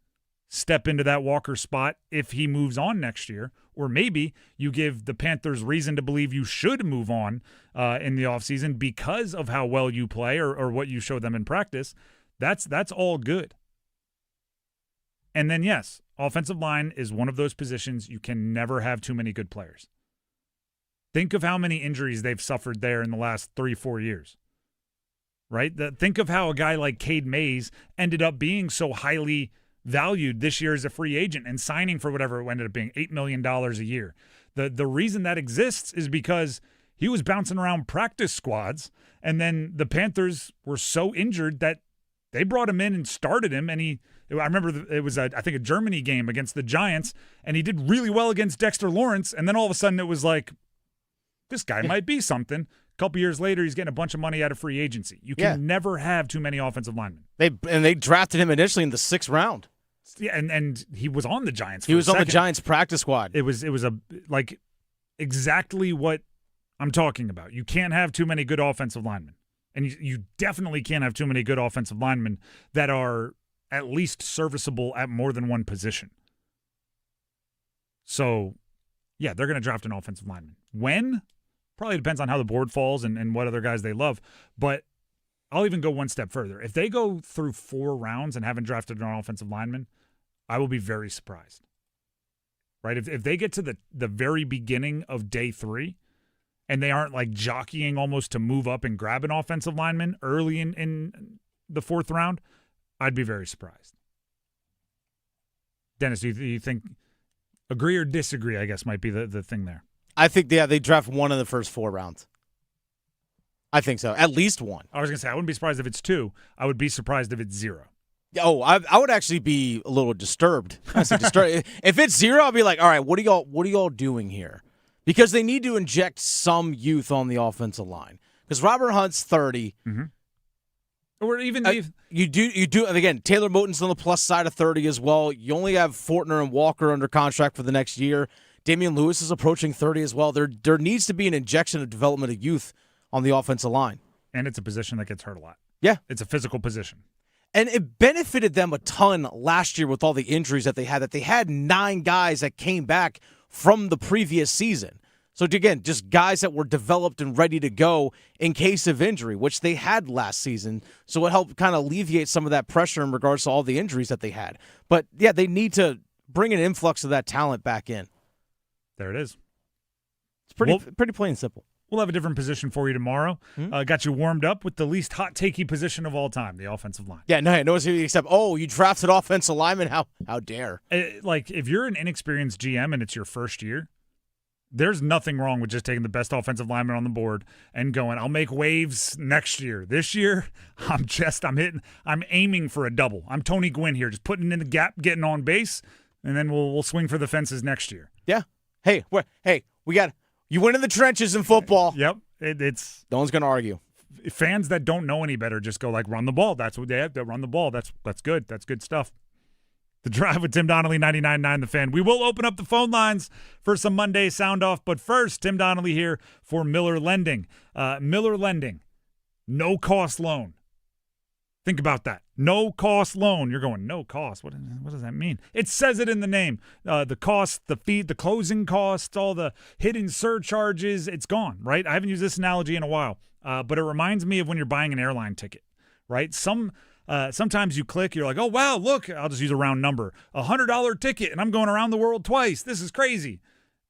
step into that Walker spot if he moves on next year, or maybe you give the Panthers reason to believe you should move on in the offseason because of how well you play or what you show them in practice, that's all good. And then, yes, offensive line is one of those positions you can never have too many good players. Think of how many injuries they've suffered there in the last 3-4 years, right? Think of how a guy like Cade Mays ended up being so highly valued this year as a free agent and signing for whatever it ended up being, $8 million a year. The reason that exists is because he was bouncing around practice squads, and then the Panthers were so injured that they brought him in and started him, and I remember it was, I think, a Germany game against the Giants, and he did really well against Dexter Lawrence, and then all of a sudden it was like, this guy might be something. A couple years later, he's getting a bunch of money out of free agency. You can never have too many offensive linemen. They drafted him initially in the 6th round. Yeah, and he was on the Giants. He was on the Giants practice squad. It was like exactly what I'm talking about. You can't have too many good offensive linemen, and you definitely can't have too many good offensive linemen that are at least serviceable at more than one position. So, yeah, they're going to draft an offensive lineman. When? Probably depends on how the board falls and what other guys they love. But I'll even go one step further. If they go through 4 rounds and haven't drafted an offensive lineman, I will be very surprised. Right? If they get to the very beginning of day 3 and they aren't like jockeying almost to move up and grab an offensive lineman early in the 4th round, I'd be very surprised. Dennis, do you think agree or disagree, I guess, might be the thing there? I think they draft one in the first 4 rounds. I think so. At least one. I was going to say, I wouldn't be surprised if it's 2. I would be surprised if it's 0. Oh, I would actually be a little disturbed. If it's 0, I'll be like, all right, what are y'all doing here? Because they need to inject some youth on the offensive line. Because Robert Hunt's 30. Mm-hmm. Or even you do again. Taylor Moton's on the plus side of 30 as well. You only have Fortner and Walker under contract for the next year. Damian Lewis is approaching 30 as well. There needs to be an injection of development of youth on the offensive line. And it's a position that gets hurt a lot. Yeah. It's a physical position. And it benefited them a ton last year with all the injuries that they had 9 guys that came back from the previous season. So again, just guys that were developed and ready to go in case of injury, which they had last season. So it helped kind of alleviate some of that pressure in regards to all the injuries that they had. But yeah, they need to bring an influx of that talent back in. There it is. It's pretty plain and simple. We'll have a different position for you tomorrow. Got you warmed up with the least hot takey position of all time, the offensive line. Yeah, no, except you drafted offensive lineman. How dare? Like if you're an inexperienced GM and it's your first year, there's nothing wrong with just taking the best offensive lineman on the board and going, I'll make waves next year. This year, I'm aiming for a double. I'm Tony Gwynn here, just putting in the gap, getting on base, and then we'll swing for the fences next year. Yeah. Hey, you win in the trenches in football. Yep. It's no one's going to argue. Fans that don't know any better just go like, run the ball. That's what they have to run the ball. That's good. That's good stuff. The Drive with Tim Donnelly, 99.9 The Fan. We will open up the phone lines for some Monday Sound Off, but first, Tim Donnelly here for Miller Lending. Miller Lending, no-cost loan. Think about that. No-cost loan. You're going, no cost. What does that mean? It says it in the name. The cost, the fee, the closing costs, all the hidden surcharges, it's gone, right? I haven't used this analogy in a while, but it reminds me of when you're buying an airline ticket, right? Sometimes you click, you're like, oh, wow, look, I'll just use a round number, $100 ticket, and I'm going around the world twice. This is crazy.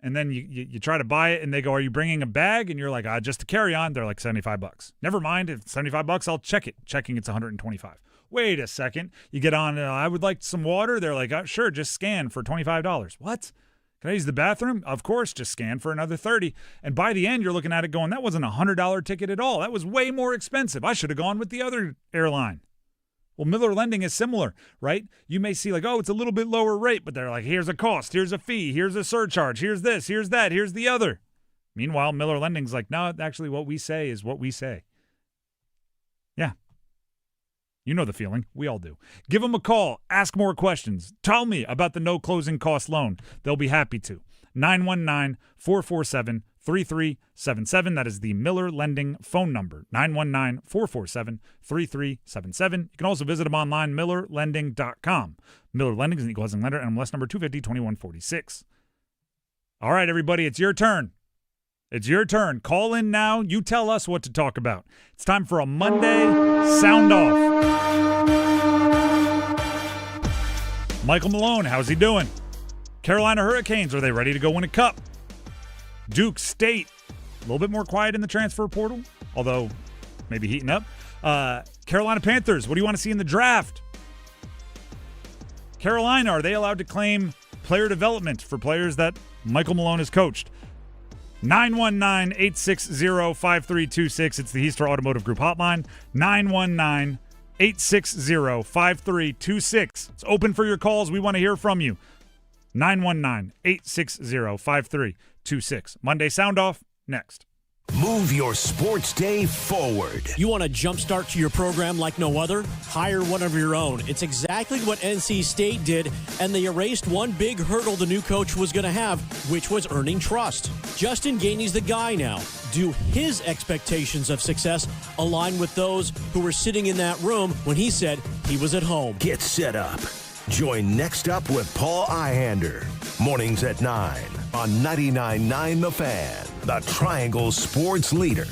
And then you try to buy it, and they go, are you bringing a bag? And you're like, just to carry on. They're like $75. Never mind. If it's $75, I'll check it. Checking it's $125. Wait a second. You get on, I would like some water. They're like, sure, just scan for $25. What? Can I use the bathroom? Of course, just scan for another $30. And by the end, you're looking at it going, that wasn't a $100 ticket at all. That was way more expensive. I should have gone with the other airline. Well, Miller Lending is similar, right? You may see like, it's a little bit lower rate, but they're like, here's a cost, here's a fee, here's a surcharge, here's this, here's that, here's the other. Meanwhile, Miller Lending's like, no, actually what we say is what we say. Yeah. You know the feeling. We all do. Give them a call. Ask more questions. Tell me about the no closing cost loan. They'll be happy to. 919-447-3377. That is the Miller Lending phone number, 919-447-3377. You can also visit them online, millerlending.com. Miller Lending is an equal housing lender, NMLS number 250-2146. All right, everybody, it's your turn. It's your turn. Call in now. You tell us what to talk about. It's time for a Monday Sound Off. Michael Malone, how's he doing? Carolina Hurricanes, are they ready to go win a cup? Duke State, a little bit more quiet in the transfer portal, although maybe heating up. Carolina Panthers, what do you want to see in the draft? Carolina, are they allowed to claim player development for players that Michael Malone has coached? 919-860-5326. It's the Heaster Automotive Group hotline. 919-860-5326. It's open for your calls. We want to hear from you. 919-860-5326. Monday Sound Off, next. Move your sports day forward. You want a jump start to your program like no other? Hire one of your own. It's exactly what NC State did, and they erased one big hurdle the new coach was going to have, which was earning trust. Justin Gainey's the guy now. Do his expectations of success align with those who were sitting in that room when he said he was at home? Get set up. Join Next Up with Paul Ihander. Mornings at 9 on 99.9 The Fan, the Triangle Sports Leader.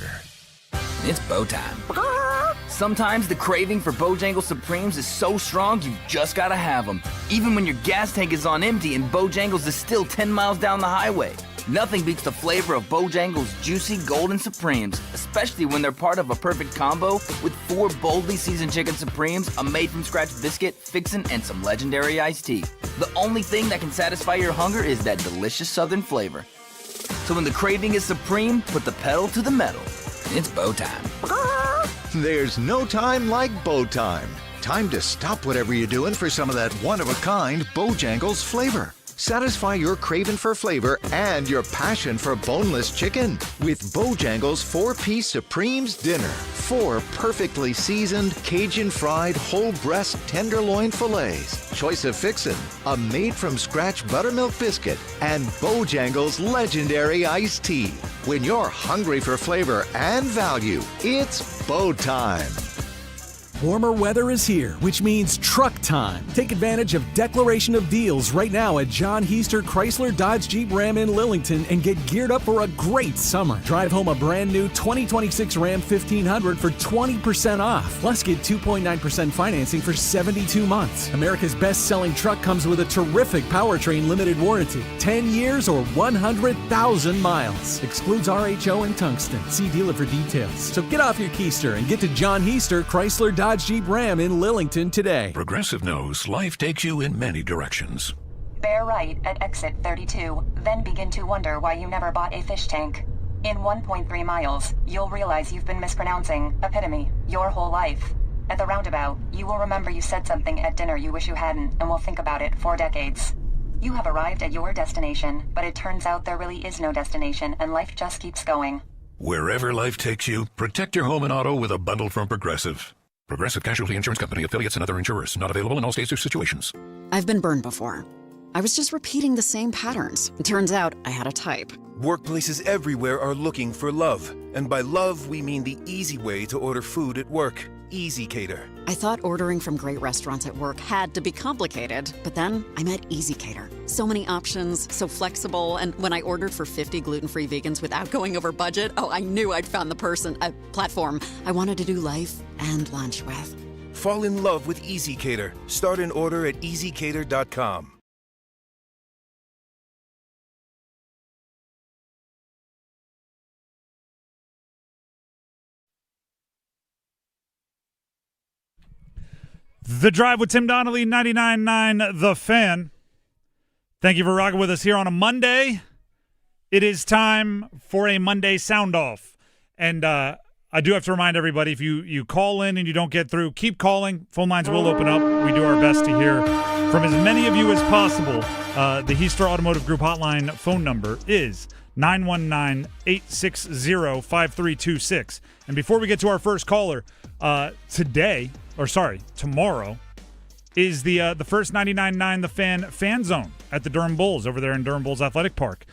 It's bow time. Sometimes the craving for Bojangles Supremes is so strong you've just gotta have them. Even when your gas tank is on empty and Bojangles is still 10 miles down the highway. Nothing beats the flavor of Bojangles' juicy golden Supremes, especially when they're part of a perfect combo with 4 boldly seasoned chicken Supremes, a made-from-scratch biscuit, fixin', and some legendary iced tea. The only thing that can satisfy your hunger is that delicious southern flavor. So when the craving is supreme, put the pedal to the metal. It's bow time. There's no time like bow time. Time to stop whatever you're doing for some of that one-of-a-kind Bojangles flavor. Satisfy your craving for flavor and your passion for boneless chicken with Bojangles 4-piece Supremes Dinner. 4 perfectly seasoned, Cajun-fried, whole breast tenderloin fillets, choice of fixin', a made-from-scratch buttermilk biscuit, and Bojangles' legendary iced tea. When you're hungry for flavor and value, it's bow time. Warmer weather is here, which means truck time. Take advantage of Declaration of Deals right now at John Heister Chrysler Dodge Jeep Ram in Lillington and get geared up for a great summer. Drive home a brand new 2026 Ram 1500 for 20% off. Plus get 2.9% financing for 72 months. America's best-selling truck comes with a terrific powertrain limited warranty. 10 years or 100,000 miles. Excludes RHO and tungsten. See dealer for details. So get off your keister and get to John Heister Chrysler Dodge Jeep Ram in Lillington today. Progressive knows life takes you in many directions. Bear right at exit 32, then begin to wonder why you never bought a fish tank. In 1.3 miles, you'll realize you've been mispronouncing epitome your whole life. At the roundabout, you will remember you said something at dinner you wish you hadn't and will think about it for decades. You have arrived at your destination, but it turns out there really is no destination and life just keeps going. Wherever life takes you, protect your home and auto with a bundle from Progressive. Progressive Casualty Insurance Company, affiliates, and other insurers. Not available in all states or situations. I've been burned before. I was just repeating the same patterns. It turns out I had a type. Workplaces everywhere are looking for love. And by love, we mean the easy way to order food at work. Easy Cater. I thought ordering from great restaurants at work had to be complicated, but then I met Easy Cater. So many options, so flexible, and when I ordered for 50 gluten-free vegans without going over budget, I knew I'd found the platform I wanted to do life and lunch with. Fall in love with Easy Cater. Start an order at easycater.com. The Drive with Tim Donnelly, 99.9 The Fan. Thank you for rocking with us here on a Monday. It is time for a Monday Soundoff. And I do have to remind everybody, if you call in and you don't get through, keep calling. Phone lines will open up. We do our best to hear from as many of you as possible. The Heister Automotive Group hotline phone number is 919-860-5326. And before we get to our first caller, tomorrow is the first 99.9 The Fan Zone at the Durham Bulls over there in Durham Bulls Athletic Park,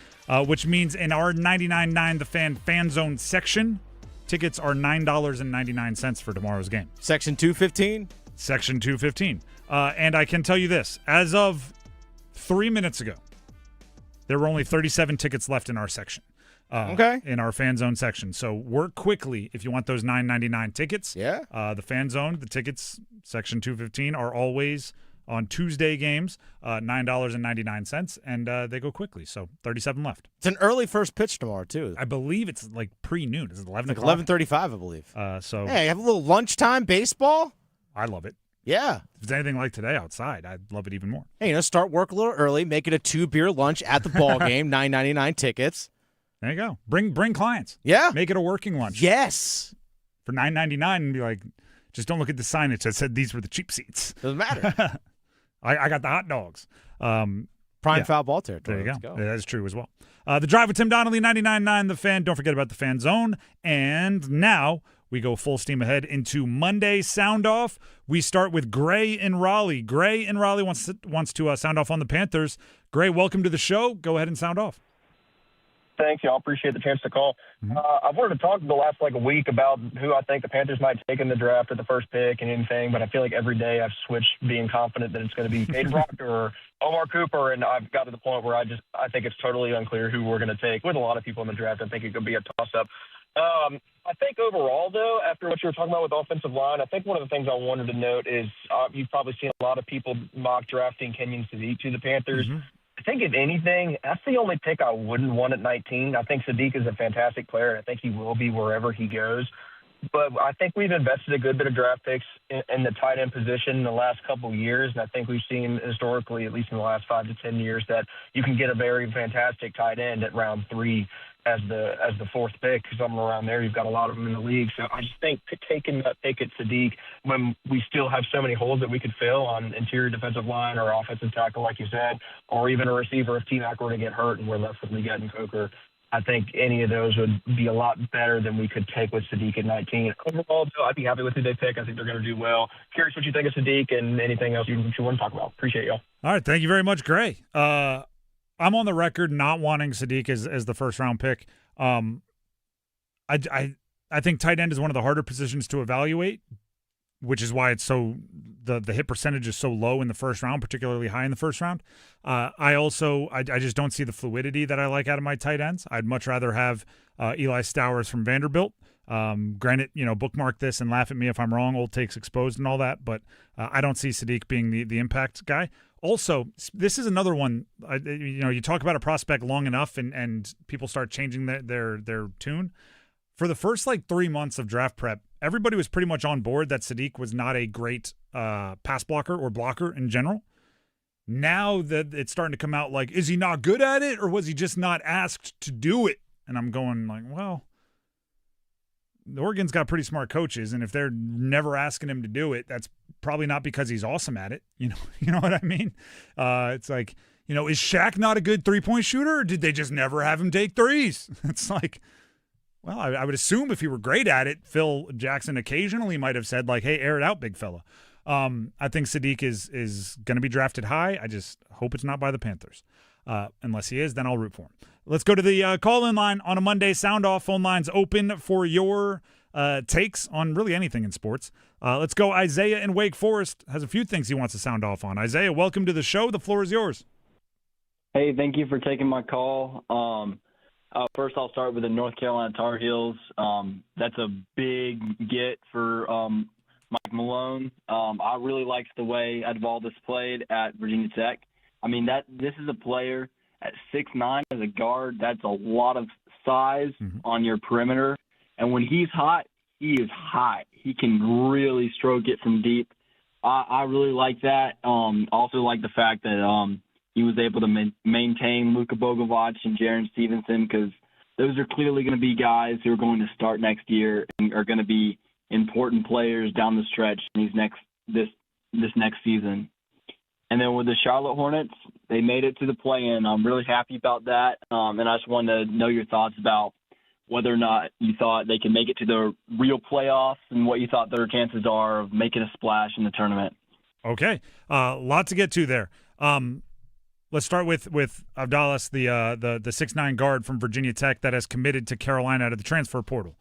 which means in our 99.9 The Fan Zone section, tickets are $9.99 for tomorrow's game. Section 215? Section 215. And I can tell you this, as of 3 minutes ago, there were only 37 tickets left in our section. In our Fan Zone section. So work quickly if you want those $9.99 tickets. Yeah. The Fan Zone, the tickets, section 215, are always on Tuesday games, $9.99, and they go quickly. So 37 left. It's an early first pitch tomorrow, too. I believe it's like pre-noon. Is it 11 o'clock? 11:35, I believe. So hey, have a little lunchtime baseball? I love it. Yeah. If it's anything like today outside, I'd love it even more. Hey, start work a little early, make it a 2-beer lunch at the ball game, $9.99 tickets. There you go. Bring clients. Yeah. Make it a working lunch. Yes. For $9.99 and be like, just don't look at the signage that said these were the cheap seats. Doesn't matter. I got the hot dogs. Prime foul ball territory. There you go. That is true as well. The Drive with Tim Donnelly, 99.9 The Fan. Don't forget about the Fan Zone. And now we go full steam ahead into Monday Soundoff. We start with Gray in Raleigh. Gray in Raleigh wants to sound off on the Panthers. Gray, welcome to the show. Go ahead and sound off. Thanks, y'all. Appreciate the chance to call. I've wanted to talk the last a week about who I think the Panthers might take in the draft at the first pick and anything, but I feel like every day I've switched being confident that it's going to be Caden Brock or Omar Cooper, and I've got to the point where I think it's totally unclear who we're going to take. With a lot of people in the draft, I think it could be a toss-up. I think overall, though, after what you were talking about with offensive line, I think one of the things I wanted to note is you've probably seen a lot of people mock drafting Kenyon Sadiq to the Panthers. Mm-hmm. I think, if anything, that's the only pick I wouldn't want at 19. I think Sadiq is a fantastic player, and I think he will be wherever he goes. But I think we've invested a good bit of draft picks in the tight end position in the last couple of years, and I think we've seen historically, at least in the last 5 to 10 years, that you can get a very fantastic tight end at round 3 as the fourth pick. Somewhere around there, you've got a lot of them in the league. So I just think taking that pick at Sadiq when we still have so many holes that we could fill on interior defensive line or offensive tackle, like you said, or even a receiver if T-Mac were to get hurt and we're left with Leggett and Coker, I think any of those would be a lot better than we could take with Sadiq at 19. Overall, though, I'd be happy with who they pick. I think they're going to do well. Curious what you think of Sadiq and anything else you want to talk about. Appreciate y'all. All right. Thank you very much, Gray. I'm on the record not wanting Sadiq as the first-round pick. I think tight end is one of the harder positions to evaluate, which is why it's so the hit percentage is so low in the first round, particularly high in the first round. I just don't see the fluidity that I like out of my tight ends. I'd much rather have Eli Stowers from Vanderbilt. Granted, bookmark this and laugh at me if I'm wrong, old takes exposed and all that, but I don't see Sadiq being the impact guy. Also, this is another one, you talk about a prospect long enough and people start changing their tune. For the first 3 months of draft prep, everybody was pretty much on board that Sadiq was not a great pass blocker or blocker in general. Now that it's starting to come out is he not good at it, or was he just not asked to do it? And I'm going well, Oregon's got pretty smart coaches, and if they're never asking him to do it, that's probably not because he's awesome at it. You know what I mean? It's is Shaq not a good three-point shooter, or did they just never have him take threes? It's well, I would assume if he were great at it, Phil Jackson occasionally might have said, hey, air it out, big fella. I think Sadiq is going to be drafted high. I just hope it's not by the Panthers. Unless he is, then I'll root for him. Let's go to the call-in line on a Monday. Soundoff phone lines open for your takes on really anything in sports. Let's go. Isaiah in Wake Forest has a few things he wants to sound off on. Isaiah, welcome to the show. The floor is yours. Hey, thank you for taking my call. First, I'll start with the North Carolina Tar Heels. That's a big get for Mike Malone. I really liked the way Advaldas played at Virginia Tech. This is a player at 6'9" as a guard. That's a lot of size on your perimeter. And when he's hot, he is hot. He can really stroke it from deep. I really like that. Also like the fact that he was able to maintain Luka Bogovic and Jaren Stevenson, because those are clearly going to be guys who are going to start next year and are going to be important players down the stretch in this next season. And then with the Charlotte Hornets, they made it to the play-in. I'm really happy about that. And I just wanted to know your thoughts about whether or not you thought they could make it to the real playoffs and what you thought their chances are of making a splash in the tournament. Okay. Lot to get to there. Let's start with Abdallas, the 6'9" guard from Virginia Tech that has committed to Carolina out of the transfer portal.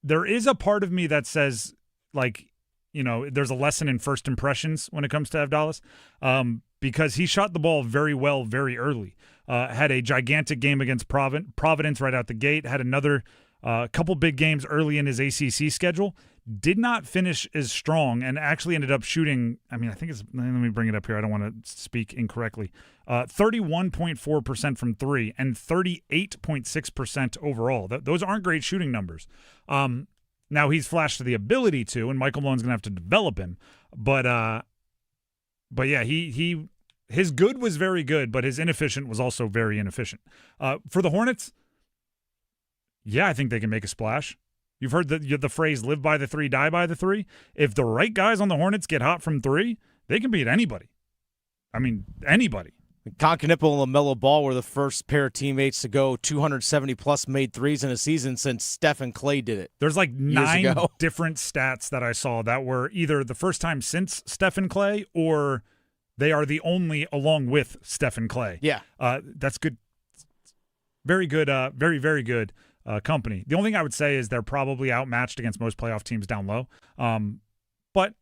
There is a part of me that says, there's a lesson in first impressions when it comes to Abdallas, because he shot the ball very well very early. Had a gigantic game against Providence right out the gate, had another couple big games early in his ACC schedule, did not finish as strong, and actually ended up shooting, let me bring it up here, I don't want to speak incorrectly, 31.4% from three and 38.6% overall. Those aren't great shooting numbers. Now he's flashed the ability to, and Michael Malone's going to have to develop him, but yeah, his good was very good, but his inefficient was also very inefficient. For the Hornets, yeah, I think they can make a splash. You've heard the phrase "live by the three, die by the three." If the right guys on the Hornets get hot from three, they can beat anybody. Anybody. Con Knipple and LaMelo Ball were the first pair of teammates to go 270-plus made threes in a season since Steph and Clay did it. There's 9 different stats that I saw that were either the first time since Steph and Clay, or they are the only along with Steph and Clay. Yeah. That's good. Very good. Very, very good company. The only thing I would say is they're probably outmatched against most playoff teams down low. But,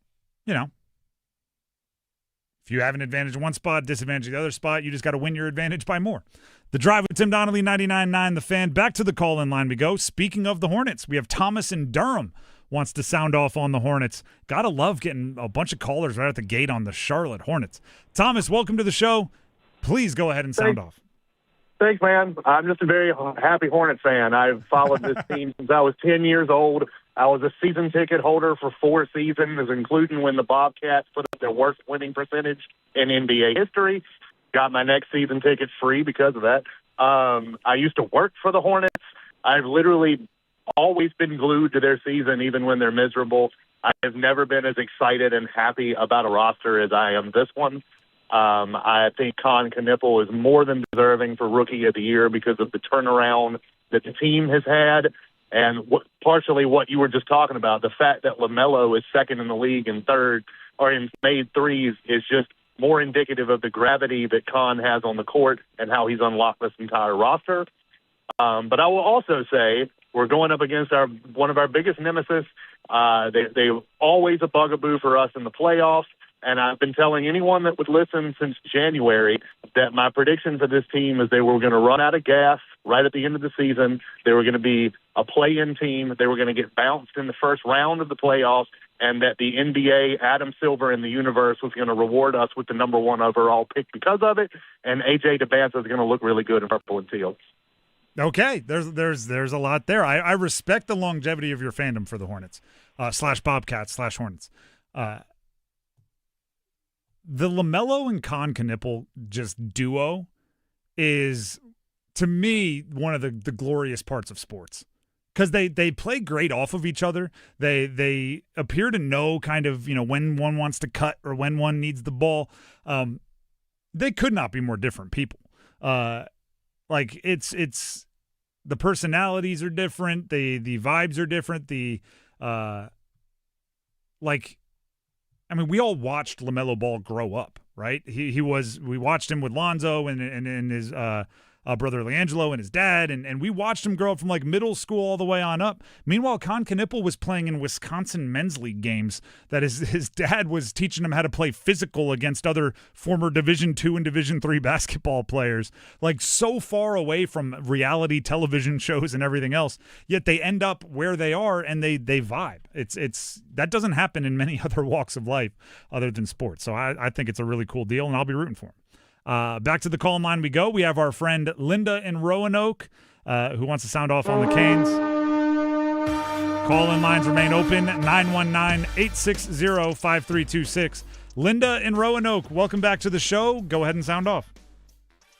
if you have an advantage in one spot, disadvantage in the other spot, you just got to win your advantage by more. The Drive with Tim Donnelly, 99.9 The Fan. Back to the call-in line we go. Speaking of the Hornets, we have Thomas in Durham wants to sound off on the Hornets. Gotta love getting a bunch of callers right at the gate on the Charlotte Hornets. Thomas, welcome to the show. Please go ahead and sound off. Thanks, man. I'm just a very happy Hornets fan. I've followed this team since I was 10 years old. I was a season ticket holder for 4 seasons, including when the Bobcats put up their worst winning percentage in NBA history. Got my next season ticket free because of that. I used to work for the Hornets. I've literally always been glued to their season, even when they're miserable. I have never been as excited and happy about a roster as I am this one. I think Con Knipple is more than deserving for Rookie of the Year because of the turnaround that the team has had, and partially what you were just talking about, the fact that LaMelo is second in the league and third or in made threes is just more indicative of the gravity that Con has on the court and how he's unlocked this entire roster. But I will also say we're going up against one of our biggest nemesis. They're always a bugaboo for us in the playoffs. And I've been telling anyone that would listen since January that my prediction for this team is they were going to run out of gas right at the end of the season. They were going to be a play-in team. They were going to get bounced in the first round of the playoffs, and that the NBA, Adam Silver in the universe, was going to reward us with the number 1 overall pick because of it. And A.J. DeBanza is going to look really good in purple and teal. Okay, there's a lot there. I respect the longevity of your fandom for the Hornets, /Bobcats/Hornets. The LaMelo and Con Knipple just duo is, to me, one of the glorious parts of sports, because they play great off of each other. They appear to know kind of, when one wants to cut or when one needs the ball. They could not be more different people. It's the personalities are different, the vibes are different. We all watched LaMelo Ball grow up, right? We watched him with Lonzo and his brother LeAngelo and his dad, and we watched him grow up from like middle school all the way on up. Meanwhile, Con Knipple was playing in Wisconsin men's league games that his dad was teaching him how to play physical against other former Division II and Division III basketball players, like so far away from reality television shows and everything else, yet they end up where they are and they vibe. It's that doesn't happen in many other walks of life other than sports. So I think it's a really cool deal, and I'll be rooting for him. Back to the call line we go. We have our friend Linda in Roanoke who wants to sound off on the Canes. Call-in lines remain open, 919-860-5326. Linda in Roanoke, welcome back to the show. Go ahead and sound off.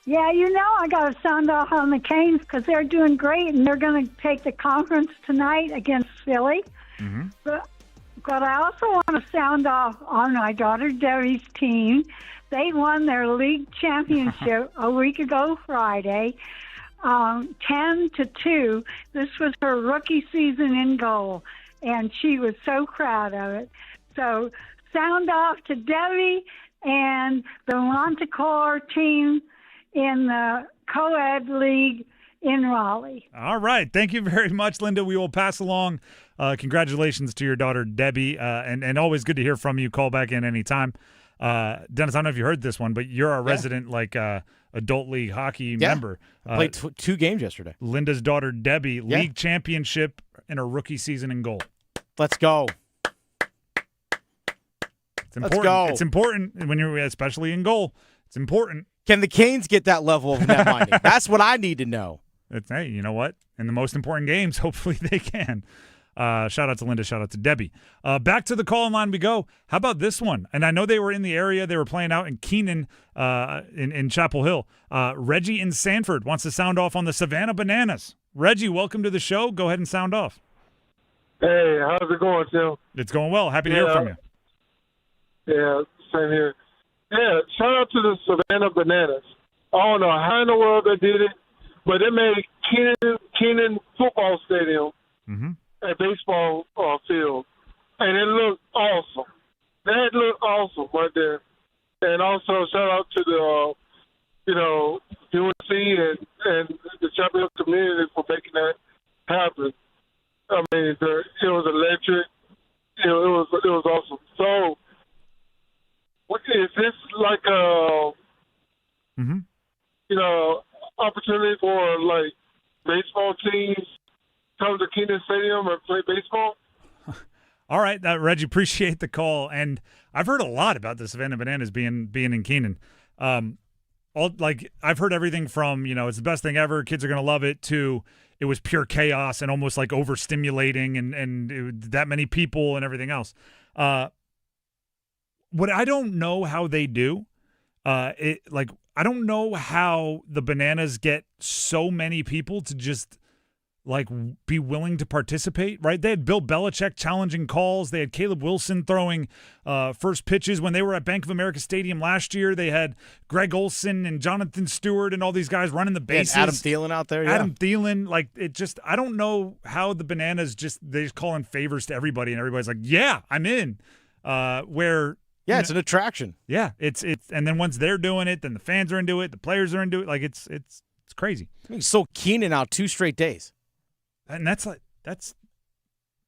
Yeah, I got to sound off on the Canes because they're doing great, and they're going to take the conference tonight against Philly. Mm-hmm. But I also want to sound off on my daughter Debbie's team. They won their league championship a week ago Friday, 10-2. This was her rookie season in goal, and she was so proud of it. So sound off to Debbie and the Montecore team in the co-ed league in Raleigh. All right. Thank you very much, Linda. We will pass along congratulations to your daughter, Debbie, and always good to hear from you. Call back in anytime. Dennis, I don't know if you heard this one, but you're our resident adult league hockey member. Played 2 games yesterday. Linda's daughter, Debbie, league championship in her rookie season in goal. Let's go. It's important. Let's go. It's important when you're, especially in goal. It's important. Can the Canes get that level of net minding? That's what I need to know. Hey, you know what? In the most important games, hopefully they can. Shout out to Linda. Shout out to Debbie. Back to the call-in line we go. How about this one? And I know they were in the area. They were playing out in Keenan in Chapel Hill. Reggie in Sanford wants to sound off on the Savannah Bananas. Reggie, welcome to the show. Go ahead and sound off. Hey, how's it going, Tim? It's going well. Happy to hear from you. Yeah, same here. Yeah, shout out to the Savannah Bananas. I don't know how in the world they did it, but they made Keenan football stadium a baseball field, and it looked awesome. That looked awesome right there. And also shout out to the, UNC and the Chapel Hill community for making that happen. I mean, it was electric. It was awesome. So, is this like a, opportunity for like baseball teams come to Keenan Stadium and play baseball? All right, Reggie, appreciate the call. And I've heard a lot about the Savannah Bananas being in Keenan. I've heard everything from, it's the best thing ever, kids are going to love it, to it was pure chaos and almost like overstimulating and that many people and everything else. What I don't know how they do, I don't know how the Bananas get so many people to just be willing to participate, right? They had Bill Belichick challenging calls. They had Caleb Wilson throwing first pitches when they were at Bank of America Stadium last year. They had Greg Olson and Jonathan Stewart and all these guys running the bases. Adam Thielen out there. Adam Thielen, I don't know how the Bananas they just call in favors to everybody and everybody's like, yeah, I'm in. It's an attraction. Yeah, it's and then once they're doing it, then the fans are into it, the players are into it. Like it's crazy. He sold Keenan out 2 straight days. And that's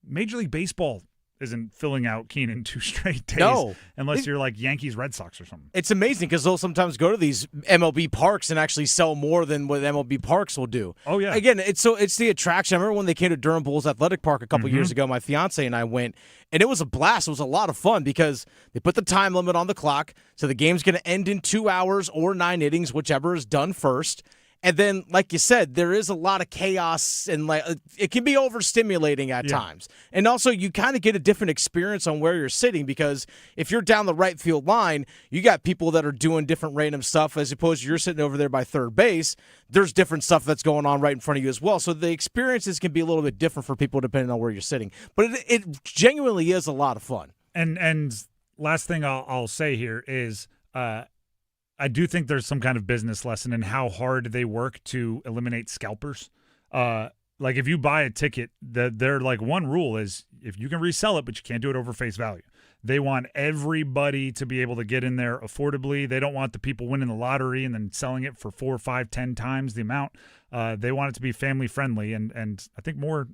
Major League Baseball isn't filling out Keenan 2 straight days. No. Unless you're like Yankees, Red Sox or something. It's amazing because they'll sometimes go to these MLB parks and actually sell more than what MLB parks will do. Oh, yeah. Again, it's the attraction. I remember when they came to Durham Bulls Athletic Park a couple years ago, my fiance and I went, and it was a blast. It was a lot of fun because they put the time limit on the clock, so the game's going to end in 2 hours or 9 innings, whichever is done first. And then, like you said, there is a lot of chaos, and it can be overstimulating at times. And also, you kind of get a different experience on where you're sitting because if you're down the right field line, you got people that are doing different random stuff as opposed to you're sitting over there by third base. There's different stuff that's going on right in front of you as well. So the experiences can be a little bit different for people depending on where you're sitting. But it genuinely is a lot of fun. And last thing I'll say here is I do think there's some kind of business lesson in how hard they work to eliminate scalpers. Like if you buy a ticket, their like one rule is if you can resell it, but you can't do it over face value. They want everybody to be able to get in there affordably. They don't want the people winning the lottery and then selling it for 4, 5, 10 times the amount. They want it to be family friendly, and I think more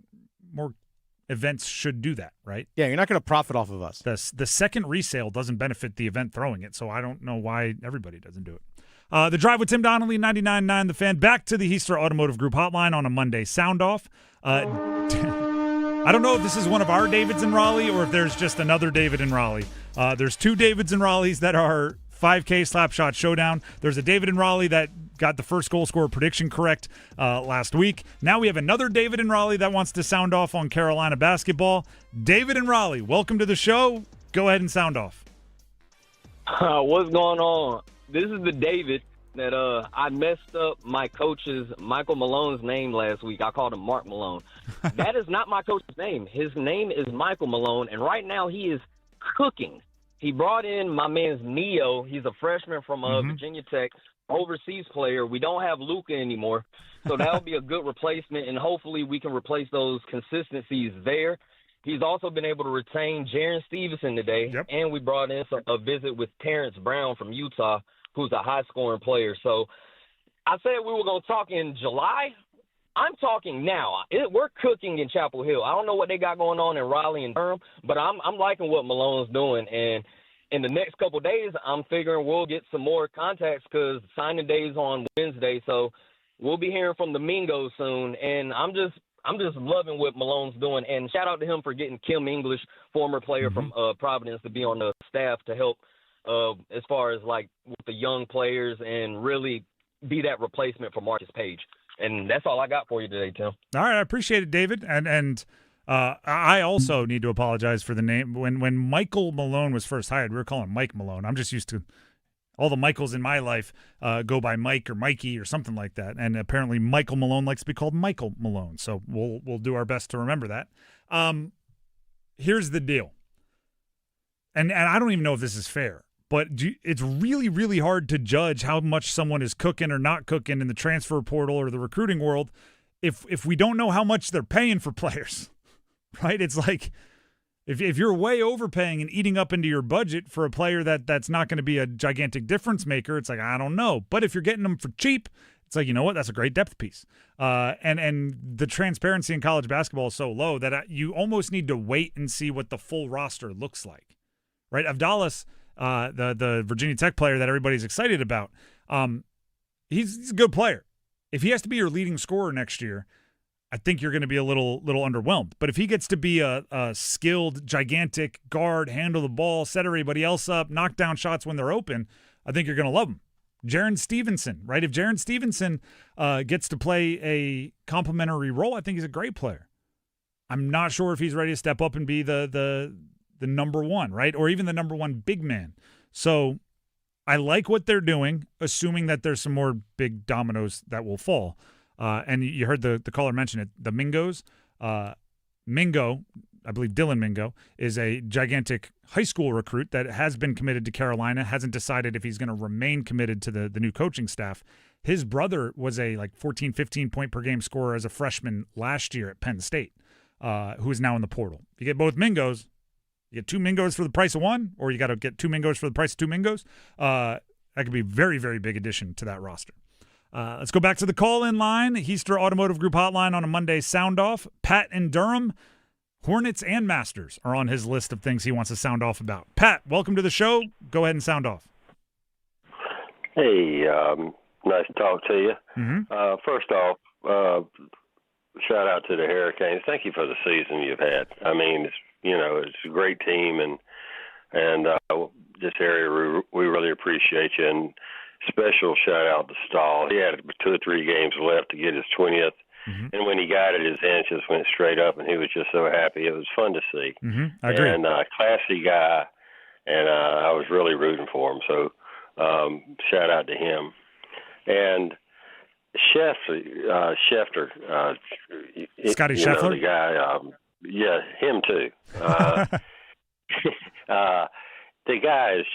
events should do that, right? Yeah, you're not going to profit off of us. The second resale doesn't benefit the event throwing it, so I don't know why everybody doesn't do it. The Drive with Tim Donnelly, 99.9 The Fan. Back to the Heister Automotive Group hotline on a Monday. Soundoff. I don't know if this is one of our Davids in Raleigh or if there's just another David in Raleigh. There's 2 Davids in Raleighs that are 5K Slapshot Showdown. There's a David in Raleigh that got the first goal scorer prediction correct last week. Now we have another David in Raleigh that wants to sound off on Carolina basketball. David in Raleigh, welcome to the show. Go ahead and sound off. What's going on? This is the David that I messed up my coach's Michael Malone's name last week. I called him Mark Malone. That is not my coach's name. His name is Michael Malone, and right now he is cooking. He brought in my man's Neo. He's a freshman from Virginia Tech, overseas player. We don't have Luka anymore, so that'll be a good replacement, and hopefully we can replace those consistencies there. He's also been able to retain Jaren Stevenson today, and we brought in a visit with Terrence Brown from Utah, who's a high-scoring player. So I said we were going to talk in July. I'm talking now. We're cooking in Chapel Hill. I don't know what they got going on in Raleigh and Durham, but I'm liking what Malone's doing. And in the next couple of days, I'm figuring we'll get some more contacts because signing day is on Wednesday. So we'll be hearing from the Mingos soon. And I'm just loving what Malone's doing. And shout out to him for getting Kim English, former player from Providence, to be on the staff to help as far as like with the young players and really be that replacement for Marcus Page. And that's all I got for you today, Tim. All right, I appreciate it, David. And I also need to apologize for the name. When Michael Malone was first hired, we were calling him Mike Malone. I'm just used to all the Michaels in my life go by Mike or Mikey or something like that. And apparently Michael Malone likes to be called Michael Malone. So we'll do our best to remember that. Here's the deal. And I don't even know if this is fair. But it's really, really hard to judge how much someone is cooking or not cooking in the transfer portal or the recruiting world if we don't know how much they're paying for players, right? It's like if you're way overpaying and eating up into your budget for a player that's not going to be a gigantic difference maker, it's like, I don't know. But if you're getting them for cheap, it's like, you know what? That's a great depth piece. And the transparency in college basketball is so low that you almost need to wait and see what the full roster looks like, right? Avdalas, the Virginia Tech player that everybody's excited about, he's a good player. If he has to be your leading scorer next year, I think you're going to be a little underwhelmed. But if he gets to be a skilled, gigantic guard, handle the ball, set everybody else up, knock down shots when they're open, I think you're going to love him. Jaren Stevenson, right? If Jaren Stevenson gets to play a complementary role, I think he's a great player. I'm not sure if he's ready to step up and be the number one, right? Or even the number one big man. So I like what they're doing, assuming that there's some more big dominoes that will fall. And you heard the caller mention it, the Mingos. Mingo, I believe Dylan Mingo, is a gigantic high school recruit that has been committed to Carolina, hasn't decided if he's going to remain committed to the new coaching staff. His brother was a 14, 15 point per game scorer as a freshman last year at Penn State, who is now in the portal. You get both Mingos. You get 2 Mingos for the price of 1, or you got to get 2 Mingos for the price of 2 Mingos. That could be a very, very big addition to that roster. Let's go back to the call-in line. Heister Automotive Group hotline on a Monday sound off. Pat in Durham, Hornets and Masters are on his list of things he wants to sound off about. Pat, welcome to the show. Go ahead and sound off. Hey, nice to talk to you. First off, shout out to the Hurricanes. Thank you for the season you've had. I mean, it's a great team, and this area we really appreciate you. And special shout out to Stahl. He had 2 or 3 games left to get his 20th, and when he got it, his hands just went straight up, and he was just so happy. It was fun to see. I agree. And classy guy, and I was really rooting for him. So shout out to him. And Schefter, Scotty Scheffler, the guy. Yeah, him too. The guy is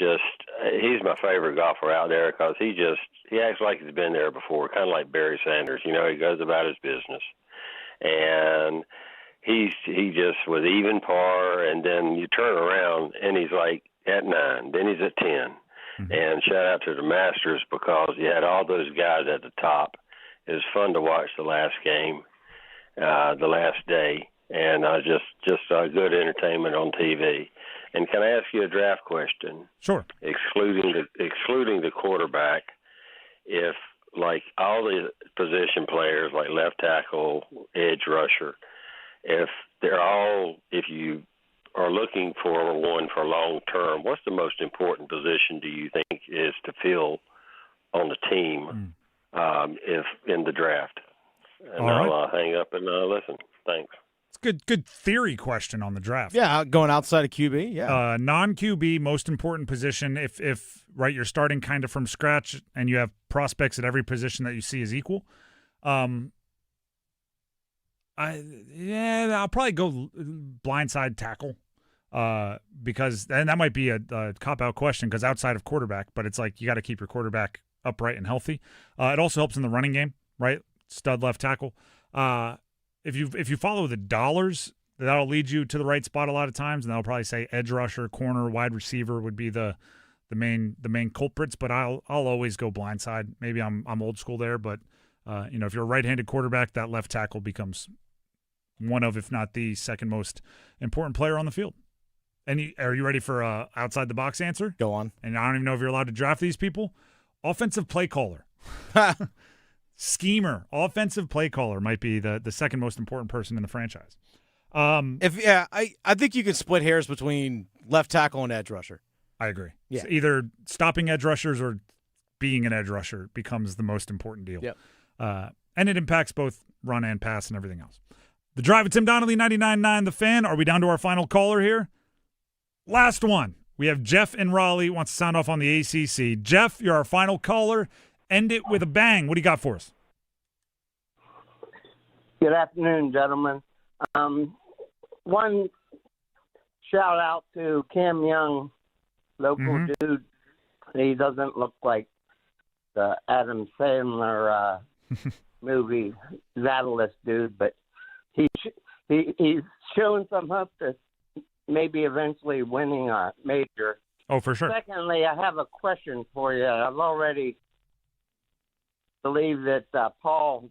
he's my favorite golfer out there because he acts like he's been there before, kind of like Barry Sanders. He goes about his business. And he just with even par, and then you turn around and he's like at 9, then he's at 10. And shout out to the Masters because you had all those guys at the top. It was fun to watch the last game, the last day, and just good entertainment on TV. And can I ask you a draft question? Sure. Excluding the quarterback, if like all the position players, like left tackle, edge rusher, if you are looking for one for long term, what's the most important position do you think is to fill on the team if in the draft? And I'll hang up and listen. Thanks. It's good theory question on the draft. Yeah, going outside of QB. Yeah, non-QB, most important position. If you're starting kind of from scratch and you have prospects at every position that you see is equal. I'll probably go blindside tackle. Because that might be a cop-out question because outside of quarterback, but it's like you got to keep your quarterback upright and healthy. It also helps in the running game, right? Stud left tackle. If you follow the dollars, that'll lead you to the right spot a lot of times, and that'll probably say edge rusher, corner, wide receiver would be the main culprits. But I'll always go blindside. Maybe I'm old school there, but if you're a right-handed quarterback, that left tackle becomes one of, if not the second most important player on the field. And are you ready for a outside the box answer? Go on. And I don't even know if you're allowed to draft these people. Offensive play caller. Schemer. Offensive play caller might be the second most important person in the franchise. I think you can split hairs between left tackle and edge rusher. I agree. Yeah. So either stopping edge rushers or being an edge rusher becomes the most important deal. Yep. And it impacts both run and pass and everything else. The Drive with Tim Donnelly, 99.9 The Fan. Are we down to our final caller here? Last one. We have Jeff in Raleigh, wants to sound off on the ACC. Jeff, you're our final caller. End it with a bang. What do you got for us? Good afternoon, gentlemen. One shout out to Cam Young, local dude. He doesn't look like the Adam Sandler movie Zadalist dude, but he's showing some hope to maybe eventually winning a major. Oh, for sure. Secondly, I have a question for you. I've already believed that Paul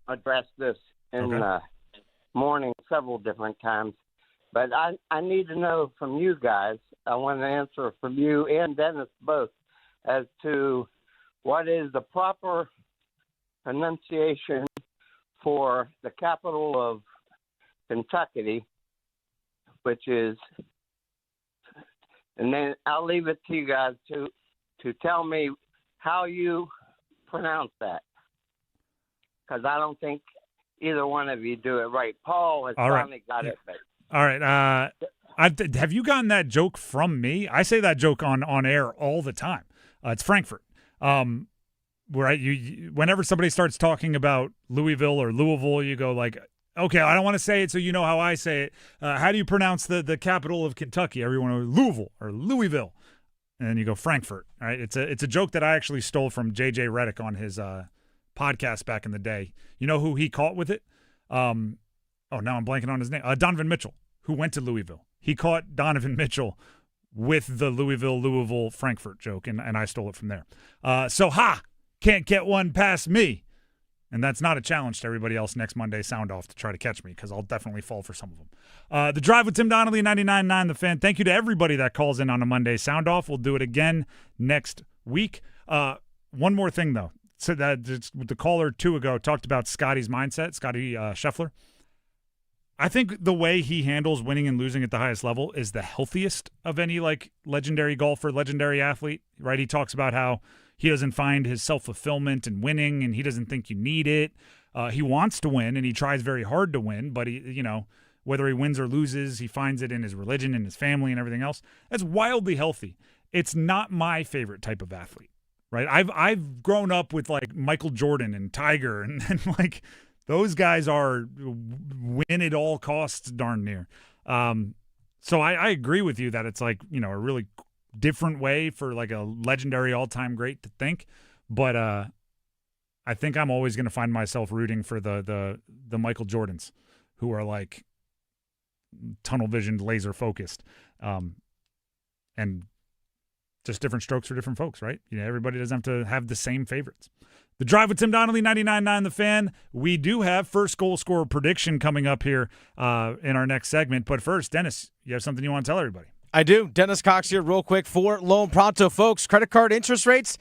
addressed this in the morning several different times, but I need to know from you guys, I want an answer from you and Dennis both, as to what is the proper pronunciation for the capital of Kentucky, which is, and then I'll leave it to you guys to tell me how you pronounce that, because I don't think either one of you do it right. Paul has finally got it. But all right. Have you gotten that joke from me? I say that joke on air all the time. It's Frankfurt. Where whenever somebody starts talking about Louisville or Louisville, you go like, okay, I don't want to say it so you know how I say it. How do you pronounce the capital of Kentucky? Everyone goes Louisville or Louisville. And then you go Frankfurt. All right? It's a joke that I actually stole from J.J. Redick on his podcast back in the day. You know who he caught with it? Now I'm blanking on his name. Donovan Mitchell, who went to Louisville. He caught Donovan Mitchell with the Louisville, Frankfurt joke, and I stole it from there. can't get one past me. And that's not a challenge to everybody else next Monday Soundoff to try to catch me, because I'll definitely fall for some of them. The Drive with Tim Donnelly, 99.9 The Fan. Thank you to everybody that calls in on a Monday Soundoff. We'll do it again next week. One more thing, though. So that the caller 2 ago talked about Scotty's mindset, Scotty Scheffler. I think the way he handles winning and losing at the highest level is the healthiest of any legendary golfer, legendary athlete, right? He talks about how he doesn't find his self-fulfillment in winning, and he doesn't think you need it. He wants to win, and he tries very hard to win, but whether he wins or loses, he finds it in his religion and his family and everything else. That's wildly healthy. It's not my favorite type of athlete, right? I've grown up with Michael Jordan and Tiger, and those guys are win at all costs darn near. So I agree with you that it's a really different way for a legendary all-time great to think. But I think I'm always going to find myself rooting for the Michael Jordans, who are tunnel visioned, laser focused. And just different strokes for different folks, right? Everybody doesn't have to have the same favorites. The Drive with Tim Donnelly, 99.9 The Fan. We do have first goal scorer prediction coming up here in our next segment. But first, Dennis, you have something you want to tell everybody? I do. Dennis Cox here real quick for Loan Pronto. Folks, credit card interest rates,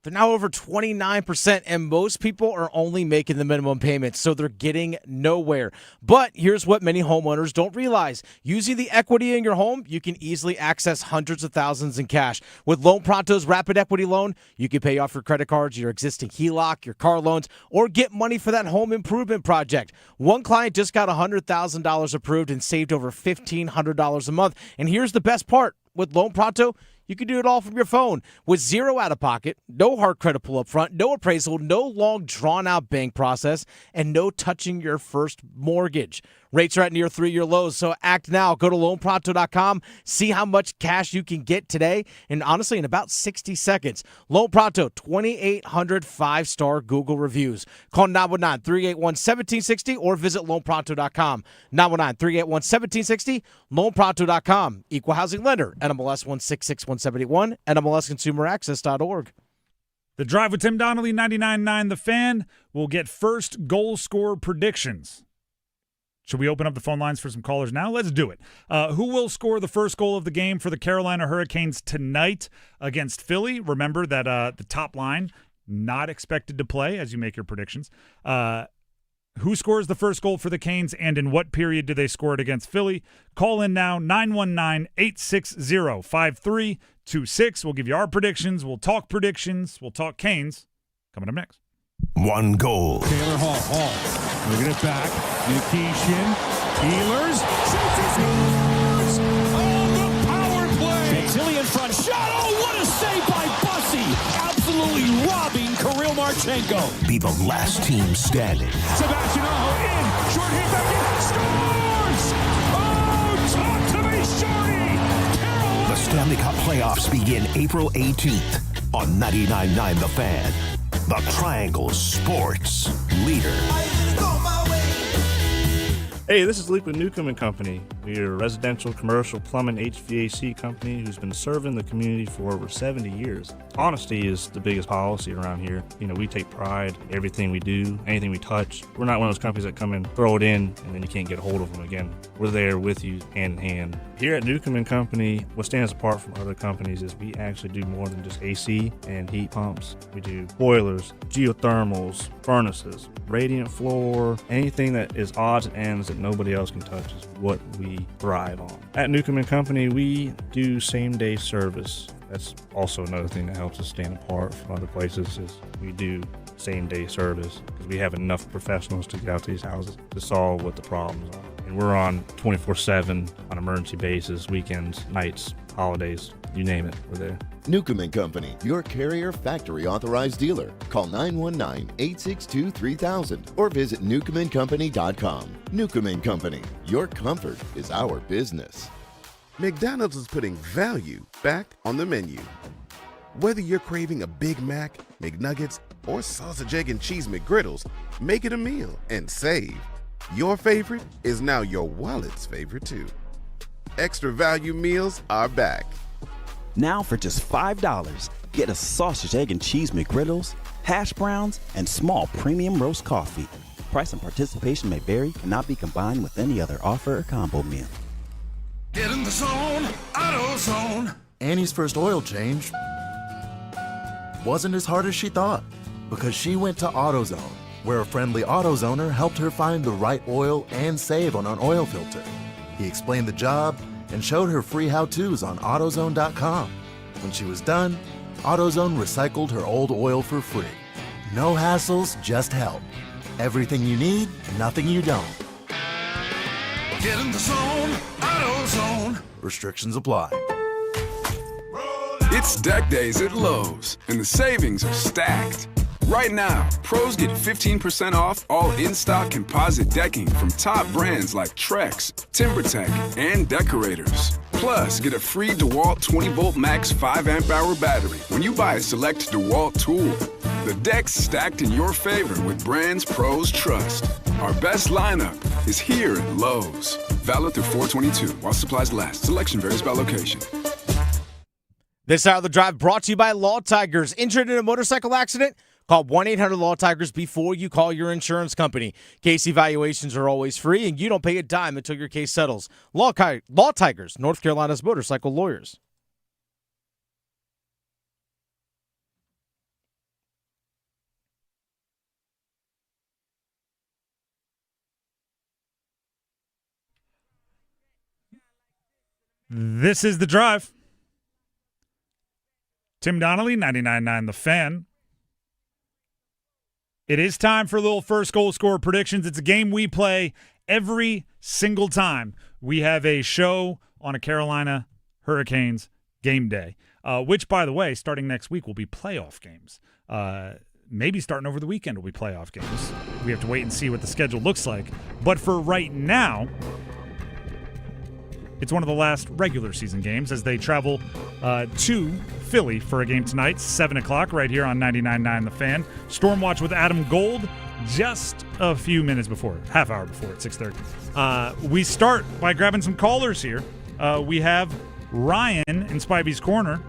they're now over 29%, and most people are only making the minimum payments, so they're getting nowhere. But here's what many homeowners don't realize. Using the equity in your home, you can easily access hundreds of thousands in cash. With Loan Pronto's Rapid Equity Loan, you can pay off your credit cards, your existing HELOC, your car loans, or get money for that home improvement project. One client just got $100,000 approved and saved over $1,500 a month. And here's the best part. With Loan Pronto, you can do it all from your phone with zero out-of-pocket, no hard credit pull up front, no appraisal, no long drawn-out bank process, and no touching your first mortgage. Rates are at near 3-year lows, so act now. Go to loanpronto.com, see how much cash you can get today, and honestly, in about 60 seconds. Loan Pronto, 2,800 5-star Google reviews. Call 919-381-1760 or visit loanpronto.com. 919-381-1760, loanpronto.com. Equal housing lender, NMLS 1661781, NMLSconsumeraccess.org. The Drive with Tim Donnelly, 99.9 The Fan. Will get first goal scorer predictions. Should we open up the phone lines for some callers now? Let's do it. Who will score the first goal of the game for the Carolina Hurricanes tonight against Philly? Remember that the top line, not expected to play as you make your predictions. Who scores the first goal for the Canes, and in what period do they score it against Philly? Call in now, 919-860-5326. We'll give you our predictions. We'll talk predictions. We'll talk Canes. Coming up next. One goal. Taylor Hall. Moving it back. Nikishin. Healers. Shoots and scores! Oh, the power play! Tilly in front. Shot! Oh, what a save by Bussy! Absolutely robbing Kirill Marchenko. Be the last team standing. Sebastian Aho in. Short hit back in. Scores! Oh, talk to me, Shorty! Carolina. The Stanley Cup playoffs begin April 18th on 99.9 The Fan. The Triangle Sports Leader. Hey, this is Luke with Newcomb & Company. We are a residential, commercial, plumbing, HVAC company who's been serving the community for over 70 years. Honesty is the biggest policy around here. We take pride in everything we do, anything we touch. We're not one of those companies that come and throw it in and then you can't get a hold of them again. We're there with you hand in hand. Here at Newcomb & Company, what stands apart from other companies is we actually do more than just AC and heat pumps. We do boilers, geothermals, furnaces, radiant floor, anything that is odds and ends that nobody else can touch is what we thrive on. At Newcomb & Company, we do same-day service. That's also another thing that helps us stand apart from other places is we do same-day service because we have enough professionals to get out to these houses to solve what the problems are. And we're on 24/7 on emergency basis, weekends, nights, holidays, you name it, we're there. Newcomb & Company, your Carrier factory authorized dealer. Call 919-862-3000 or visit newcombandcompany.com. Newcomb & Company, your comfort is our business. McDonald's is putting value back on the menu. Whether you're craving a Big Mac, McNuggets, or sausage, egg, and cheese McGriddles, make it a meal and save. Your favorite is now your wallet's favorite too. Extra value meals are back. Now for just $5, Get a sausage, egg, and cheese McGriddles, hash browns, and small premium roast coffee. Price and participation may vary, cannot be combined with any other offer or combo meal. Get in the zone, AutoZone. Annie's first oil change wasn't as hard as she thought because she went to AutoZone, where a friendly AutoZoner helped her find the right oil and save on an oil filter. He explained the job and showed her free how-tos on AutoZone.com. When she was done, AutoZone recycled her old oil for free. No hassles, just help. Everything you need, nothing you don't. Get in the zone, AutoZone. Restrictions apply. It's deck days at Lowe's, and the savings are stacked. Right now, pros get 15% off all in-stock composite decking from top brands like Trex, TimberTech, and Decorators. Plus, get a free DeWalt 20-volt max 5-amp-hour battery when you buy a select DeWalt tool. The deck's stacked in your favor with brands pros trust. Our best lineup is here at Lowe's. Valid through 4/22 while supplies last. Selection varies by location. This hour of the drive brought to you by Law Tigers. Injured in a motorcycle accident? Call 1-800-LAW-TIGERS before you call your insurance company. Case evaluations are always free, and you don't pay a dime until your case settles. Law Tigers, North Carolina's motorcycle lawyers. This is The Drive. Tim Donnelly, 99.9 The Fan. It is time for a little first goal scorer predictions. It's a game we play every single time we have a show on a Carolina Hurricanes game day, which, by the way, starting next week will be playoff games. Maybe starting over the weekend will be playoff games. We have to wait and see what the schedule looks like. But for right now, it's one of the last regular season games as they travel to Philly for a game tonight, 7 o'clock, right here on 99.9 The Fan. Stormwatch with Adam Gold just a few minutes before, half hour before at 6:30. We start by grabbing some callers here. We have Ryan in Spivey's Corner.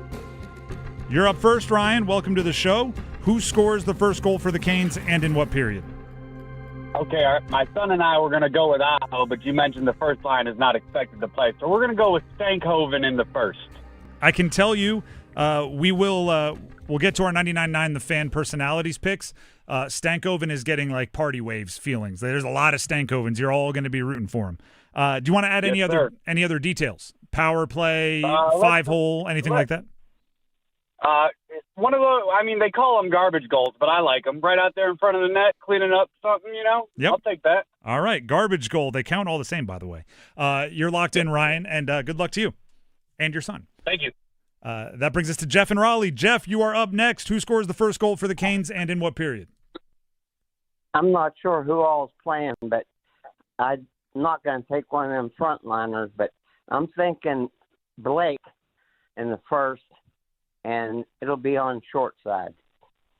You're up first, Ryan. Welcome to the show. Who scores the first goal for the Canes and in what period? Okay, my son and I were going to go with Aho, but you mentioned the first line is not expected to play, so we're going to go with Stankhoven in the first. I can tell you we'll get to our 99.9 The Fan personalities picks. Stankoven is getting like party waves feelings. There's a lot of Stankovens. You're all going to be rooting for him. Do you want to add any other details? Power play, 5-hole, anything like that? One of those, they call them garbage goals, but I like them. Right out there in front of the net, cleaning up something, Yep. I'll take that. All right, garbage goal. They count all the same, by the way. You're locked in, Ryan, and good luck to you and your son. Thank you. That brings us to Jeff in Raleigh. Jeff, you are up next. Who scores the first goal for the Canes and in what period? I'm not sure who all is playing, but I'm not going to take one of them frontliners, but I'm thinking Blake in the first, and it'll be on short side.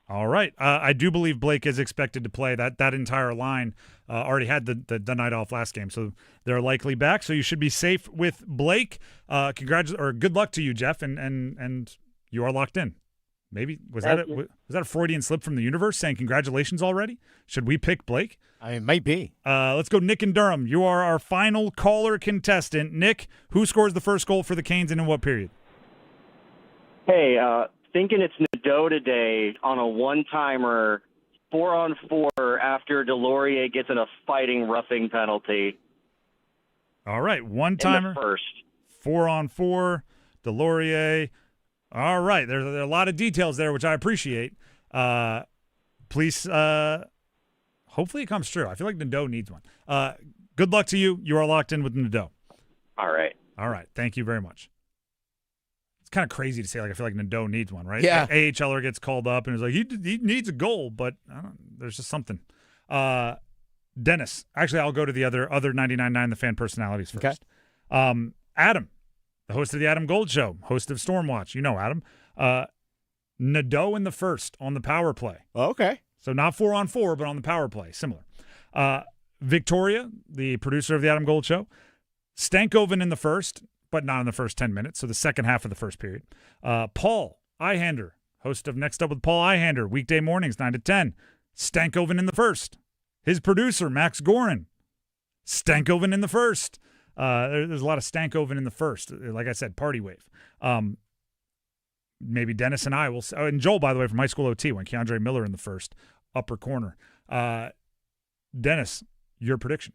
All right. I do believe Blake is expected to play. That entire line already had the night off last game, so they're likely back. So you should be safe with Blake. Good luck to you, Jeff, and you are locked in. Maybe was that a Freudian slip from the universe saying congratulations already? Should we pick Blake? It might be. Let's go Nick in Durham. You are our final caller contestant. Nick, who scores the first goal for the Canes and in what period? Hey, thinking it's Nadeau today on a one-timer, 4-on-4 after Delorier gets in a fighting roughing penalty. All right, one-timer. In the first. 4-on-4, Delorier. All right, there's a lot of details there, which I appreciate. Please, hopefully it comes true. I feel like Nadeau needs one. Good luck to you. You are locked in with Nadeau. All right. All right, thank you very much. Kind of crazy to say, I feel like Nadeau needs one, right? Yeah. AHLer gets called up and is like, he needs a goal, but there's just something. Dennis, actually, I'll go to the other 99.9 The Fan personalities first. Okay. Adam, the host of the Adam Gold Show, host of Stormwatch. You know Adam. Nadeau in the first on the power play. Okay. So not 4-on-4, but on the power play. Similar. Victoria, the producer of the Adam Gold Show. Stankoven in the first, but not in the first 10 minutes, so the second half of the first period. Paul Ihander, host of Next Up with Paul Ihander, weekday mornings, 9 to 10. Stankoven in the first. His producer, Max Gorin. Stankoven in the first. There's a lot of Stankoven in the first. Like I said, party wave. Maybe Dennis and I will. Oh, and Joel, by the way, from High School OT, went Keandre Miller in the first, upper corner. Dennis, your prediction.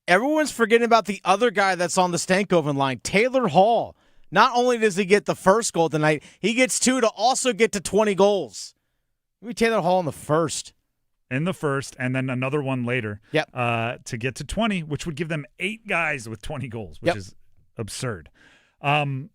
Everyone's forgetting about the other guy that's on the Stankoven line, Taylor Hall. Not only does he get the first goal tonight, he gets 2 to also get to 20 goals. Maybe Taylor Hall in the first. In the first, and then another one later. Yep. To get to 20, which would give them 8 guys with 20 goals, which is absurd. I'm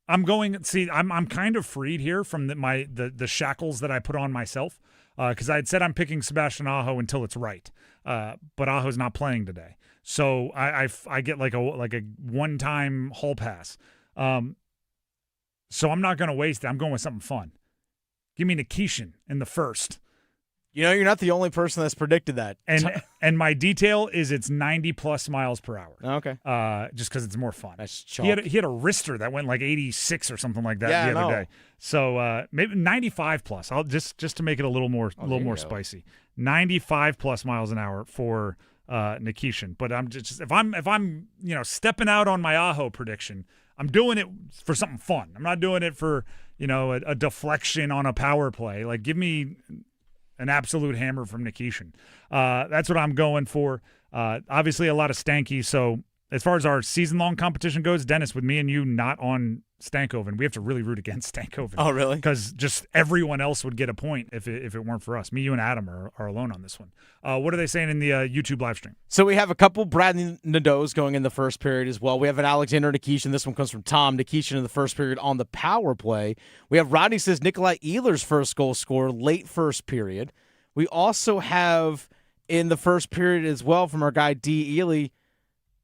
kind of freed here from the shackles that I put on myself, because I had said I'm picking Sebastian Aho until it's right, but Aho's not playing today, so I get like a one-time hall pass. So I'm not going to waste it. I'm going with something fun. Give me Nikishin in the first. You know, you're not the only person that's predicted that. And my detail is it's 90-plus miles per hour. Okay. Just because it's more fun. That's he had a wrister that went like 86 or something like that the other day. So maybe 95-plus. I'll just to make it a little more spicy. 95-plus miles an hour for Nikishin. But I'm just if I'm stepping out on my Aho prediction, I'm doing it for something fun. I'm not doing it for a deflection on a power play. Like, give me an absolute hammer from Nikishin. That's what I'm going for. Obviously, a lot of Stanky. So as far as our season-long competition goes, Dennis, with me and you not on Stankoven, we have to really root against Stankoven. Oh, really? Because just everyone else would get a point if it weren't for us. Me, you, and Adam are alone on this one. What are they saying in the YouTube live stream? So we have a couple Bradley Nadeau's going in the first period as well. We have an Alexander Nikishin. This one comes from Tom. Nikishin in the first period on the power play. We have Rodney says Nikolai Ehlers' first goal scorer late first period. We also have in the first period as well from our guy D. Ely,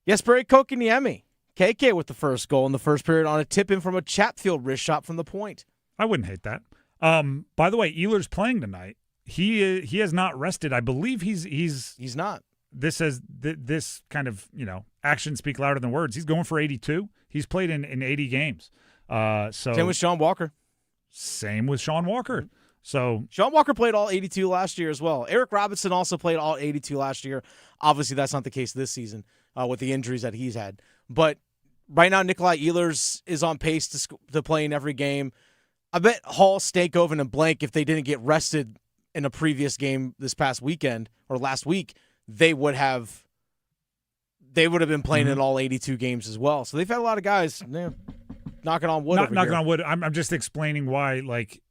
Jesperi Kokiniemi. KK with the first goal in the first period on a tip-in from a Chatfield wrist shot from the point. I wouldn't hate that. By the way, Ehlers playing tonight. He has not rested. I believe he's not. This kind of actions speak louder than words. He's going for 82. He's played in 80 games. Same with Sean Walker. Same with Sean Walker. So Sean Walker played all 82 last year as well. Eric Robinson also played all 82 last year. Obviously, that's not the case this season with the injuries that he's had. But right now, Nikolai Ehlers is on pace to play in every game. I bet Hall, Stankoven, and Blank, if they didn't get rested in a previous game this past weekend or last week, they would have been playing in all 82 games as well. So they've had a lot of guys knocking on wood. Knocking on wood. I'm just explaining why,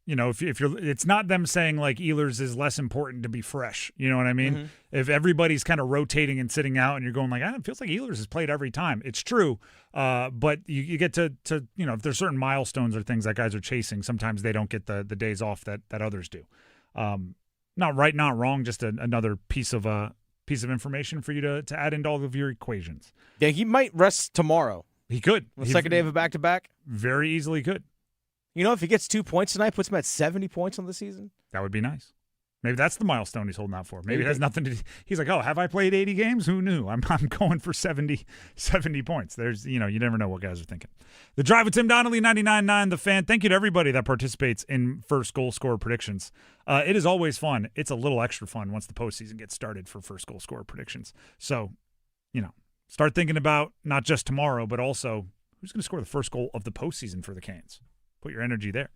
if you're, it's not them saying like Ehlers is less important to be fresh. You know what I mean? Mm-hmm. If everybody's kind of rotating and sitting out, and you're going like, it feels like Ehlers has played every time. It's true, but you get to if there's certain milestones or things that guys are chasing, sometimes they don't get the days off that others do. Not right, not wrong. Just another piece of information for you to add into all of your equations. Yeah, he might rest tomorrow. He could. The second day of a back-to-back? Very easily could. If he gets 2 points tonight, puts him at 70 points on the season. That would be nice. Maybe that's the milestone he's holding out for. Maybe it has nothing to do. He's like, have I played 80 games? Who knew? I'm going for 70 points. There's, you never know what guys are thinking. The Drive with Tim Donnelly, 99.9 The Fan. Thank you to everybody that participates in first goal scorer predictions. It is always fun. It's a little extra fun once the postseason gets started for first goal scorer predictions. So, start thinking about not just tomorrow, but also who's going to score the first goal of the postseason for the Canes. Put your energy there.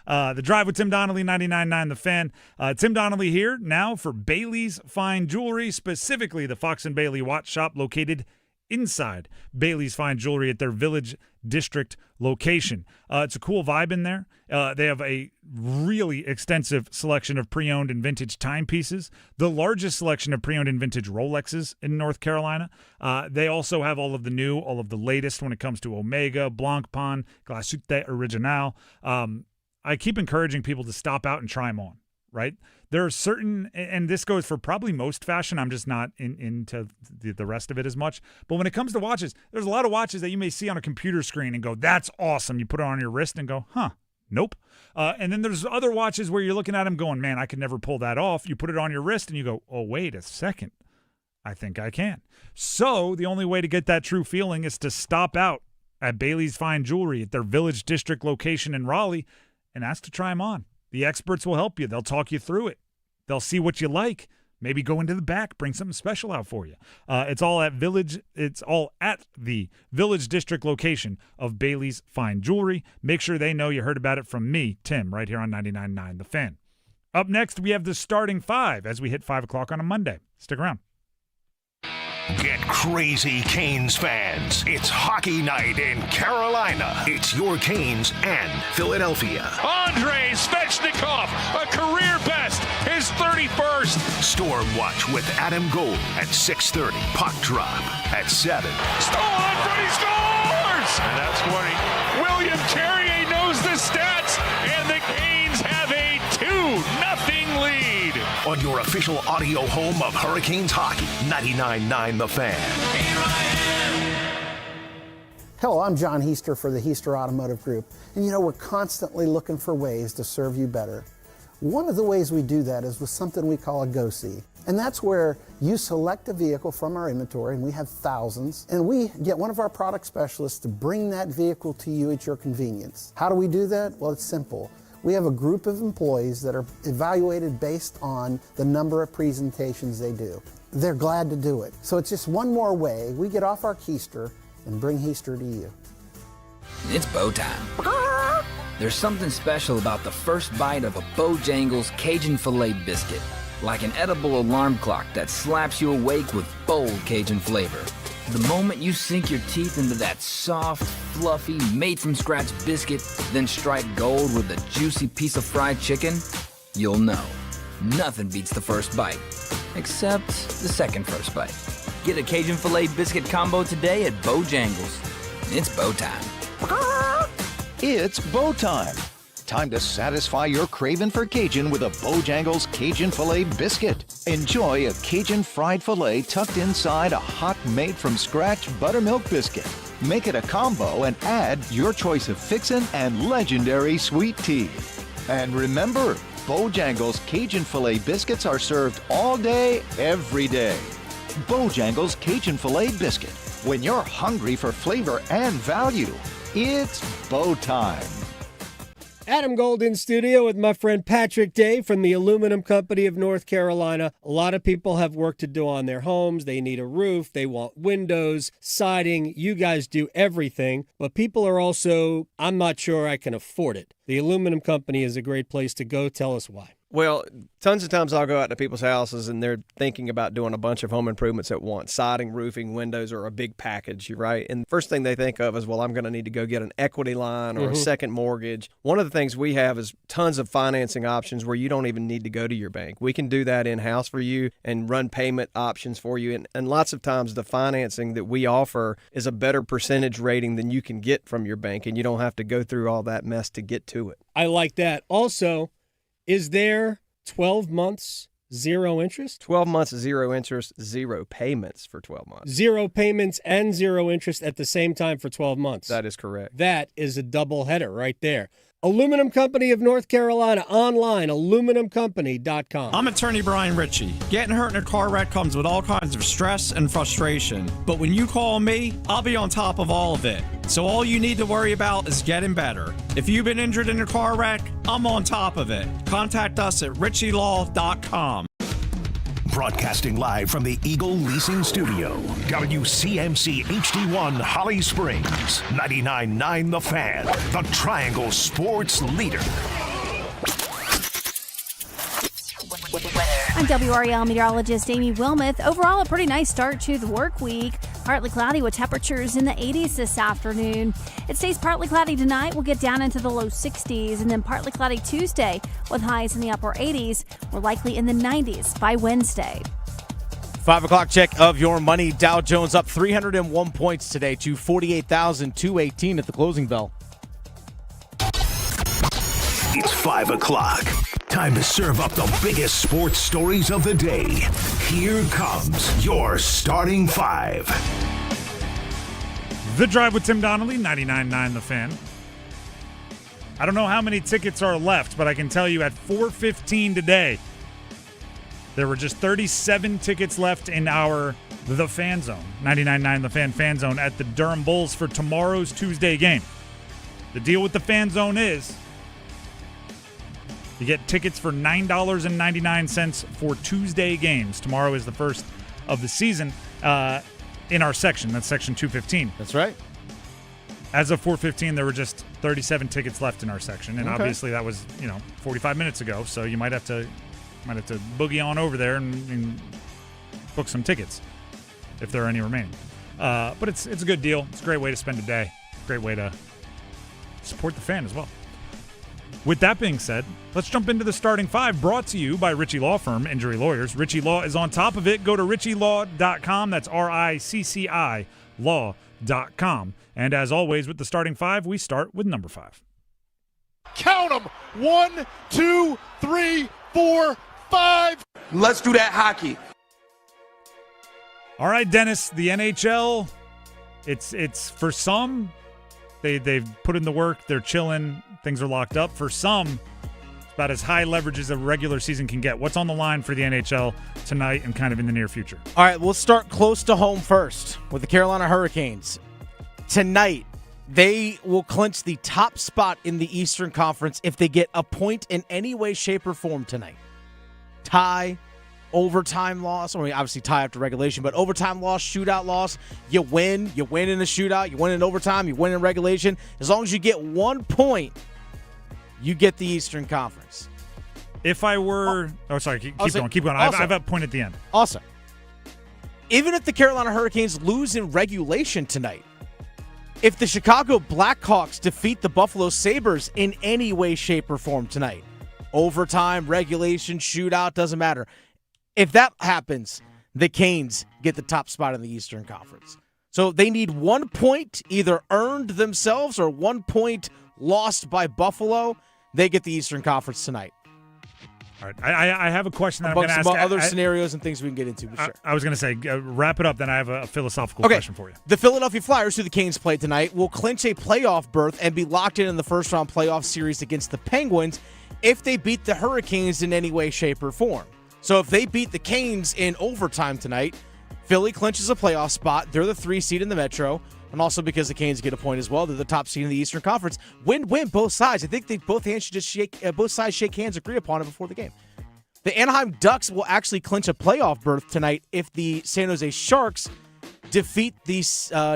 The Drive with Tim Donnelly, 99.9 The Fan. Tim Donnelly here now for Bailey's Fine Jewelry, specifically the Fox & Bailey Watch Shop located inside Bailey's Fine Jewelry at their Village District location. It's a cool vibe in there. They have a really extensive selection of pre-owned and vintage timepieces, the largest selection of pre-owned and vintage Rolexes in North Carolina. They also have all of the latest when it comes to Omega, Blancpain, Glacé Original. I keep encouraging people to stop out and try them on, right? There are certain, and this goes for probably most fashion. I'm just not into the rest of it as much. But when it comes to watches, there's a lot of watches that you may see on a computer screen and go, that's awesome. You put it on your wrist and go, nope. And then there's other watches where you're looking at them going, man, I could never pull that off. You put it on your wrist and you go, oh, wait a second. I think I can. So the only way to get that true feeling is to stop out at Bailey's Fine Jewelry at their Village District location in Raleigh and ask to try them on. The experts will help you. They'll talk you through it. They'll see what you like. Maybe go into the back, bring something special out for you. It's all at the Village District location of Bailey's Fine Jewelry. Make sure they know you heard about it from me, Tim, right here on 99.9 The Fan. Up next, we have the starting five as we hit 5 o'clock on a Monday. Stick around. Get crazy, Canes fans. It's hockey night in Carolina. It's your Canes and Philadelphia. Andrei Svechnikov, a career best, his 31st. Storm Watch with Adam Gold at 6:30. Puck drop at 7. Stolen from he scores! And that's 20. William Carrier knows the stats, and the Canes have a 2-0 lead. On your official audio home of Hurricanes hockey, 99.9 The Fan. Hello, I'm John Heister for the Heister Automotive Group. And we're constantly looking for ways to serve you better. One of the ways we do that is with something we call a Go-See. And that's where you select a vehicle from our inventory, and we have thousands, and we get one of our product specialists to bring that vehicle to you at your convenience. How do we do that? Well, it's simple. We have a group of employees that are evaluated based on the number of presentations they do. They're glad to do it. So it's just one more way we get off our keister and bring Heister to you. It's bow time. There's something special about the first bite of a Bojangles Cajun filet biscuit. Like an edible alarm clock that slaps you awake with bold Cajun flavor. The moment you sink your teeth into that soft, fluffy, made-from-scratch biscuit, then strike gold with a juicy piece of fried chicken, you'll know. Nothing beats the first bite, except the second first bite. Get a Cajun filet biscuit combo today at Bojangles. It's bow time. It's bow time. Time to satisfy your craving for Cajun with a Bojangles Cajun Filet Biscuit. Enjoy a Cajun fried filet tucked inside a hot made-from-scratch buttermilk biscuit. Make it a combo and add your choice of fixin' and legendary sweet tea. And remember, Bojangles Cajun Filet Biscuits are served all day, every day. Bojangles Cajun Filet Biscuit. When you're hungry for flavor and value, it's bow time. Adam Gold in studio with my friend Patrick Day from the Aluminum Company of North Carolina. A lot of people have work to do on their homes. They need a roof. They want windows, siding. You guys do everything. But people are also, I'm not sure I can afford it. The Aluminum Company is a great place to go. Tell us why. Well, tons of times I'll go out to people's houses and they're thinking about doing a bunch of home improvements at once. Siding, roofing, windows are a big package, right? And the first thing they think of is, well, I'm going to need to go get an equity line or a second mortgage. One of the things we have is tons of financing options where you don't even need to go to your bank. We can do that in-house for you and run payment options for you. And lots of times the financing that we offer is a better percentage rating than you can get from your bank, and you don't have to go through all that mess to get to it. I like that. Also, is there 12 months, zero interest? 12 months, zero interest, zero payments for 12 months. Zero payments and zero interest at the same time for 12 months. That is correct. That is a double header right there. Aluminum Company of North Carolina, online, aluminumcompany.com. I'm attorney Brian Ritchie. Getting hurt in a car wreck comes with all kinds of stress and frustration. But when you call me, I'll be on top of all of it. So all you need to worry about is getting better. If you've been injured in a car wreck, I'm on top of it. Contact us at ritchielaw.com. Broadcasting live from the Eagle Leasing Studio. WCMC HD1 Holly Springs. 99.9 The Fan. The Triangle Sports Leader. I'm WREL meteorologist Amy Wilmoth. Overall, a pretty nice start to the work week. Partly cloudy with temperatures in the 80s this afternoon. It stays partly cloudy tonight. We'll get down into the low 60s, and then partly cloudy Tuesday with highs in the upper 80s. We're likely in the 90s by Wednesday. 5 o'clock check of your money. Dow Jones up 301 points today to 48,218 at the closing bell. It's 5 o'clock. Time to serve up the biggest sports stories of the day. Here comes your starting five. The Drive with Tim Donnelly, 99.9 The Fan. I don't know how many tickets are left, but I can tell you at 4:15 today, there were just 37 tickets left in our The Fan Zone, 99.9 The Fan Zone at the Durham Bulls for tomorrow's Tuesday game. The deal with the Fan Zone is You get tickets for $9.99 for Tuesday games. Tomorrow is the first of the season in our section. That's section 215. That's right. As of 4:15, there were just 37 tickets left in our section, and obviously that was 45 minutes ago. So you might have to boogie on over there and book some tickets if there are any remaining. But it's a good deal. It's a great way to spend a day. Great way to support the fan as well. With that being said, let's jump into the starting five, brought to you by Ritchie Law Firm, Injury Lawyers. Ritchie Law is on top of it. Go to ritchielaw.com. That's RICCI law.com. And as always, with the starting five, we start with number 5. Count them. 1, 2, 3, 4, 5. Let's do that hockey. All right, Dennis, the NHL, it's for some, they've put in the work, they're chilling, things are locked up. For some, it's about as high leverage as a regular season can get. What's on the line for the NHL tonight and kind of in the near future? All right, we'll start close to home first with the Carolina Hurricanes. Tonight, they will clinch the top spot in the Eastern Conference if they get a point in any way, shape, or form tonight. Tie, overtime loss, obviously tie after regulation, but overtime loss, shootout loss, you win in a shootout, you win in overtime, you win in regulation. As long as you get 1 point, you get the Eastern Conference. If I were... keep going. I have a point at the end. Also, even if the Carolina Hurricanes lose in regulation tonight, if the Chicago Blackhawks defeat the Buffalo Sabres in any way, shape, or form tonight, overtime, regulation, shootout, doesn't matter. If that happens, the Canes get the top spot in the Eastern Conference. So they need 1 point either earned themselves or 1 point lost by Buffalo. They get the Eastern Conference tonight. All right. I have a question that I'm going to ask. Some other scenarios and things we can get into, but sure. I was going to say, wrap it up, then I have a philosophical question for you. The Philadelphia Flyers, who the Canes play tonight, will clinch a playoff berth and be locked in the first-round playoff series against the Penguins if they beat the Hurricanes in any way, shape, or form. So if they beat the Canes in overtime tonight, Philly clinches a playoff spot. They're the 3 seed in the Metro. And also because the Canes get a point as well, they're the top seed in the Eastern Conference. Win-win both sides. I think both sides shake hands, agree upon it before the game. The Anaheim Ducks will actually clinch a playoff berth tonight if the San Jose Sharks defeat the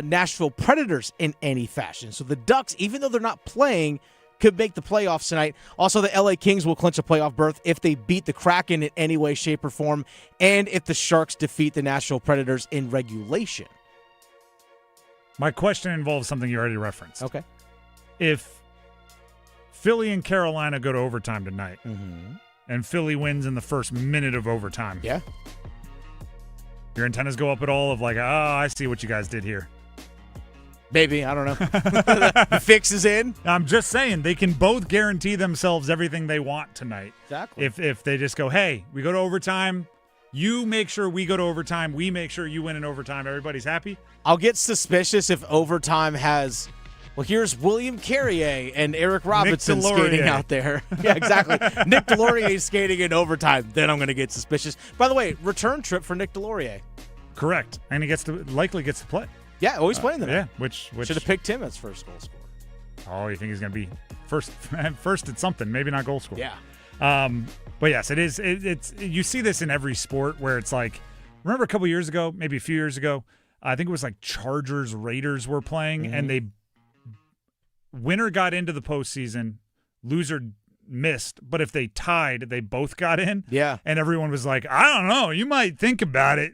Nashville Predators in any fashion. So the Ducks, even though they're not playing, could make the playoffs tonight. Also, the LA Kings will clinch a playoff berth if they beat the Kraken in any way, shape, or form, and if the Sharks defeat the Nashville Predators in regulation. My question involves something you already referenced. Okay. If Philly and Carolina go to overtime tonight, and Philly wins in the first minute of overtime, yeah, your antennas go up at all of like, I see what you guys did here? Maybe, I don't know. The fix is in. I'm just saying, they can both guarantee themselves everything they want tonight. Exactly. If they just go, hey, we go to overtime, you make sure we go to overtime, we make sure you win in overtime, everybody's happy? I'll get suspicious if overtime has, here's William Carrier and Eric Robinson skating out there. Yeah, exactly. Nick Delorier skating in overtime. Then I'm going to get suspicious. By the way, return trip for Nick Delorier. Correct. And he likely gets to play. Yeah, always playing the night. Yeah, which should have picked him as first goal scorer. Oh, you think he's going to be first at something, maybe not goal scorer. Yeah. But yes, it is. It's you see this in every sport where it's like, remember a couple years ago, maybe a few years ago, I think it was like Chargers and were playing, and winner got into the postseason, loser missed, but if they tied, they both got in. Yeah. And everyone was like, I don't know, you might think about it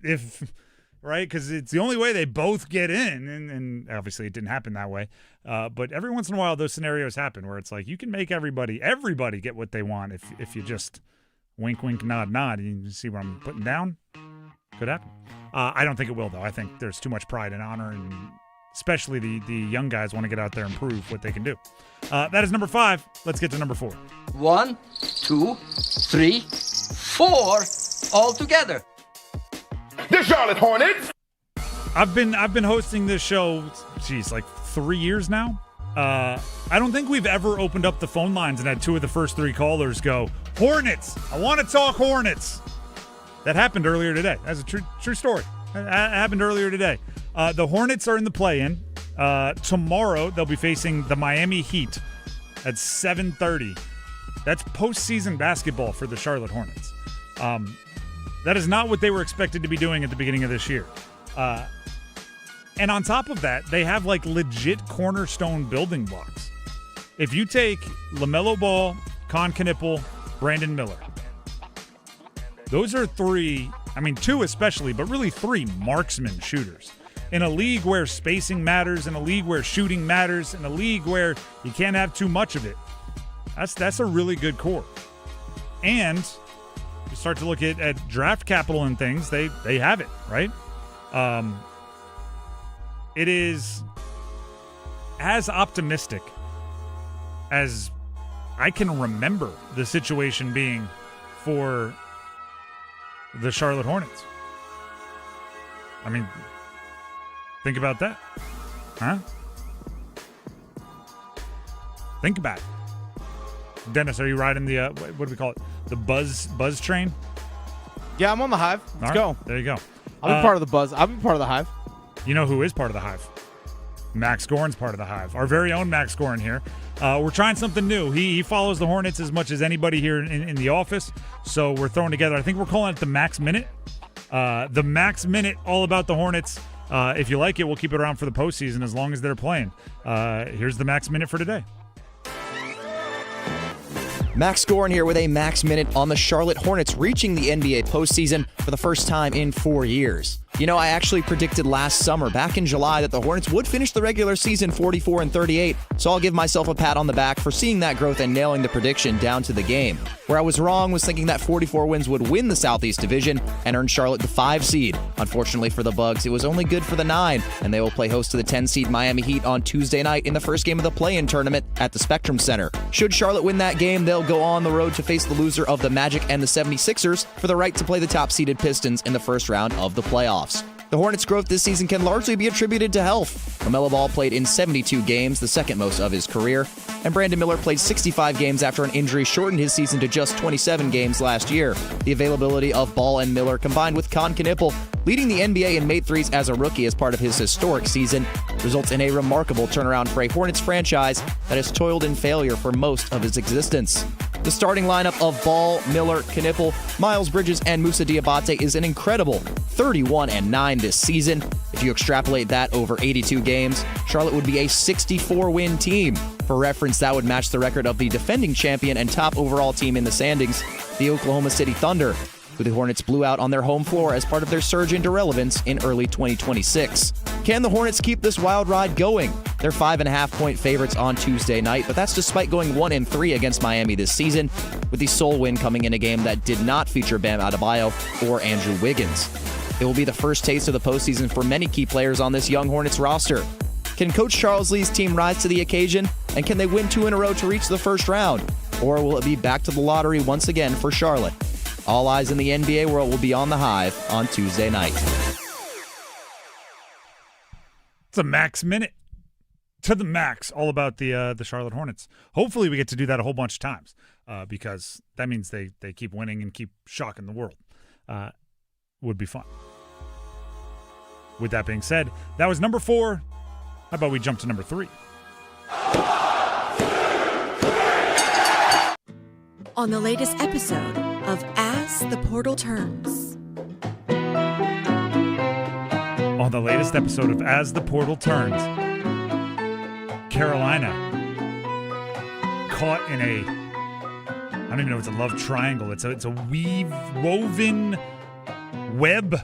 right? Because it's the only way they both get in, and obviously it didn't happen that way. But every once in a while, those scenarios happen where it's like you can make everybody get what they want if you just wink, wink, nod, nod. You see what I'm putting down? Could happen. I don't think it will, though. I think there's too much pride and honor, and especially the young guys want to get out there and prove what they can do. That is number 5. Let's get to number 4. 1, 2, 3, 4, all together. The Charlotte Hornets. I've been hosting this show, like 3 years now. I don't think we've ever opened up the phone lines and had 2 of the first 3 callers go, Hornets, I want to talk Hornets. That happened earlier today. That's a true story. That happened earlier today. The Hornets are in the play-in. Tomorrow they'll be facing the Miami Heat at 7:30 That's postseason basketball for the Charlotte Hornets. That is not what they were expected to be doing at the beginning of this year. And on top of that, they have like legit cornerstone building blocks. If you take LaMelo Ball, Con Knipple, Brandon Miller, those are three, I mean, two especially, but really three marksman shooters. In a league where spacing matters, in a league where shooting matters, in a league where you can't have too much of it, that's a really good core. And you start to look at draft capital and things, they have it, right? It is as optimistic as I can remember the situation being for the Charlotte Hornets. I mean, think about that. Huh? Think about it. Dennis, are you riding the, what do we call it? The buzz train? Yeah, I'm on the Hive. Let's go. There you go. I'll be part of the buzz. I'll be part of the Hive. You know who is part of the Hive? Max Gorin's part of the Hive. Our very own Max Gorin here. We're trying something new. He follows the Hornets as much as anybody here in the office. So we're throwing together, I think we're calling it the Max Minute. The Max Minute, all about the Hornets. If you like it, we'll keep it around for the postseason as long as they're playing. Here's the Max Minute for today. Max Gorin here with a Max Minute on the Charlotte Hornets reaching the NBA postseason for the first time in 4 years. You know, I actually predicted last summer, back in July, that the Hornets would finish the regular season 44-38, so I'll give myself a pat on the back for seeing that growth and nailing the prediction down to the game. Where I was wrong was thinking that 44 wins would win the Southeast Division and earn Charlotte the 5 seed. Unfortunately for the Bugs, it was only good for the 9, and they will play host to the 10 seed Miami Heat on Tuesday night in the first game of the play-in tournament at the Spectrum Center. Should Charlotte win that game, they'll go on the road to face the loser of the Magic and the 76ers for the right to play the top-seeded Pistons in the first round of the playoffs. The Hornets' growth this season can largely be attributed to health. LaMelo Ball played in 72 games, the second most of his career, and Brandon Miller played 65 games after an injury shortened his season to just 27 games last year. The availability of Ball and Miller, combined with Con Knipple leading the NBA in made threes as a rookie as part of his historic season, results in a remarkable turnaround for a Hornets franchise that has toiled in failure for most of its existence. The starting lineup of Ball, Miller, Knipple, Miles Bridges, and Moussa Diabate is an incredible 31-9 this season. If you extrapolate that over 82 games, Charlotte would be a 64-win team. For reference, that would match the record of the defending champion and top overall team in the standings, the Oklahoma City Thunder, who the Hornets blew out on their home floor as part of their surge into relevance in early 2026. Can the Hornets keep this wild ride going? They're 5.5-point favorites on Tuesday night, but that's despite going 1-3 against Miami this season, with the sole win coming in a game that did not feature Bam Adebayo or Andrew Wiggins. It will be the first taste of the postseason for many key players on this young Hornets roster. Can Coach Charles Lee's team rise to the occasion, and can they win 2 in a row to reach the first round? Or will it be back to the lottery once again for Charlotte? All eyes in the NBA world will be on the Hive on Tuesday night. It's a Max Minute to the max, all about the Charlotte Hornets. Hopefully we get to do that a whole bunch of times because that means they keep winning and keep shocking the world. Would be fun. With that being said, that was number 4. How about we jump to number 3? On the latest episode of As the Portal Turns. On the latest episode of As the Portal Turns, Carolina caught in a, I don't even know if it's a love triangle. It's a woven web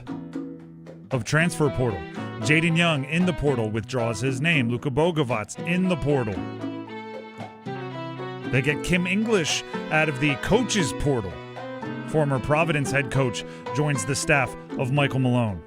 of transfer portal. Jaden Young in the portal withdraws his name. Luka Bogovac in the portal. They get Kim English out of the coaches portal. Former Providence head coach joins the staff of Michael Malone.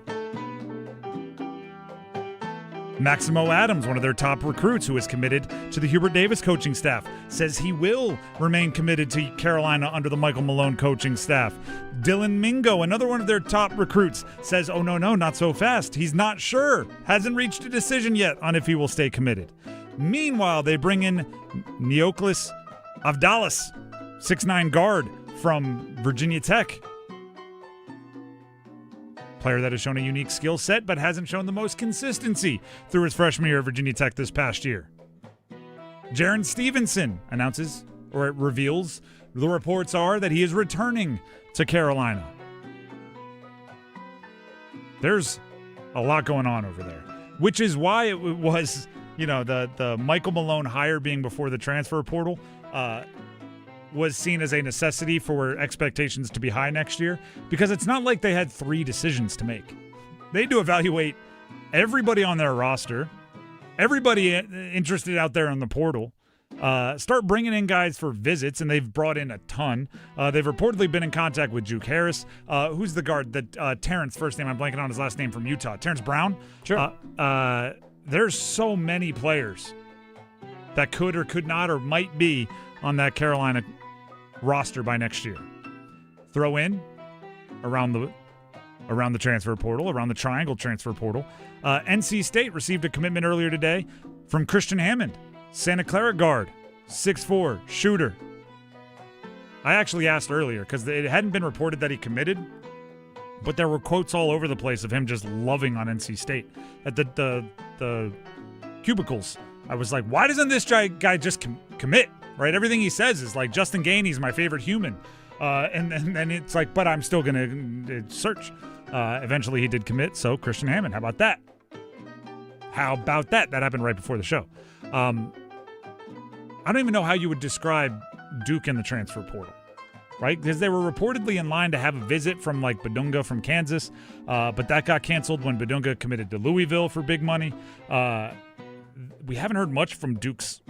Maximo Adams, one of their top recruits who is committed to the Hubert Davis coaching staff, says he will remain committed to Carolina under the Michael Malone coaching staff. Dylan Mingo, another one of their top recruits, says, oh, no, not so fast. He's not sure. Hasn't reached a decision yet on if he will stay committed. Meanwhile, they bring in Neoklis Avdalas, 6'9" guard from Virginia Tech. Player that has shown a unique skill set but hasn't shown the most consistency through his freshman year at Virginia Tech this past year. Jaren Stevenson announces or it reveals, the reports are that he is returning to Carolina. There's a lot going on over there, which is why it was, the Michael Malone hire being before the transfer portal was seen as a necessity for expectations to be high next year, because it's not like they had 3 decisions to make. They had to evaluate everybody on their roster, everybody interested out there in the portal, start bringing in guys for visits, and they've brought in a ton. They've reportedly been in contact with Juke Harris. Who's the guard? Terrence, first name, I'm blanking on his last name, from Utah. Terrence Brown? Sure. There's so many players that could or could not or might be on that Carolina roster by next year. Throw in around the transfer portal, around the Triangle transfer portal. NC State received a commitment earlier today from Christian Hammond, Santa Clara guard, 6'4", shooter. I actually asked earlier because it hadn't been reported that he committed, but there were quotes all over the place of him just loving on NC State. At the cubicles, I was like, why doesn't this guy just commit? Right? Everything he says is like, Justin Gainey's my favorite human. And then it's like, but I'm still going to search. Eventually he did commit, so Christian Hammond, how about that? How about that? That happened right before the show. I don't even know how you would describe Duke in the transfer portal, right? Because they were reportedly in line to have a visit from like Badunga from Kansas, but that got canceled when Badunga committed to Louisville for big money. We haven't heard much from Duke's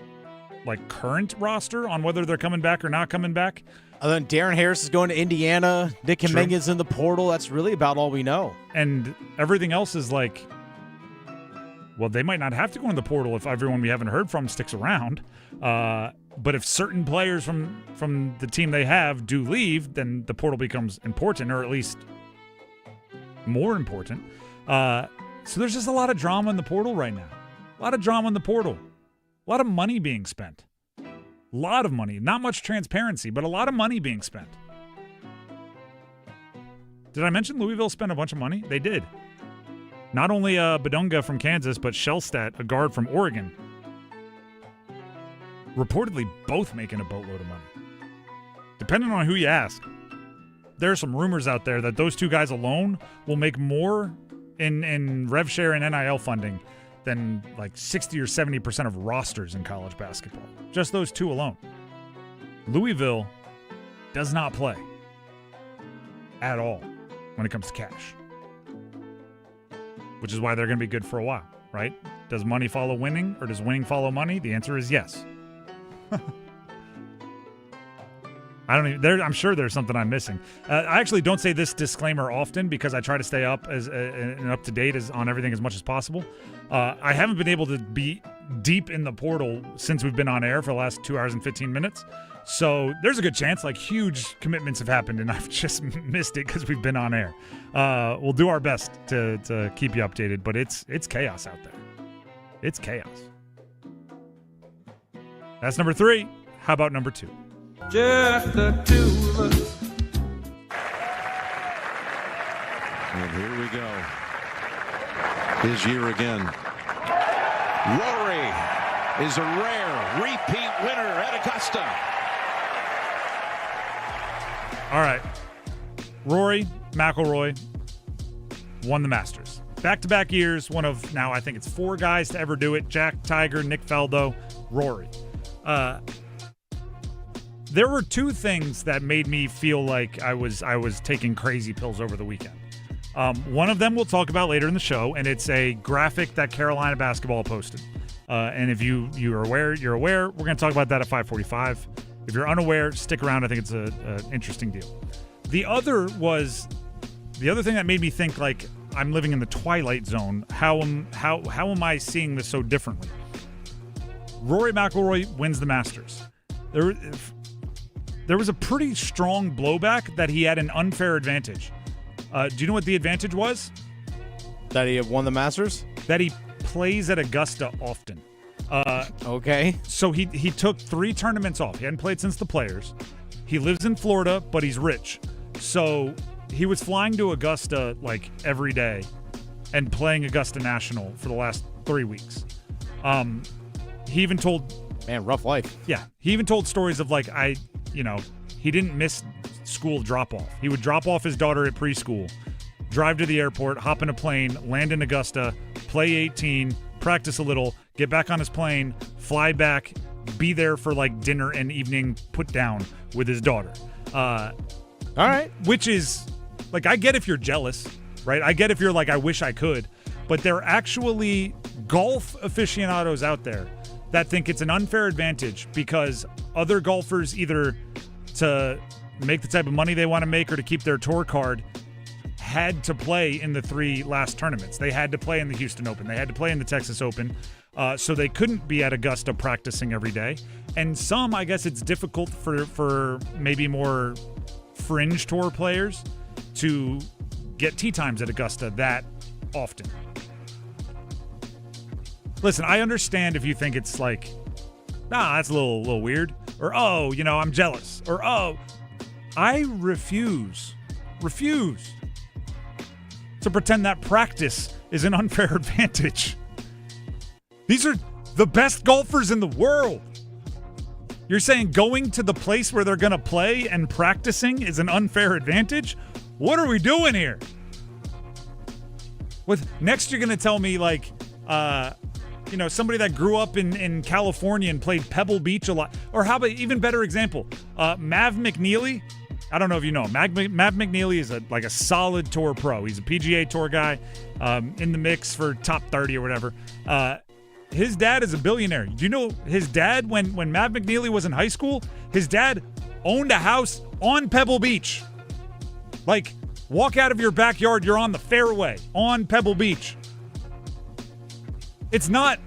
current roster on whether they're coming back or not coming back. Other than Darren Harris is going to Indiana, Nick Kamenga's in the portal. That's really about all we know. And everything else is like, well, they might not have to go in the portal if everyone we haven't heard from sticks around. But if certain players from the team they have do leave, then the portal becomes important, or at least more important. So there's just a lot of drama in the portal right now. A lot of drama in the portal. A lot of money being spent. A lot of money. Not much transparency, but a lot of money being spent. Did I mention Louisville spent a bunch of money? They did. Not only Badunga from Kansas, but Shellstat, a guard from Oregon. Reportedly both making a boatload of money. Depending on who you ask. There are some rumors out there that those 2 guys alone will make more in rev share and NIL funding than like 60 or 70% of rosters in college basketball. Just those 2 alone. Louisville does not play at all when it comes to cash. Which is why they're going to be good for a while, right? Does money follow winning, or does winning follow money? The answer is yes. I'm sure there's something I'm missing. I actually don't say this disclaimer often because I try to stay up and up to date on everything as much as possible. I haven't been able to be deep in the portal since we've been on air for the last 2 hours and 15 minutes. So there's a good chance huge commitments have happened and I've just missed it because we've been on air. We'll do our best to keep you updated, but it's chaos out there. It's chaos. That's number 3. How about number 2? Just the 2 of us. And here we go. His year again. Rory is a rare repeat winner at Augusta. All right. Rory McIlroy won the Masters. Back-to-back years, one of now I think it's 4 guys to ever do it. Jack, Tiger, Nick Faldo, Rory. There were 2 things that made me feel like I was taking crazy pills over the weekend. One of them we'll talk about later in the show, and it's a graphic that Carolina basketball posted. And if you're aware, you're aware. We're going to talk about that at 5:45. If you're unaware, stick around. I think it's an interesting deal. The other thing that made me think like I'm living in the twilight zone. How am I seeing this so differently? Rory McIlroy wins the Masters. There was a pretty strong blowback that he had an unfair advantage. Do you know what the advantage was? That he won the Masters? That he plays at Augusta often. Okay. So he took 3 tournaments off. He hadn't played since the Players. He lives in Florida, but he's rich. So he was flying to Augusta every day and playing Augusta National for the last 3 weeks. He even told Man, rough life. Yeah. He even told stories of he didn't miss school drop-off. He would drop off his daughter at preschool, drive to the airport, hop in a plane, land in Augusta, play 18, practice a little, get back on his plane, fly back, be there for dinner and evening put down with his daughter. All right. Which is, I get if you're jealous, right? I get if you're I wish I could. But there are actually golf aficionados out there that think it's an unfair advantage because other golfers, either to make the type of money they want to make or to keep their tour card, had to play in the 3 last tournaments. They had to play in the Houston Open. They had to play in the Texas Open. So they couldn't be at Augusta practicing every day. And some, I guess it's difficult for maybe more fringe tour players to get tee times at Augusta that often. Listen, I understand if you think it's that's a little weird. Or, I'm jealous. Or, I refuse to pretend that practice is an unfair advantage. These are the best golfers in the world. You're saying going to the place where they're going to play and practicing is an unfair advantage? What are we doing here? Next you're going to tell me somebody that grew up in California and played Pebble Beach a lot. Or how about even better example, Mav McNeely. I don't know if you know him. Mav McNeely is a solid tour pro. He's a PGA Tour guy, in the mix for top 30 or whatever. His dad is a billionaire. Do you know his dad, when Mav McNeely was in high school, his dad owned a house on Pebble Beach. Walk out of your backyard, you're on the fairway on Pebble Beach. It's not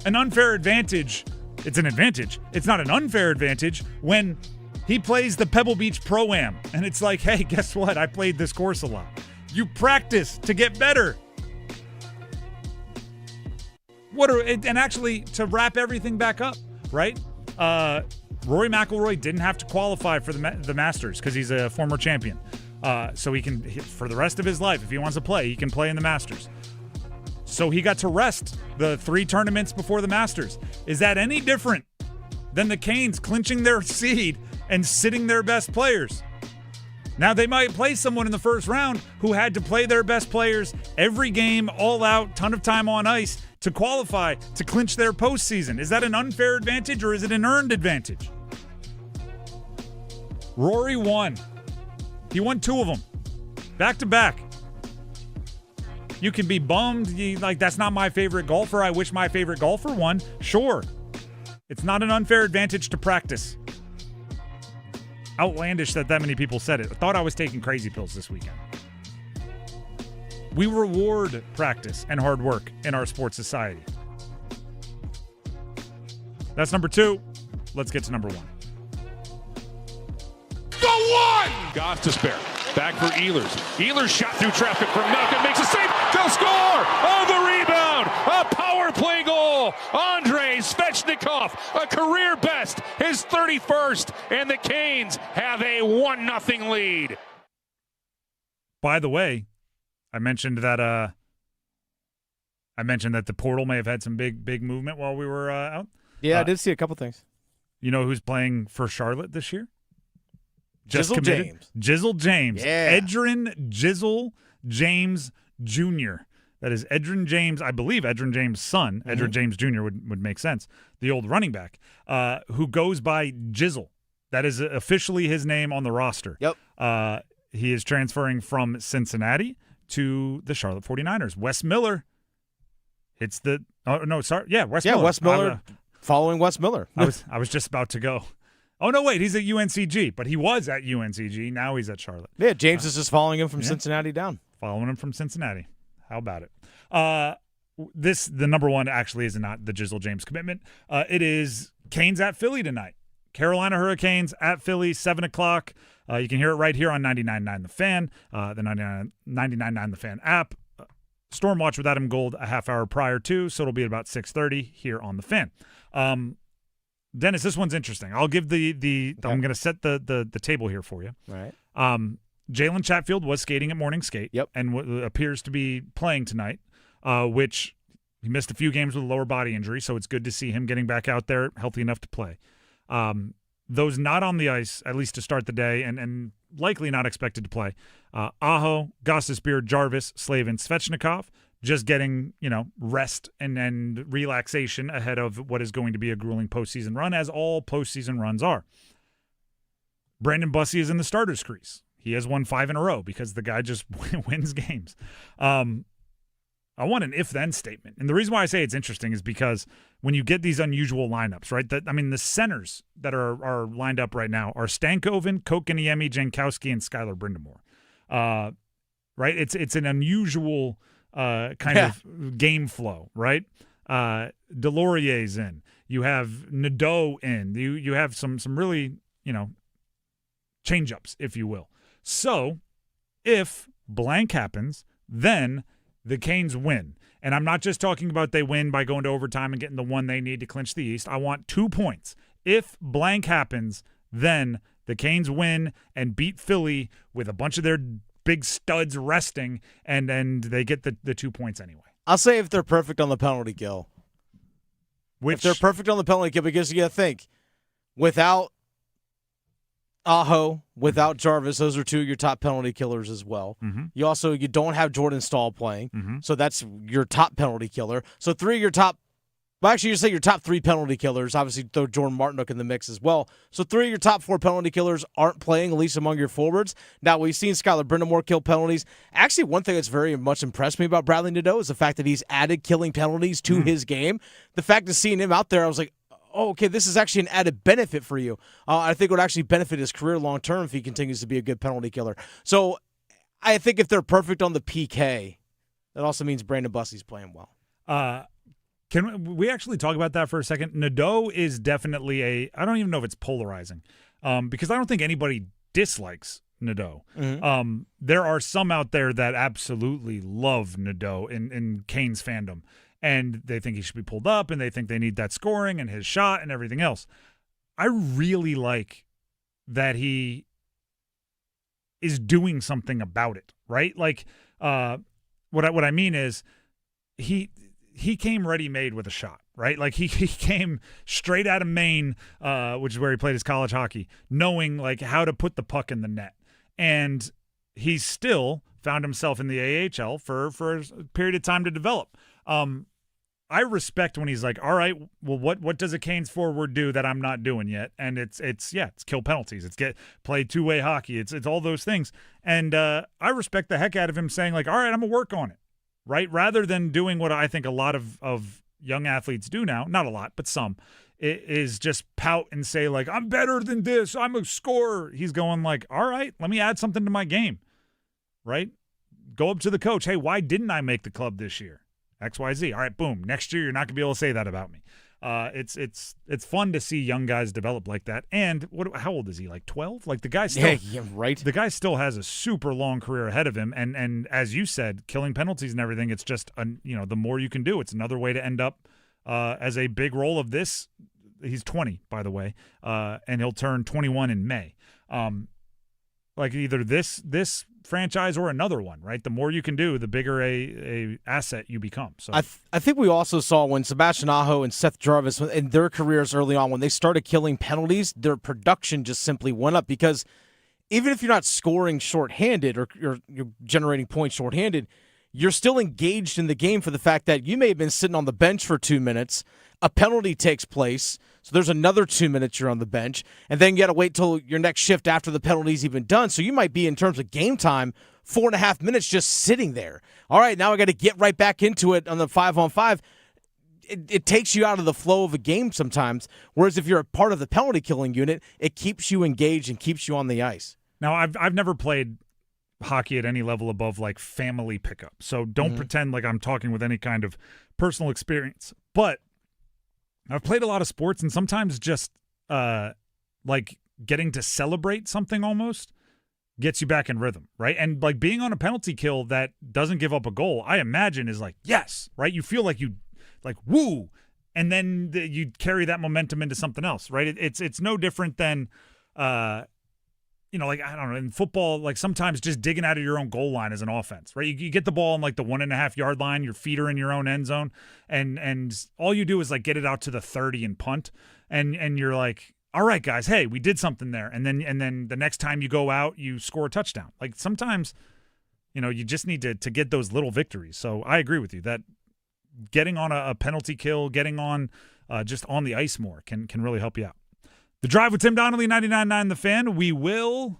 an unfair advantage. It's an advantage. It's not an unfair advantage when he plays the Pebble Beach Pro-Am. And it's hey, guess what? I played this course a lot. You practice to get better. And actually, to wrap everything back up, right? Rory McIlroy didn't have to qualify for the Masters because he's a former champion. So he can, for the rest of his life, if he wants to play, he can play in the Masters. So he got to rest the 3 tournaments before the Masters. Is that any different than the Canes clinching their seed and sitting their best players? Now, they might play someone in the first round who had to play their best players every game, all out, ton of time on ice to qualify to clinch their postseason. Is that an unfair advantage or is it an earned advantage? Rory won. He won 2 of them, back to back. You can be bummed, that's not my favorite golfer. I wish my favorite golfer won. Sure. It's not an unfair advantage to practice. Outlandish that many people said it. I thought I was taking crazy pills this weekend. We reward practice and hard work in our sports society. That's number 2. Let's get to number 1. The one! Goff to spare. Back for Ehlers. Ehlers shot through traffic from Malkin. Makes a save. They'll score! On the rebound! A power play goal! Andrei Svechnikov, a career best, his 31st, and the Canes have a 1-0 lead. By the way, I mentioned that the portal may have had some big movement while we were out. Yeah, I did see a couple things. You know who's playing for Charlotte this year? Jizzle James. Jizzle James. Yeah. Edgerrin Jizzle James Jr. That is Edgerrin James, I believe Edgerrin James' son. Mm-hmm. Edgerrin James Jr. would make sense. The old running back who goes by Jizzle. That is officially his name on the roster. Yep. He is transferring from Cincinnati to the Charlotte 49ers. Wes Miller hits the – oh, no, sorry. Yeah, Wes Miller. Yeah, Wes Miller following Wes Miller. I was just about to go. Oh, no, wait, he's at UNCG, but he was at UNCG. Now he's at Charlotte. Yeah, James is just following him from Cincinnati down. Following him from Cincinnati. How about it? The number 1 actually is not the Jizzle James commitment. It is Canes at Philly tonight. Carolina Hurricanes at Philly, 7 o'clock. You can hear it right here on 99.9 The Fan, the 99.9 The Fan app. Stormwatch with Adam Gold a half hour prior to, so it'll be at about 6:30 here on The Fan. Dennis, this one's interesting. I'll give I'm going to set the table here for you. All right. Jalen Chatfield was skating at morning skate. Yep. And appears to be playing tonight, which He missed a few games with a lower body injury, so it's good to see him getting back out there healthy enough to play. Those not on the ice, at least to start the day, and likely not expected to play, Aho, Gostisbehere, Jarvis, Slavin, Svechnikov, just getting, rest and relaxation ahead of what is going to be a grueling postseason run, as all postseason runs are. Brandon Bussi is in the starter's crease. He has won 5 in a row because the guy just wins games. I want an if-then statement. And the reason why I say it's interesting is because when you get these unusual lineups, right? The centers that are lined up right now are Stankoven, Kotkaniemi, Jankowski, and Skylar Brind'Amour. Right? It's an unusual kind of game flow, right? Delorier's in. You have Nadeau in. You have some really, change-ups, if you will. So if blank happens, then the Canes win. And I'm not just talking about they win by going to overtime and getting the one they need to clinch the East. I want 2 points. If blank happens, then the Canes win and beat Philly with a bunch of their big studs resting, and they get the 2 points anyway. I'll say if they're perfect on the penalty kill. If they're perfect on the penalty kill, because you got to think, without Aho, without Jarvis, those are 2 of your top penalty killers as well. Mm-hmm. You don't have Jordan Stahl playing, so that's your top penalty killer. So 3 of your top, you say your top 3 penalty killers. Obviously, throw Jordan Martinook in the mix as well. So 3 of your top 4 penalty killers aren't playing, at least among your forwards. Now, we've seen Skylar Brind'Amour kill penalties. Actually, one thing that's very much impressed me about Bradley Nadeau is the fact that he's added killing penalties to his game. The fact of seeing him out there, I was like, oh, okay, this is actually an added benefit for you. I think it would actually benefit his career long-term if he continues to be a good penalty killer. So I think if they're perfect on the PK, that also means Brandon Bussi's playing well. Can we actually talk about that for a second? Nadeau is definitely I don't even know if it's polarizing, because I don't think anybody dislikes Nadeau. Mm-hmm. There are some out there that absolutely love Nadeau in Canes fandom. And they think he should be pulled up, and they think they need that scoring and his shot and everything else. I really like that he is doing something about it, right? Like, what I mean is he came ready-made with a shot, right? Like he came straight out of Maine, which is where he played his college hockey, knowing like how to put the puck in the net. And he's still found himself in the AHL for a period of time to develop. I respect when he's like, all right, well, what does a Canes forward do that I'm not doing yet? And it's kill penalties. It's play two-way hockey. It's all those things. And I respect the heck out of him saying like, all right, I'm going to work on it, right? Rather than doing what I think a lot of young athletes do now, not a lot, but some, is just pout and say like, I'm better than this. I'm a scorer. He's going like, all right, let me add something to my game, right? Go up to the coach. Hey, why didn't I make the club this year? XYZ. All right, boom. Next year, you're not going to be able to say that about me. It's fun to see young guys develop like that. And how old is he? Like 12? Like the guy still, right. The guy still has a super long career ahead of him. And as you said, killing penalties and everything. It's just the more you can do. It's another way to end up as a big role of this. He's 20, by the way, and he'll turn 21 in May. Like either this franchise or another one, right? The more you can do, the bigger a asset you become. So I think we also saw when Sebastian Aho and Seth Jarvis in their careers early on, when they started killing penalties, their production just simply went up, because even if you're not scoring shorthanded or you're generating points shorthanded, you're still engaged in the game for the fact that you may have been sitting on the bench for 2 minutes, a penalty takes place, so there's another 2 minutes you're on the bench, and then you got to wait till your next shift after the penalty's even done. So you might be, in terms of game time, 4.5 minutes just sitting there. All right, now I got to get right back into it on the 5-on-5. It takes you out of the flow of a game sometimes, whereas if you're a part of the penalty killing unit, it keeps you engaged and keeps you on the ice. Now, I've never played hockey at any level above like family pickup, so don't pretend like I'm talking with any kind of personal experience, but I've played a lot of sports, and sometimes just like getting to celebrate something almost gets you back in rhythm, right? And like being on a penalty kill that doesn't give up a goal, I imagine is like, yes, right? You feel like you like, woo, and then you carry that momentum into something else, right? It's no different than like, I don't know, in football, like sometimes just digging out of your own goal line is an offense, right? You get the ball on like the 1.5 yard line, your feet are in your own end zone, and all you do is like get it out to the 30 and punt, and you're like, all right, guys, hey, we did something there. And then the next time you go out, you score a touchdown. Like sometimes, you just need to get those little victories. So I agree with you that getting on a penalty kill, getting on just on the ice more can really help you out. The Drive with Tim Donnelly, 99.9 The Fan. We will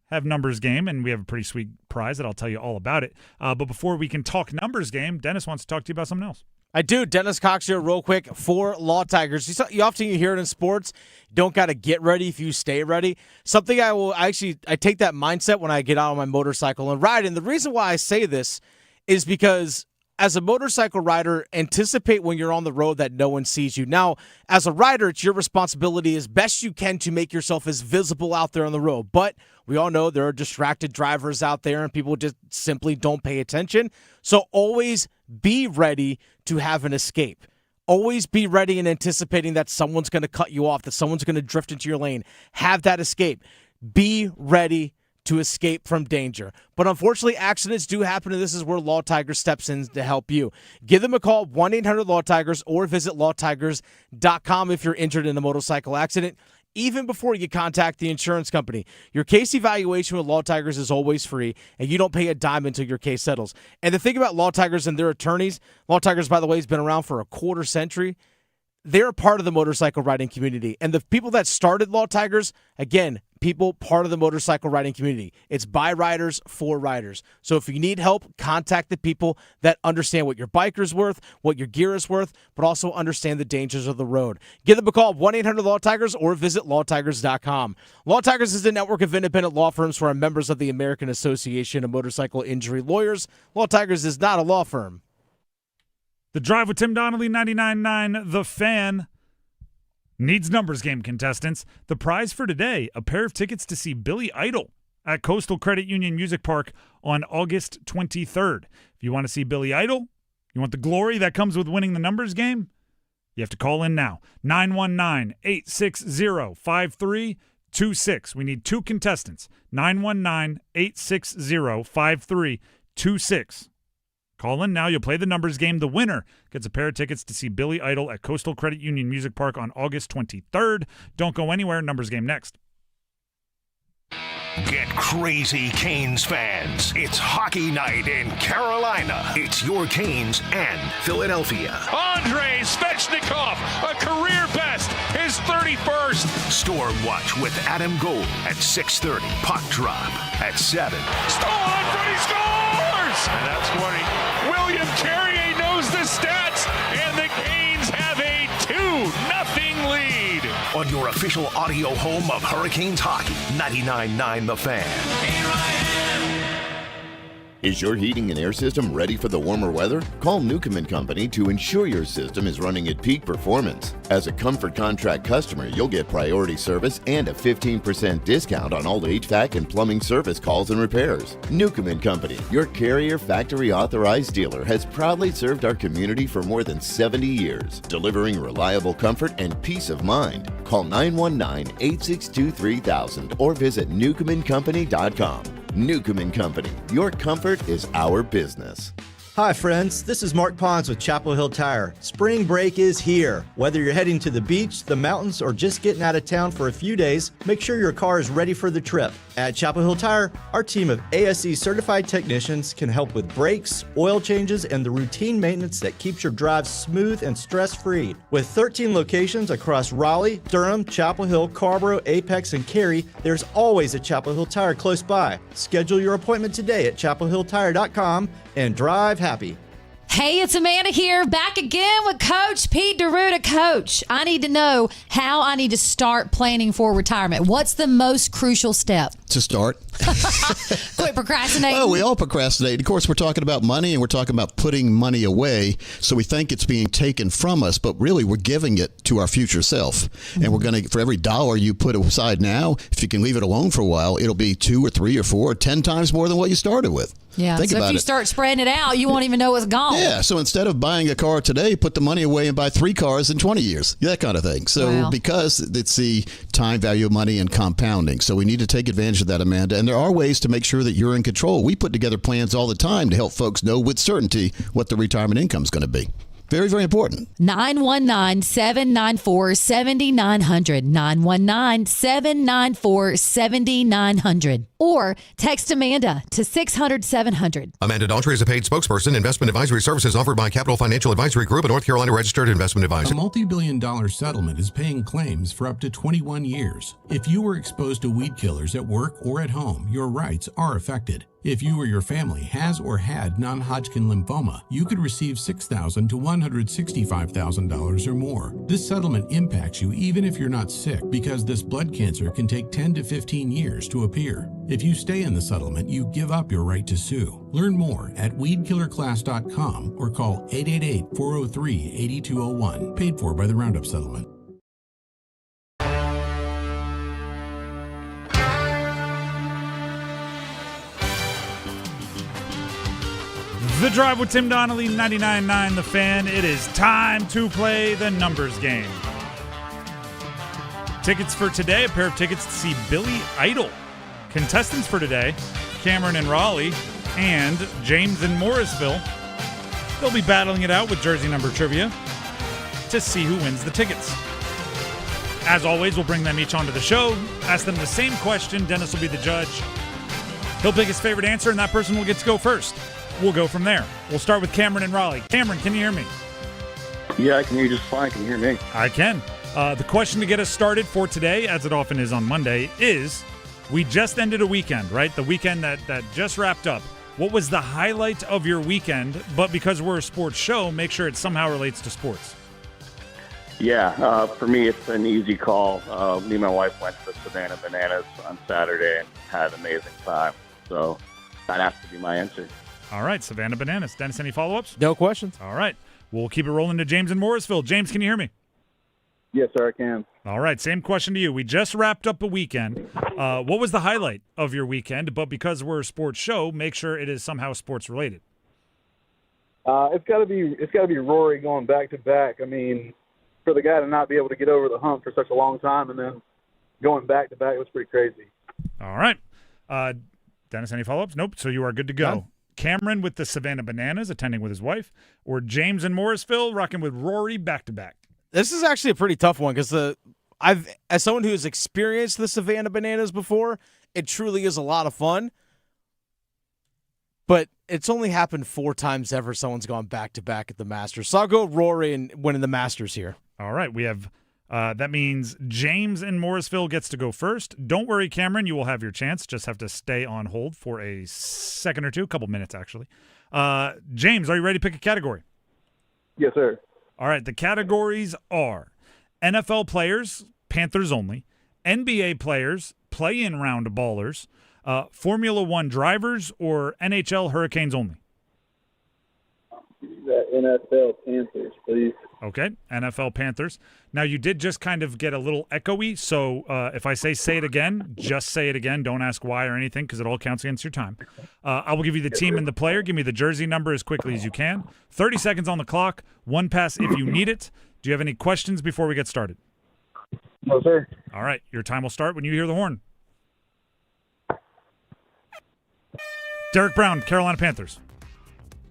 have numbers game, and we have a pretty sweet prize that I'll tell you all about it. But before we can talk numbers game, Dennis wants to talk to you about something else. I do. Dennis Cox here real quick for Law Tigers. You often hear it in sports, you don't got to get ready if you stay ready. Something I take that mindset when I get out on my motorcycle and ride. And the reason why I say this is because as a motorcycle rider, anticipate when you're on the road that no one sees you. Now, as a rider, it's your responsibility as best you can to make yourself as visible out there on the road. But we all know there are distracted drivers out there and people just simply don't pay attention. So always be ready to have an escape. Always be ready and anticipating that someone's going to cut you off, that someone's going to drift into your lane. Have that escape. Be ready to escape from danger. But unfortunately, accidents do happen, and this is where Law Tigers steps in to help you. Give them a call, 1-800-LAW-TIGERS, or visit lawtigers.com if you're injured in a motorcycle accident, even before you contact the insurance company. Your case evaluation with Law Tigers is always free, and you don't pay a dime until your case settles. And the thing about Law Tigers and their attorneys, Law Tigers, by the way, has been around for a quarter century. They're a part of the motorcycle riding community. And the people that started Law Tigers, again, people part of the motorcycle riding community. It's by riders for riders. So if you need help, contact the people that understand what your biker's worth, what your gear is worth, but also understand the dangers of the road. Give them a call, 1-800-LAW-TIGERS, or visit lawtigers.com. Law Tigers is a network of independent law firms who are members of the American Association of Motorcycle Injury Lawyers. Law Tigers is not a law firm. The Drive with Tim Donnelly, 99.9 The Fan. Needs numbers game contestants. The prize for today, a pair of tickets to see Billy Idol at Coastal Credit Union Music Park on August 23rd. If you want to see Billy Idol, you want the glory that comes with winning the numbers game, you have to call in now. 919-860-5326. We need two contestants. 919-860-5326. Call in now. You'll play the numbers game. The winner gets a pair of tickets to see Billy Idol at Coastal Credit Union Music Park on August 23rd. Don't go anywhere. Numbers game next. Get crazy, Canes fans. It's hockey night in Carolina. It's your Canes and Philadelphia. Andrei Svechnikov, a career best, his 31st. Storm Watch with Adam Gold at 6:30. Puck drop at 7. Stolen in front, he scores! And that's 20. William Carrier knows the stats, and the Canes have a 2-0 lead. On your official audio home of Hurricanes hockey, 99.9 The Fan. Here I am. Is your heating and air system ready for the warmer weather? Call Newcomb & Company to ensure your system is running at peak performance. As a Comfort Contract customer, you'll get priority service and a 15% discount on all HVAC and plumbing service calls and repairs. Newcomb & Company, your Carrier factory authorized dealer, has proudly served our community for more than 70 years, delivering reliable comfort and peace of mind. Call 919-862-3000 or visit newcombandcompany.com. Newcomb & Company, your comfort is our business. Hi friends, this is Mark Pons with Chapel Hill Tire. Spring break is here. Whether you're heading to the beach, the mountains, or just getting out of town for a few days, make sure your car is ready for the trip. At Chapel Hill Tire, our team of ASE certified technicians can help with brakes, oil changes, and the routine maintenance that keeps your drive smooth and stress-free. With 13 locations across Raleigh, Durham, Chapel Hill, Carrboro, Apex, and Cary, there's always a Chapel Hill Tire close by. Schedule your appointment today at chapelhilltire.com and drive happy. Hey, it's Amanda here, back again with Coach Pete DeRuta. Coach, I need to know how I need to start planning for retirement. What's the most crucial step? To start. Quit procrastinating. Oh, we all procrastinate. Of course, we're talking about money and we're talking about putting money away. So we think it's being taken from us, but really we're giving it to our future self. Mm-hmm. And we're going to, for every dollar you put aside now, if you can leave it alone for a while, it'll be 2 or 3 or 4 or 10 times more than what you started with. Yeah, Think so about if you it. start spreading it out, you won't even know it's gone. Yeah, so instead of buying a car today, put the money away and buy 3 cars in 20 years, that kind of thing. So Wow. because it's the time value of money and compounding, so we need to take advantage of of that, Amanda. And there are ways to make sure that you're in control. We put together plans all the time to help folks know with certainty what the retirement income is going to be. Very, very important. 919-794-7900. 919-794-7900. Or text Amanda to 600-700. Amanda Daughtry is a paid spokesperson. Investment advisory services offered by Capital Financial Advisory Group, a North Carolina registered investment advisor. A multi-billion-dollar settlement is paying claims for up to 21 years. If you were exposed to weed killers at work or at home, your rights are affected. If you or your family has or had non-Hodgkin lymphoma, you could receive $6,000 to $165,000 or more. This settlement impacts you even if you're not sick, because this blood cancer can take 10 to 15 years to appear. If you stay in the settlement, you give up your right to sue. Learn more at weedkillerclass.com or call 888-403-8201. Paid for by the Roundup Settlement. The Drive with Tim Donnelly, 99.9 The Fan. It is time to play the numbers game. Tickets for today, a pair of tickets to see Billy Idol. Contestants for today, Cameron in Raleigh and James in Morrisville. They'll be battling it out with jersey number trivia to see who wins the tickets. As always, we'll bring them each onto the show, ask them the same question. Dennis will be the judge. He'll pick his favorite answer, and that person will get to go first. We'll go from there. We'll start with Cameron in Raleigh. Cameron, can you hear me? Yeah, I can hear you just fine. Can you hear me? I can. The question to get us started for today, as it often is on Monday, is we just ended a weekend, right? The weekend that just wrapped up. What was the highlight of your weekend? But because we're a sports show, make sure it somehow relates to sports. Yeah, for me, it's an easy call. Me and my wife went to the Savannah Bananas on Saturday and had an amazing time. So that has to be my answer. All right, Savannah Bananas. Dennis, any follow-ups? No questions. All right. We'll keep it rolling to James in Morrisville. James, can you hear me? Yes, sir, I can. All right, same question to you. We just wrapped up a weekend. What was the highlight of your weekend? But because we're a sports show, make sure it is somehow sports related. It's got to be Rory going back to back. I mean, for the guy to not be able to get over the hump for such a long time and then going back to back was pretty crazy. All right. Dennis, any follow-ups? Nope. So you are good to go. None. Cameron with the Savannah Bananas, attending with his wife, or James in Morrisville, rocking with Rory back-to-back? This is actually a pretty tough one because as someone who has experienced the Savannah Bananas before, it truly is a lot of fun. But it's only happened 4 times ever someone's gone back-to-back at the Masters. So I'll go Rory and winning the Masters here. All right, we have that means James in Morrisville gets to go first. Don't worry, Cameron, you will have your chance. Just have to stay on hold for a second or two, a couple minutes actually. James, are you ready to pick a category? Yes, sir. All right, the categories are NFL players, Panthers only, NBA players, play-in round ballers, Formula One drivers, or NHL Hurricanes only. The NFL Panthers, please. Okay, NFL Panthers. Now, you did just kind of get a little echoey, so if I say it again, just say it again. Don't ask why or anything because it all counts against your time. I will give you the team and the player. Give me the jersey number as quickly as you can. 30 seconds on the clock. 1 pass if you need it. Do you have any questions before we get started? No, sir. All right, your time will start when you hear the horn. Derek Brown, Carolina Panthers.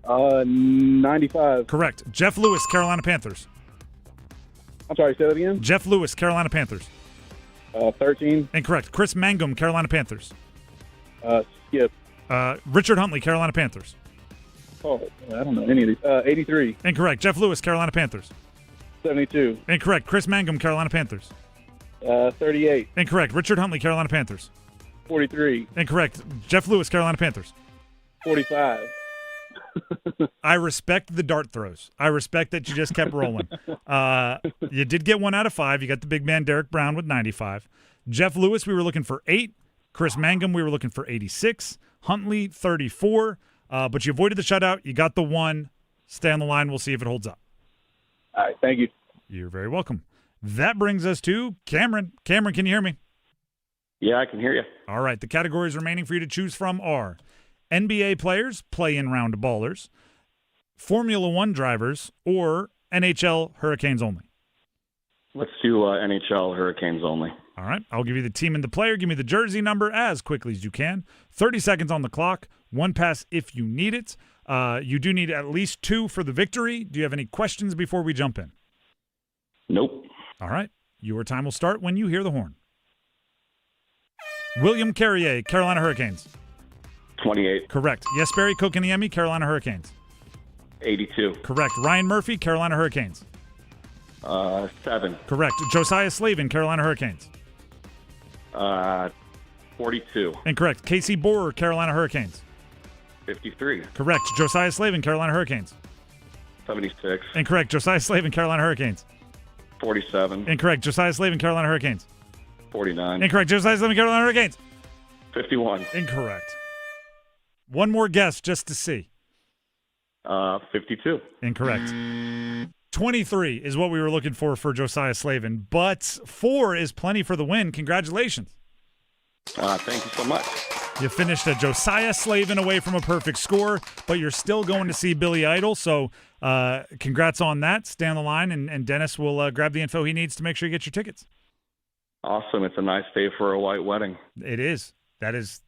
95. Correct. Jeff Lewis, Carolina Panthers. I'm sorry, say that again? Jeff Lewis, Carolina Panthers. 13. Incorrect. Chris Mangum, Carolina Panthers. Skip. Richard Huntley, Carolina Panthers. Oh, I don't know any of these. 83. Incorrect. Jeff Lewis, Carolina Panthers. 72. Incorrect. Chris Mangum, Carolina Panthers. 38. Incorrect. Richard Huntley, Carolina Panthers. 43. Incorrect. Jeff Lewis, Carolina Panthers. 45. I respect the dart throws. I respect that you just kept rolling. You did get 1 out of 5. You got the big man Derek Brown with 95. Jeff Lewis, we were looking for 8. Chris Mangum, we were looking for 86. Huntley, 34. But you avoided the shutout. You got the 1. Stay on the line. We'll see if it holds up. All right, thank you. You're very welcome. That brings us to Cameron. Cameron, can you hear me? Yeah, I can hear you. All right. The categories remaining for you to choose from are NBA players, play-in round ballers, Formula One drivers, or NHL Hurricanes only. Let's do NHL Hurricanes only. All right. I'll give you the team and the player. Give me the jersey number as quickly as you can. 30 seconds on the clock. One pass if you need it. You do need at least 2 for the victory. Do you have any questions before we jump in? Nope. All right. Your time will start when you hear the horn. William Carrier, Carolina Hurricanes. 28. Correct. Jesperi Kokaniemi, Carolina Hurricanes. 82. Correct. Ryan Murphy, Carolina Hurricanes. 7. Correct. Josiah Slavin, Carolina Hurricanes. 42. Incorrect. Casey Borer, Carolina Hurricanes. 53. Correct. Josiah Slavin, Carolina Hurricanes. 76. Incorrect. Josiah Slavin, Carolina Hurricanes. 47. Incorrect. Josiah Slavin, Carolina Hurricanes. 49. Incorrect. Josiah Slavin, Carolina Hurricanes. 51. Incorrect. One more guess just to see. 52. Incorrect. 23 is what we were looking for Josiah Slavin, but 4 is plenty for the win. Congratulations. Thank you so much. You finished a Josiah Slavin away from a perfect score, but you're still going to see Billy Idol, so congrats on that. Stay on the line, and Dennis will grab the info he needs to make sure you get your tickets. Awesome. It's a nice day for a white wedding. It is. That is.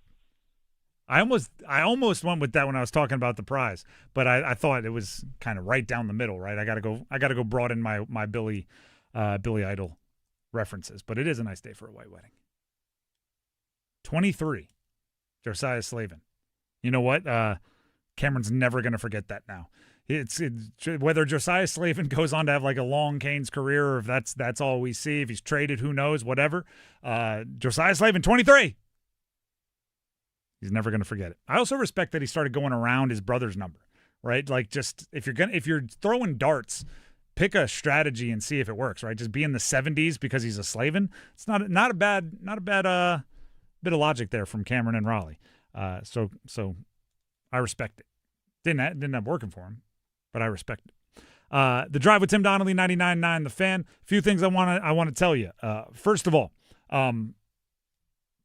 I almost went with that when I was talking about the prize, but I thought it was kind of right down the middle, right? I gotta go broaden my Billy Idol references, but it is a nice day for a white wedding. 23, Josiah Slavin. You know what? Cameron's never gonna forget that now. It's whether Josiah Slavin goes on to have like a long Canes career, or if that's all we see. If he's traded, who knows? Whatever. Josiah Slavin, 23. He's never going to forget it. I also respect that he started going around his brother's number, right? Like, just if you're throwing darts, pick a strategy and see if it works, right? Just be in the 70s because he's a Slavin. It's not a bad bit of logic there from Cameron and Raleigh. So I respect it. Didn't end up working for him, but I respect it. The Drive with Tim Donnelly, 99.9 The Fan. A few things I want to tell you. First of all,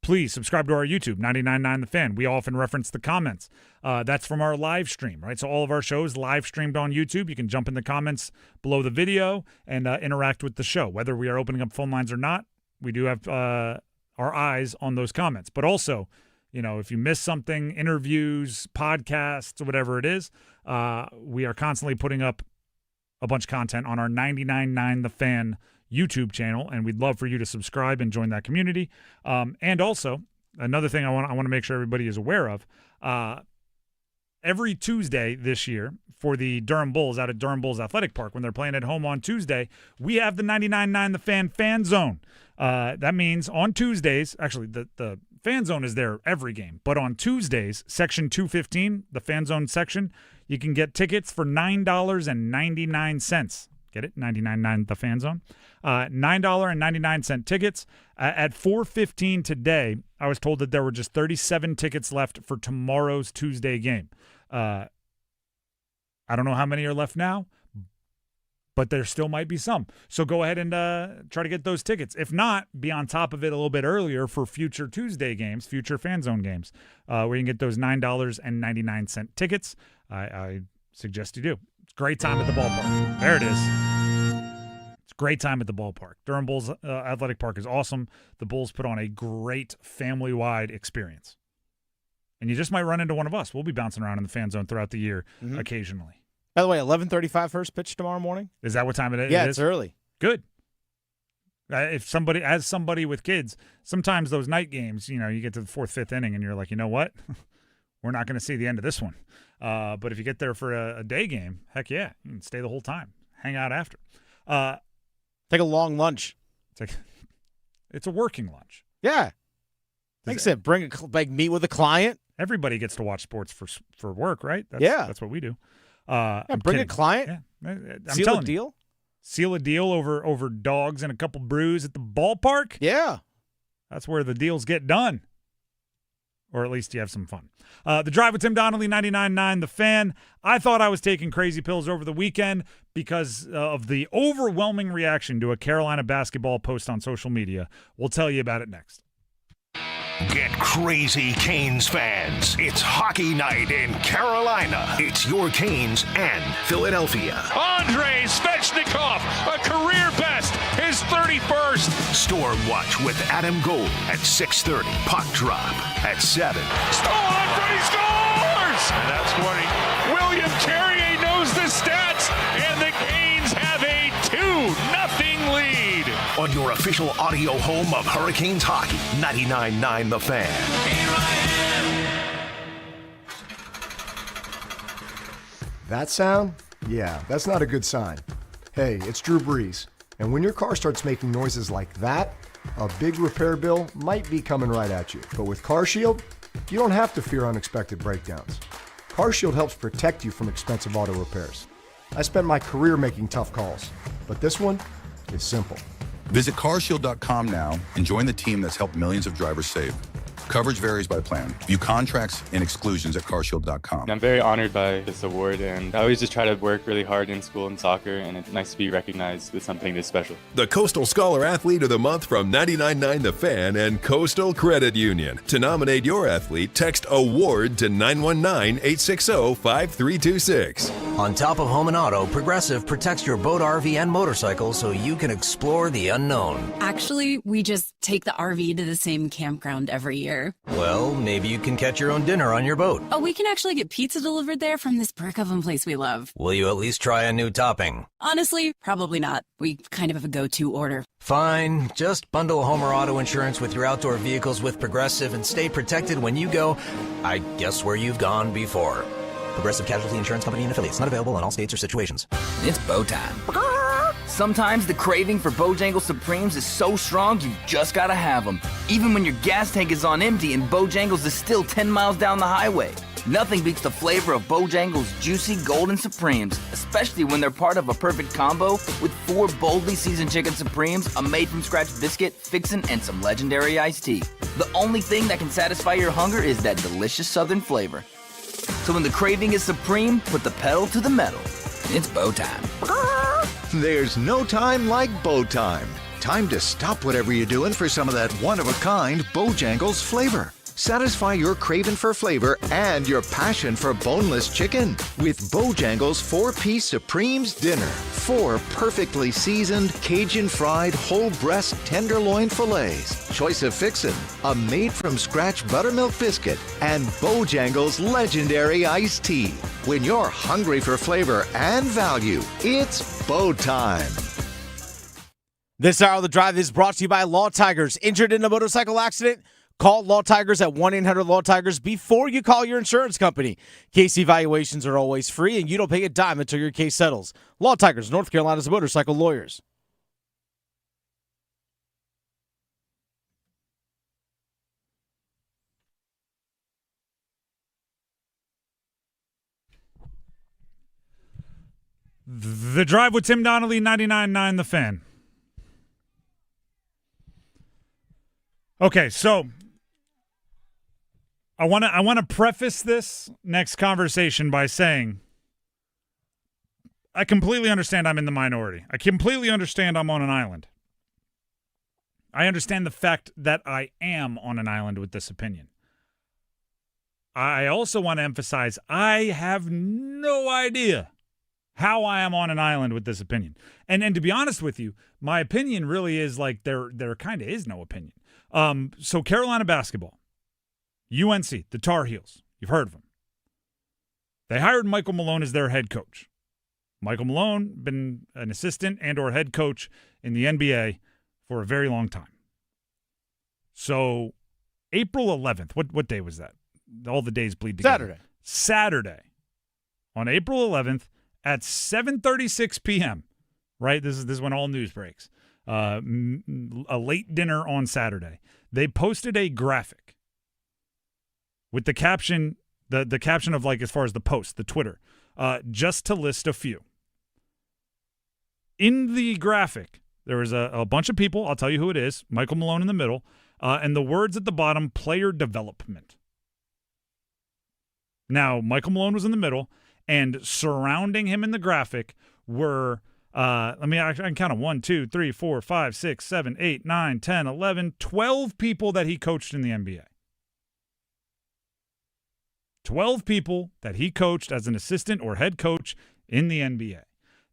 please subscribe to our YouTube, 99.9 The Fan. We often reference the comments. That's from our live stream, right? So all of our shows live streamed on YouTube. You can jump in the comments below the video and interact with the show. Whether we are opening up phone lines or not, we do have our eyes on those comments. But also, if you miss something, interviews, podcasts, whatever it is, we are constantly putting up a bunch of content on our 99.9 The Fan YouTube channel, and we'd love for you to subscribe and join that community. And also, another thing I want to make sure everybody is aware of, every Tuesday this year for the Durham Bulls out at Durham Bulls Athletic Park, when they're playing at home on Tuesday, we have the 99.9 The Fan Zone. That means on Tuesdays, actually the Fan Zone is there every game, but on Tuesdays, Section 215, the Fan Zone section, you can get tickets for $9.99. Get it? 99.9 The Fan Zone. $9.99 tickets. At 4:15 today, I was told that there were just 37 tickets left for tomorrow's Tuesday game. I don't know how many are left now, but there still might be some. So go ahead and try to get those tickets. If not, be on top of it a little bit earlier for future Tuesday games, future Fan Zone games, where you can get those $9.99 tickets. I suggest you do. It's a great time at the ballpark. There it is. It's a great time at the ballpark. Durham Bulls Athletic Park is awesome. The Bulls put on a great family-wide experience. And you just might run into one of us. We'll be bouncing around in the Fan Zone throughout the year occasionally. By the way, 11:35 first pitch tomorrow morning. Is that what time it is? Yeah, it's early. Good. If somebody with kids, sometimes those night games, you get to the 4th, 5th inning, and you're like, you know what? We're not going to see the end of this one. But if you get there for a day game, heck yeah, you can stay the whole time. Hang out after. Take a long lunch. It's a working lunch. Yeah. Like I said, meet with a client. Everybody gets to watch sports for work, right? That's what we do. Bring a client. Yeah. Seal a deal. Seal a deal over dogs and a couple brews at the ballpark. Yeah. That's where the deals get done. Or at least you have some fun. The Drive with Tim Donnelly, 99.9 The Fan. I thought I was taking crazy pills over the weekend because of the overwhelming reaction to a Carolina basketball post on social media. We'll tell you about it next. Get crazy, Canes fans. It's hockey night in Carolina. It's your Canes and Philadelphia. Andrei Svechnikov, a career best, his his 31st. Storm Watch with Adam Gold at 6:30. Puck drop at 7. Stolen front, he scores! And that's 20. William Carrier knows the stats, and the Canes have a 2-0 lead. On your official audio home of Hurricanes hockey, 99.9 The Fan. That sound? Yeah, that's not a good sign. Hey, it's Drew Brees, and when your car starts making noises like that, a big repair bill might be coming right at you. But with CarShield, you don't have to fear unexpected breakdowns. CarShield helps protect you from expensive auto repairs. I spent my career making tough calls, but this one is simple. Visit carshield.com now and join the team that's helped millions of drivers save. Coverage varies by plan. View contracts and exclusions at carshield.com. I'm very honored by this award, and I always just try to work really hard in school and soccer, and it's nice to be recognized with something this special. The Coastal Scholar Athlete of the Month from 99.9 The Fan and Coastal Credit Union. To nominate your athlete, text AWARD to 919-860-5326. On top of home and auto, Progressive protects your boat, RV, and motorcycle so you can explore the unknown. Actually, we just take the RV to the same campground every year. Well, maybe you can catch your own dinner on your boat. Oh, we can actually get pizza delivered there from this brick oven place we love. Will you at least try a new topping? Honestly, probably not. We kind of have a go-to order. Fine. Just bundle home or auto insurance with your outdoor vehicles with Progressive and stay protected when you go, I guess, where you've gone before. Progressive Casualty Insurance Company and affiliates. Not available in all states or situations. It's bow time. Sometimes the craving for Bojangles Supremes is so strong you just gotta have them. Even when your gas tank is on empty and Bojangles is still 10 miles down the highway. Nothing beats the flavor of Bojangles' juicy golden Supremes, especially when they're part of a perfect combo with 4 boldly seasoned chicken Supremes, a made-from-scratch biscuit, fixin', and some legendary iced tea. The only thing that can satisfy your hunger is that delicious southern flavor. So when the craving is supreme, put the pedal to the metal. It's bow time. There's no time like bow time. Time to stop whatever you're doing for some of that one-of-a-kind Bojangles flavor. Satisfy your craving for flavor and your passion for boneless chicken with Bojangles 4-piece Supremes Dinner. 4 perfectly seasoned, Cajun-fried, whole breast tenderloin fillets. Choice of fixin', a made-from-scratch buttermilk biscuit, and Bojangles' legendary iced tea. When you're hungry for flavor and value, it's bow time. This hour of the drive is brought to you by Law Tigers. Injured in a motorcycle accident? Call Law Tigers at 1-800-LAW-TIGERS before you call your insurance company. Case evaluations are always free, and you don't pay a dime until your case settles. Law Tigers, North Carolina's motorcycle lawyers. The Drive with Tim Donnelly, 99.9 The Fan. Okay, so I want to preface this next conversation by saying I completely understand I'm in the minority. I completely understand I'm on an island. I understand the fact that I am on an island with this opinion. I also want to emphasize I have no idea how I am on an island with this opinion. And to be honest with you, my opinion really is like there kind of is no opinion. So Carolina basketball, UNC, the Tar Heels, you've heard of them. They hired Michael Malone as their head coach. Michael Malone, been an assistant and or head coach in the NBA for a very long time. So April 11th, what day was that? All the days bleed together. Saturday. On April 11th at 7:36 p.m., right? This is when all news breaks. A late dinner on Saturday. They posted a graphic with the caption, the caption of like as far as the post, the Twitter, just to list a few. In the graphic, there was a bunch of people. I'll tell you who it is. Michael Malone in the middle, and the words at the bottom, player development. Now, Michael Malone was in the middle, and surrounding him in the graphic were, I can count them, 1, 2, 3, 4, 5, 6, 7, 8, 9, 10, 11, 12 people that he coached in the NBA. 12 people that he coached as an assistant or head coach in the NBA.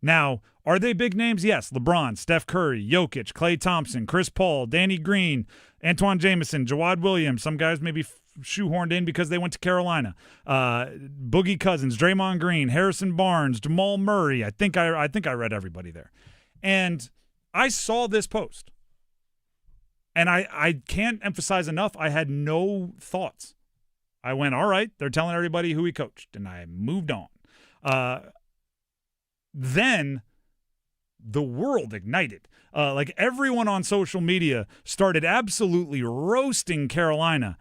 Now, are they big names? Yes. LeBron, Steph Curry, Jokic, Klay Thompson, Chris Paul, Danny Green, Antoine Jameson, Jawad Williams. Some guys maybe shoehorned in because they went to Carolina. Boogie Cousins, Draymond Green, Harrison Barnes, Jamal Murray. I think I read everybody there. And I saw this post. And I can't emphasize enough, I had no thoughts. I went, all right, they're telling everybody who he coached, and I moved on. Then the world ignited. Like everyone on social media started absolutely roasting Carolina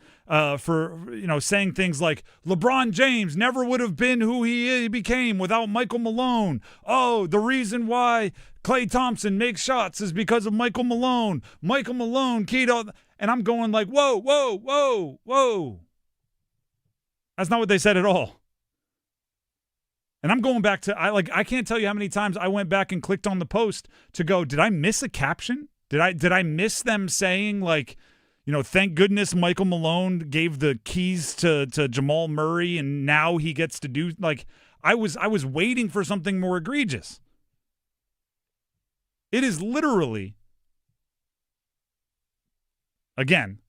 for saying things like LeBron James never would have been who he became without Michael Malone. Oh, the reason why Klay Thompson makes shots is because of Michael Malone. Michael Malone keyed on, and I'm going like, whoa, whoa, whoa, whoa. That's not what they said at all. And I'm going back to I can't tell you how many times I went back and clicked on the post to go, did I miss a caption? Did I miss them saying like, thank goodness Michael Malone gave the keys to Jamal Murray and now he gets to do like I was waiting for something more egregious. It is literally, again,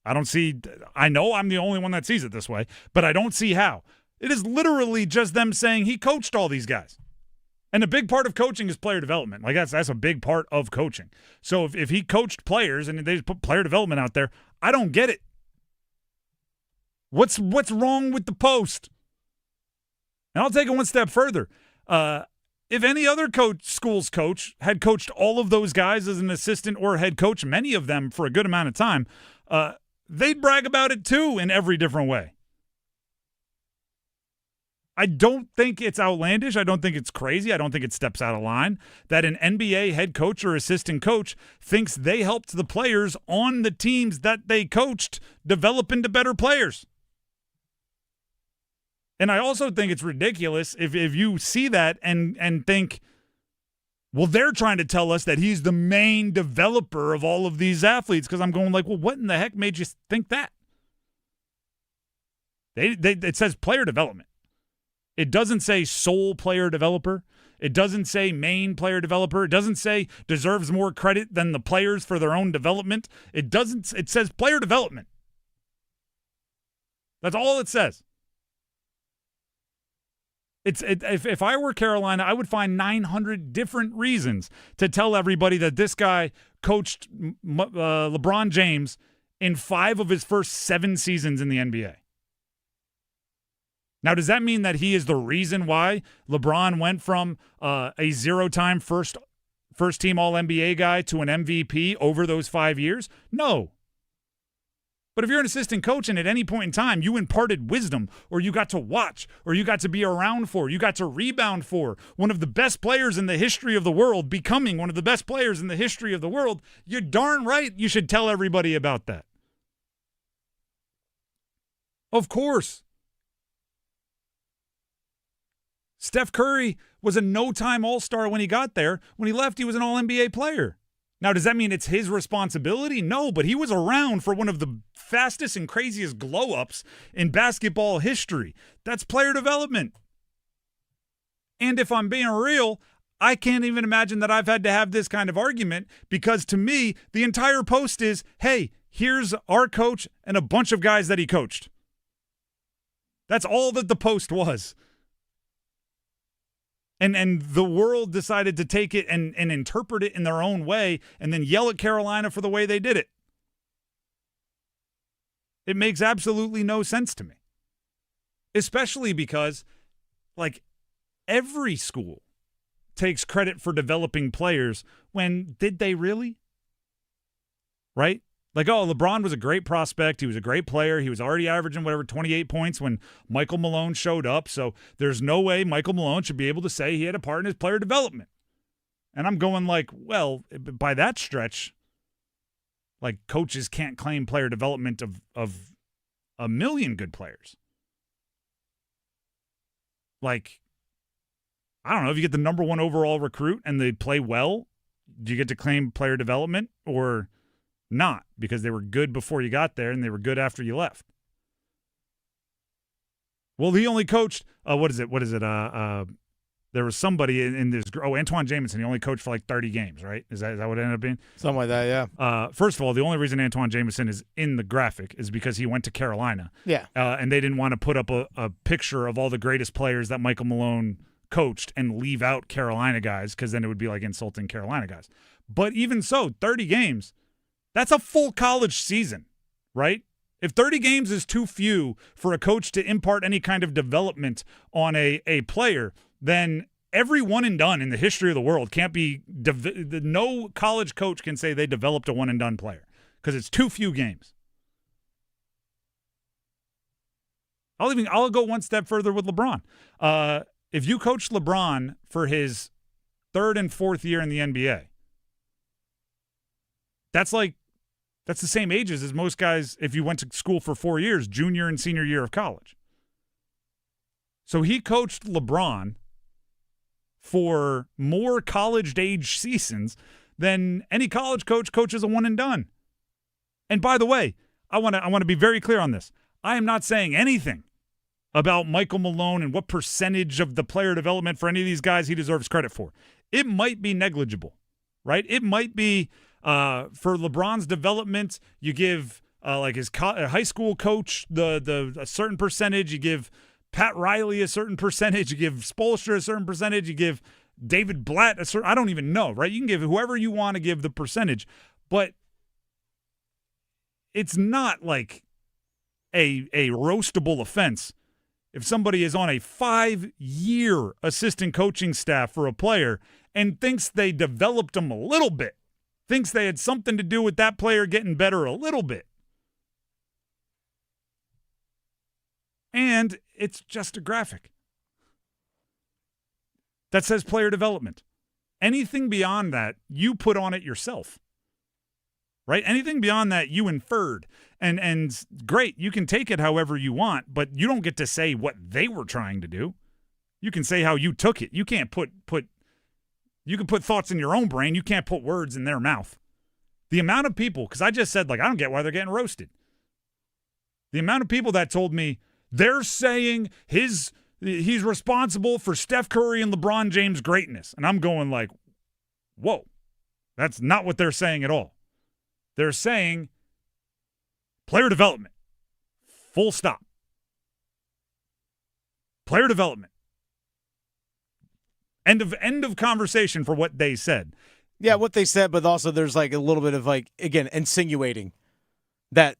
I know I'm the only one that sees it this way, but I don't see how. It is literally just them saying he coached all these guys. And a big part of coaching is player development. Like that's a big part of coaching. So if he coached players and they just put player development out there, I don't get it. What's wrong with the post? And I'll take it one step further. If any other school's coach had coached all of those guys as an assistant or head coach, many of them for a good amount of time, they'd brag about it too in every different way. I don't think it's outlandish. I don't think it's crazy. I don't think it steps out of line that an NBA head coach or assistant coach thinks they helped the players on the teams that they coached develop into better players. And I also think it's ridiculous if you see that and think, well, they're trying to tell us that he's the main developer of all of these athletes, because I'm going like, well, what in the heck made you think that? It says player development. It doesn't say sole player developer. It doesn't say main player developer. It doesn't say deserves more credit than the players for their own development. It says player development. That's all it says. If I were Carolina, I would find 900 different reasons to tell everybody that this guy coached LeBron James in 5 of his first 7 seasons in the NBA. Now, does that mean that he is the reason why LeBron went from a 0-time first-team All-NBA guy to an MVP over those 5 years? No. But if you're an assistant coach and at any point in time you imparted wisdom, or you got to watch, or you got to be around for, you got to rebound for one of the best players in the history of the world becoming one of the best players in the history of the world, you're darn right you should tell everybody about that. Of course. Steph Curry was a no-time All-Star when he got there. When he left, he was an All-NBA player. Now, does that mean it's his responsibility? No, but he was around for one of the fastest and craziest glow-ups in basketball history. That's player development. And if I'm being real, I can't even imagine that I've had to have this kind of argument, because to me, the entire post is, hey, here's our coach and a bunch of guys that he coached. That's all that the post was. And the world decided to take it and interpret it in their own way and then yell at Carolina for the way they did it. It makes absolutely no sense to me. Especially because, like, every school takes credit for developing players when did they really? Right? Like, oh, LeBron was a great prospect. He was a great player. He was already averaging 28 points when Michael Malone showed up. So there's no way Michael Malone should be able to say he had a part in his player development. And I'm going like, well, by that stretch, like, coaches can't claim player development of a million good players. Like, I don't know, if you get the number 1 overall recruit and they play well, do you get to claim player development or not, because they were good before you got there and they were good after you left? Well, he only coached, 5 There was somebody in this. Oh, Antoine Jameson. He only coached for like 30 games, right? Is that what it ended up being? Something like that, yeah. First of all, the only reason Antoine Jameson is in the graphic is because he went to Carolina. Yeah. And they didn't want to put up a picture of all the greatest players that Michael Malone coached and leave out Carolina guys, because then it would be like insulting Carolina guys. But even so, 30 games, that's a full college season, right? If 30 games is too few for a coach to impart any kind of development on a player, then every one and done in the history of the world can't be no college coach can say they developed a one and done player, because it's too few games. I'll go one step further with LeBron. If you coach LeBron for his third and fourth year in the NBA, that's the same ages as most guys if you went to school for 4 years, junior and senior year of college. So he coached LeBron for more college-age seasons than any college coach coaches a one and done. And by the way, I want to be very clear on this. I am not saying anything about Michael Malone and what percentage of the player development for any of these guys he deserves credit for. It might be negligible, right? It might be for LeBron's development, you give like his high school coach a certain percentage, you give Pat Riley a certain percentage, you give Spoelstra a certain percentage, you give David Blatt a certain, I don't even know, right? You can give whoever you want to give the percentage, but it's not like a roastable offense if somebody is on a 5-year assistant coaching staff for a player and thinks they developed them a little bit, thinks they had something to do with that player getting better a little bit. And it's just a graphic that says player development. Anything beyond that, you put on it yourself, right? Anything beyond that, you inferred. And great, you can take it however you want, but you don't get to say what they were trying to do. You can say how you took it. You can't you can put thoughts in your own brain. You can't put words in their mouth. The amount of people, because I just said, I don't get why they're getting roasted. The amount of people that told me they're saying he's responsible for Steph Curry and LeBron James' greatness. And I'm going whoa, that's not what they're saying at all. They're saying player development, full stop. Player development. End of conversation for what they said. Yeah, what they said, but also there's a little bit of again, insinuating that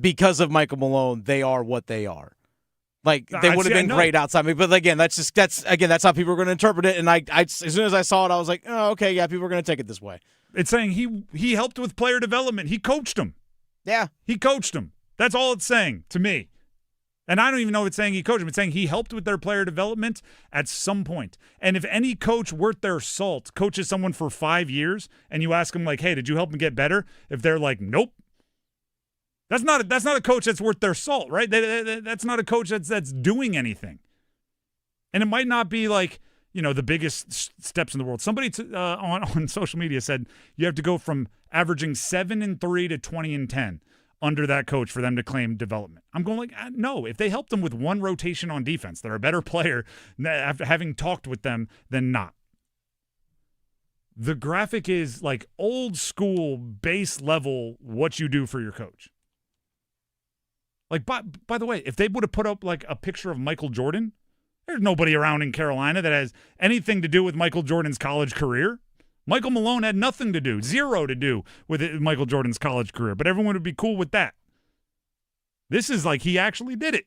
because of Michael Malone, they are what they are. They would have been great outside me, but again, that's how people are going to interpret it. And I as soon as I saw it, I was like, oh, okay, yeah, people are going to take it this way. It's saying he helped with player development. He coached them. Yeah, he coached them. That's all it's saying to me. And I don't even know if it's saying he coached them. It's saying he helped with their player development at some point. And if any coach worth their salt coaches someone for 5 years and you ask them hey, did you help them get better? If they're like, nope. That's not a coach that's worth their salt, right? That's not a coach that's doing anything. And it might not be the biggest steps in the world. Somebody on social media said you have to go from averaging 7-3 to 20-10 under that coach for them to claim development. I'm going no. If they help them with one rotation on defense, they're a better player after having talked with them than not. The graphic is old school base level what you do for your coach. By the way, if they would have put up a picture of Michael Jordan, there's nobody around in Carolina that has anything to do with Michael Jordan's college career. Michael Malone had nothing to do, zero to do with Michael Jordan's college career, but everyone would be cool with that. This is he actually did it.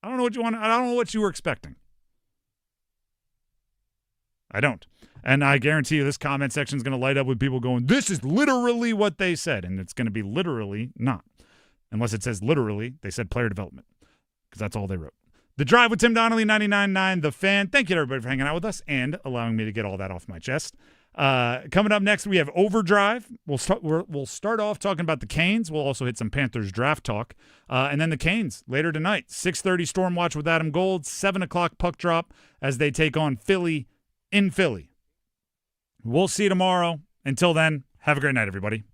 I don't know what you were expecting. I don't. And I guarantee you this comment section is going to light up with people going, this is literally what they said, and it's going to be literally not. Unless it says literally, they said player development, because that's all they wrote. The Drive with Tim Donnelly, 99.9 The Fan. Thank you to everybody for hanging out with us and allowing me to get all that off my chest. Coming up next, we have Overdrive. We'll start off talking about the Canes. We'll also hit some Panthers draft talk. And then the Canes later tonight. 6:30 Storm Watch with Adam Gold. 7 o'clock puck drop as they take on Philly in Philly. We'll see you tomorrow. Until then, have a great night, everybody.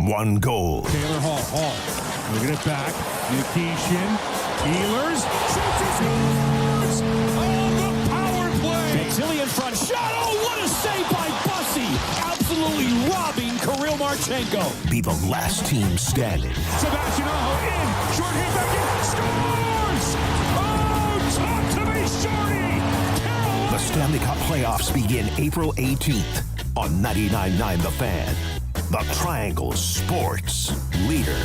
one goal. Taylor Hall. Moving it back. Nikishin. Ehlers. Shoots and scores! On the power play! Tilly in front. Shot! Oh, what a save by Bussy! Absolutely robbing Kirill Marchenko. Be the last team standing. Sebastian Aho in. Short hit back in. Scores! Oh, talk to me, Shorty! The Stanley Cup playoffs begin April 18th on 99.9 The Fan. The Triangle Sports Leader.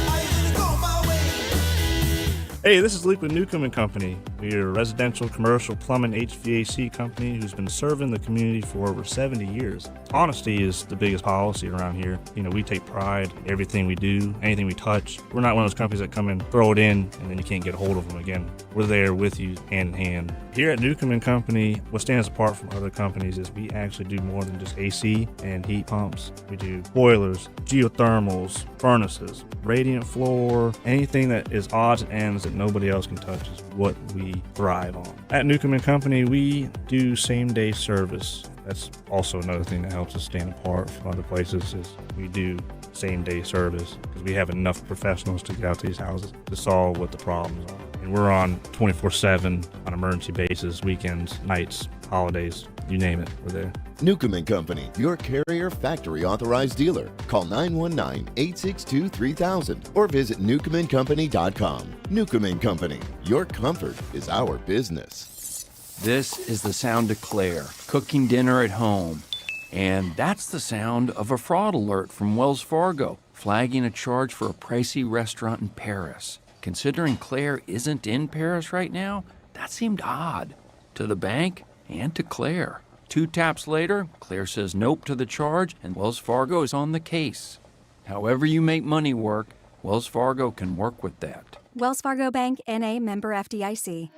Hey, this is Luke with Newcomb & Company. We're a residential, commercial, plumbing, HVAC company who's been serving the community for over 70 years. Honesty is the biggest policy around here. You know, we take pride in everything we do, anything we touch. We're not one of those companies that come and throw it in and then you can't get a hold of them again. We're there with you hand in hand. Here at Newcomb & Company, what stands apart from other companies is we actually do more than just AC and heat pumps. We do boilers, geothermals, furnaces, radiant floor, anything that is odds and ends that nobody else can touch is what we thrive on. At Newcomb & Company, we do same-day service. That's also another thing that helps us stand apart from other places is we do same-day service because we have enough professionals to get out to these houses to solve what the problems are. And we're on 24/7 on emergency basis, weekends, nights, holidays, you name it, we're there. Newcomb & Company, your Carrier factory authorized dealer. Call 919-862-3000 or visit newcombandcompany.com. Newcomb & Company, your comfort is our business. This is the sound of Claire, cooking dinner at home. And that's the sound of a fraud alert from Wells Fargo, flagging a charge for a pricey restaurant in Paris. Considering Claire isn't in Paris right now, that seemed odd. To the bank and to Claire. 2 taps later, Claire says nope to the charge, and Wells Fargo is on the case. However you make money work, Wells Fargo can work with that. Wells Fargo Bank, N.A., member FDIC.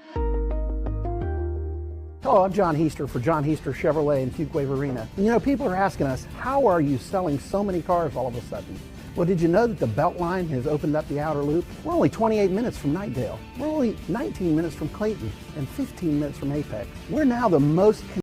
Hello, I'm John Heister for John Heister Chevrolet in Fuquay Varina. You know, people are asking us, how are you selling so many cars all of a sudden? Well, did you know that the Beltline has opened up the outer loop? We're only 28 minutes from Knightdale. We're only 19 minutes from Clayton and 15 minutes from Apex. We're now the most